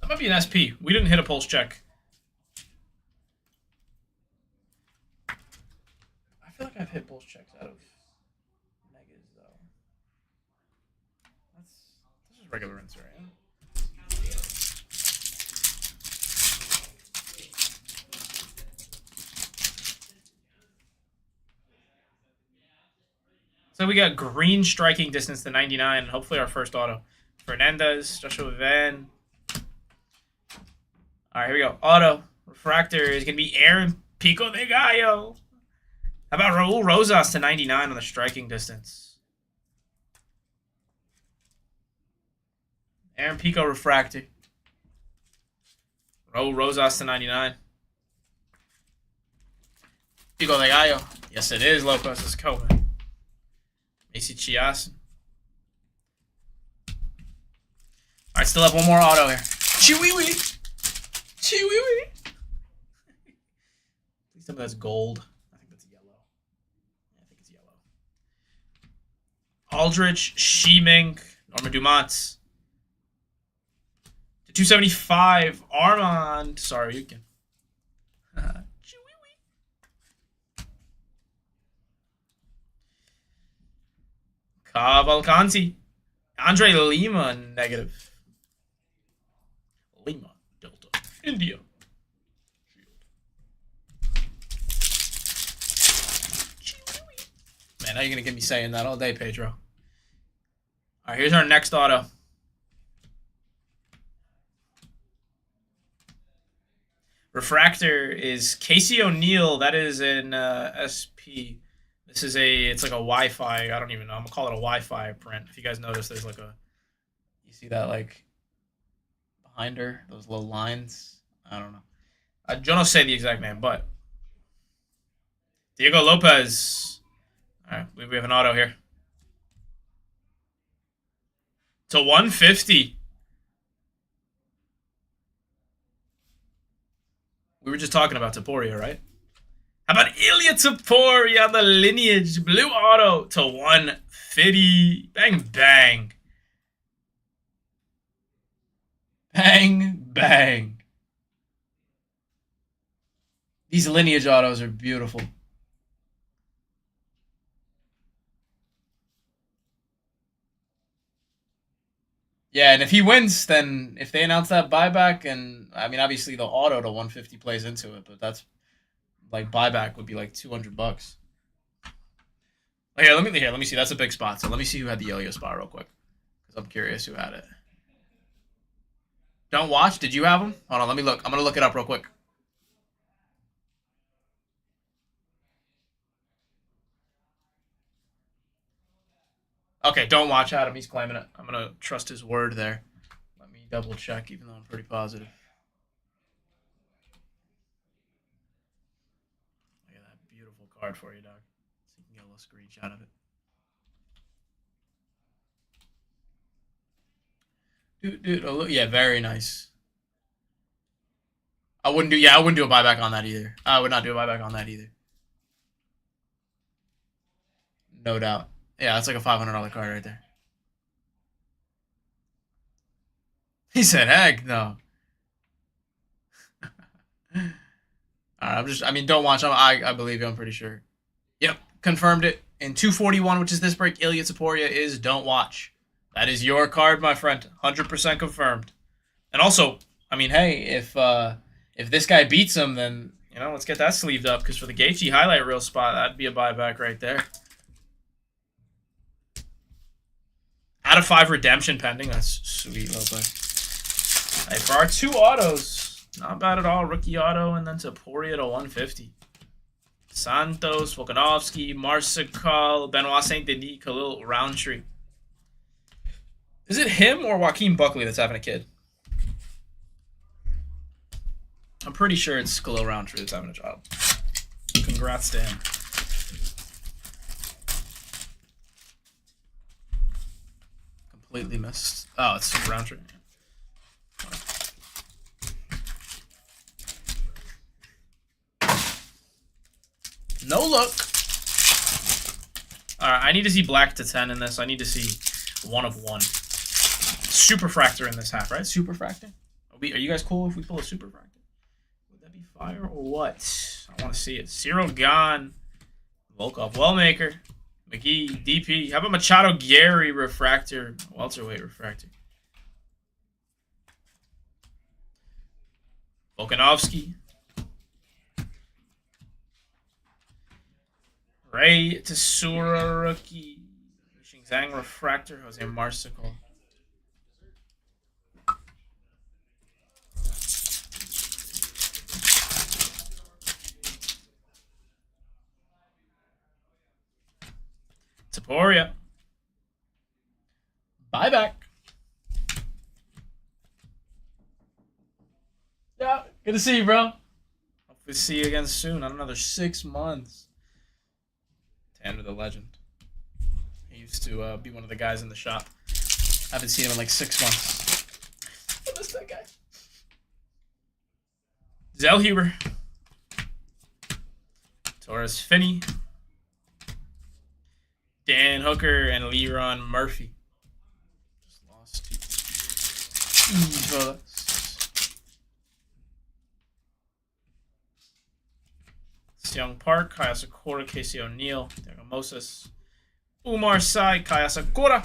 That might be an SP. We didn't hit a pulse check. I feel like I've hit pulse checks out of Megas, though. This is regular insert, right? So we got green striking distance to 99, and hopefully our first auto. Fernandez, Joshua Van. All right, here we go. Auto. Refractor is going to be Aaron Pico de Gallo. How about Raul Rosas to 99 on the striking distance? Aaron Pico Refractor. Raul Rosas to 99. Pico de Gallo. Yes, it is, Lopez. Let's go, man. Macy Chiasen. All right, still have one more auto here. Chiwiwi. Chiwiwi. Please tell me that's gold. I think that's yellow. Yeah, I think it's yellow. Aldrich, Shiming, Norman Dumont. To 275, Armand. Sorry, you can. Cavalcanti. Andre Lima, negative. Lima, Delta, India. Man, how are you going to get me saying that all day, Pedro? All right, here's our next auto. Refractor is Casey O'Neill. That is an SP. This is it's like a Wi-Fi. I don't even know. I'm gonna call it a Wi-Fi print. If you guys notice, there's like you see that like behind her, those little lines. I don't know. I don't say the exact name, but Diego Lopez. All right, we have an auto here. To 150. We were just talking about Taporia, right? How about Ilya Taporia on the Lineage blue auto to 150? Bang, bang. Bang, bang. These Lineage autos are beautiful. Yeah, and if he wins, then if they announce that buyback, and I mean, obviously the auto to 150 plays into it, but that's like buyback would be like $200. Here, let me see. That's a big spot. So let me see who had the Elio spot real quick, because I'm curious who had it. Don't watch. Did you have them? Hold on, let me look. I'm gonna look it up real quick. Okay, don't watch Adam. He's claiming it. I'm gonna trust his word there. Let me double check, even though I'm pretty positive. Look at that beautiful card for you, dog. So you can get a little screenshot of it. Dude, oh, look, yeah, very nice. I wouldn't do a buyback on that either. I would not do a buyback on that either. No doubt. Yeah, that's like a $500 card right there. He said, heck no. I mean, don't watch him. I believe you, I'm pretty sure. Yep, confirmed it. In 241, which is this break, Ilya Taporia is don't watch. That is your card, my friend. 100% confirmed. And also, I mean, hey, if this guy beats him, then, you know, let's get that sleeved up. Because for the Gaethje highlight reel spot, that'd be a buyback right there. Out of 5 redemption pending. That's sweet, Lopez. Hey, for our 2 autos, not bad at all. Rookie auto, and then Taporia to 150. Santos, Volkanovski, Marsical, Benoit Saint Denis, Khalil Roundtree. Is it him or Joaquin Buckley that's having a kid? I'm pretty sure it's Khalil Roundtree that's having a child. Congrats to him. Completely missed. Oh, it's Roundtree. No look. Alright, I need to see black to 10 in this. I need to see 1 of 1. Superfractor in this half, right? Superfractor? Are you guys cool if we pull a Superfractor? Would that be fire or what? I want to see it. Cyril Gahn. Volkov Wellmaker. McGee, DP. How about Machado Gary Refractor? Welterweight Refractor. Volkanovski. Ray Tesura rookie. Xingzhang Refractor. Jose Marsical. Taporia. Buyback. Yeah, good to see you, bro. Hopefully see you again soon. Not another 6 months. Tanner the legend. He used to be one of the guys in the shop. I haven't seen him in like 6 months. I miss that guy. Zellhuber. Torres Finney. Dan Hooker and Leron Murphy. Just lost to Evas. Young Park, Kaya Sakura, Casey O'Neill, Diego Moses, Umar Sai, Kaya Sakura.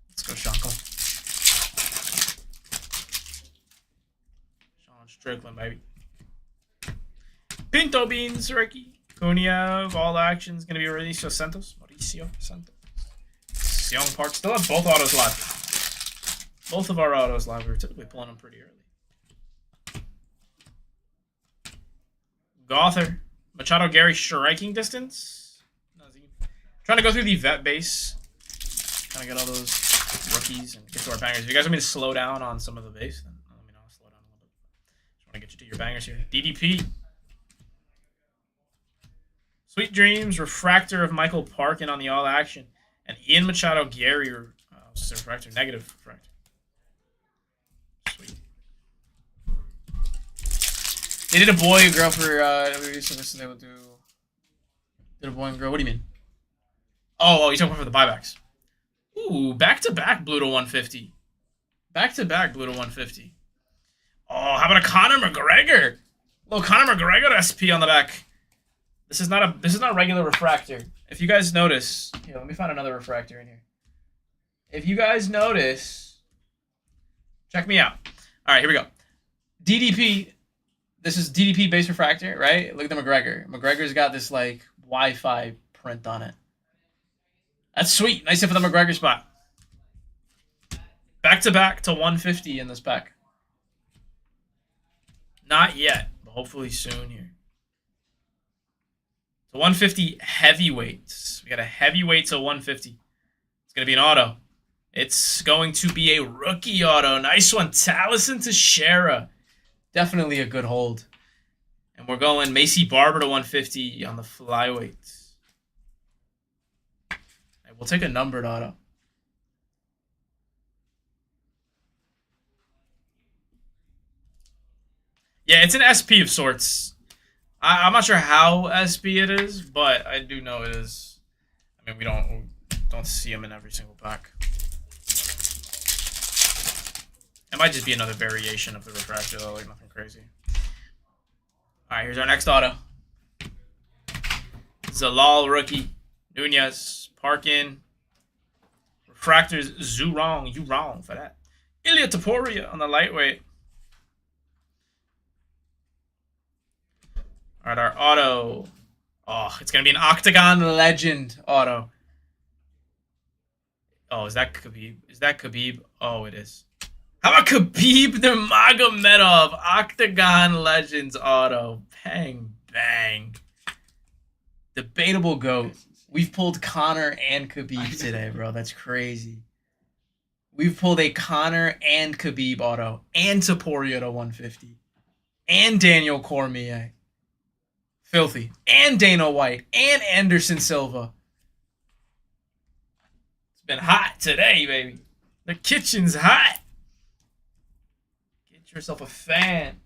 Let's go, Shanko. Sean Strickland, baby. Pinto Beans, Ricky. Kuniev, all actions going to be released. Mauricio Santos. Young Park. Still have both autos live. Both of our autos live. We were typically pulling them pretty early. Gother. Machado Gary striking distance. Trying to go through the vet base. Trying to get all those rookies and get to our bangers. If you guys want me to slow down on some of the base, then let me know. I'll slow down a little bit. Just want to get you to your bangers here. DDP. Sweet Dreams, Refractor of Michael Parkin on the all action. And Ian Machado Gary, Refractor, negative Refractor. Sweet. They did a boy and girl for so they will do. Did a boy and girl? What do you mean? Oh, you're talking about for the buybacks. Ooh, back-to-back blue to 150. Back-to-back blue to 150. Oh, how about a Conor McGregor? Little Conor McGregor SP on the back. This is not regular refractor. If you guys notice, here, let me find another refractor in here. If you guys notice, check me out. All right, here we go. DDP. This is DDP base refractor, right? Look at the McGregor. McGregor's got this like Wi-Fi print on it. That's sweet. Nice hit for the McGregor spot. Back-to-back to 150 in this pack. Not yet, but hopefully soon here. To 150 heavyweights. We got a heavyweight to 150. It's going to be an auto. It's going to be a rookie auto. Nice one. Taliesin Teixeira. Definitely a good hold. And we're going Macy Barber to 150 on the flyweights. And we'll take a numbered auto. Yeah, it's an SP of sorts. I'm not sure how SP it is, but I do know it is. I mean, we don't see them in every single pack. It might just be another variation of the refractor, though, like nothing crazy. All right, here's our next auto. Zalal rookie, Nunez, Parkin, refractors, Zurong, you wrong for that. Ilya Taporia on the lightweight. All right, our auto. Oh, it's going to be an Octagon Legend auto. Oh, is that Khabib? Is that Khabib? Oh, it is. How about Khabib Nurmagomedov? Octagon Legends auto. Bang, bang. Debatable GOAT. We've pulled Conor and Khabib today, bro. That's crazy. We've pulled a Conor and Khabib auto. And Taporia to 150. And Daniel Cormier. Filthy. And Dana White. And Anderson Silva. It's been hot today, baby. The kitchen's hot. Get yourself a fan.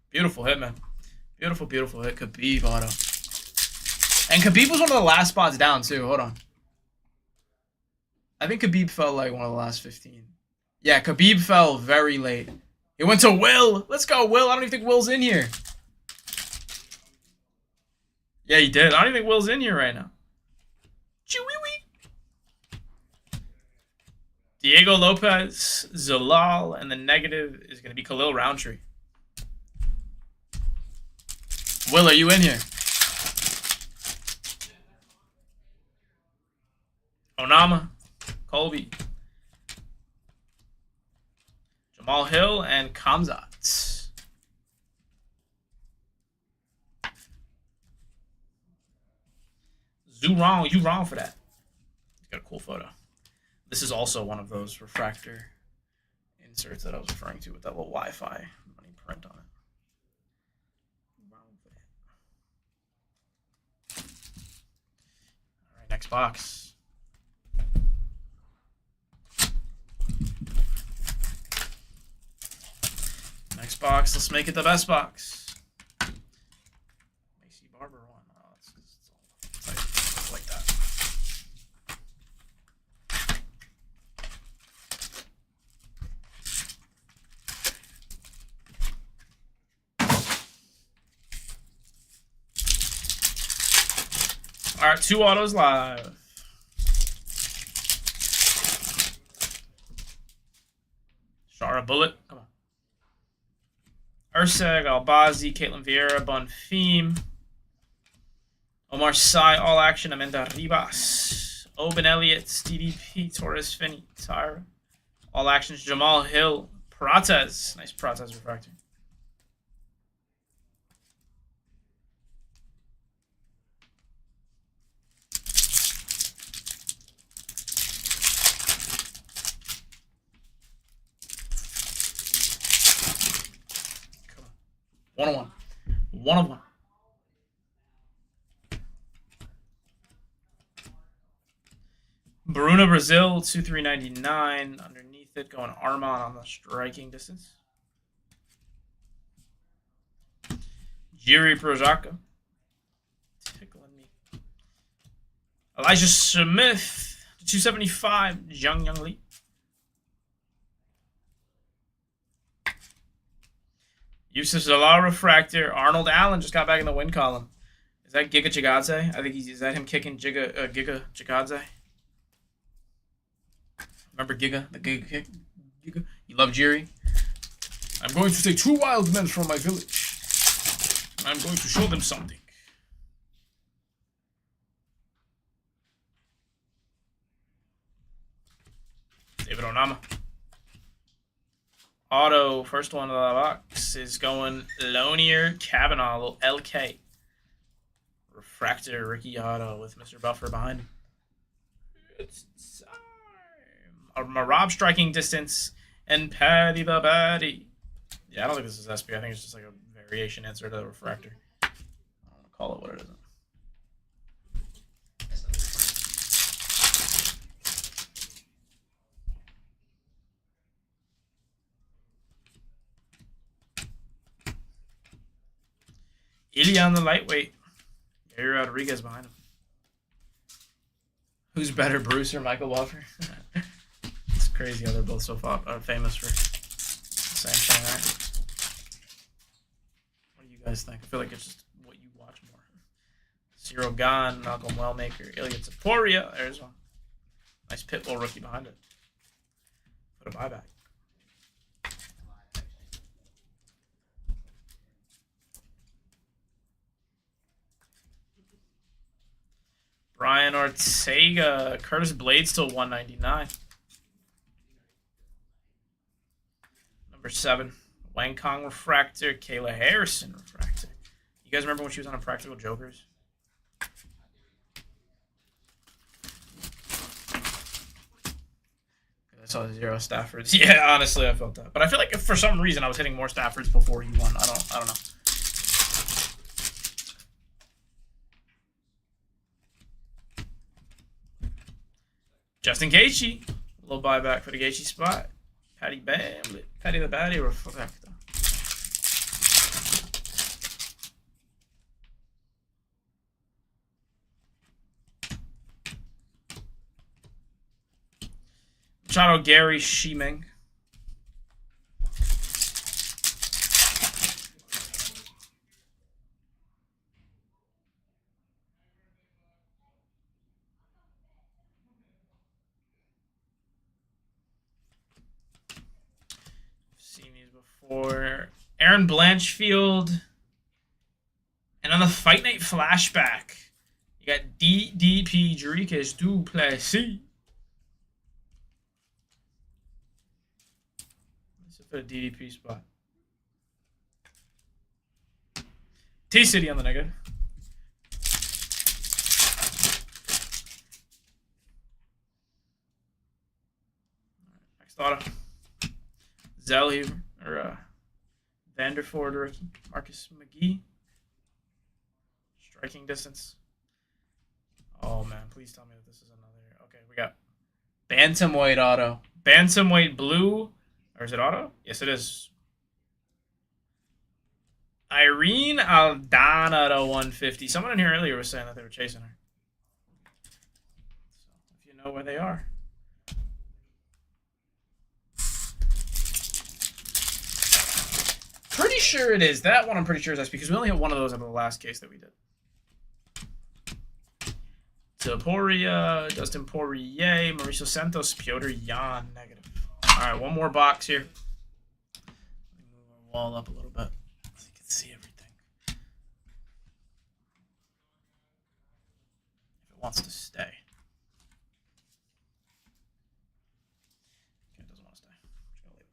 Beautiful hit, man. Beautiful, beautiful hit. Khabib auto. And Khabib was one of the last spots down, too. Hold on. I think Khabib fell like one of the last 15. Yeah, Khabib fell very late. It went to Will. Let's go, Will. I don't even think Will's in here. Yeah, he did. I don't even think Will's in here right now. Chewie-wee. Diego Lopez, Zalal, and the negative is going to be Khalil Roundtree. Will, are you in here? Onama, Colby, Jamal Hill, and Kamzat. Wrong, you wrong for that. He's got a cool photo. This is also one of those refractor inserts that I was referring to with that little Wi-Fi money print on it. Wrong for that. All right, next box. Next box. Let's make it the best box. Macy Barber one. Oh, it's like that. All right, 2 autos live. Shara Bullet, come on. Urseg, Albazi, Caitlin Vieira, Bonfim, Omar Sy, All Action, Amanda Ribas, Oben Elliott, Stevie P, Torres Finney, Tyra, All Actions, Jamal Hill, Prates, nice Prates refractor. One of one. One of one. Bruna Brazil, 2,399. Underneath it, going Armon on the striking distance. Jiri Prochazka. Tickling me. Elijah Smith, 275. Zhang Yang Li. Yusuf Zalal refractor. Arnold Allen just got back in the win column. Is that Giga Chikadze? I think is that him kicking Giga Chikadze? Remember Giga? The Giga kick? Giga? You love Jiri? I'm going to take 2 wild men from my village. I'm going to show them something. David Onama. Auto, first one of the box is going Lonier Kavanaugh, little LK. Refractor Ricky Auto with Mr. Buffer behind him. It's time. A Marab striking distance and Patty the Batty. Yeah, I don't think this is SP. I think it's just like a variation answer to the refractor. I don't want to call it what it isn't. Ilya on the lightweight. Gary Rodriguez behind him. Who's better, Bruce or Michael Buffer? It's crazy how they're both so famous for the same thing, right? What do you guys think? I feel like it's just what you watch more. Cyril Gahn, Malcolm Wellmaker, Ilya Taporia. There's one. Nice Pitbull rookie behind it. Put a buyback. Brian Ortega. Curtis Blade still 199. Number 7. Wang Kong refractor. Kayla Harrison refractor. You guys remember when she was on Impractical Jokers? I saw 0 Staffords. Yeah, honestly, I felt that. But I feel like if for some reason I was hitting more Staffords before he won. I don't know. Justin Gaethje, a little buyback for the Gaethje spot. Patty Bamlet, Patty the Batty refractor. Machado Gary Shimeng. Seen these before. Aaron Blanchfield. And on the Fight Night flashback, you got DDP Dricus Duplessis. For the DDP spot. T-City on the negative. Next auto. Zellhuber, or Vanderford rookie. Marcus McGee. Striking distance. Oh, man. Please tell me that this is another. Okay, we got Bantamweight auto. Bantamweight blue. Or is it auto? Yes, it is. Irene Aldana to 150. Someone in here earlier was saying that they were chasing her. So if you know where they are. Pretty sure it is. That one I'm pretty sure is SP because we only had one of those out of the last case that we did. Taporia, Dustin Poirier, Mauricio Santos, Piotr Jan, negative. All right, one more box here. Let me move our wall up a little bit so you can see everything. If it wants to stay. Okay, it doesn't want to stay. Just gonna leave it.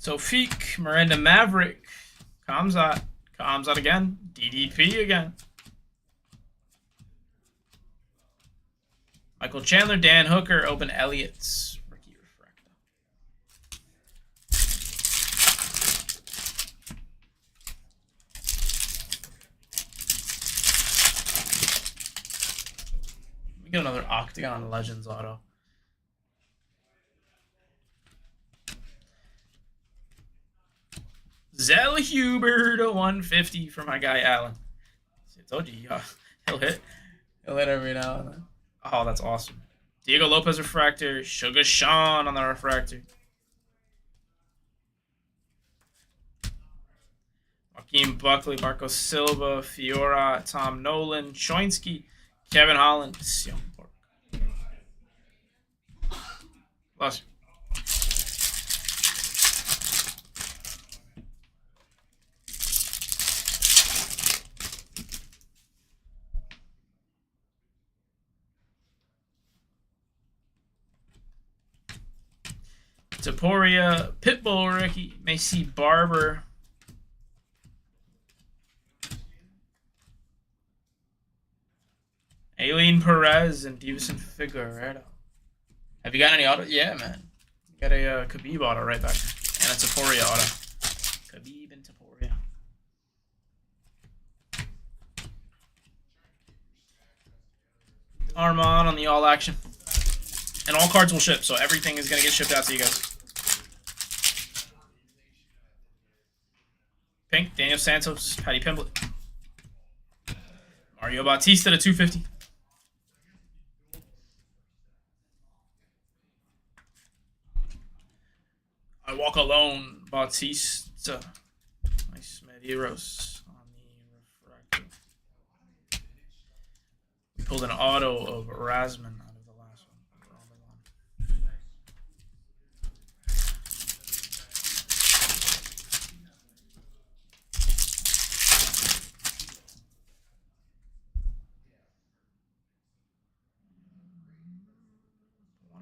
Tofik, Miranda Maverick, Kamzat again, DDP again. Michael Chandler, Dan Hooker, Open Elliott's rookie refractor. Let me get another Octagon Legends auto. Zellhuber to 150 for my guy Allen. I told you, he'll hit. He'll hit every now and then. Oh, that's awesome. Diego Lopez refractor. Sugar Sean on the refractor. Hakeem Buckley, Marco Silva, Fiora, Tom Nolan, Choinsky, Kevin Holland, Sion Park. Bless you. Taporia, Pitbull, Ricky, Macy Barber. Aileen Perez and Davison Figueredo. Have you got any auto? Yeah, man. Got a Khabib auto right back there. And a Taporia auto. Khabib and Taporia. Armand on the all action. And all cards will ship, so everything is going to get shipped out to you guys. Pink, Daniel Santos, Patty Pimblett. Mario Bautista to 250. I Walk Alone, Bautista. Nice Medeiros on the refractor. We pulled an auto of Rasman out of the last one.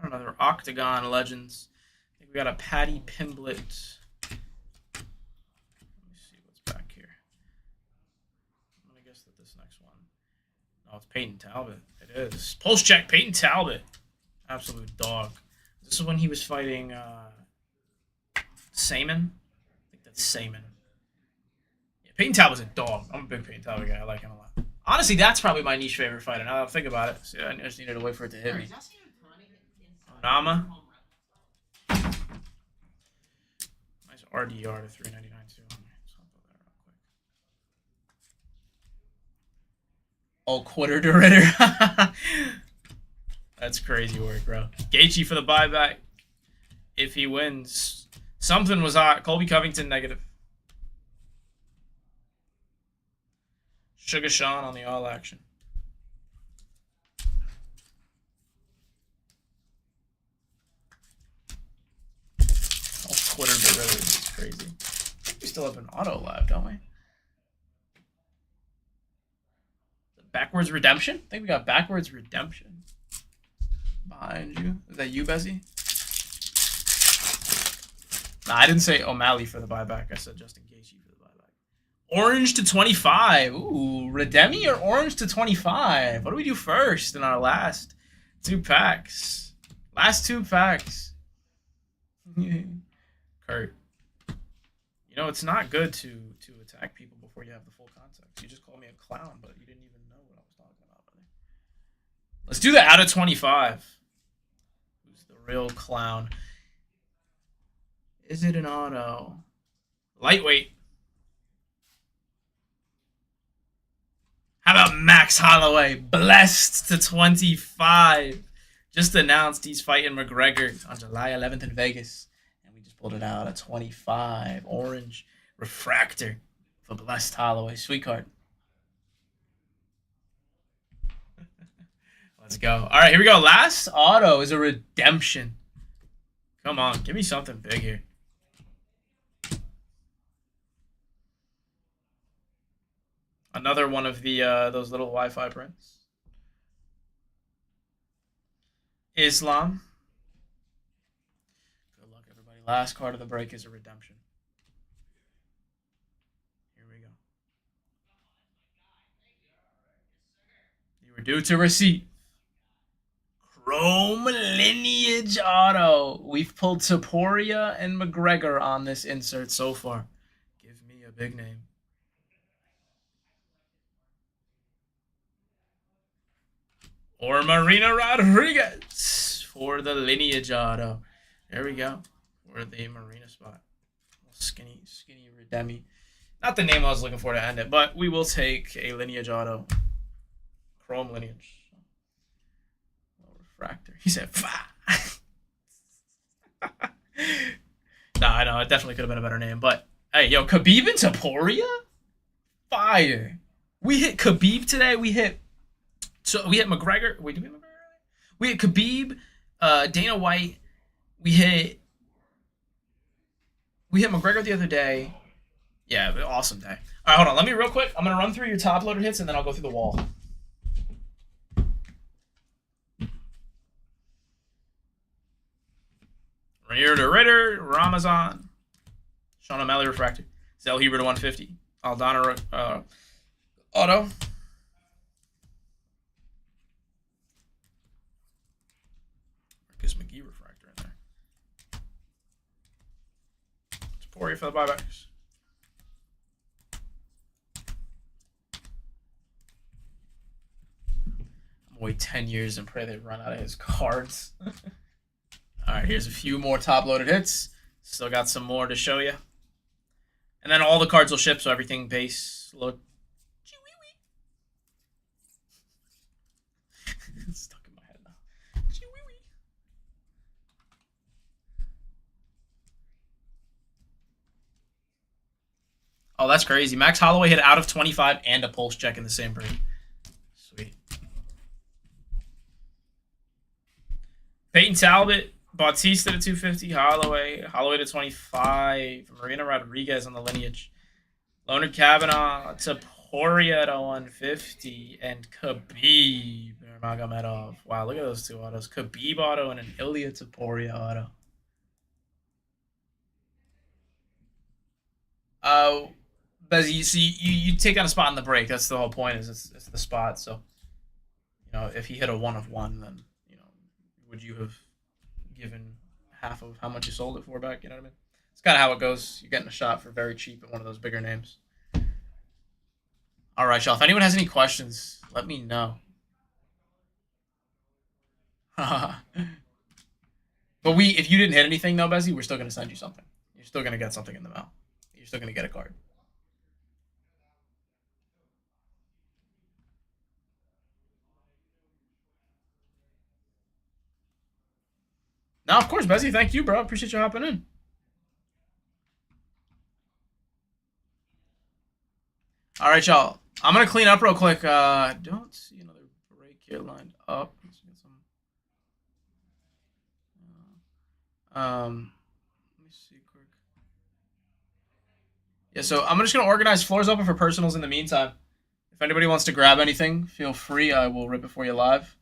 Another Octagon Legends. I think we got a Patty Pimblett. Let me see what's back here. I'm gonna guess that this next one. Oh, it's Peyton Talbot. It is. Pulse check, Peyton Talbot. Absolute dog. This is when he was fighting Saman. I think that's Saman. Yeah, Peyton Talbot's a dog. I'm a big Peyton Talbot guy. I like him a lot. Honestly, that's probably my niche favorite fighter. Now that I think about it. See, I just needed to wait for it to hit me. Nama. Nice RDR to 399 too. Oh, Quitter to Ritter. That's crazy work, bro. Gaethje for the buyback. If he wins, something was hot. Colby Covington negative. Sugar Sean on the all action. Twitter, but really, it's crazy. I think we still have an auto live, don't we? Backwards Redemption? I think we got Backwards Redemption. Behind you. Is that you, Bezzy? Nah, I didn't say O'Malley for the buyback. I said Justin Gaethje for the buyback. Orange to 25. Ooh, Redemi or orange to 25? What do we do first in our last two packs? Last two packs. Kurt. You know, it's not good to attack people before you have the full context. You just called me a clown, but you didn't even know what I was talking about, buddy. Let's do the out of 25. Who's the real clown? Is it an auto? Lightweight. How about Max Holloway? Blessed to 25. Just announced he's fighting McGregor on July 11th in Vegas. Pulled it out at 25. Orange refractor for Blessed Holloway. Sweet card. Let's go. All right, here we go. Last auto is a redemption. Come on, give me something big here. Another one of the those little Wi-Fi prints. Islam. Last card of the break is a redemption. Here we go. You were due to receipt. Chrome Lineage Auto. We've pulled Taporia and McGregor on this insert so far. Give me a big name. Or Marina Rodriguez for the Lineage Auto. There we go. For the Marina spot. Skinny Redemi. Not the name I was looking for to end it, but we will take a Lineage Auto. Chrome Lineage. Refractor. He said, Nah, I know. It definitely could have been a better name, but hey, yo, Khabib and Taporia? fire. We hit Khabib today. We hit McGregor. Wait, did we hit McGregor? We hit Khabib, Dana White. We hit McGregor the other day. Yeah, awesome day. All right, hold on. Let me real quick. I'm gonna run through your top loaded hits and then I'll go through the wall. Ranier to Ritter, Ramazan, Sean O'Malley refractor, Zell Huber to 150, Aldana auto. Marcus McGee refractor in there. Taporia for the buybacks. I'm wait 10 years and pray they run out of his cards. All right, here's a few more top-loaded hits. Still got some more to show you. And then all the cards will ship, so everything base look. It's stuck in my head now. Oh, that's crazy. Max Holloway hit out of 25 and a pulse check in the same break. Sweet. Peyton Talbot. Bautista to 250, Holloway to 25, Marina Rodriguez on the lineage, Leonard Kavanaugh to Poria to 150, and Khabib Nurmagomedov. Wow, look at those two autos. Khabib auto and an Ilya Taporia auto. Bez, you see, you take on a spot in the break. That's the whole point. Is it's the spot. So, you know, if he hit a 1 of 1, then would you have given half of how much you sold it for back? You know what I mean? It's kind of how it goes. You're getting a shot for very cheap at one of those bigger names. All right, y'all. If anyone has any questions, let me know. But if you didn't hit anything though, Bezzy, we're still gonna send you something. You're still gonna get something in the mail. You're still gonna get a card. No, of course, Bezzy. Thank you, bro. Appreciate you hopping in. All right, y'all. I'm gonna clean up real quick. Don't see another break here lined up. Let's get some. Let me see quick. Yeah, so I'm just gonna organize floors open for personals in the meantime. If anybody wants to grab anything, feel free. I will rip it for you live.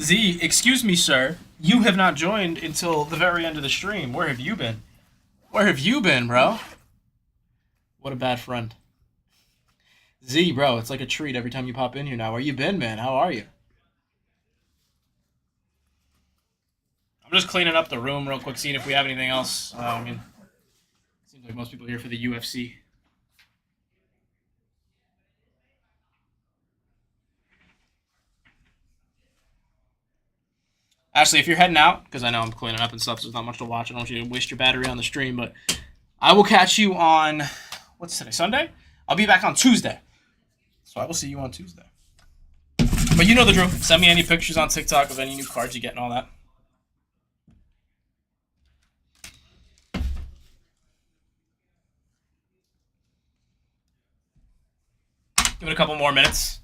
Z, excuse me, sir. You have not joined until the very end of the stream. Where have you been? Where have you been, bro? What a bad friend. Z, bro, it's like a treat every time you pop in here now. Where you been, man? How are you? I'm just cleaning up the room real quick, seeing if we have anything else. I mean, it seems like most people are here for the UFC. Ashley, if you're heading out, because I know I'm cleaning up and stuff, so there's not much to watch. I don't want you to waste your battery on the stream, but I will catch you on, what's today, Sunday? I'll be back on Tuesday. So I will see you on Tuesday. But you know the drill. Send me any pictures on TikTok of any new cards you get and all that. Give it a couple more minutes.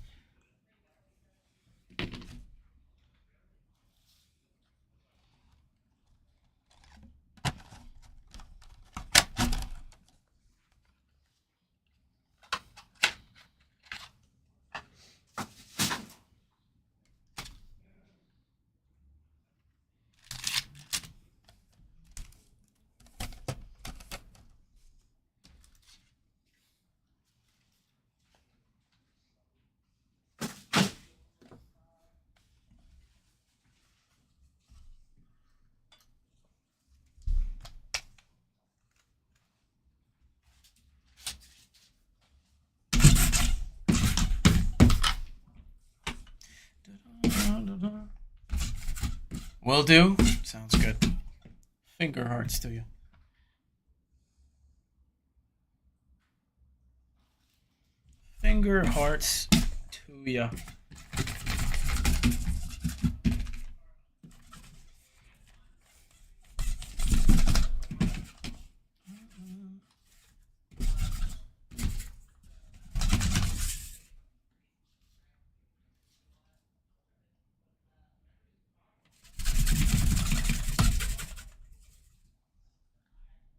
Will do. Sounds good. Finger hearts to you. Finger hearts to ya.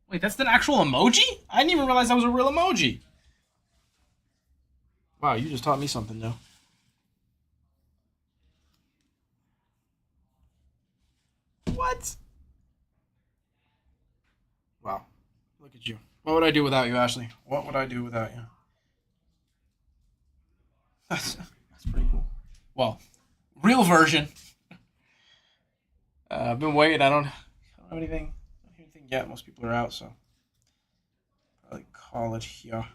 Wait, that's an actual emoji? I didn't even realize that was a real emoji. Wow, you just taught me something new. What? Wow. Look at you. What would I do without you, Ashley? What would I do without you? That's pretty cool. Well, real version. I've been waiting. I don't have anything yet. Most people are out, so probably call it here.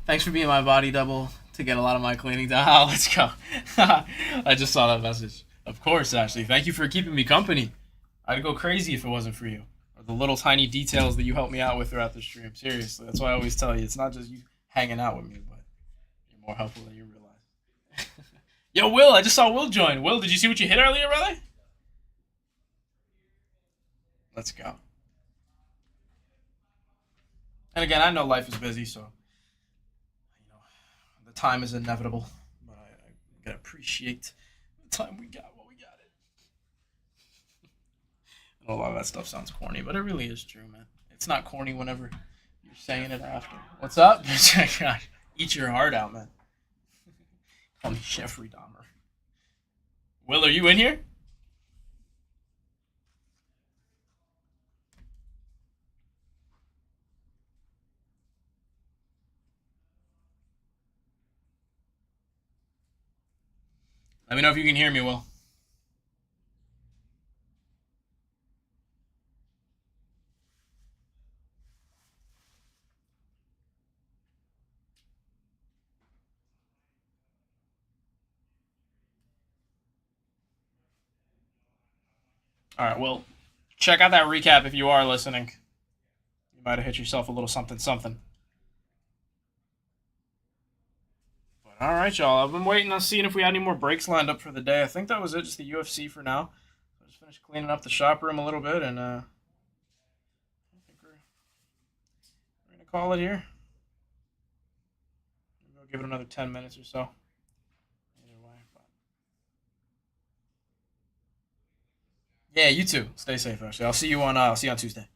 Thanks for being my body double to get a lot of my cleaning done. Oh, let's go. I just saw that message. Of course, Ashley. Thank you for keeping me company. I'd go crazy if it wasn't for you. Or the little tiny details that you help me out with throughout the stream. Seriously. That's why I always tell you, it's not just you hanging out with me, but you're more helpful than you realize. Yo, Will, I just saw Will join. Will, did you see what you hit earlier, brother? Let's go. And again, I know life is busy, so the time is inevitable. But I gotta appreciate the time we got while we got it. I know a lot of that stuff sounds corny, but it really is true, man. It's not corny whenever you're saying it after. What's up? Gosh, eat your heart out, man. Call me Jeffrey Dahmer. Will, are you in here? Let me know if you can hear me, Will. All right, well, check out that recap if you are listening. You might have hit yourself a little something something. But all right, y'all. I've been waiting on seeing if we had any more breaks lined up for the day. I think that was it, just the UFC for now. I just finished cleaning up the shop room a little bit, and I think we're gonna call it here. We'll give it another 10 minutes or so. Either way, but yeah, you too. Stay safe, actually. I'll see you on Tuesday.